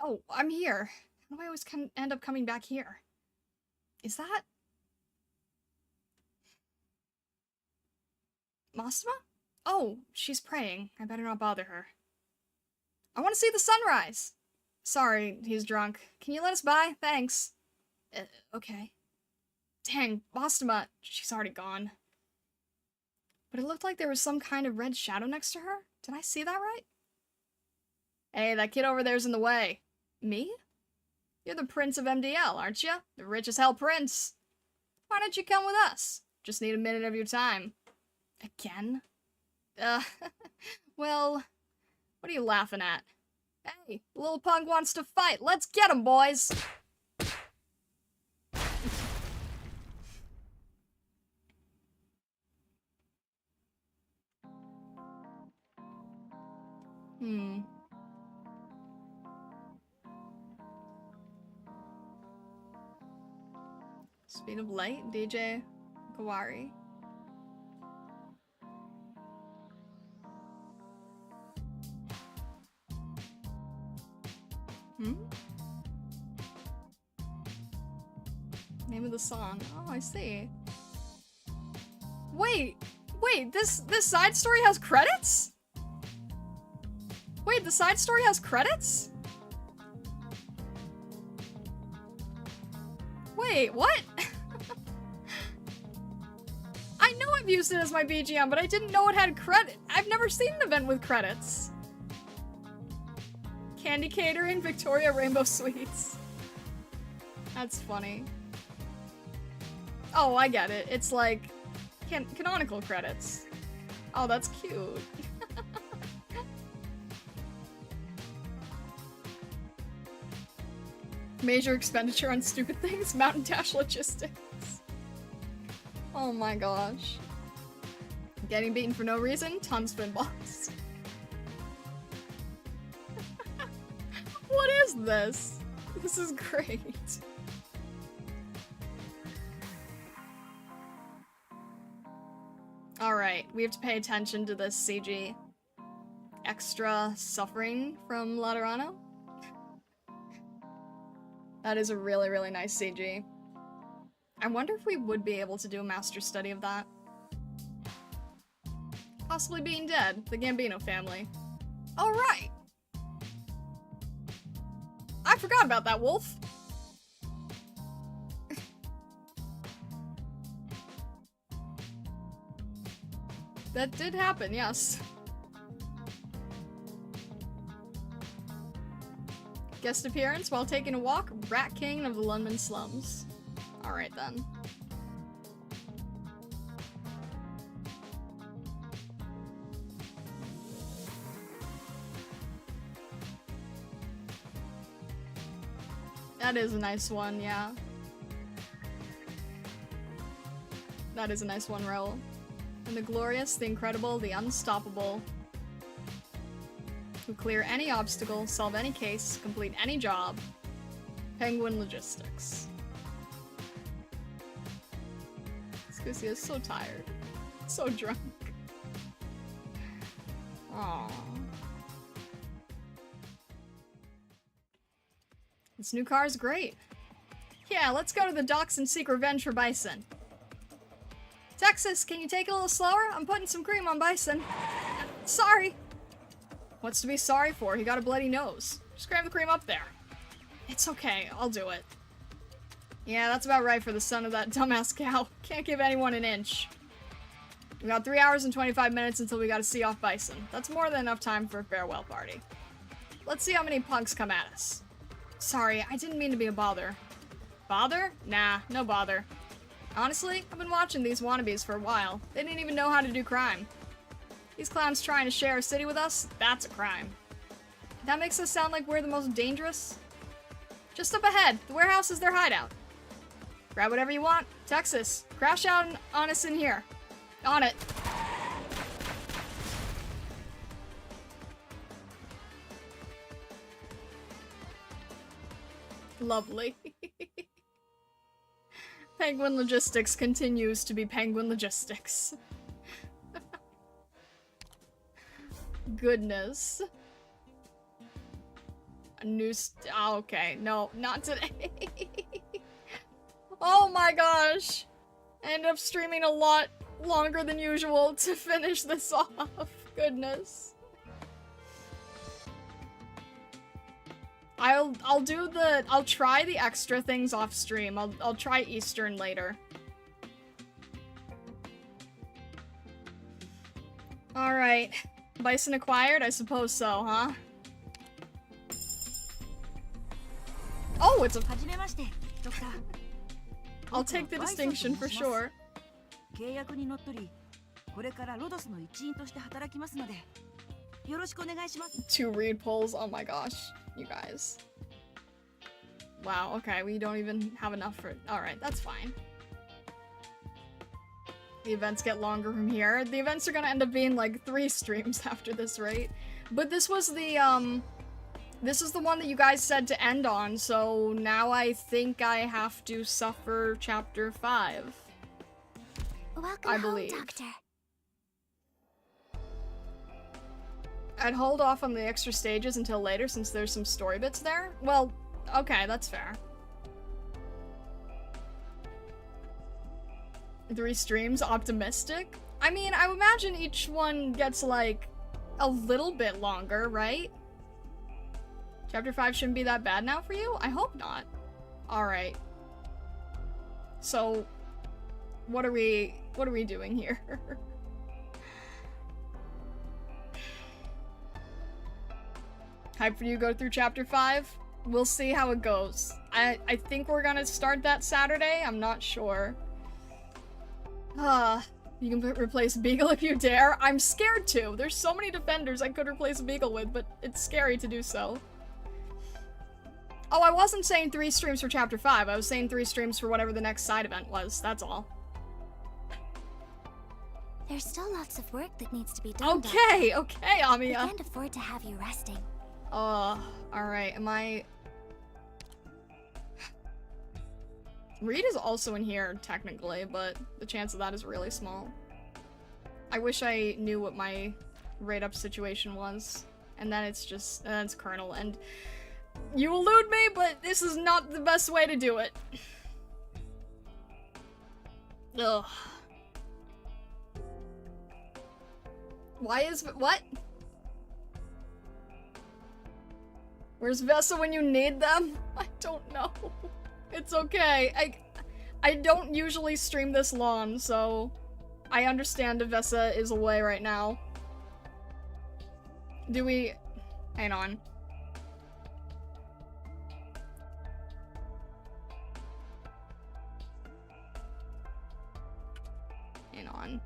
S1: Oh, I'm here. How do I always end up coming back here? Is that... Mastema? Oh, she's praying. I better not bother her. I want to see the sunrise! Sorry, he's drunk. Can you let us by? Thanks. Okay. Dang, Mastema, she's already gone. But it looked like there was some kind of red shadow next to her. Did I see that right? Hey, that kid over there's in the way. Me? You're the Prince of MDL, aren't you? The rich as hell prince. Why don't you come with us? Just need a minute of your time. Again? Well, what are you laughing at? Hey, the little punk wants to fight. Let's get him, boys! Hmm. Speed of Light, DJ Kawari. Hmm? Name of the song. Oh, I see. Wait, this side story has credits? Wait, the side story has credits? Wait, what? I know I've used it as my BGM, but I didn't know it had credit. I've never seen an event with credits. Candy Catering, Victoria Rainbow Sweets. That's funny. Oh, I get it. It's like canonical credits. Oh, that's cute. Major expenditure on stupid things, Mountain Dash logistics. Oh my gosh. Getting beaten for no reason, ton spin balls. What is this? This is great. Alright, we have to pay attention to this CG. Extra suffering from Laterano. That is a really, really nice CG. I wonder if we would be able to do a master study of that. Possibly Being Dead, the Gambino family. Oh, right! I forgot about that, Wolf! That did happen, yes. Guest appearance while taking a walk, Rat King of the London slums. Alright then. That is a nice one, yeah. That is a nice one, Raoul. And the glorious, the incredible, the unstoppable. Who clear any obstacle, solve any case, complete any job. Penguin Logistics. Scusi is so tired. So drunk. Aww. This new car is great. Yeah, let's go to the docks and seek revenge for Bison. Texas, can you take it a little slower? I'm putting some cream on Bison. Sorry. What's to be sorry for? He got a bloody nose. Just grab the cream up there. It's okay, I'll do it. Yeah, that's about right for the son of that dumbass cow. Can't give anyone an inch. We got 3 hours and 25 minutes until we gotta see off Bison. That's more than enough time for a farewell party. Let's see how many punks come at us. Sorry, I didn't mean to be a bother. Bother? Nah, no bother. Honestly, I've been watching these wannabes for a while. They didn't even know how to do crime. These clowns trying to share a city with us? That's a crime. That makes us sound like we're the most dangerous? Just up ahead, the warehouse is their hideout. Grab whatever you want. Texas, crash out on us in here. On it. Lovely. Penguin Logistics continues to be Penguin Logistics. Goodness. A new oh, okay. No, not today. Oh my gosh. I ended up streaming a lot longer than usual to finish this off. Goodness. I'll try the extra things off stream. I'll try Eastern later. Alright. Bison acquired? I suppose so, huh? Oh, it's a... I'll take the distinction for sure.
S12: 契約にのっとり、これからロドスの一員として働きますので、よろしくお願いします。
S1: 2 read polls? Oh my gosh, you guys. Wow, okay, we don't even have enough for... Alright, that's fine. The events get longer from here. The events are gonna end up being like 3 streams after this rate. But this was the, this is the one that you guys said to end on, so now I think I have to suffer chapter 5.
S2: Welcome
S1: I
S2: home,
S1: believe.
S2: Doctor.
S1: I'd hold off on the extra stages until later since there's some story bits there. Well, okay, that's fair. 3 streams, optimistic? I mean, I imagine each one gets, like, a little bit longer, right? Chapter 5 shouldn't be that bad now for you? I hope not. Alright. So, what are we doing here? Hype for you to go through chapter 5? We'll see how it goes. I think we're gonna start that Saturday. I'm not sure. You can replace Beagle if you dare. I'm scared to. There's so many defenders I could replace Beagle with, but it's scary to do so. Oh, I wasn't saying 3 streams for chapter 5. I was saying 3 streams for whatever the next side event was. That's all.
S2: There's still lots of work that needs to be done.
S1: Okay,
S2: Doctor.
S1: okay, Amiya.
S2: We can't afford to have you resting.
S1: Alright, am I... Reed is also in here, technically, but the chance of that is really small. I wish I knew what my rate-up situation was. And then it's just... and then it's Colonel, and... You elude me, but this is not the best way to do it. Ugh. Why is... what? Where's Vesa when you need them? I don't know. It's okay. I don't usually stream this long, so I understand if Vesa is away right now. Do we... hang on. Hang on.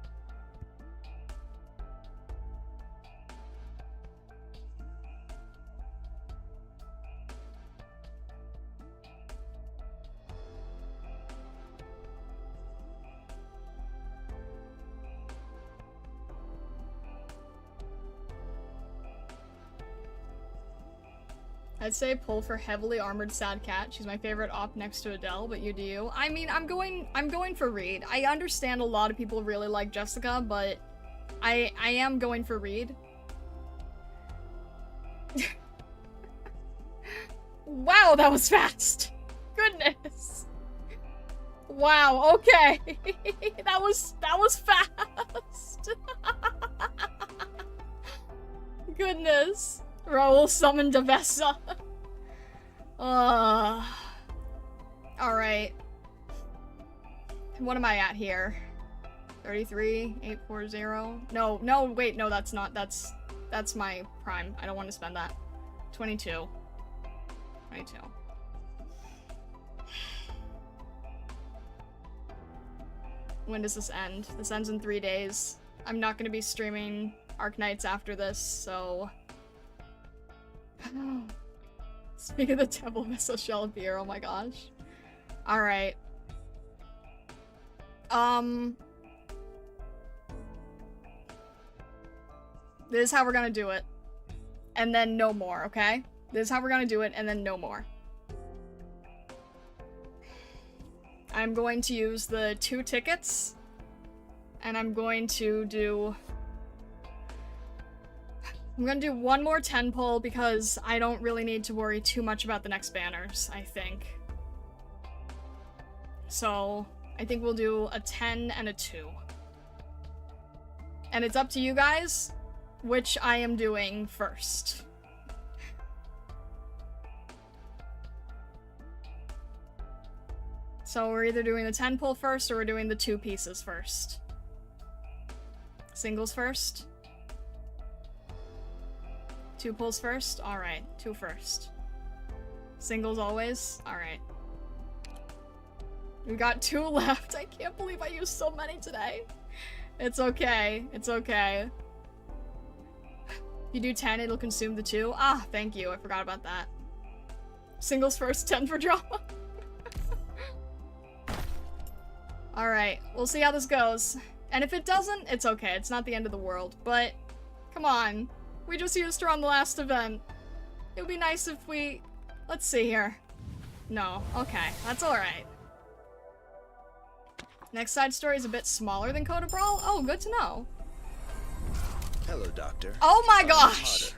S1: I'd say pull for heavily armored sad cat. She's my favorite op next to Adele, but you do you. I mean, I'm going for Reed. I understand a lot of people really like Jessica, but I am going for Reed. Wow, that was fast. Goodness. Wow, okay. that was fast. Goodness. Raoul summoned a Vesa. Alright. What am I at here? 33, 840. No, wait, no, that's not. That's my prime. I don't want to spend that. 22. 22. When does this end? This ends in 3 days. I'm not going to be streaming Arknights after this, so... Speak of the devil, Missile Shell Beer, oh my gosh. Alright. This is how we're gonna do it. And then no more, okay? This is how we're gonna do it, and then no more. I'm going to use the 2 tickets. And I'm going to do... I'm gonna do 1 more 10 pull because I don't really need to worry too much about the next banners, I think. So, I think we'll do a 10 and a 2. And it's up to you guys which I am doing first. So we're either doing the 10 pull first or we're doing the 2 pieces first. Singles first. 2 pulls first? Alright, 2 first. Singles always? Alright. We got 2 left. I can't believe I used so many today. It's okay. It's okay. If you do 10, it'll consume the 2. Ah, thank you. I forgot about that. Singles first, 10 for drama. Alright, we'll see how this goes. And if it doesn't, it's okay. It's not the end of the world. But, come on. We just used her on the last event. It would be nice if we... Let's see here. No. Okay. That's alright. Next side story is a bit smaller than Code of Brawl. Oh, good to know.
S3: Hello, Doctor.
S1: Oh my
S3: I'm
S1: gosh!
S3: Potter.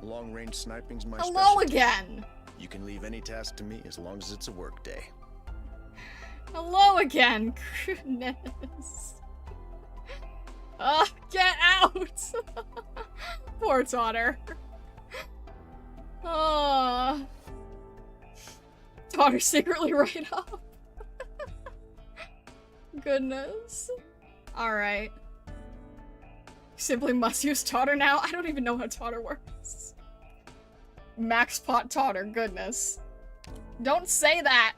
S3: Long-range sniping's my
S1: Hello
S3: specialty.
S1: again!
S3: You can leave any task to me as long as it's a work day.
S1: Hello again! Goodness. Get out! Poor Totter. Totter secretly right up. Goodness. Alright. Simply must use Totter now? I don't even know how Totter works. Max pot Totter, goodness. Don't say that!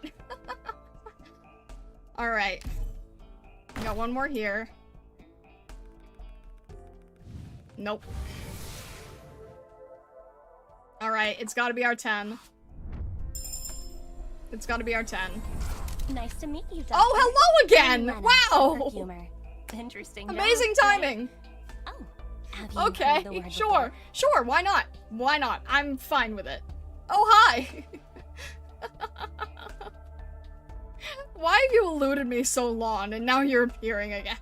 S1: Alright. Got one more here. Nope. Alright, it's gotta be our 10. It's gotta be our 10.
S8: Nice to meet you, Doctor.
S1: Oh, hello again! Wow!
S8: Humor. Interesting.
S1: Amazing timing!
S8: Oh, have you
S1: Okay,
S8: heard the word
S1: sure.
S8: before?
S1: Sure, why not? Why not? I'm fine with it. Oh, hi! Why have you eluded me so long and now you're appearing again?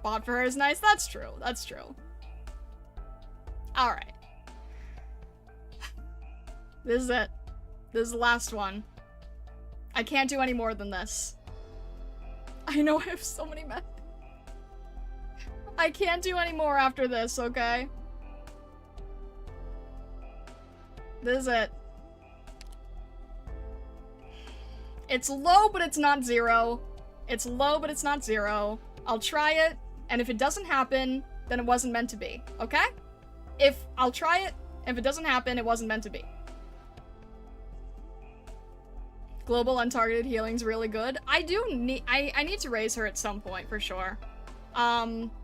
S1: Bought for her is nice? That's true. That's true. Alright. This is it. This is the last one. I can't do any more than this. I know I have so many men. I can't do any more after this, okay? This is it. It's low, but it's not 0. It's low, but it's not 0. I'll try it, and if it doesn't happen, then it wasn't meant to be, okay? I'll try it, if it doesn't happen, it wasn't meant to be. Global untargeted healing's really good. I need to raise her at some point, for sure.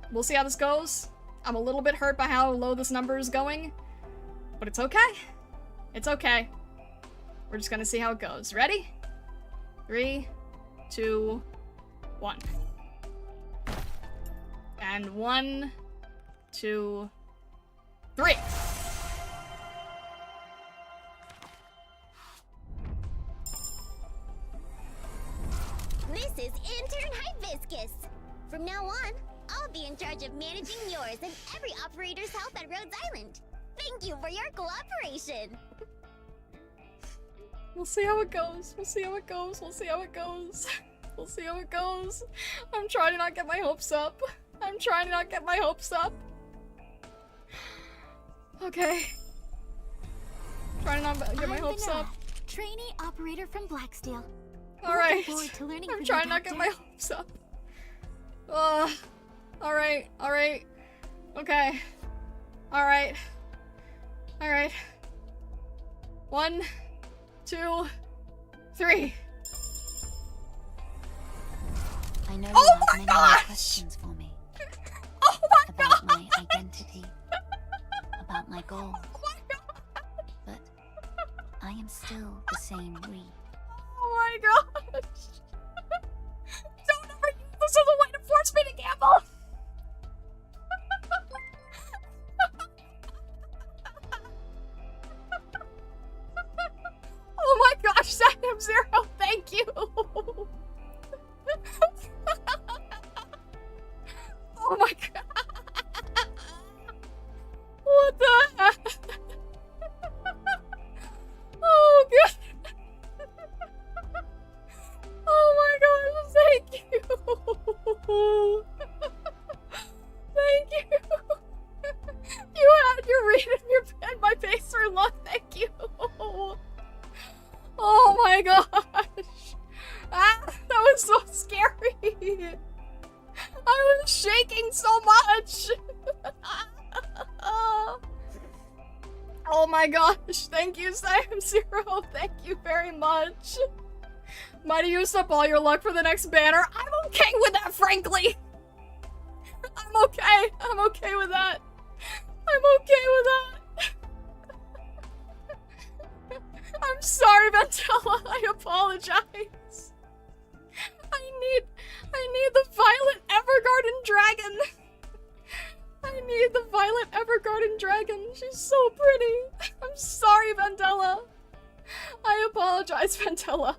S1: We'll see how this goes. I'm a little bit hurt by how low this number is going, but it's okay. It's okay. We're just gonna see how it goes. Ready? 3, 2, 1. And 1, 2, 3.
S2: This is Intern Hibiscus. From now on, I'll be in charge of managing yours and every operator's health at Rhodes Island. Thank you for your cooperation.
S1: We'll see how it goes. We'll see how it goes. We'll see how it goes. We'll see how it goes. I'm trying to not get my hopes up. I'm trying to not get my hopes up. Okay. Trying to not get my hopes up.
S2: Trainee operator from Blacksteel.
S1: Alright.
S2: Forward to learning
S1: I'm
S2: from
S1: trying
S2: you,
S1: to not get
S2: Doctor.
S1: my hopes up. Alright, alright. Okay. Alright. Alright. 1, 2, 3.
S2: I know
S1: Oh
S2: you have
S1: my
S2: many
S1: gosh!
S2: more questions for me.
S1: Oh my
S2: About
S1: god!
S2: my identity. About my goals.
S1: Oh my god!
S2: But I am still the same Reed.
S1: Oh my gosh! Don't ever use this as a way to force me to gamble! Oh my gosh, Saturn Zero, thank you! Oh my god! What the heck? Oh god! Oh my gosh, thank you! Thank you! You had your read and your pen, my face for luck, thank you! Oh my gosh! Ah, that was so scary! I was shaking so much! Oh my gosh, thank you, Sam Zero, thank you very much! Might have used up all your luck for the next banner. I'm okay with that, frankly! I'm okay with that! I'm okay with that! I'm sorry, Ventella, I apologize! I need the Violet Evergarden Dragon! I need the Violet Evergarden Dragon. She's so pretty. I'm sorry, Vandella. I apologize, Vandella.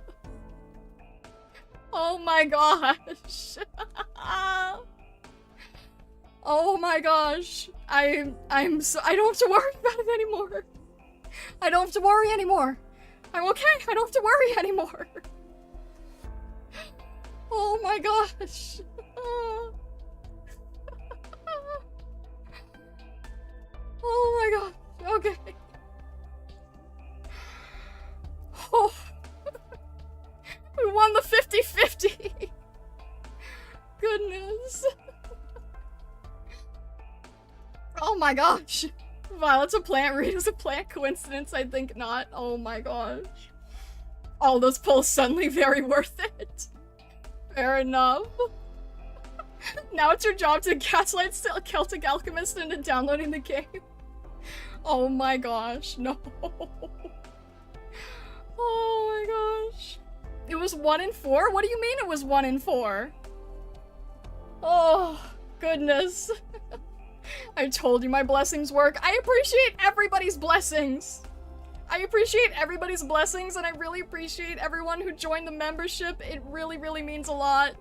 S1: Oh my gosh. Oh my gosh. I don't have to worry about it anymore. I don't have to worry anymore. I'm okay. I don't have to worry anymore. Oh my gosh. Oh my god. Okay. Oh. We won the 50-50. Goodness. Oh my gosh. Violet's a plant, Rita's a plant. Coincidence? I think not. Oh my gosh. All those pulls suddenly very worth it. Fair enough. Now it's your job to gaslight Celtic Alchemist into downloading the game. Oh my gosh, no. Oh my gosh. It was 1 in 4? What do you mean it was 1 in 4? Oh, goodness. I told you my blessings work. I appreciate everybody's blessings. I appreciate everybody's blessings, and I really appreciate everyone who joined the membership. It really, really means a lot.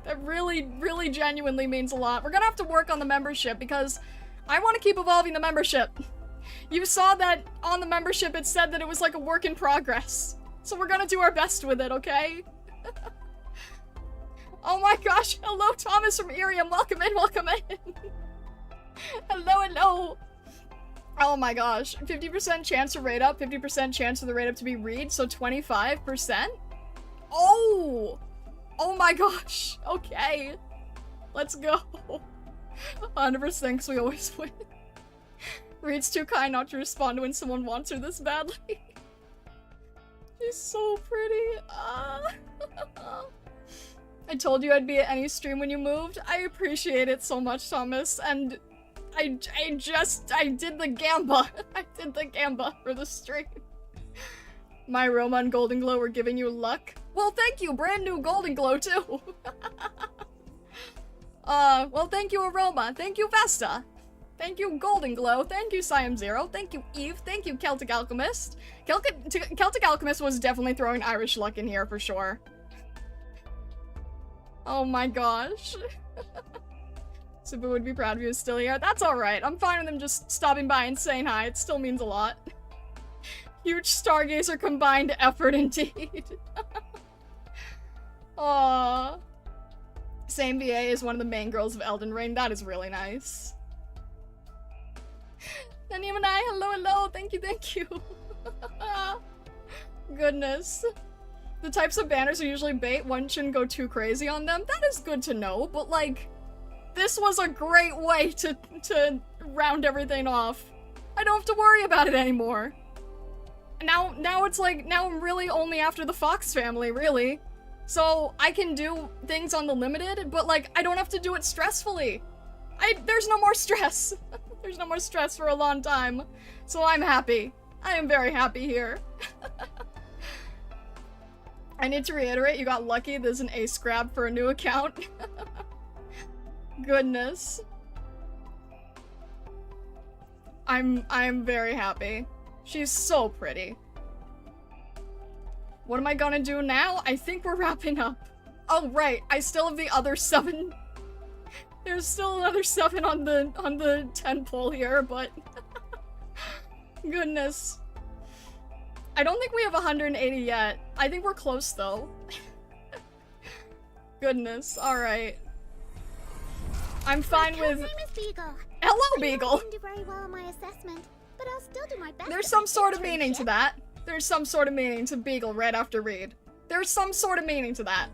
S1: That really, really genuinely means a lot. We're gonna have to work on the membership because I want to keep evolving the membership. You saw that on the membership it said that it was like a work in progress. So we're gonna do our best with it, okay? Oh my gosh, hello Thomas from Irium, welcome in, welcome in. Hello, hello. Oh my gosh, 50% chance to rate up, 50% chance for the rate up to be read, so 25%? Oh! Oh my gosh, okay. Let's go. 100% because we always win. Reed's too kind not to respond when someone wants her this badly. She's so pretty. I told you I'd be at any stream when you moved. I appreciate it so much, Thomas, and I did the gamba. I did the gamba for the stream. My Roma and Golden Glow were giving you luck. Well, thank you, brand new Golden Glow too. Well, thank you, Aroma. Thank you, Vesta. Thank you, Golden Glow. Thank you, Siam Zero. Thank you, Eve. Thank you, Celtic Alchemist. Celtic Alchemist was definitely throwing Irish luck in here for sure. Oh my gosh. Subu would be proud if he was still here. That's alright. I'm fine with him just stopping by and saying hi. It still means a lot. Huge Stargazer combined effort indeed. Aww. Same VA is one of the main girls of Elden Ring. That is really nice. Nanim and I, hello, hello. Thank you, thank you. Goodness. The types of banners are usually bait. One shouldn't go too crazy on them. That is good to know, but like, this was a great way to round everything off. I don't have to worry about it anymore. Now it's like, now I'm really only after the Fox family, really. So I can do things on the limited, but like, I don't have to do it stressfully. There's no more stress. There's no more stress for a long time. So I'm happy. I am very happy here. I need to reiterate, you got lucky. There's an ace grab for a new account. Goodness. I'm very happy. She's so pretty. What am I gonna do now? I think we're wrapping up. Oh, right. I still have the other 7. There's still another 7 on the 10 poll here, but goodness. I don't think we have 180 yet. I think we're close though. Goodness. All right. I'm fine with.
S2: My name is Beagle.
S1: Hello, Beagle.
S2: I didn't do very well on my assessment, but I'll still do my best.
S1: There's some sort of meaning to that. There's some sort of meaning to Beagle right after read. There's some sort of meaning to that.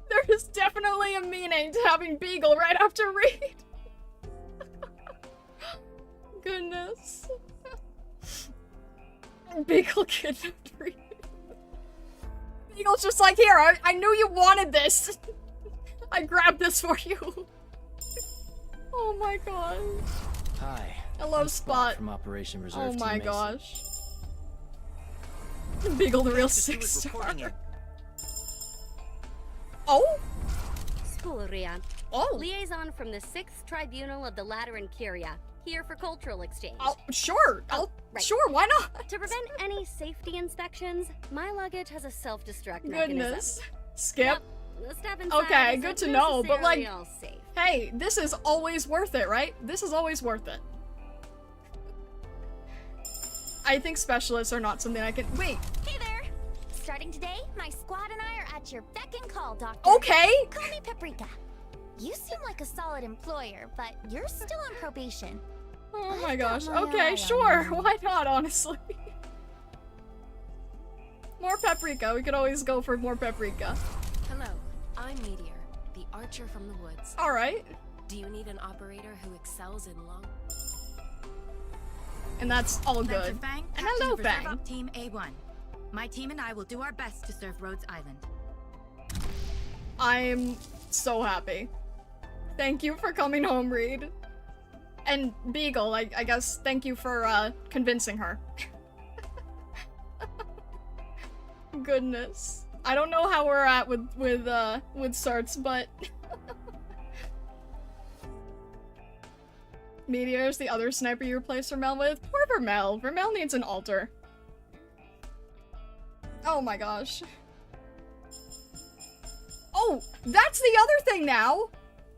S1: There is definitely a meaning to having Beagle right after read. Goodness. Beagle kidnapped read. Beagle's just like, here, I knew you wanted this. I grabbed this for you. Oh my gosh.
S13: Hi.
S1: Hello, Spot.
S13: From Operation Reserve
S1: Oh my
S13: Team Mason.
S1: gosh. Beagle the real 6-star. Oh?
S14: Skuria.
S1: Oh.
S14: Liaison from the 6th Tribunal of the Lateran Curia. Here for cultural exchange.
S1: Oh, sure. Sure, why not?
S14: To prevent any safety inspections, my luggage has a self-destruct
S1: Goodness.
S14: mechanism.
S1: Skip.
S14: Yep, the stuff inside
S1: Okay,
S14: isn't
S1: good to know, but like,
S14: necessarily all safe.
S1: hey, this is always worth it, right? This is always worth it. I think specialists are not something I can- wait.
S2: Hey there! Starting today, my squad and I are at your beck and call, Doctor.
S1: Okay!
S2: Call me Paprika. You seem like a solid employer, but you're still on probation.
S1: Oh my gosh. Okay, sure. Why not, honestly? More paprika. We could always go for more paprika.
S15: Hello, I'm Meteor, the archer from the woods.
S1: Alright.
S15: Do you need an operator who excels in long...
S1: And that's all good.
S12: Fang,
S1: And
S12: Captain
S1: hello,
S12: of Reserve
S1: Fang.
S12: Up Team A1. My team and I will do our best to serve Rhodes Island.
S1: I'm so happy. Thank you for coming home, Reed. And Beagle, I guess, thank you for, convincing her. Goodness. I don't know how we're at with certs, but... Meteor's the other sniper you replaced Vermel with? Poor Vermel. Vermel needs an altar. Oh my gosh. Oh, that's the other thing now!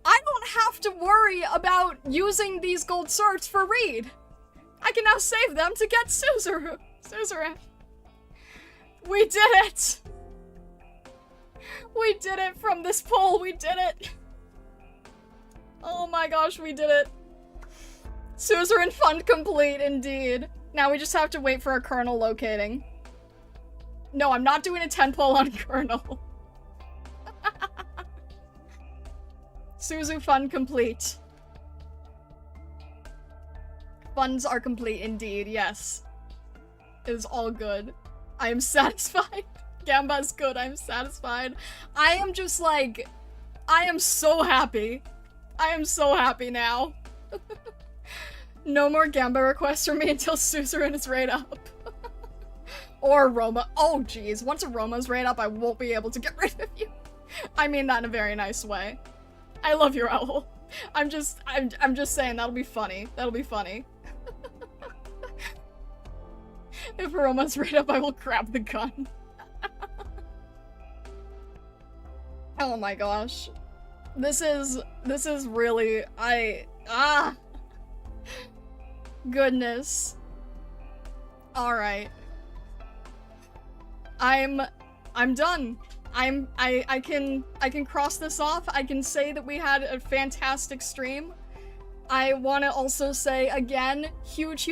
S1: I don't have to worry about using these gold certs for Reed. I can now save them to get Suzerain. We did it! We did it from this poll, we did it! Oh my gosh, we did it. Suzerain fund complete, indeed. Now we just have to wait for a kernel locating. No, I'm not doing a 10 poll on kernel. Suzu fund complete. Funds are complete indeed, yes. It is all good. I am satisfied. Gamba's good, I'm satisfied. I am just like, I am so happy. I am so happy now. No more Gamba requests for me until Suzerain is right up. Or Roma. Oh geez, once a Roma's right up, I won't be able to get rid of you. I mean that in a very nice way. I love your owl. I'm just saying that'll be funny. That'll be funny. If Roma's right up, I will grab the gun. Oh my gosh. This is really, goodness. Alright. I'm done. I can cross this off. I can say that we had a fantastic stream. I want to also say again, huge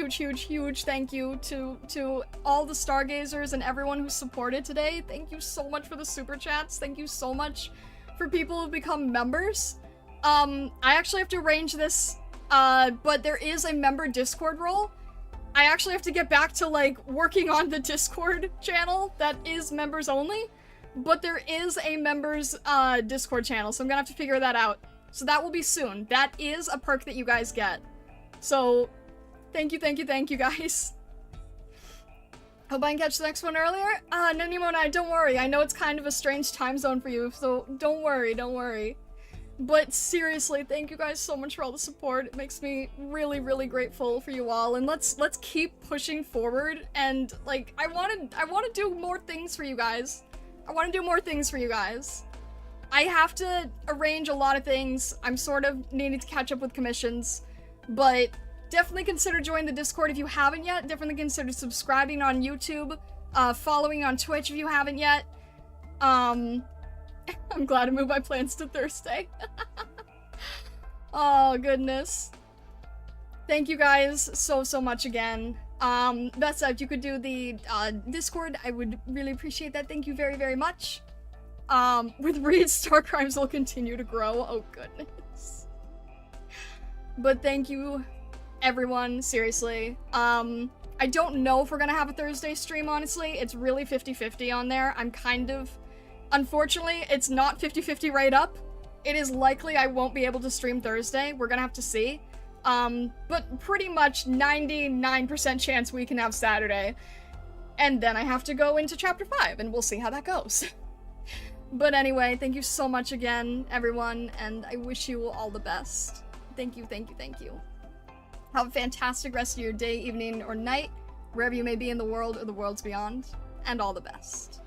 S1: thank you to all the Stargazers and everyone who supported today. Thank you so much for the super chats. Thank you so much for people who've become members. I actually have to arrange this, but there is a member Discord role. I actually have to get back to like working on the Discord channel that is members only, but there is a members Discord channel, so I'm gonna have to figure that out. So that will be soon. That is a perk that you guys get. So thank you guys. Hope I can catch the next one earlier. Nanimo and I, don't worry. I know it's kind of a strange time zone for you, so don't worry. But seriously, thank you guys so much for all the support. It makes me really grateful for you all. And let's keep pushing forward. And like, I want to do more things for you guys. I have to arrange a lot of things. I'm sort of needing to catch up with commissions, but definitely consider joining the Discord if you haven't yet. Definitely consider subscribing on YouTube, following on Twitch if you haven't yet. I'm glad to move my plans to Thursday. Oh, goodness. Thank you guys so much again. That said, if you could do the Discord, I would really appreciate that. Thank you very much. With Reed, Star Crimes will continue to grow. Oh, goodness. But thank you, everyone. Seriously. I don't know if we're gonna have a Thursday stream, honestly. It's really 50-50 on there. I'm kind of... Unfortunately, it's not 50-50 right up. It is likely I won't be able to stream Thursday. We're gonna have to see. But pretty much 99% chance we can have Saturday. And then I have to go into Chapter 5, and we'll see how that goes. But anyway, thank you so much again, everyone, and I wish you all the best. Thank you, thank you, thank you. Have a fantastic rest of your day, evening, or night, wherever you may be in the world or the worlds beyond, and all the best.